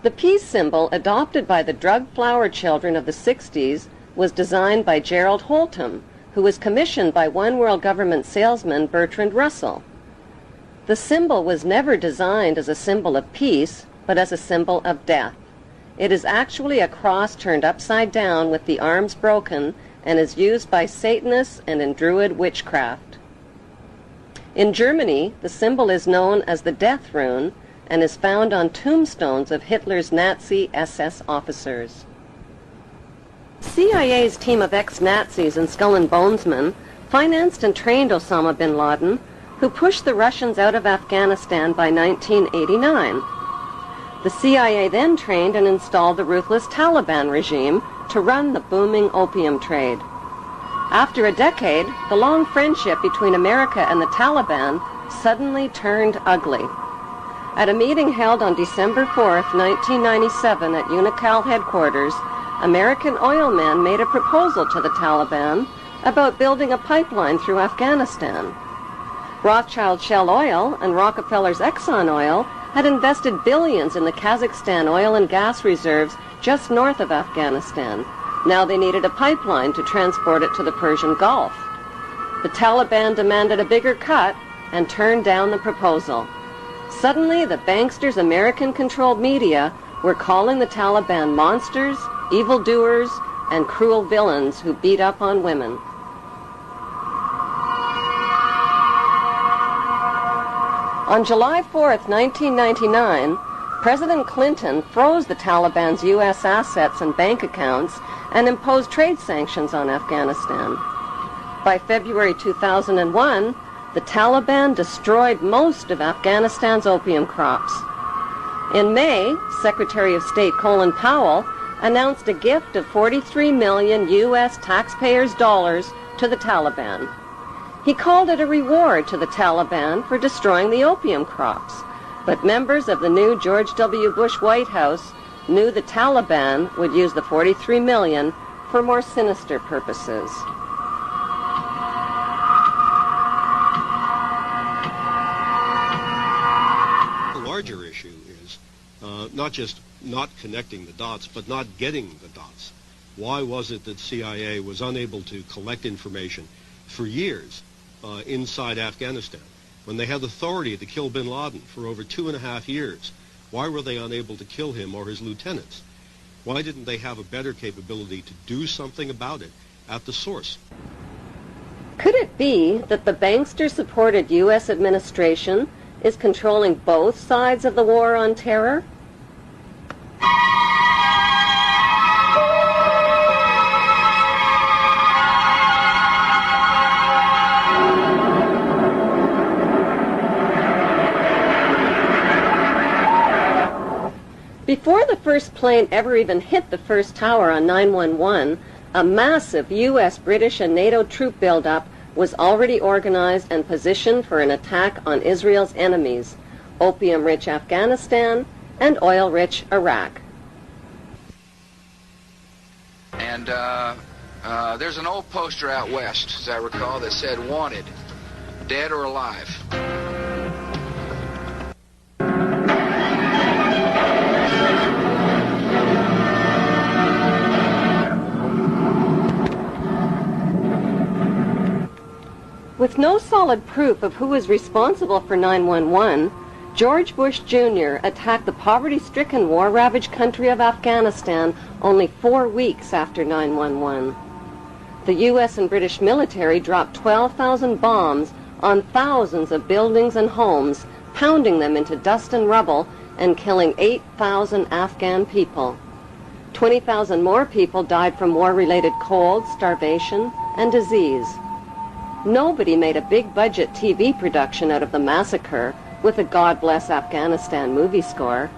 The peace symbol adopted by the drug flower children of the 60s was designed by Gerald Holtham, who was commissioned by one world government salesman Bertrand Russell. The symbol was never designed as a symbol of peace, but as a symbol of death. It is actually a cross turned upside down with the arms broken and is used by Satanists and in Druid witchcraft. In Germany, the symbol is known as the death rune and is found on tombstones of Hitler's Nazi SS officers. CIA's team of ex-Nazis and skull and bonesmen financed and trained Osama bin Laden, who pushed the Russians out of Afghanistan by 1989. The CIA then trained and installed the ruthless Taliban regime to run the booming opium trade. After a decade, the long friendship between America and the Taliban suddenly turned ugly. At a meeting held on December 4th, 1997 at Unocal headquarters, American oil men made a proposal to the Taliban about building a pipeline through Afghanistan. Rothschild Shell Oil and Rockefeller's Exxon Oil had invested billions in the Kazakhstan oil and gas reserves just north of Afghanistan. Now they needed a pipeline to transport it to the Persian Gulf. The Taliban demanded a bigger cut and turned down the proposal. Suddenly, the banksters' American-controlled media were calling the Taliban monsters, evildoers, and cruel villains who beat up on women. On July 4th, 1999, President Clinton froze the Taliban's U.S. assets and bank accounts and imposed trade sanctions on Afghanistan. By February 2001, the Taliban destroyed most of Afghanistan's opium crops. In May, Secretary of State Colin Powell announced a gift of 43 million U.S. taxpayers' dollars to the Taliban. He called it a reward to the Taliban for destroying the opium crops, but members of the new George W. Bush White House knew the Taliban would use the 43 million for more sinister purposes. Larger issue is not just not connecting the dots, but not getting the dots. Why was it that CIA was unable to collect information for years inside Afghanistan when they had authority to kill bin Laden for over 2.5 years? Why were they unable to kill him or his lieutenants? Why didn't they have a better capability to do something about it at the source? Could it be that the bankster-supported U.S. administration is controlling both sides of the war on terror? Before the first plane ever even hit the first tower on 9/11, a massive U.S., British, and NATO troop buildup was already organized and positioned for an attack on Israel's enemies, opium-rich Afghanistan and oil-rich Iraq. And there's an old poster out west, as I recall, that said, "Wanted, dead or alive." With no solid proof of who was responsible for 9/11, George Bush Jr. attacked the poverty-stricken, war-ravaged country of Afghanistan only 4 weeks after 9/11. The U.S. and British military dropped 12,000 bombs on thousands of buildings and homes, pounding them into dust and rubble and killing 8,000 Afghan people. 20,000 more people died from war-related cold, starvation, and disease. Nobody made a big-budget TV production out of the massacre with a God Bless Afghanistan movie score.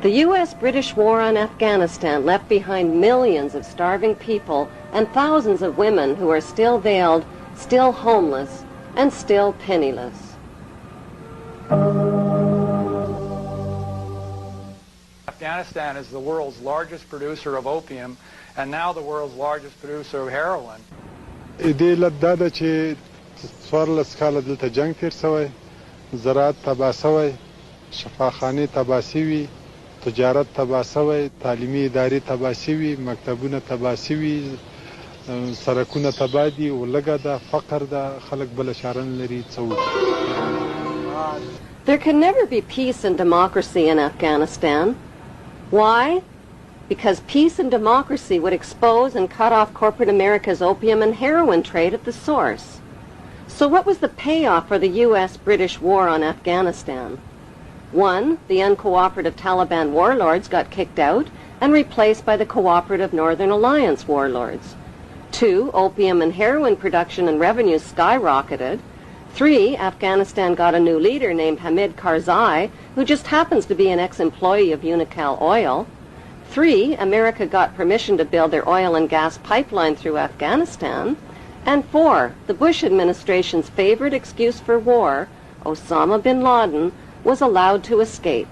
The U.S.-British war on Afghanistan left behind millions of starving people and thousands of women who are still veiled, still homeless, and still penniless. Afghanistan is the world's largest producer of opium and now the world's largest producer of heroin. دې علت دا ده چې 14 کاله دلته جنگ تیر شوی، زراعت تباه شوی، شفاخانې تباه شوي، تجارت تباه شوی، تعلیمي ادارې تباه شوي، مکتبونه تباه شوي، سړکونه تباه دي، ولږه ده، فقر ده، خلک بله اشاره نه لري څه وکړي. There can never be peace and democracy in Afghanistan. Why? Because peace and democracy would expose and cut off corporate America's opium and heroin trade at the source. So what was the payoff for the U.S.-British war on Afghanistan? 1, the uncooperative Taliban warlords got kicked out and replaced by the cooperative Northern Alliance warlords. 2, opium and heroin production and revenues skyrocketed. 3, Afghanistan got a new leader named Hamid Karzai, who just happens to be an ex-employee of Unocal Oil. 3, America got permission to build their oil and gas pipeline through Afghanistan. And 4, the Bush administration's favorite excuse for war, Osama bin Laden, was allowed to escape.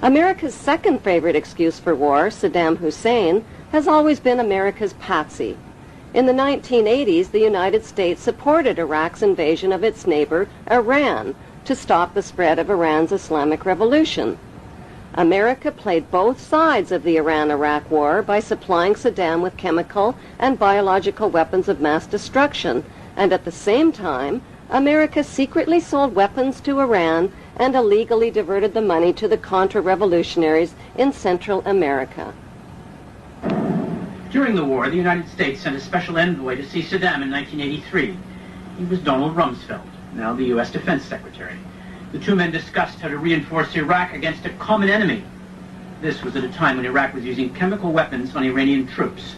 America's second favorite excuse for war, Saddam Hussein, has always been America's patsy. In the 1980s, the United States supported Iraq's invasion of its neighbor, Iran, to stop the spread of Iran's Islamic Revolution. America played both sides of the Iran-Iraq war by supplying Saddam with chemical and biological weapons of mass destruction, and at the same time, America secretly sold weapons to Iran and illegally diverted the money to the Contra-revolutionaries in Central America. During the war, the United States sent a special envoy to see Saddam in 1983. He was Donald Rumsfeld, now the U.S. Defense Secretary. The two men discussed how to reinforce Iraq against a common enemy. This was at a time when Iraq was using chemical weapons on Iranian troops.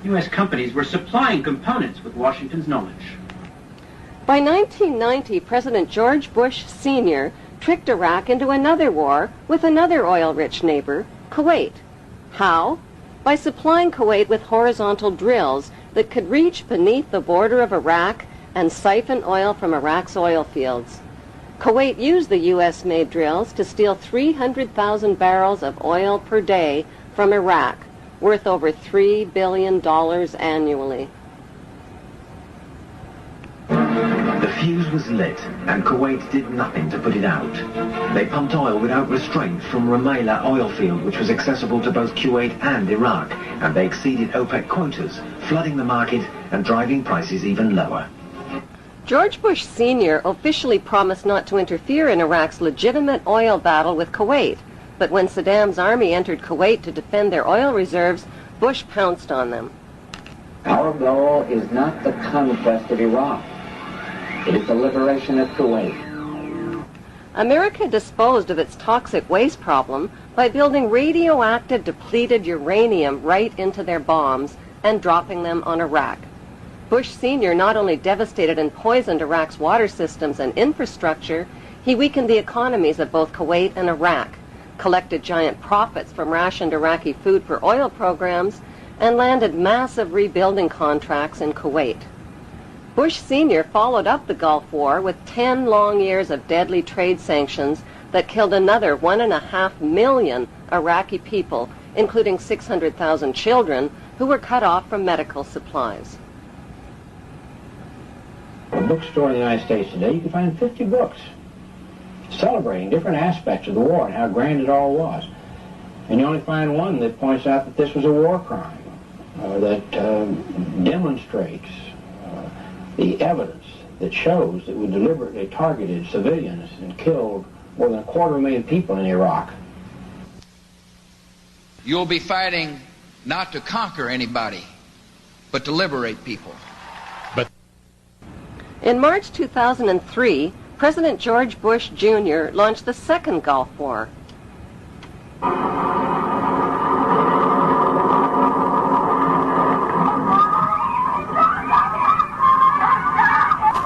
U.S. companies were supplying components with Washington's knowledge. By 1990, President George Bush Sr. tricked Iraq into another war with another oil-rich neighbor, Kuwait. How? By supplying Kuwait with horizontal drills that could reach beneath the border of Iraq and siphon oil from Iraq's oil fields. Kuwait used the U.S.-made drills to steal 300,000 barrels of oil per day from Iraq, worth over $3 billion annually. The fuse was lit, and Kuwait did nothing to put it out. They pumped oil without restraint from Rumaila oil field, which was accessible to both Kuwait and Iraq, and they exceeded OPEC quotas, flooding the market and driving prices even lower. George Bush Sr. officially promised not to interfere in Iraq's legitimate oil battle with Kuwait, but when Saddam's army entered Kuwait to defend their oil reserves, Bush pounced on them. Our goal is not the conquest of Iraq. It is the liberation of Kuwait. America disposed of its toxic waste problem by building radioactive depleted uranium right into their bombs and dropping them on Iraq. Bush Sr. not only devastated and poisoned Iraq's water systems and infrastructure, he weakened the economies of both Kuwait and Iraq, collected giant profits from rationed Iraqi food for oil programs, and landed massive rebuilding contracts in Kuwait. Bush Sr. followed up the Gulf War with 10 long years of deadly trade sanctions that killed another 1.5 million Iraqi people, including 600,000 children who were cut off from medical supplies. A bookstore in the United States today, you can find 50 books celebrating different aspects of the war and how grand it all was. And you only find one that points out that this was a war crime, that demonstrates the evidence that shows that we deliberately targeted civilians and killed more than 250,000 people in Iraq. You'll be fighting not to conquer anybody, but to liberate people. In March 2003, President George Bush Jr. launched the Second Gulf War.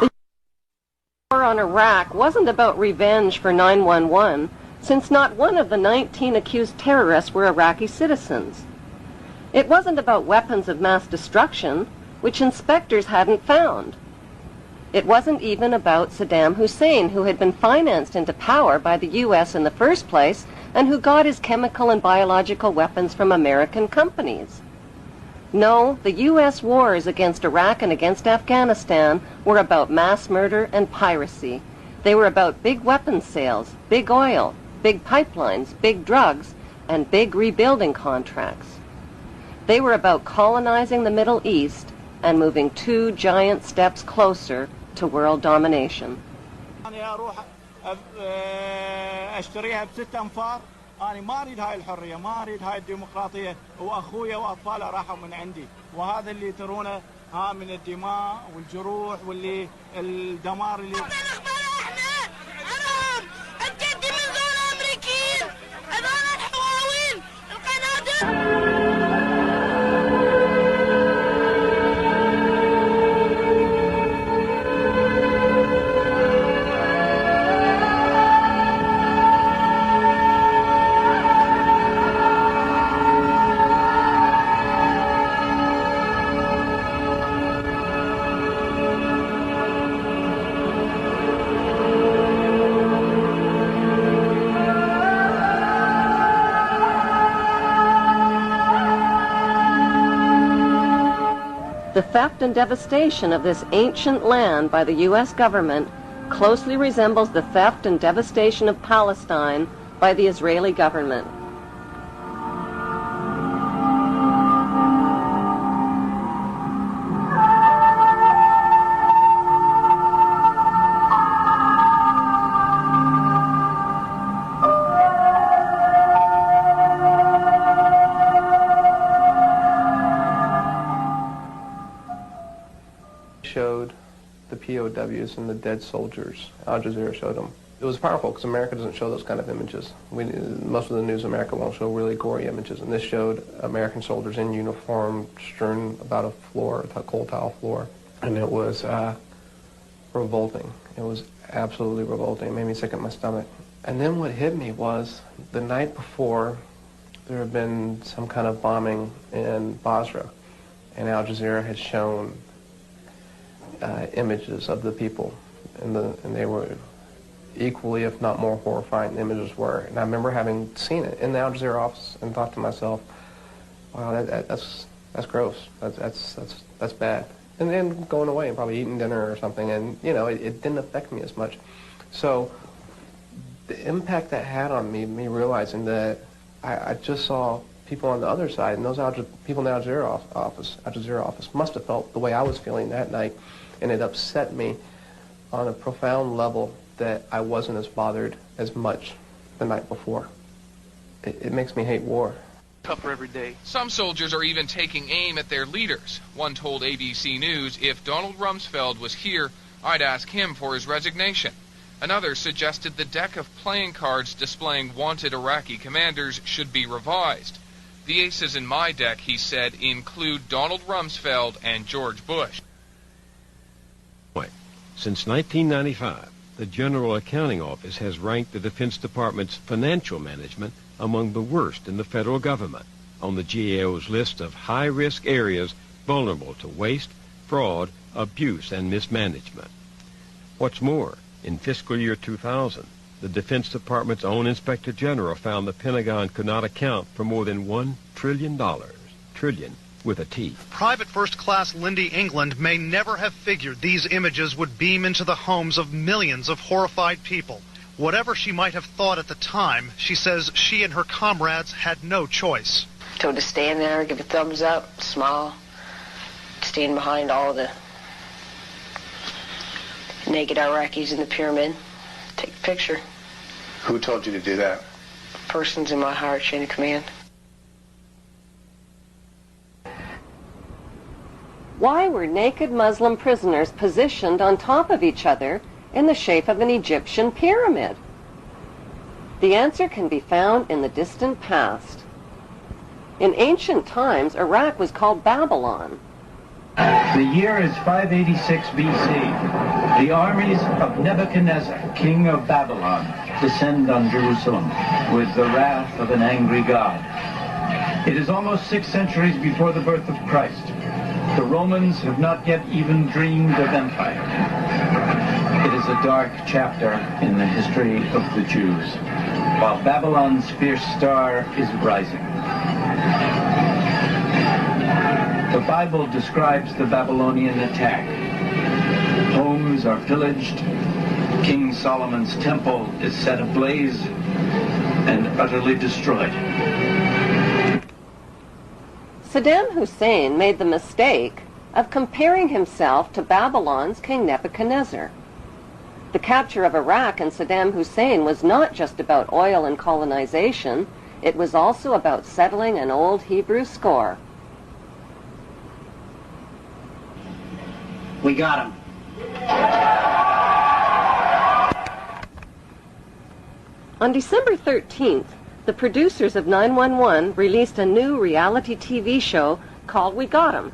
The war on Iraq wasn't about revenge for 9/11, since not one of the 19 accused terrorists were Iraqi citizens. It wasn't about weapons of mass destruction, which inspectors hadn't found. It wasn't even about Saddam Hussein, who had been financed into power by the U.S. in the first place and who got his chemical and biological weapons from American companies. No, the U.S. wars against Iraq and against Afghanistan were about mass murder and piracy. They were about big weapons sales, big oil, big pipelines, big drugs, and big rebuilding contracts. They were about colonizing the Middle East and moving 2 giant steps closer to world domination. أنا أروح أشتريها ب6 أنفار. أنا ما أريد هاي الحرية، ما أريد هاي الديمقراطية، وأخويا وأطفاله راحوا من عندي، وهذا اللي ترونه ها من الدماء والجروح واللي الدمار اللي The theft and devastation of this ancient land by the U.S. government closely resembles the theft and devastation of Palestine by the Israeli government. Showed the POWs and the dead soldiers. Al Jazeera showed them. It was powerful because America doesn't show those kind of images. Most of the news in America won't show really gory images, and this showed American soldiers in uniform strewn about a floor, a cold tile floor, and it was revolting. It was absolutely revolting. It made me sick at my stomach. And then what hit me was the night before there had been some kind of bombing in Basra, and Al Jazeera had shown images of the people, and they were equally, if not more horrifying, the images were. And I remember having seen it in the Al Jazeera office and thought to myself, wow, that's gross. That's bad. And then going away and probably eating dinner or something, and you know, it didn't affect me as much. So the impact that had on me realizing that I just saw people on the other side, and those people in the Al Jazeera office must have felt the way I was feeling that night, and it upset me on a profound level that I wasn't as bothered as much the night before. It makes me hate war. Tougher every day. Some soldiers are even taking aim at their leaders. One told ABC News, if Donald Rumsfeld was here, I'd ask him for his resignation. Another suggested the deck of playing cards displaying wanted Iraqi commanders should be revised. The aces in my deck, he said, include Donald Rumsfeld and George Bush. Since 1995, the General Accounting Office has ranked the Defense Department's financial management among the worst in the federal government on the GAO's list of high-risk areas vulnerable to waste, fraud, abuse, and mismanagement. What's more, in fiscal year 2000, the Defense Department's own Inspector General found the Pentagon could not account for more than $1 trillion, trillion with a T. Private First Class Lindy England may never have figured these images would beam into the homes of millions of horrified people. Whatever she might have thought at the time, she says she and her comrades had no choice. So to stand there, give a thumbs up, smile, stand behind all the naked Iraqis in the pyramid, take a picture. Who told you to do that? Persons in my higher chain of command. Why were naked Muslim prisoners positioned on top of each other in the shape of an Egyptian pyramid? The answer can be found in the distant past. In ancient times, Iraq was called Babylon. The year is 586 BC. The armies of Nebuchadnezzar, king of Babylon, descend on Jerusalem with the wrath of an angry God. It is almost 6 centuries before the birth of Christ. The Romans have not yet even dreamed of empire. It is a dark chapter in the history of the Jews, while Babylon's fierce star is rising. The Bible describes the Babylonian attack. Homes are pillaged, King Solomon's temple is set ablaze and utterly destroyed. Saddam Hussein made the mistake of comparing himself to Babylon's King Nebuchadnezzar. The capture of Iraq and Saddam Hussein was not just about oil and colonization, it was also about settling an old Hebrew score. We got him. On December 13th, the producers of 911 released a new reality TV show called We Got 'Em.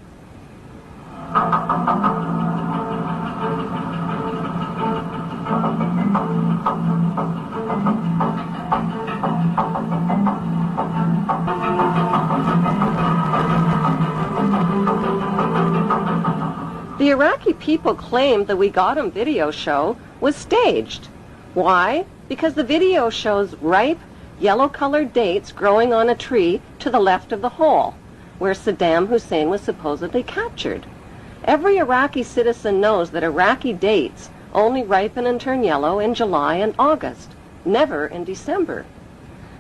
The Iraqi people claimed the We Got 'Em video show was staged. Why? Because the video shows ripe, yellow-colored dates growing on a tree to the left of the hole, where Saddam Hussein was supposedly captured. Every Iraqi citizen knows that Iraqi dates only ripen and turn yellow in July and August, never in December.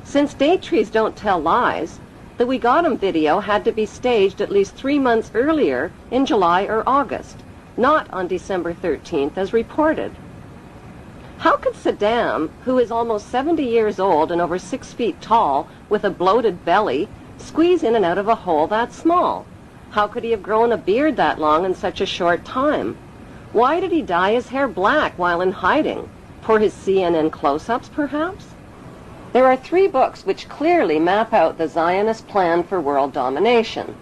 Since date trees don't tell lies, the We Got 'Em video had to be staged at least 3 months earlier in July or August, not on December 13th as reported. How could Saddam, who is almost 70 years old and over 6 feet tall with a bloated belly, squeeze in and out of a hole that small? How could he have grown a beard that long in such a short time? Why did he dye his hair black while in hiding? For his CNN close-ups, perhaps? There are 3 books which clearly map out the Zionist plan for world domination.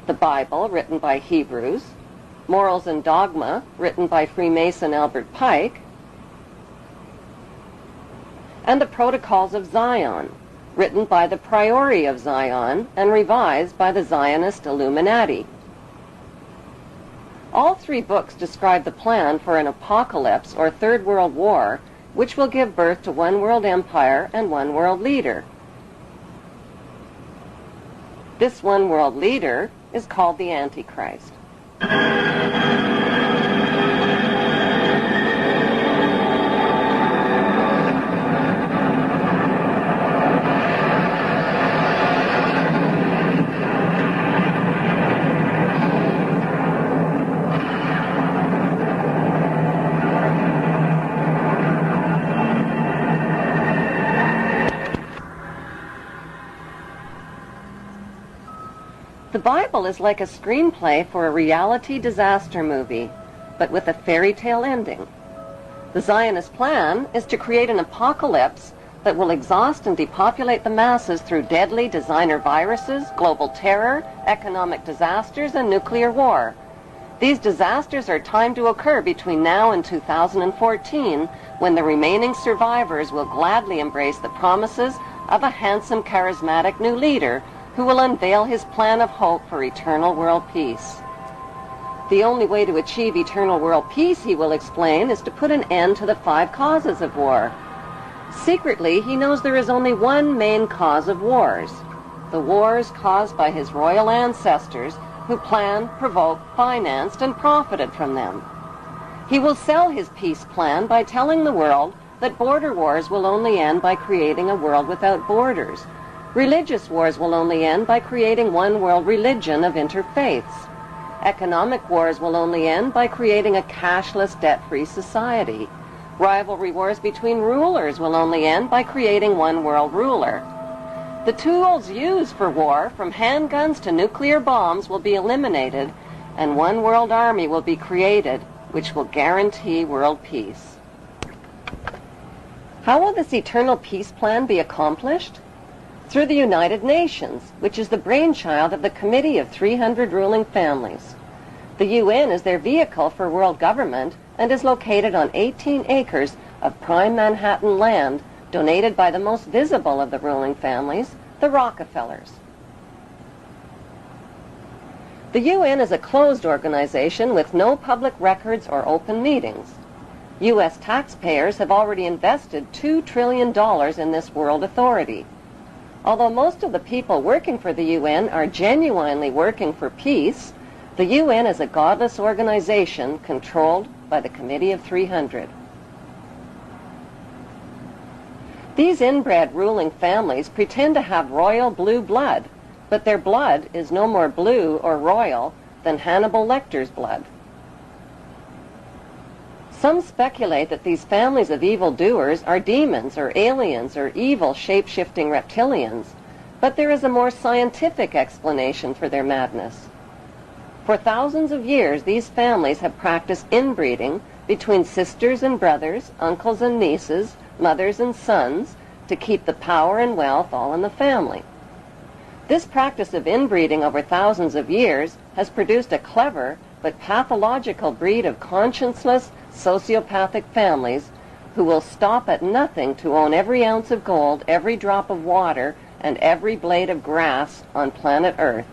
The Bible, written by Hebrews, Morals and Dogma, written by Freemason Albert Pike, and the Protocols of Zion, written by the Priori of Zion and revised by the Zionist Illuminati. All 3 books describe the plan for an apocalypse or Third World War, which will give birth to one world empire and one world leader. This one world leader is called the Antichrist. The Bible is like a screenplay for a reality disaster movie, but with a fairy tale ending. The Zionist plan is to create an apocalypse that will exhaust and depopulate the masses through deadly designer viruses, global terror, economic disasters, and nuclear war. These disasters are timed to occur between now and 2014, when the remaining survivors will gladly embrace the promises of a handsome, charismatic new leader who will unveil his plan of hope for eternal world peace. The only way to achieve eternal world peace, he will explain, is to put an end to the 5 causes of war. Secretly, he knows there is only one main cause of wars: the wars caused by his royal ancestors who planned, provoked, financed, and profited from them. He will sell his peace plan by telling the world that border wars will only end by creating a world without borders. Religious wars will only end by creating one world religion of interfaiths. Economic wars will only end by creating a cashless, debt-free society. Rivalry wars between rulers will only end by creating one world ruler. The tools used for war, from handguns to nuclear bombs, will be eliminated, and one world army will be created, which will guarantee world peace. How will this eternal peace plan be accomplished? Through the United Nations, which is the brainchild of the Committee of 300 Ruling Families. The UN is their vehicle for world government and is located on 18 acres of prime Manhattan land donated by the most visible of the ruling families, the Rockefellers. The UN is a closed organization with no public records or open meetings. U.S. taxpayers have already invested $2 trillion in this world authority. Although most of the people working for the UN are genuinely working for peace, the UN is a godless organization controlled by the Committee of 300. These inbred ruling families pretend to have royal blue blood, but their blood is no more blue or royal than Hannibal Lecter's blood. Some speculate that these families of evildoers are demons or aliens or evil shape-shifting reptilians, but there is a more scientific explanation for their madness. For thousands of years, these families have practiced inbreeding between sisters and brothers, uncles and nieces, mothers and sons, to keep the power and wealth all in the family. This practice of inbreeding over thousands of years has produced a clever but pathological breed of conscienceless, sociopathic families who will stop at nothing to own every ounce of gold, every drop of water, and every blade of grass on planet Earth.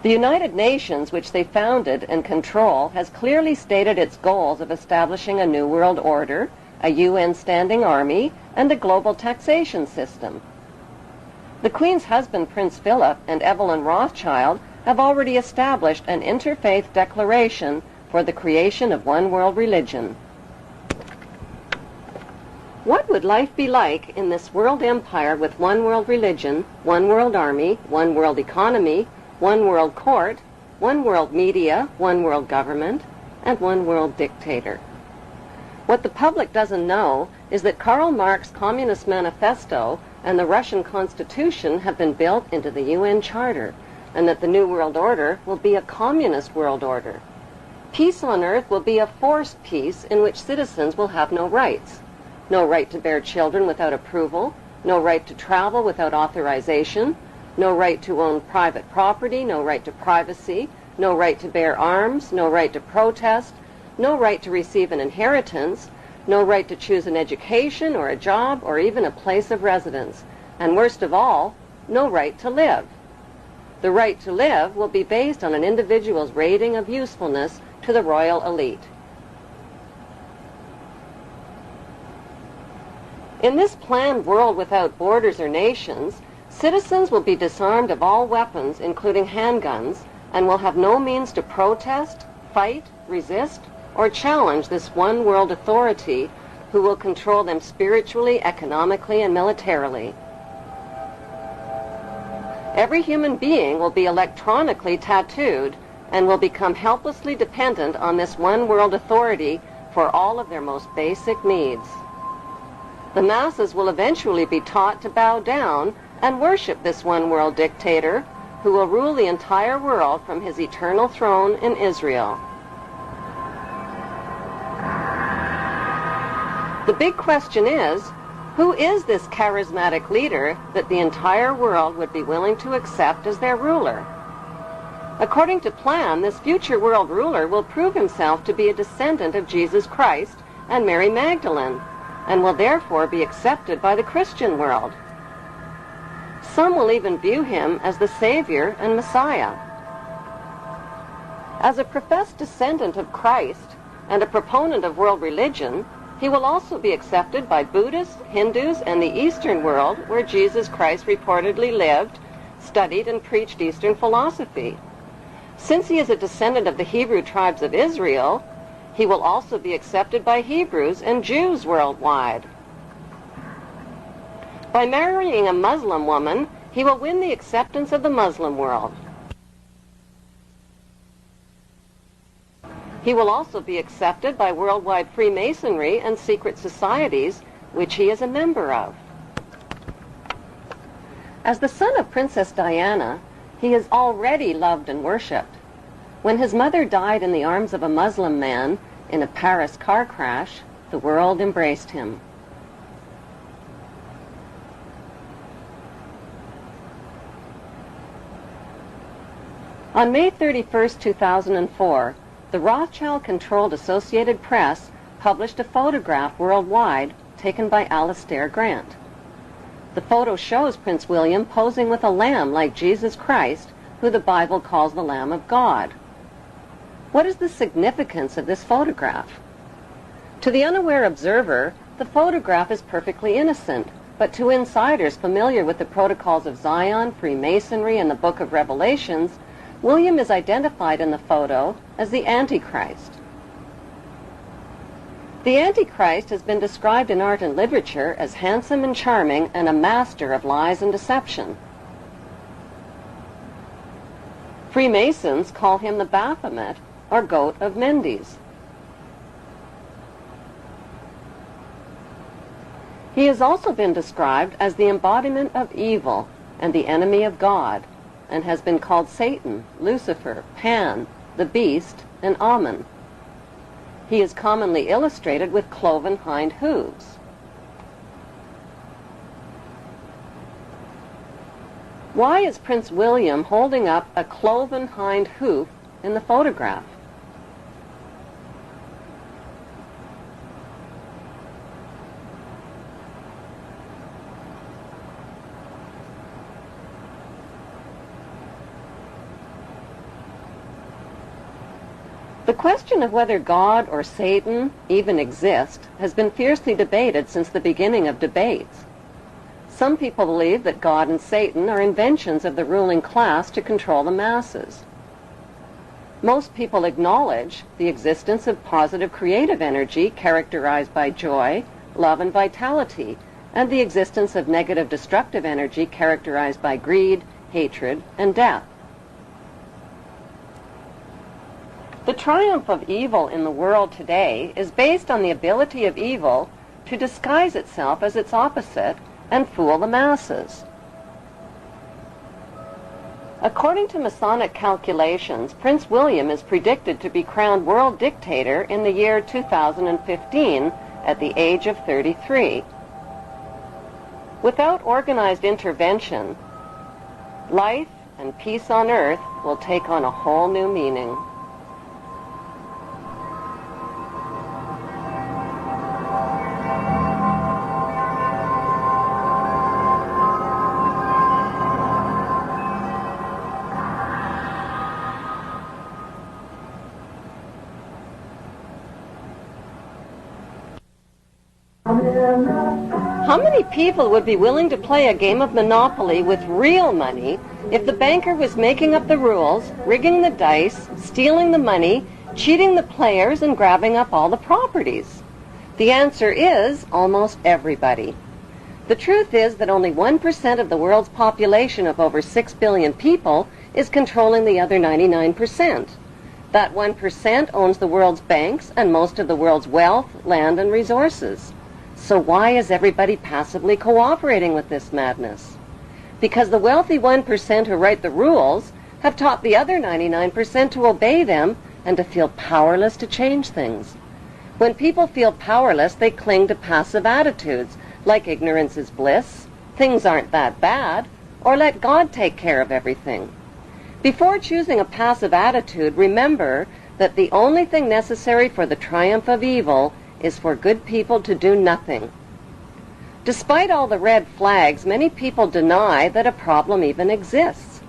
The United Nations, which they founded and control, has clearly stated its goals of establishing a new world order, a UN standing army, and a global taxation system. The Queen's husband, Prince Philip, and Evelyn Rothschild have already established an interfaith declaration for the creation of one world religion. What would life be like in this world empire with one world religion, one world army, one world economy, one world court, one world media, one world government, and one world dictator? What the public doesn't know is that Karl Marx's Communist Manifesto and the Russian Constitution have been built into the UN Charter, and that the New World Order will be a communist world order. Peace on earth will be a forced peace in which citizens will have no rights. No right to bear children without approval, no right to travel without authorization, no right to own private property, no right to privacy, no right to bear arms, no right to protest, no right to receive an inheritance, no right to choose an education or a job or even a place of residence, and worst of all, no right to live. The right to live will be based on an individual's rating of usefulness to the royal elite. In this planned world without borders or nations, citizens will be disarmed of all weapons, including handguns, and will have no means to protest, fight, resist, or challenge this one world authority who will control them spiritually, economically, and militarily. Every human being will be electronically tattooed and will become helplessly dependent on this one world authority for all of their most basic needs. The masses will eventually be taught to bow down and worship this one world dictator who will rule the entire world from his eternal throne in Israel. The big question is, who is this charismatic leader that the entire world would be willing to accept as their ruler? According to plan, this future world ruler will prove himself to be a descendant of Jesus Christ and Mary Magdalene, and will therefore be accepted by the Christian world. Some will even view him as the Savior and Messiah. As a professed descendant of Christ and a proponent of world religion, he will also be accepted by Buddhists, Hindus, and the Eastern world, where Jesus Christ reportedly lived, studied, and preached Eastern philosophy. Since he is a descendant of the Hebrew tribes of Israel, he will also be accepted by Hebrews and Jews worldwide. By marrying a Muslim woman, he will win the acceptance of the Muslim world. He will also be accepted by worldwide Freemasonry and secret societies, which he is a member of. As the son of Princess Diana, he is already loved and worshipped. When his mother died in the arms of a Muslim man in a Paris car crash, the world embraced him. On May 31, 2004, the Rothschild-controlled Associated Press published a photograph worldwide taken by Alistair Grant. The photo shows Prince William posing with a lamb like Jesus Christ, who the Bible calls the Lamb of God. What is the significance of this photograph? To the unaware observer, the photograph is perfectly innocent, but to insiders familiar with the protocols of Zion, Freemasonry, and the Book of Revelations, William is identified in the photo as the Antichrist. The Antichrist has been described in art and literature as handsome and charming and a master of lies and deception. Freemasons call him the Baphomet, or Goat of Mendes. He has also been described as the embodiment of evil and the enemy of God, and has been called Satan, Lucifer, Pan, the Beast, and Amen. He is commonly illustrated with cloven hind hooves. Why is Prince William holding up a cloven hind hoof in the photograph? The question of whether God or Satan even exist has been fiercely debated since the beginning of debates. Some people believe that God and Satan are inventions of the ruling class to control the masses. Most people acknowledge the existence of positive creative energy characterized by joy, love, and vitality, and the existence of negative destructive energy characterized by greed, hatred, and death. The triumph of evil in the world today is based on the ability of evil to disguise itself as its opposite and fool the masses. According to Masonic calculations, Prince William is predicted to be crowned world dictator in the year 2015 at the age of 33. Without organized intervention, life and peace on earth will take on a whole new meaning. How many people would be willing to play a game of Monopoly with real money if the banker was making up the rules, rigging the dice, stealing the money, cheating the players, and grabbing up all the properties? The answer is almost everybody. The truth is that only 1% of the world's population of over 6 billion people is controlling the other 99%. That 1% owns the world's banks and most of the world's wealth, land, and resources. So why is everybody passively cooperating with this madness? Because the wealthy 1% who write the rules have taught the other 99% to obey them and to feel powerless to change things. When people feel powerless, they cling to passive attitudes like ignorance is bliss, things aren't that bad, or let God take care of everything. Before choosing a passive attitude, remember that the only thing necessary for the triumph of evil is for good people to do nothing. Despite all the red flags, many people deny that a problem even exists.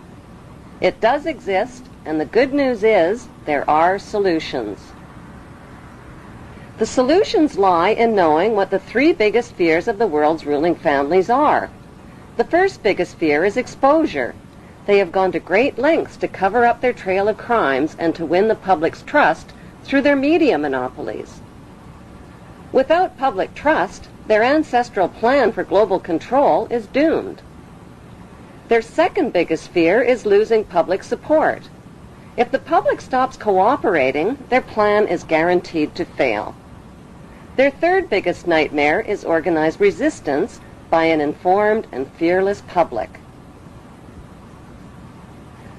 It does exist, and the good news is there are solutions. The solutions lie in knowing what the 3 biggest fears of the world's ruling families are. The first biggest fear is exposure. They have gone to great lengths to cover up their trail of crimes and to win the public's trust through their media monopolies. Without public trust, their ancestral plan for global control is doomed. Their second biggest fear is losing public support. If the public stops cooperating, their plan is guaranteed to fail. Their third biggest nightmare is organized resistance by an informed and fearless public.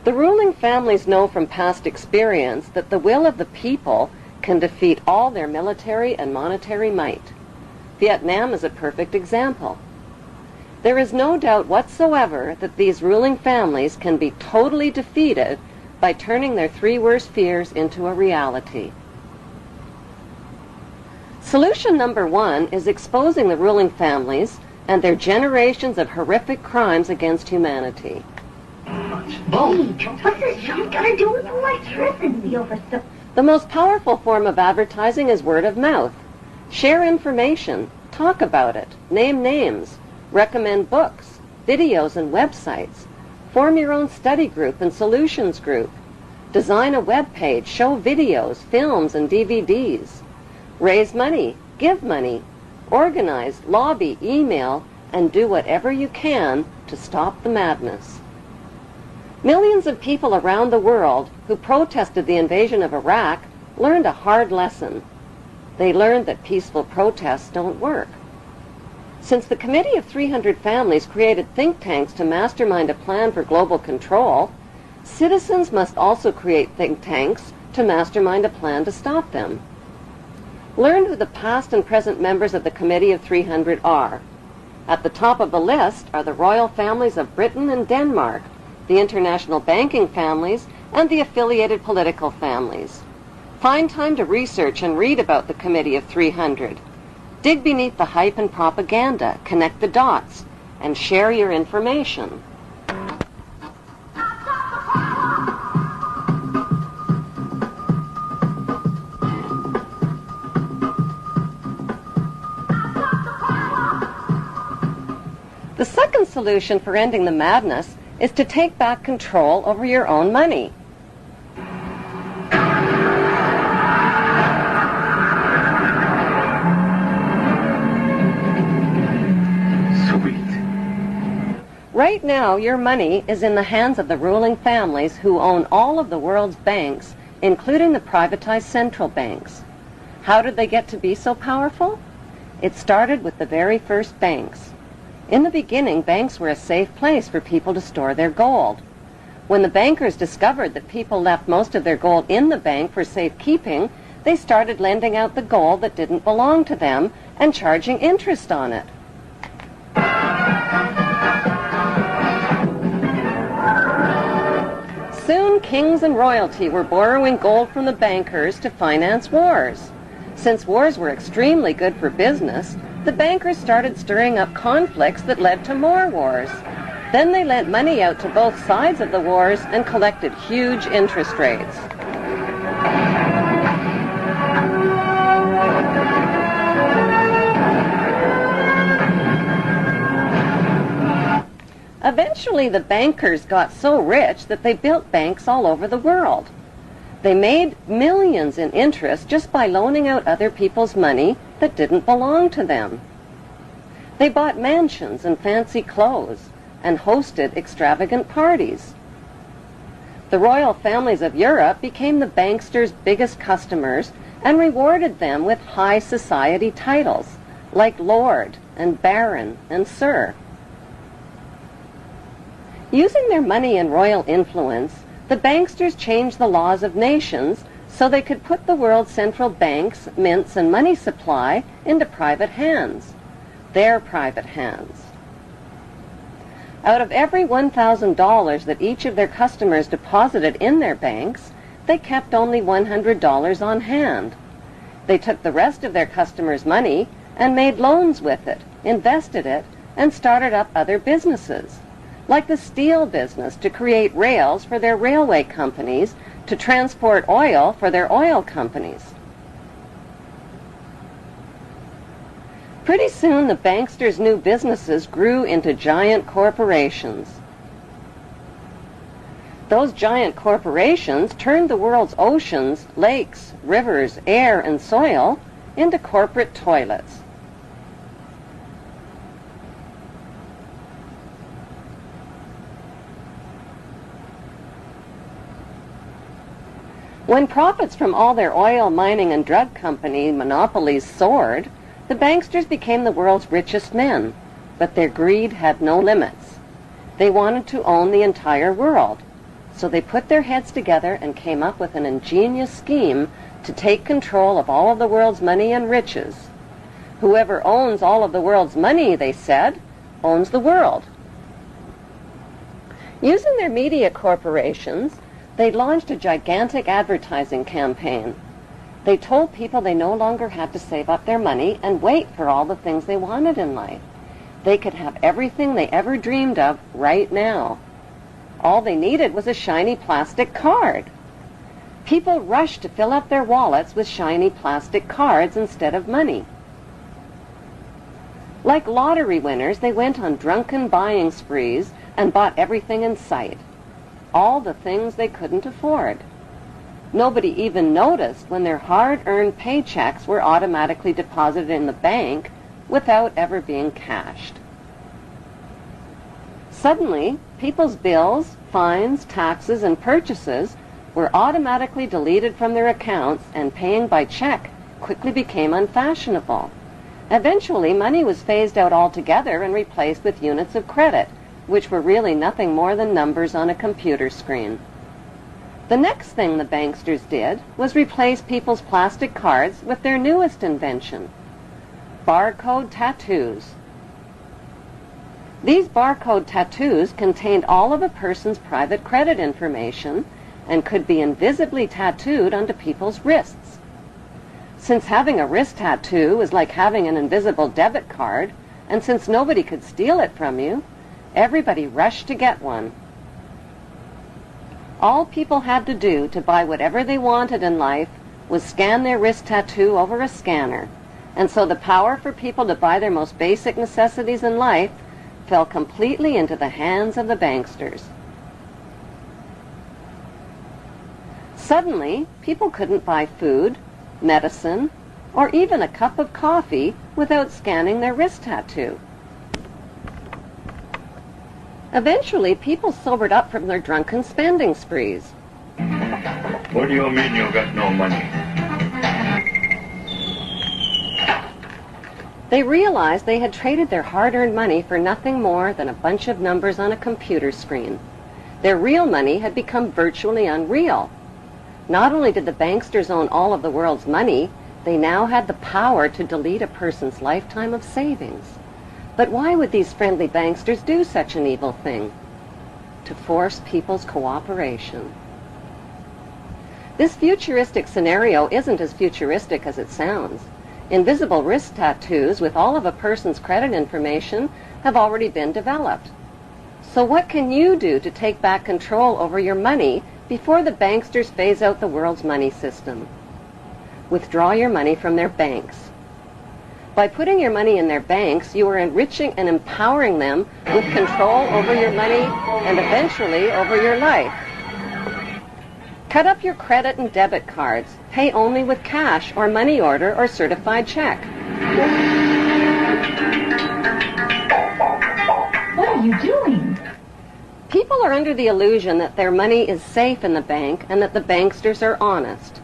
The ruling families know from past experience that the will of the people can defeat all their military and monetary might. Vietnam is a perfect example. There is no doubt whatsoever that these ruling families can be totally defeated by turning their 3 worst fears into a reality. Solution number 1 is exposing the ruling families and their generations of horrific crimes against humanity. What's this junk got to do with electricity over stuff? The most powerful form of advertising is word of mouth. Share information, talk about it, name names, recommend books, videos, and websites. Form your own study group and solutions group. Design a web page, show videos, films, and DVDs. Raise money, give money, organize, lobby, email, and do whatever you can to stop the madness. Millions of people around the world who protested the invasion of Iraq learned a hard lesson. They learned that peaceful protests don't work. Since the Committee of 300 Families created think tanks to mastermind a plan for global control, citizens must also create think tanks to mastermind a plan to stop them. Learn who the past and present members of the Committee of 300 are. At the top of the list are the royal families of Britain and Denmark, the international banking families, and the affiliated political families. Find time to research and read about the Committee of 300. Dig beneath the hype and propaganda, connect the dots, and share your information. The second solution for ending the madness is to take back control over your own money. Right now, your money is in the hands of the ruling families who own all of the world's banks, including the privatized central banks. How did they get to be so powerful? It started with the very first banks. In the beginning, banks were a safe place for people to store their gold. When the bankers discovered that people left most of their gold in the bank for safekeeping, they started lending out the gold that didn't belong to them and charging interest on it. Soon, kings and royalty were borrowing gold from the bankers to finance wars. Since wars were extremely good for business, the bankers started stirring up conflicts that led to more wars. Then they lent money out to both sides of the wars and collected huge interest rates. Eventually, the bankers got so rich that they built banks all over the world. They made millions in interest just by loaning out other people's money that didn't belong to them. They bought mansions and fancy clothes and hosted extravagant parties. The royal families of Europe became the banksters' biggest customers and rewarded them with high society titles like Lord and Baron and Sir. Using their money and royal influence, the banksters changed the laws of nations so they could put the world's central banks, mints, and money supply into private hands, their private hands. Out of every $1,000 that each of their customers deposited in their banks, they kept only $100 on hand. They took the rest of their customers' money and made loans with it, invested it, and started up other businesses, like the steel business to create rails for their railway companies, to transport oil for their oil companies. Pretty soon, the banksters' new businesses grew into giant corporations. Those giant corporations turned the world's oceans, lakes, rivers, air, and soil into corporate toilets. When profits from all their oil, mining, and drug company monopolies soared, the banksters became the world's richest men, but their greed had no limits. They wanted to own the entire world, so they put their heads together and came up with an ingenious scheme to take control of all of the world's money and riches. Whoever owns all of the world's money, they said, owns the world. Using their media corporations, they launched a gigantic advertising campaign. They told people they no longer had to save up their money and wait for all the things they wanted in life. They could have everything they ever dreamed of right now. All they needed was a shiny plastic card. People rushed to fill up their wallets with shiny plastic cards instead of money. Like lottery winners, they went on drunken buying sprees and bought everything in sight. All the things they couldn't afford. Nobody even noticed when their hard-earned paychecks were automatically deposited in the bank without ever being cashed. Suddenly, people's bills, fines, taxes, and purchases were automatically deleted from their accounts, and paying by check quickly became unfashionable. Eventually, money was phased out altogether and replaced with units of credit, which were really nothing more than numbers on a computer screen. The next thing the banksters did was replace people's plastic cards with their newest invention, barcode tattoos. These barcode tattoos contained all of a person's private credit information and could be invisibly tattooed onto people's wrists. Since having a wrist tattoo was like having an invisible debit card, and since nobody could steal it from you, everybody rushed to get one. All people had to do to buy whatever they wanted in life was scan their wrist tattoo over a scanner, and so the power for people to buy their most basic necessities in life fell completely into the hands of the banksters. Suddenly, people couldn't buy food, medicine, or even a cup of coffee without scanning their wrist tattoo. Eventually, people sobered up from their drunken spending sprees. What do you mean you got no money? They realized they had traded their hard-earned money for nothing more than a bunch of numbers on a computer screen. Their real money had become virtually unreal. Not only did the banksters own all of the world's money, they now had the power to delete a person's lifetime of savings. But why would these friendly banksters do such an evil thing? To force people's cooperation. This futuristic scenario isn't as futuristic as it sounds. Invisible wrist tattoos with all of a person's credit information have already been developed. So what can you do to take back control over your money before the banksters phase out the world's money system? Withdraw your money from their banks. By putting your money in their banks, you are enriching and empowering them with control over your money and eventually over your life. Cut up your credit and debit cards. Pay only with cash or money order or certified check. What are you doing? People are under the illusion that their money is safe in the bank and that the banksters are honest.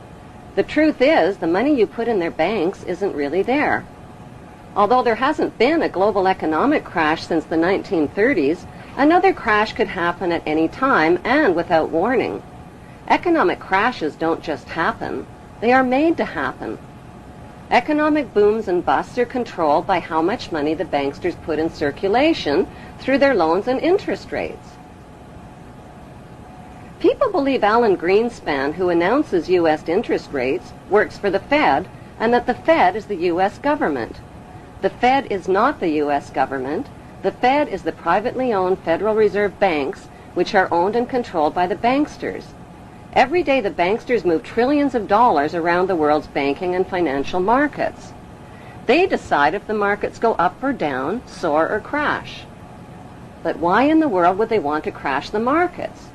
The truth is, the money you put in their banks isn't really there. Although there hasn't been a global economic crash since the 1930s, another crash could happen at any time and without warning. Economic crashes don't just happen. They are made to happen. Economic booms and busts are controlled by how much money the banksters put in circulation through their loans and interest rates. People believe Alan Greenspan, who announces U.S. interest rates, works for the Fed, and that the Fed is the U.S. government. The Fed is not the U.S. government. The Fed is the privately owned Federal Reserve banks, which are owned and controlled by the banksters. Every day the banksters move trillions of dollars around the world's banking and financial markets. They decide if the markets go up or down, soar or crash. But why in the world would they want to crash the markets?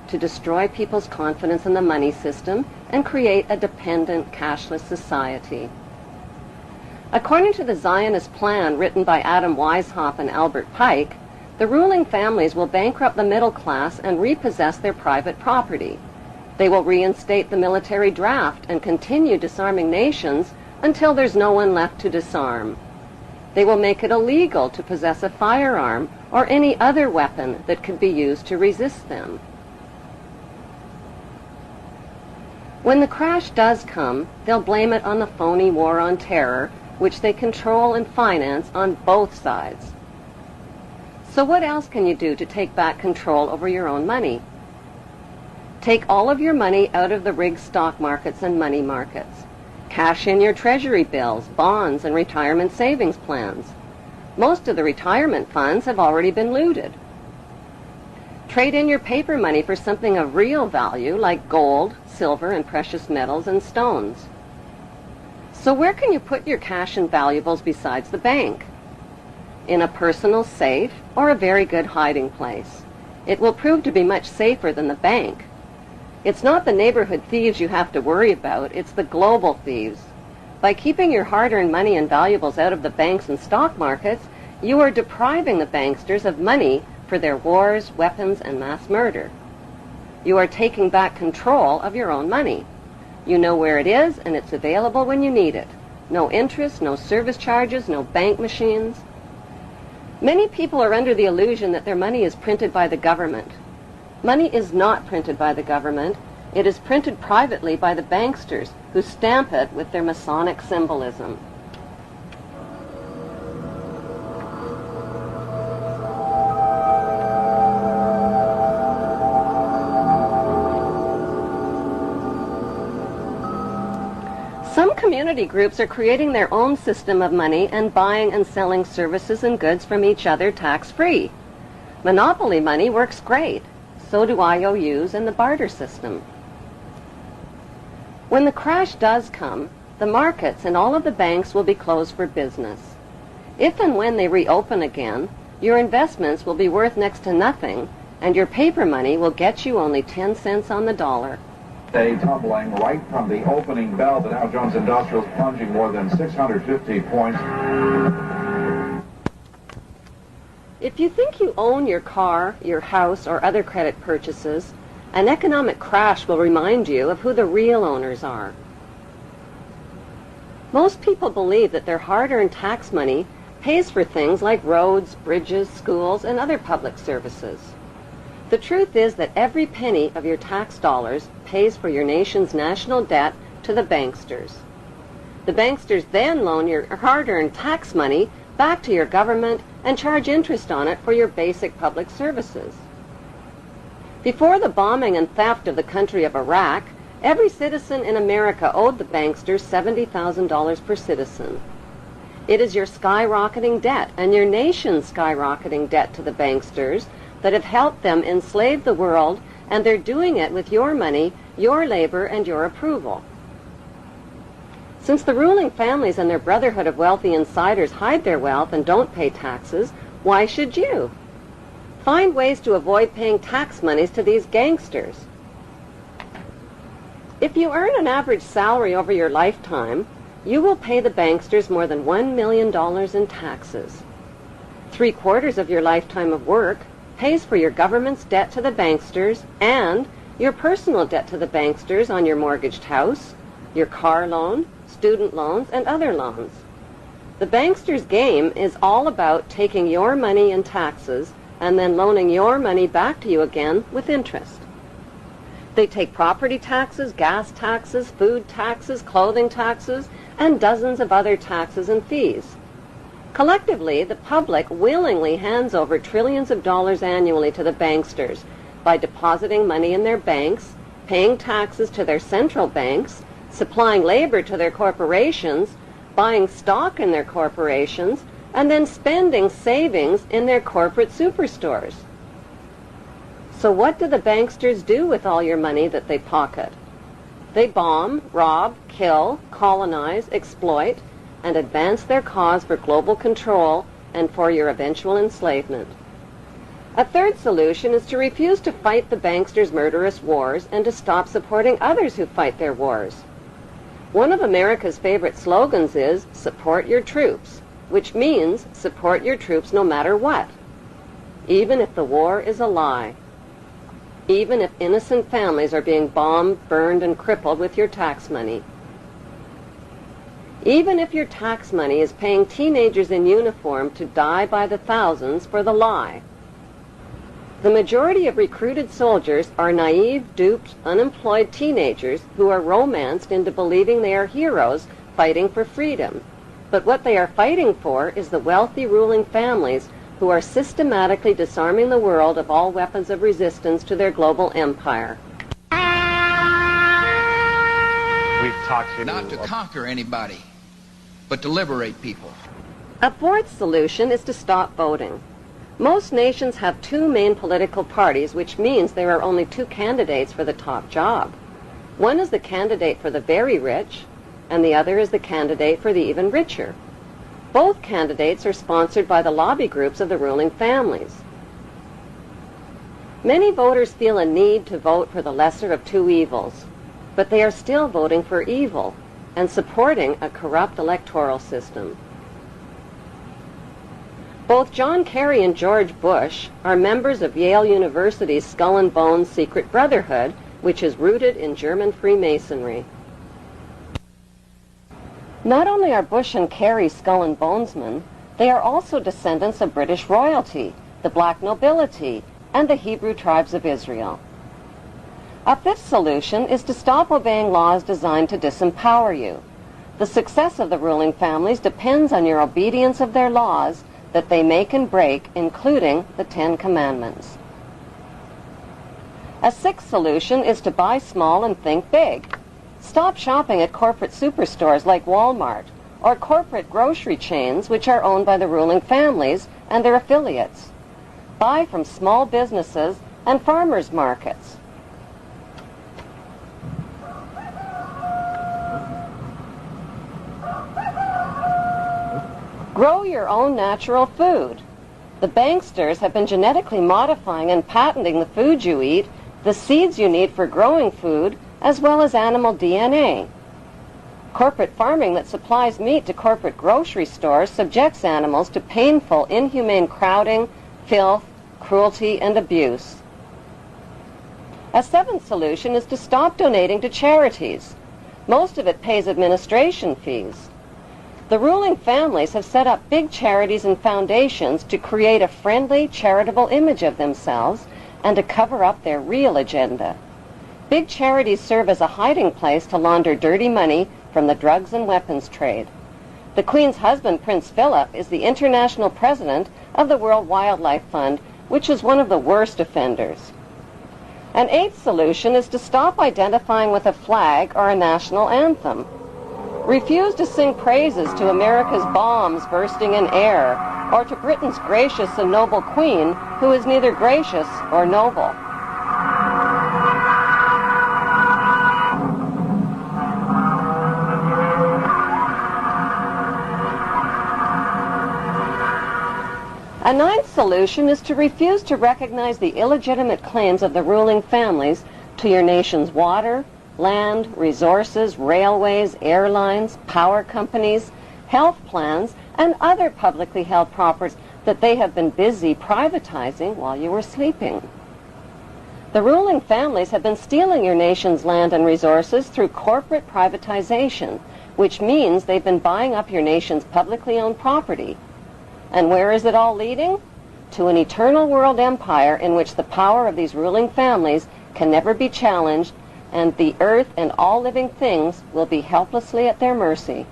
To destroy people's confidence in the money system and create a dependent, cashless society. According to the Zionist plan written by Adam Weishaupt and Albert Pike, the ruling families will bankrupt the middle class and repossess their private property. They will reinstate the military draft and continue disarming nations until there's no one left to disarm. They will make it illegal to possess a firearm or any other weapon that could be used to resist them. When the crash does come, they'll blame it on the phony war on terror, which they control and finance on both sides. So what else can you do to take back control over your own money? Take all of your money out of the rigged stock markets and money markets. Cash in your treasury bills, bonds, and retirement savings plans. Most of the retirement funds have already been looted. Trade in your paper money for something of real value like gold, silver, and precious metals and stones. So where can you put your cash and valuables besides the bank? In a personal safe or a very good hiding place. It will prove to be much safer than the bank. It's not the neighborhood thieves you have to worry about, it's the global thieves. By keeping your hard-earned money and valuables out of the banks and stock markets, you are depriving the banksters of money for their wars, weapons, and mass murder. You are taking back control of your own money. You know where it is, and it's available when you need it. No interest, no service charges, no bank machines. Many people are under the illusion that their money is printed by the government. Money is not printed by the government. It is printed privately by the banksters, who stamp it with their Masonic symbolism. Some community groups are creating their own system of money and buying and selling services and goods from each other tax-free. Monopoly money works great. So do IOUs and the barter system. When the crash does come, the markets and all of the banks will be closed for business. If and when they reopen again, your investments will be worth next to nothing, and your paper money will get you only 10 cents on the dollar. Day tumbling right from the opening bell. The Dow Jones Industrial plunging more than 650 points. If you think you own your car, your house, or other credit purchases, an economic crash will remind you of who the real owners are. Most people believe that their hard-earned tax money pays for things like roads, bridges, schools, and other public services. The truth is that every penny of your tax dollars pays for your nation's national debt to the banksters. The banksters then loan your hard-earned tax money back to your government and charge interest on it for your basic public services. Before the bombing and theft of the country of Iraq, every citizen in America owed the banksters $70,000 per citizen. It is your skyrocketing debt and your nation's skyrocketing debt to the banksters that have helped them enslave the world, and they're doing it with your money, your labor, and your approval. Since the ruling families and their brotherhood of wealthy insiders hide their wealth and don't pay taxes, why should you? Find ways to avoid paying tax monies to these gangsters. If you earn an average salary over your lifetime, you will pay the banksters more than $1 million in taxes. 3/4 of your lifetime of work pays for your government's debt to the banksters and your personal debt to the banksters on your mortgaged house, your car loan, student loans, and other loans. The banksters' game is all about taking your money in taxes and then loaning your money back to you again with interest. They take property taxes, gas taxes, food taxes, clothing taxes, and dozens of other taxes and fees. Collectively, the public willingly hands over trillions of dollars annually to the banksters by depositing money in their banks, paying taxes to their central banks, supplying labor to their corporations, buying stock in their corporations, and then spending savings in their corporate superstores. So what do the banksters do with all your money that they pocket? They bomb, rob, kill, colonize, exploit, and advance their cause for global control and for your eventual enslavement. A third solution is to refuse to fight the banksters' murderous wars and to stop supporting others who fight their wars. One of America's favorite slogans is, "Support your troops," which means support your troops no matter what, even if the war is a lie, even if innocent families are being bombed, burned, and crippled with your tax money, even if your tax money is paying teenagers in uniform to die by the thousands for the lie. The majority of recruited soldiers are naive, duped, unemployed teenagers who are romanced into believing they are heroes fighting for freedom. But what they are fighting for is the wealthy ruling families who are systematically disarming the world of all weapons of resistance to their global empire. We've talked to Not to conquer anybody, but to liberate people. A fourth solution is to stop voting. Most nations have two main political parties, which means there are only two candidates for the top job. One is the candidate for the very rich, and the other is the candidate for the even richer. Both candidates are sponsored by the lobby groups of the ruling families. Many voters feel a need to vote for the lesser of two evils, but they are still voting for evil and supporting a corrupt electoral system. Both John Kerry and George Bush are members of Yale University's Skull and Bones Secret Brotherhood, which is rooted in German Freemasonry. Not only are Bush and Kerry Skull and Bonesmen, they are also descendants of British royalty, the black nobility, and the Hebrew tribes of Israel. A fifth solution is to stop obeying laws designed to disempower you. The success of the ruling families depends on your obedience of their laws that they make and break, including the 10 Commandments. A sixth solution is to buy small and think big. Stop shopping at corporate superstores like Walmart or corporate grocery chains which are owned by the ruling families and their affiliates. Buy from small businesses and farmers markets. Grow your own natural food. The banksters have been genetically modifying and patenting the food you eat, the seeds you need for growing food, as well as animal DNA. Corporate farming that supplies meat to corporate grocery stores subjects animals to painful, inhumane crowding, filth, cruelty, and abuse. A seventh solution is to stop donating to charities. Most of it pays administration fees. The ruling families have set up big charities and foundations to create a friendly, charitable image of themselves and to cover up their real agenda. Big charities serve as a hiding place to launder dirty money from the drugs and weapons trade. The Queen's husband, Prince Philip, is the international president of the World Wildlife Fund, which is one of the worst offenders. An eighth solution is to stop identifying with a flag or a national anthem. Refuse to sing praises to America's bombs bursting in air, or to Britain's gracious and noble Queen, who is neither gracious or noble. A ninth solution is to refuse to recognize the illegitimate claims of the ruling families to your nation's water, land, resources, railways, airlines, power companies, health plans, and other publicly held properties that they have been busy privatizing while you were sleeping. The ruling families have been stealing your nation's land and resources through corporate privatization, which means they've been buying up your nation's publicly owned property. And where is it all leading? To an eternal world empire in which the power of these ruling families can never be challenged, and the earth and all living things will be helplessly at their mercy.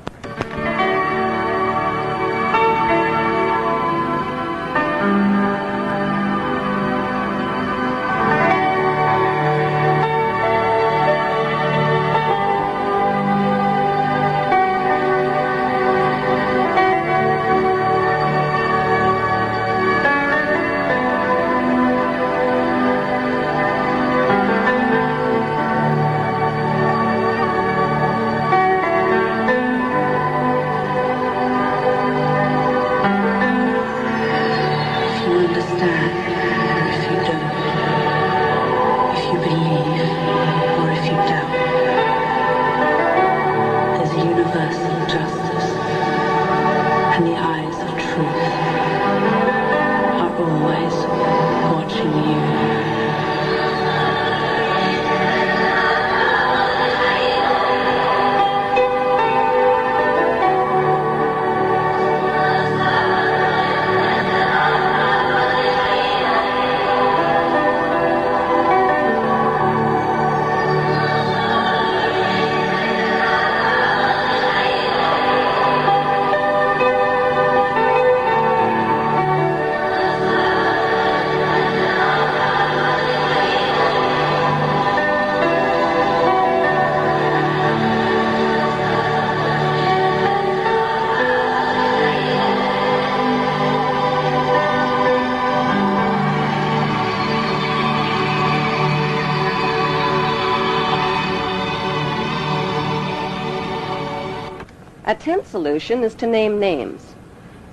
A tenth solution is to name names.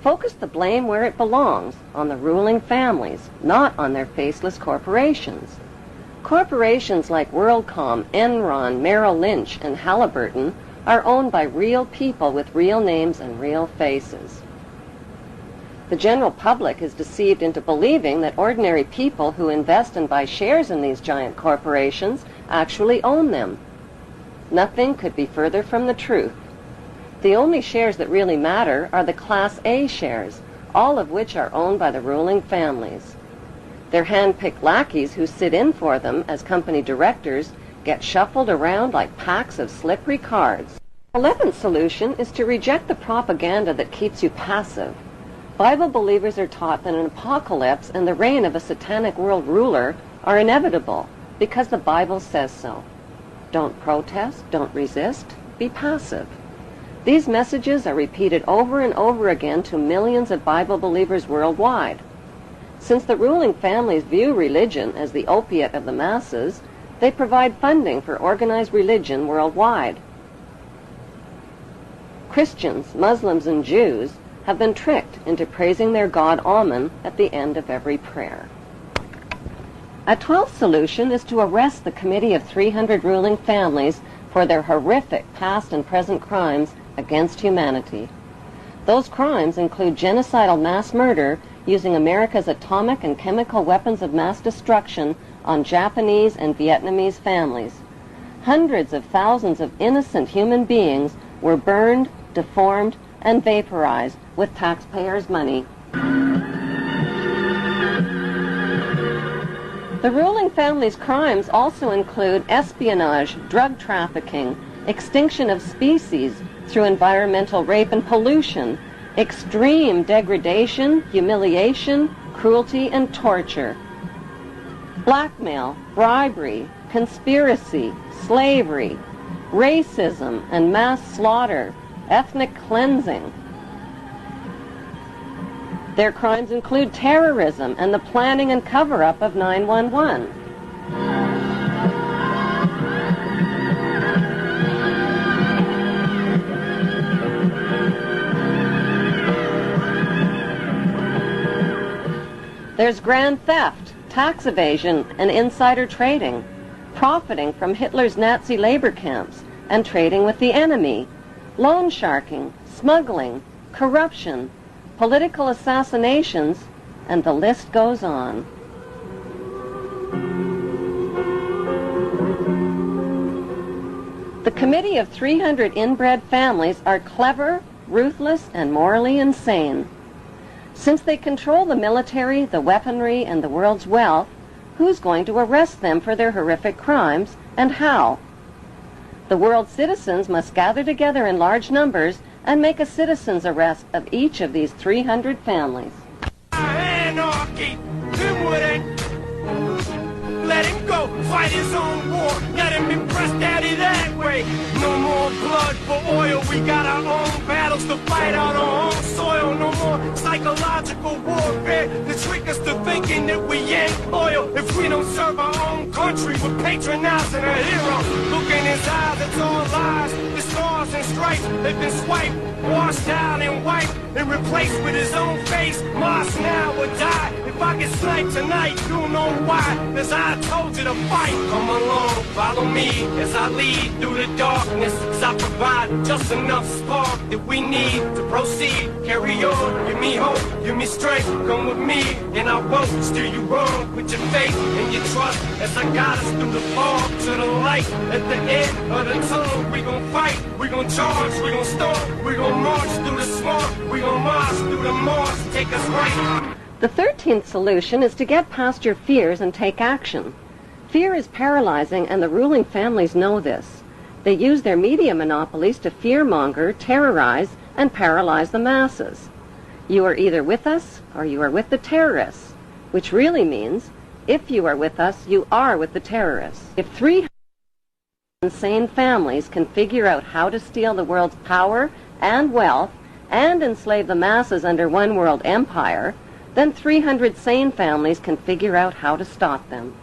Focus the blame where it belongs, on the ruling families, not on their faceless corporations. Corporations like WorldCom, Enron, Merrill Lynch, and Halliburton are owned by real people with real names and real faces. The general public is deceived into believing that ordinary people who invest and buy shares in these giant corporations actually own them. Nothing could be further from the truth. The only shares that really matter are the Class A shares, all of which are owned by the ruling families. Their hand-picked lackeys who sit in for them as company directors get shuffled around like packs of slippery cards. The 11th solution is to reject the propaganda that keeps you passive. Bible believers are taught that an apocalypse and the reign of a satanic world ruler are inevitable because the Bible says so. Don't protest, don't resist, be passive. These messages are repeated over and over again to millions of Bible believers worldwide. Since the ruling families view religion as the opiate of the masses, they provide funding for organized religion worldwide. Christians, Muslims, and Jews have been tricked into praising their god Amen at the end of every prayer. A 12th solution is to arrest the Committee of 300 ruling families for their horrific past and present crimes against humanity. Those crimes include genocidal mass murder using America's atomic and chemical weapons of mass destruction on Japanese and Vietnamese families. Hundreds of thousands of innocent human beings were burned, deformed, and vaporized with taxpayers' money. The ruling family's crimes also include espionage, drug trafficking, extinction of species through environmental rape and pollution, extreme degradation, humiliation, cruelty, and torture, blackmail, bribery, conspiracy, slavery, racism and mass slaughter, ethnic cleansing. Their crimes include terrorism and the planning and cover-up of 9/11. There's grand theft, tax evasion, and insider trading, profiting from Hitler's Nazi labor camps and trading with the enemy, loan sharking, smuggling, corruption, political assassinations, and the list goes on. The Committee of 300 Inbred Families are clever, ruthless, and morally insane. Since they control the military, the weaponry, and the world's wealth, who's going to arrest them for their horrific crimes, and how? The world's citizens must gather together in large numbers and make a citizen's arrest of each of these 300 families. Anarchy, let him go, fight his own war, let him impress daddy that way. No more blood for oil, we got our own battles to fight on our own soil. No more psychological warfare to trick us to thinking that we ain't loyal. If we don't serve our own country, we're patronizing a hero. Look in his eyes, it's all lies. The stars and stripes, they've been swiped, washed out and wiped, and replaced with his own face. Mars now or die. If I get sniped tonight, you'll know why. Cause I told you to fight. Come along, follow me as I lead through the darkness. Cause I provide just enough spark that we need to proceed. Carry on, give me hope, give me strength. Come with me, and I won't steer you wrong with your faith and your trust. As I guide us through the fog to the light. At the end of the tunnel, we gon' fight. We gon' charge, we gon' storm. We gon' march through the swamp. We gon' march through the marsh. Take us right. The 13th solution is to get past your fears and take action. Fear is paralyzing, and the ruling families know this. They use their media monopolies to fearmonger, terrorize, and paralyze the masses. You are either with us or you are with the terrorists, which really means if you are with us, you are with the terrorists. If 300 insane families can figure out how to steal the world's power and wealth and enslave the masses under one world empire, then 300 sane families can figure out how to stop them.